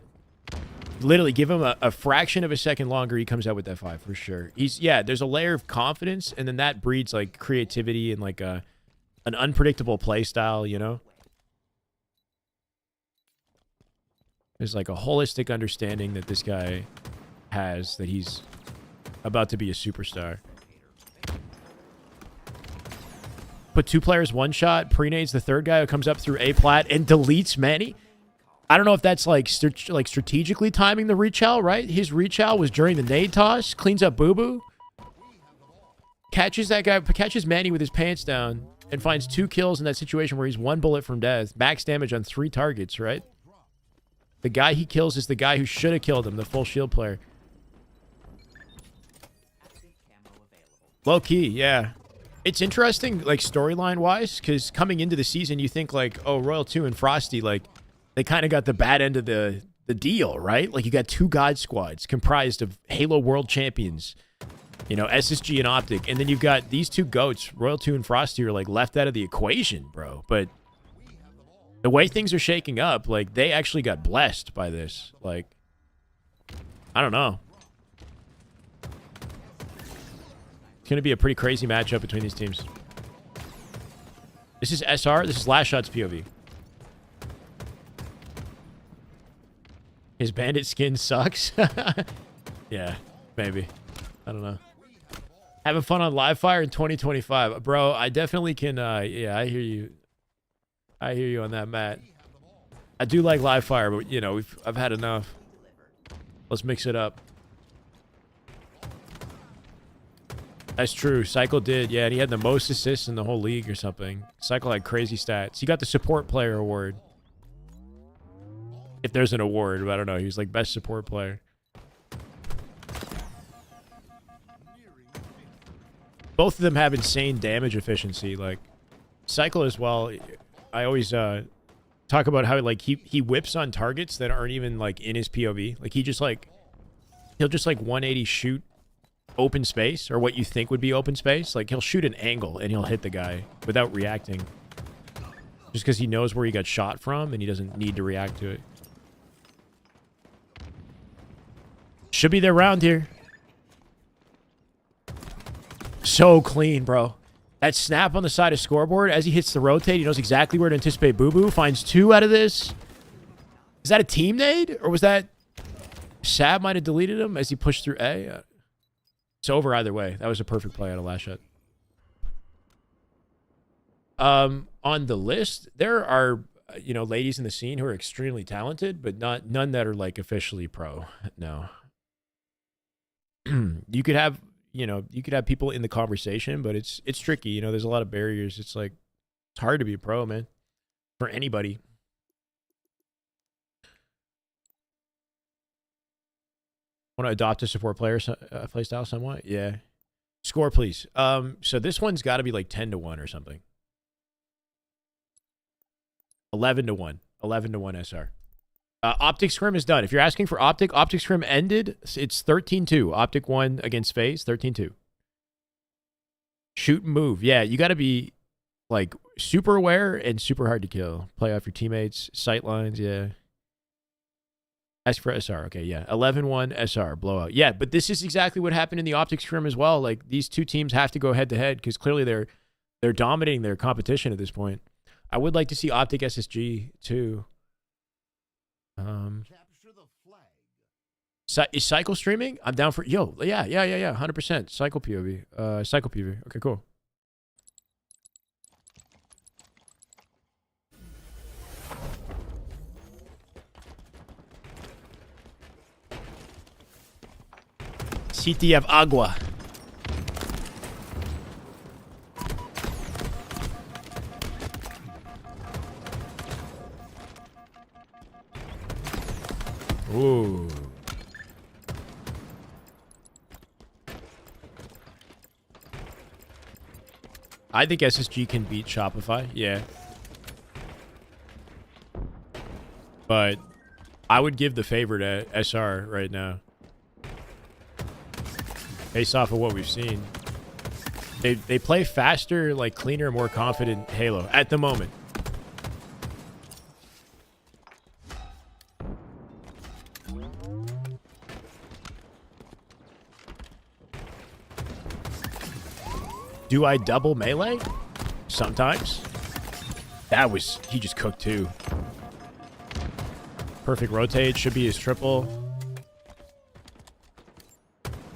Literally give him a fraction of a second longer, he comes out with that 5 for sure. Yeah, there's a layer of confidence, and then that breeds like creativity and like an unpredictable play style, you know? There's like a holistic understanding that this guy has that he's about to be a superstar. Put 2 players one shot, pre-nades the third guy who comes up through A plat and deletes Manny. I don't know if that's like strategically timing the reach out, right? His reach out was during the nade toss, cleans up Boo Boo, catches that guy, catches Manny with his pants down, and finds 2 kills in that situation where he's 1 bullet from death, max damage on 3 targets, right? The guy he kills is the guy who should have killed him, the full shield player. Low key, yeah. It's interesting, like, storyline-wise, because coming into the season, you think, like, oh, Royal 2 and Frosty, like, they kind of got the bad end of the deal, right? Like, you got 2 God squads comprised of Halo World Champions, you know, SSG and Optic, and then you've got these 2 goats, Royal 2 and Frosty, are, like, left out of the equation, bro. But the way things are shaking up, like, they actually got blessed by this. Like, I don't know. It's going to be a pretty crazy matchup between these teams. This is SR. This is Last Shot's POV. His bandit skin sucks. Yeah, maybe. I don't know. Having fun on live fire in 2025. Bro, I definitely can, yeah, I hear you. I hear you on that, Matt. I do like live fire, but, you know, I've had enough. Let's mix it up. That's true. Cycle did. Yeah, and he had the most assists in the whole league or something. Cycle had crazy stats. He got the support player award. If there's an award, but I don't know. He was like best support player. Both of them have insane damage efficiency. Like, Cycle as well. I always talk about how like he whips on targets that aren't even like in his POV. Like, he'll just like 180 shoot open space, or what you think would be open space. Like, he'll shoot an angle and he'll hit the guy without reacting, just because he knows where he got shot from and he doesn't need to react to it. Should be their round here. So clean, bro. That snap on the side of scoreboard as he hits the rotate, he knows exactly where to anticipate Boo Boo. Finds 2 out of this. Is that a team nade, or was that Sab might have deleted him as he pushed through A? It's over either way. That was a perfect play out of Last Shot. On the list, there are, you know, ladies in the scene who are extremely talented, but none that are like officially pro. No. You could have, you know, you could have people in the conversation, but it's tricky. You know, there's a lot of barriers. It's like, it's hard to be a pro, man, for anybody. Want to adopt a support player playstyle somewhat? Yeah. Score, please. So this one's got to be like 10-1 or something. 11-1. 11-1 SR. Optic Scrim is done. If you're asking for Optic Scrim ended. It's 13-2. Optic won against Faze. 13-2. Shoot and move. Yeah, you got to be like super aware and super hard to kill. Play off your teammates. Sight lines, yeah. Ask for SR. Okay, yeah. 11-1 SR. Blowout. Yeah, but this is exactly what happened in the Optic Scrim as well. Like, these 2 teams have to go head-to-head because clearly they're dominating their competition at this point. I would like to see Optic SSG, too. Is Cycle streaming? I'm down for... Yo, yeah. 100%. Cycle POV. Cycle POV. Okay, cool. City of Agua. Ooh. I think SSG can beat Shopify, yeah. But I would give the favor to SR right now. Based off of what we've seen. They play faster, like cleaner, more confident Halo at the moment. Do I double melee? Sometimes. He just cooked too. Perfect rotate. Should be his triple.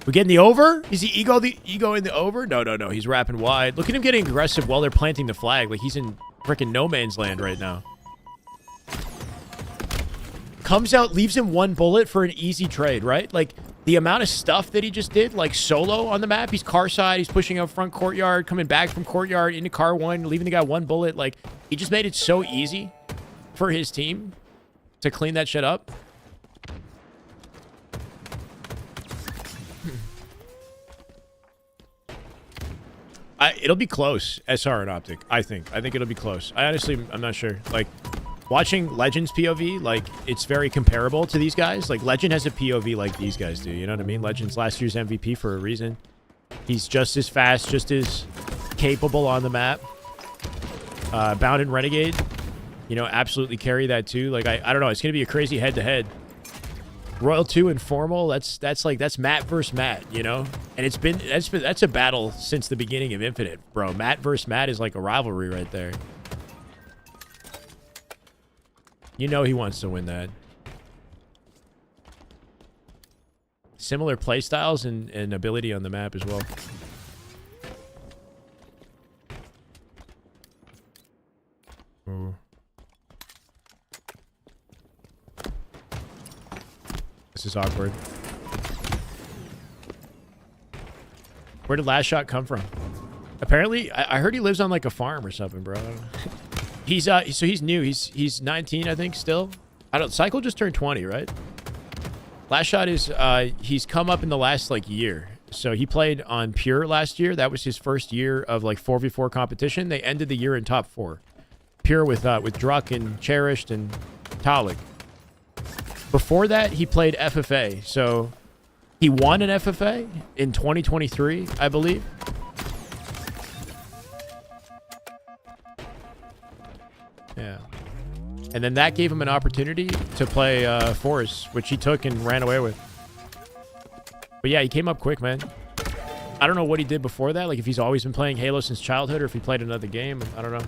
We getting the over? Is he ego in the over? No, no, no. He's wrapping wide. Look at him getting aggressive while they're planting the flag. Like he's in freaking no man's land right now. Comes out, leaves him 1 bullet for an easy trade, right? Like the amount of stuff that he just did, like solo on the map. He's car side. He's pushing out front courtyard, coming back from courtyard into car 1, leaving the guy 1 bullet. Like he just made it so easy for his team to clean that shit up. It'll be close, SR and Optic, I think. I think it'll be close. I'm not sure. Like, watching Legend's POV, like, it's very comparable to these guys. Like, Legend has a POV like these guys do, you know what I mean? Legend's last year's MVP for a reason. He's just as fast, just as capable on the map. Bound and Renegade, you know, absolutely carry that too. Like, I don't know. It's going to be a crazy head-to-head. Royal 2 and Formal, that's Matt versus Matt, you know? And that's a battle since the beginning of Infinite, bro. Matt versus Matt is like a rivalry right there. You know he wants to win that. Similar playstyles and ability on the map as well. Ooh. This is awkward. Where did Last Shot come from? Apparently, I heard he lives on like a farm or something, bro. He's so he's new. He's 19, I think, still. Cycle just turned 20, right? Last Shot is he's come up in the last like year. So he played on Pure last year. That was his first year of like 4v4 competition. They ended the year in top 4. Pure with Druck and Cherished and Talik. Before that, he played FFA. So he won an FFA in 2023, I believe. Yeah. And then that gave him an opportunity to play Forest, which he took and ran away with. But yeah, he came up quick, man. I don't know what he did before that. Like if he's always been playing Halo since childhood or if he played another game. I don't know.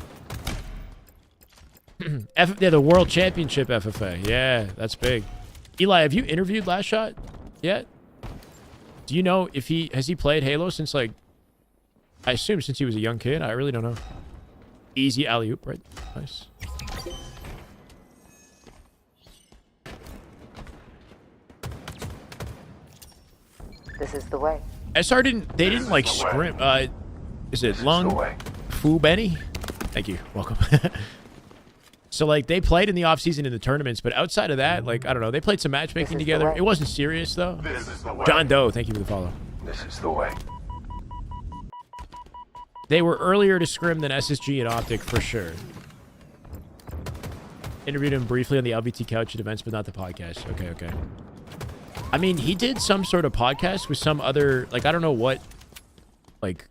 Yeah, the World Championship FFA. Yeah, that's big. Eli, have you interviewed Last Shot yet? Do you know if has he played Halo since like, I assume since he was a young kid? I really don't know. Easy alley-oop, right? Nice. This is the way. SR they didn't like scrim. Is it Lung Fu Benny? Thank you. Welcome. So, like, they played in the offseason in the tournaments, but outside of that, like, I don't know. They played some matchmaking together. It wasn't serious, though. John Doe, thank you for the follow. This is the way. They were earlier to scrim than SSG and Optic, for sure. Interviewed him briefly on the LBT Couch at events, but not the podcast. Okay, okay. I mean, he did some sort of podcast with some other, like, I don't know what, like,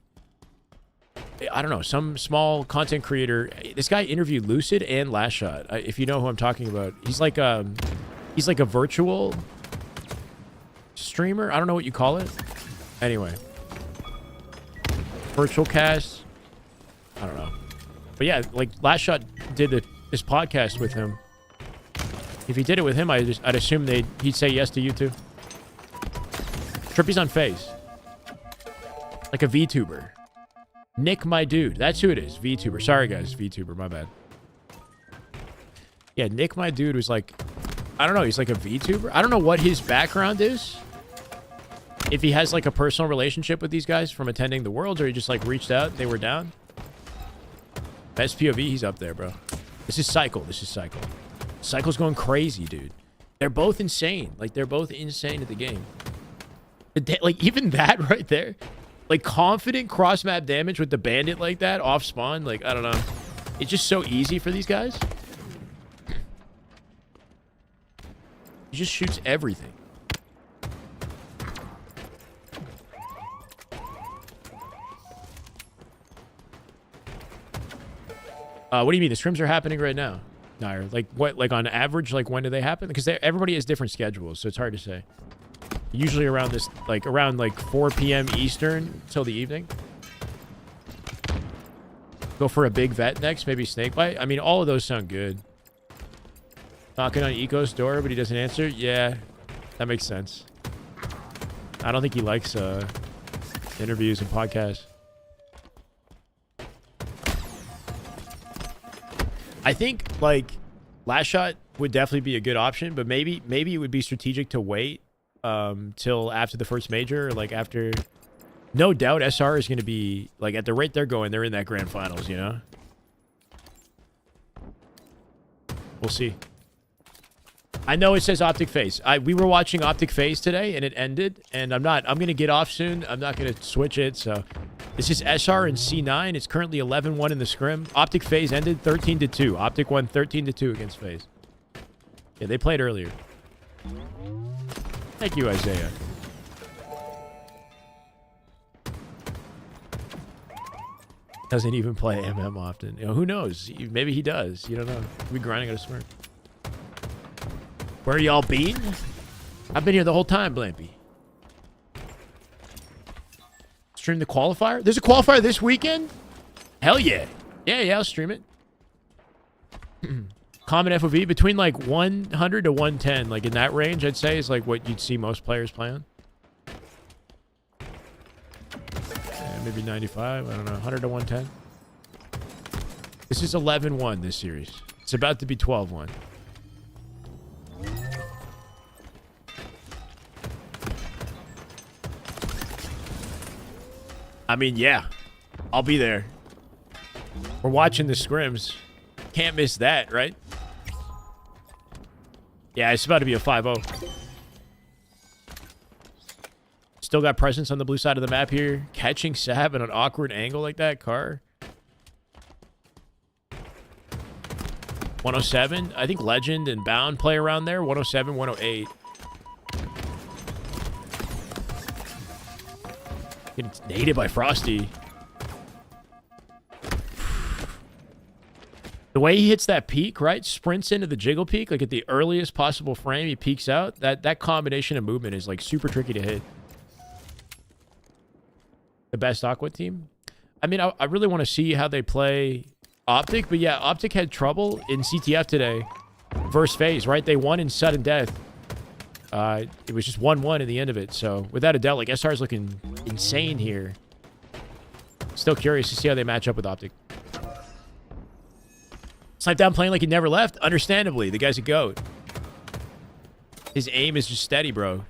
I don't know, some small content creator. This guy interviewed Lucid and Last Shot. If you know who I'm talking about, he's like a virtual streamer. I don't know what you call it. Anyway, virtual cast. I don't know, but yeah, like Last Shot did this podcast with him. If he did it with him, I'd assume he'd say yes to you too. Trippy's on Faze, like a VTuber. Nick, my dude. That's who it is. VTuber. Sorry, guys. VTuber. My bad. Yeah, Nick, my dude, was like, I don't know. He's like a VTuber. I don't know what his background is. If he has like a personal relationship with these guys from attending the Worlds, or he just like reached out. They were down. Best POV, he's up there, bro. This is Cycle. This is Cycle. Cycle's going crazy, dude. They're both insane. Like, they're both insane at the game. Like, even that right there. Like, confident cross-map damage with the bandit like that, off spawn. Like, I don't know. It's just so easy for these guys. He just shoots everything. What do you mean? The scrims are happening right now? No, like, what? Like, on average, like, when do they happen? Because everybody has different schedules, so it's hard to say. Usually around this, like, around 4 p.m. Eastern till the evening. Go for a big vet next, maybe Snakebite. I mean, all of those sound good. Knocking on Eco's door, but he doesn't answer. Yeah, that makes sense. I don't think he likes interviews and podcasts. I think like last shot would definitely be a good option, but maybe it would be strategic to wait till after the first major, or like after. No doubt SR is going to be like at the rate they're going, they're in that grand finals, you know. We'll see. I know it says Optic Faze. We were watching Optic Faze today and it ended, and I'm going to get off soon. I'm not going to switch it. So this is SR and C9. It's currently 11-1 in the scrim. Optic Faze ended 13-2. Optic won 13-2 against Faze. Yeah, they played earlier. Thank you, Isaiah. Doesn't even play MM often. You know, who knows? Maybe he does. You don't know. He'll be grinding out a smirk. Where y'all been? I've been here the whole time, Blampy. Stream the qualifier? There's a qualifier this weekend? Hell yeah. Yeah, I'll stream it. Common FOV between like 100 to 110, like in that range, I'd say is like what you'd see most players play on. Maybe 95, I don't know, 100 to 110. This is 11-1 this series. It's about to be 12-1. I mean, yeah, I'll be there. We're watching the scrims. Can't miss that, right? Yeah, it's about to be a 5-0. Still got presence on the blue side of the map here. Catching Sab at an awkward angle like that. Car. 107. I think Legend and Bound play around there. 107, 108. It's naded by Frosty. The way he hits that peak, right? Sprints into the jiggle peak, like at the earliest possible frame, he peeks out. That combination of movement is like super tricky to hit. The best Aqua team? I mean, I really want to see how they play Optic, but yeah, Optic had trouble in CTF today versus Faze, right? They won in sudden death. It was just 1-1 in the end of it, so without a doubt, like, SR's looking insane here. Still curious to see how they match up with Optic. Snipe down playing like he never left? Understandably, the guy's a GOAT. His aim is just steady, bro.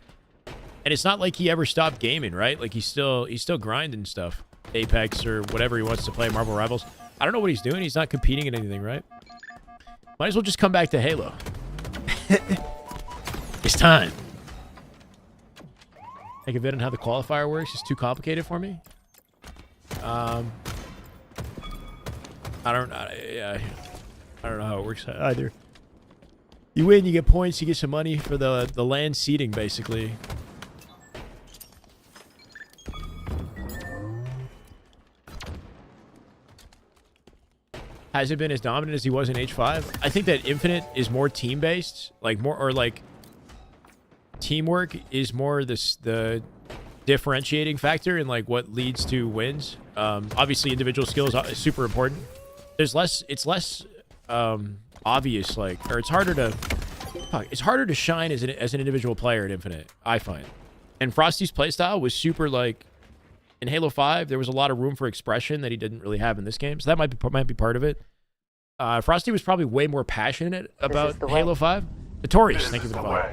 And it's not like he ever stopped gaming, right? Like he's still grinding stuff. Apex or whatever he wants to play, Marvel Rivals. I don't know what he's doing. He's not competing in anything, right? Might as well just come back to Halo. It's time. Take a bit on how the qualifier works. It's too complicated for me. I don't know how it works either. You win, you get points, you get some money for the land seeding, basically. Hasn't been as dominant as he was in H5. I think that Infinite is more team-based, like more, or like teamwork is more the differentiating factor in like what leads to wins. Obviously, individual skills is super important. There's less. It's less obvious, like, or it's harder to shine as an individual player at Infinite, I find. And Frosty's playstyle was super like. In Halo 5, there was a lot of room for expression that he didn't really have in this game, so that might be part of it. Frosty was probably way more passionate about Halo 5. Notorious, thank you for the follow.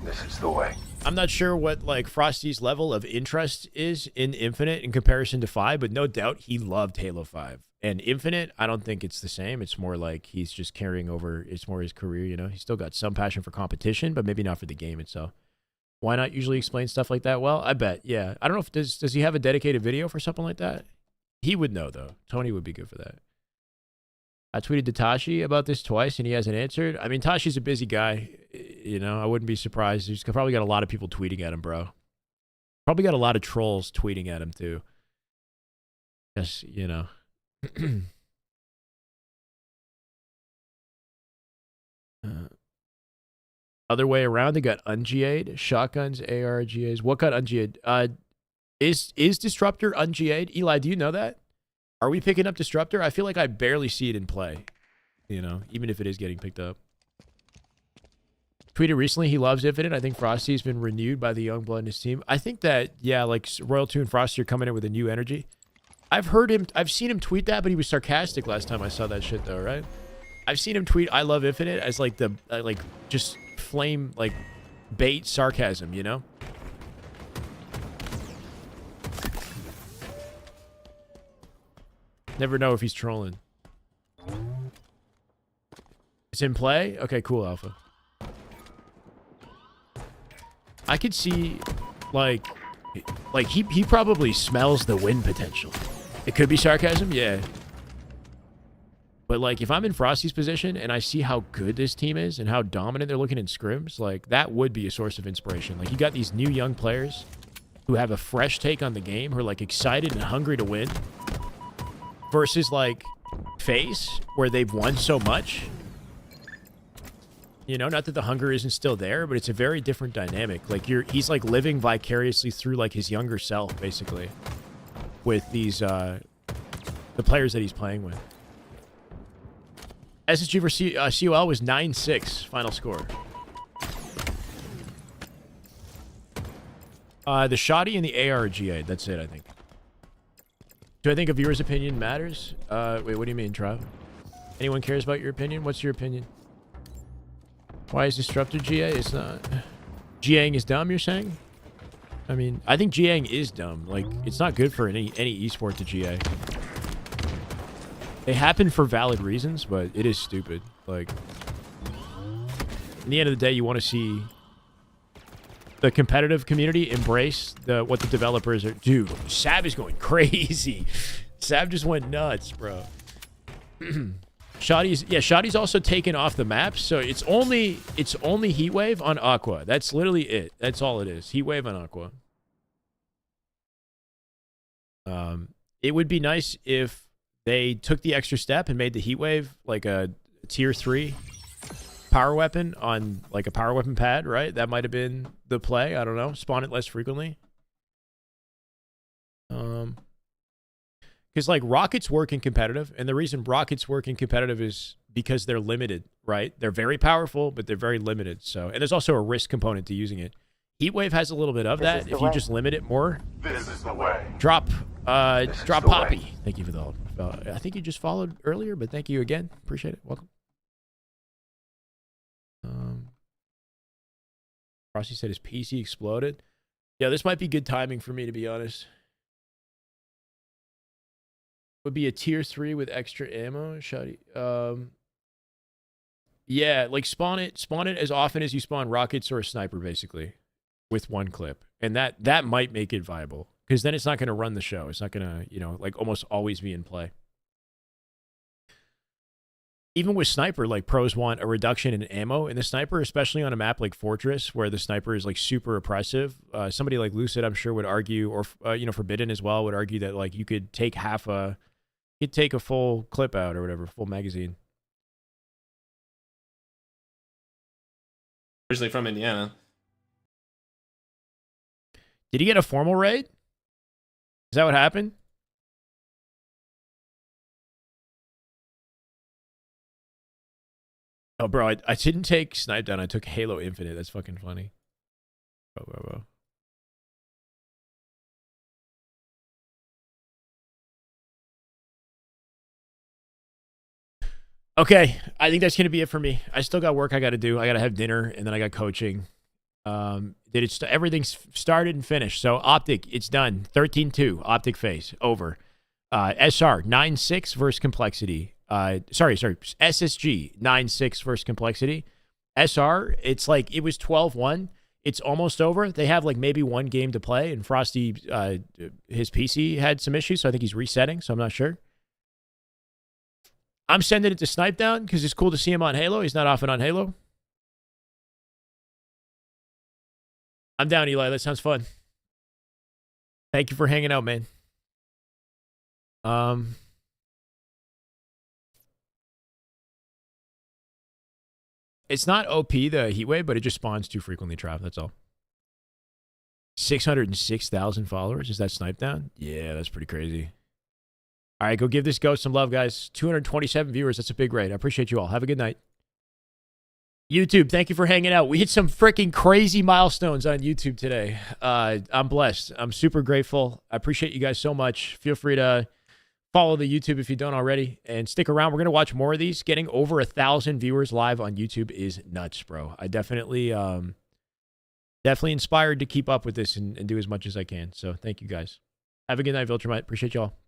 This is the way. I'm not sure what like Frosty's level of interest is in Infinite in comparison to 5, but no doubt he loved Halo 5. And Infinite, I don't think it's the same. It's more like he's just carrying over. It's more his career, you know. He's still got some passion for competition, but maybe not for the game itself. Why not usually explain stuff like that? Well, I bet, yeah. I don't know if does he have a dedicated video for something like that? He would know, though. Tony would be good for that. I tweeted to Tashi about this twice, and he hasn't answered. I mean, Tashi's a busy guy. You know, I wouldn't be surprised. He's probably got a lot of people tweeting at him, bro. Probably got a lot of trolls tweeting at him, too. Yes, you know. Other way around, they got unGA'd, shotguns, AR, GAs. What got unGA'd? Is Disruptor unGA'd? Eli, do you know that? Are we picking up Disruptor? I feel like I barely see it in play. You know, even if it is getting picked up. tweeted recently he loves Infinite. I think Frosty's been renewed by the young blood in his team. I think that, yeah, like Royal 2 and Frosty are coming in with a new energy. I've seen him tweet that, but he was sarcastic last time I saw that shit though, right? I've seen him tweet I love Infinite as like the, like just flame, like bait sarcasm, you know? Never know if he's trolling. It's in play? Okay, cool, Alpha. I could see, like he probably smells the win potential. It could be sarcasm, yeah. But, like, if I'm in Frosty's position and I see how good this team is and how dominant they're looking in scrims, like, that would be a source of inspiration. Like, you got these new young players who have a fresh take on the game, who are, like, excited and hungry to win, versus, like, Faze, where they've won so much. You know, not that the hunger isn't still there, but it's a very different dynamic. Like, he's, like, living vicariously through, like, his younger self, basically, with these, the players that he's playing with. SSG for COL was 9-6 final score. The Shoddy and the ARGA. That's it, I think. Do I think a viewer's opinion matters? Wait, what do you mean, Trav? Anyone cares about your opinion? What's your opinion? Why is Disruptor GA? It's not... GAing is dumb, you're saying? I mean, I think GAing is dumb. Like, it's not good for any esport to GA. They happen for valid reasons, but it is stupid. Like, in the end of the day, you want to see the competitive community embrace what the developers are. Dude, Sab is going crazy. Sab just went nuts, bro. Shoddy's also taken off the map, so it's only Heatwave on Aqua. That's literally it. That's all it is. Heatwave on Aqua. It would be nice if they took the extra step and made the Heatwave like a tier 3 power weapon on like a power weapon pad, right? That might have been the play. I don't know. Spawn it less frequently. Because like rockets work in competitive, and the reason rockets work in competitive is because they're limited, right? They're very powerful, but they're very limited. So, and there's also a risk component to using it. Heatwave has a little bit of that. If you just limit it more, This is the way. drop This is drop the Poppy. way. Thank you for the I think you just followed earlier, but thank you again. Appreciate it. Welcome. Frosty said his PC exploded. Yeah, this might be good timing for me, to be honest. Would be a tier 3 with extra ammo. Shoddy. Yeah, like spawn it as often as you spawn rockets or a sniper, basically, with one clip, and that might make it viable, because then it's not going to run the show. It's not going to, you know, like almost always be in play. Even with sniper, like pros want a reduction in ammo in the sniper, especially on a map like Fortress, where the sniper is like super oppressive. Somebody like Lucid, I'm sure, would argue, or you know, Forbidden as well, would argue that like you could take you'd take a full clip out or whatever, full magazine. Originally from Indiana. Did he get a formal raid? Is that what happened? Oh, bro, I didn't take Snipe Down. I took Halo Infinite. That's fucking funny. Bro. Okay, I think that's going to be it for me. I still got work I got to do. I got to have dinner, and then I got coaching. Everything's started and finished. So Optic, it's done. 13-2, Optic Faze, over. SR, 9-6 versus Complexity. Sorry, SSG, 9-6 versus Complexity. SR, it's like, it was 12-1. It's almost over. They have like maybe one game to play, and Frosty, his PC had some issues, so I think he's resetting, so I'm not sure. I'm sending it to Snipe Down because it's cool to see him on Halo. He's not often on Halo. I'm down, Eli. That sounds fun. Thank you for hanging out, man. It's not OP, the Heatwave, but it just spawns too frequently, Trav. That's all. 606,000 followers. Is that Snipe Down? Yeah, that's pretty crazy. All right, go give this ghost some love, guys. 227 viewers. That's a big raid. I appreciate you all. Have a good night. YouTube, thank you for hanging out. We hit some freaking crazy milestones on YouTube today. I'm blessed. I'm super grateful. I appreciate you guys so much. Feel free to follow the YouTube if you don't already, and stick around. We're going to watch more of these. Getting over 1,000 viewers live on YouTube is nuts, bro. I definitely inspired to keep up with this and do as much as I can. So thank you guys. Have a good night, Viltrumite. Appreciate y'all.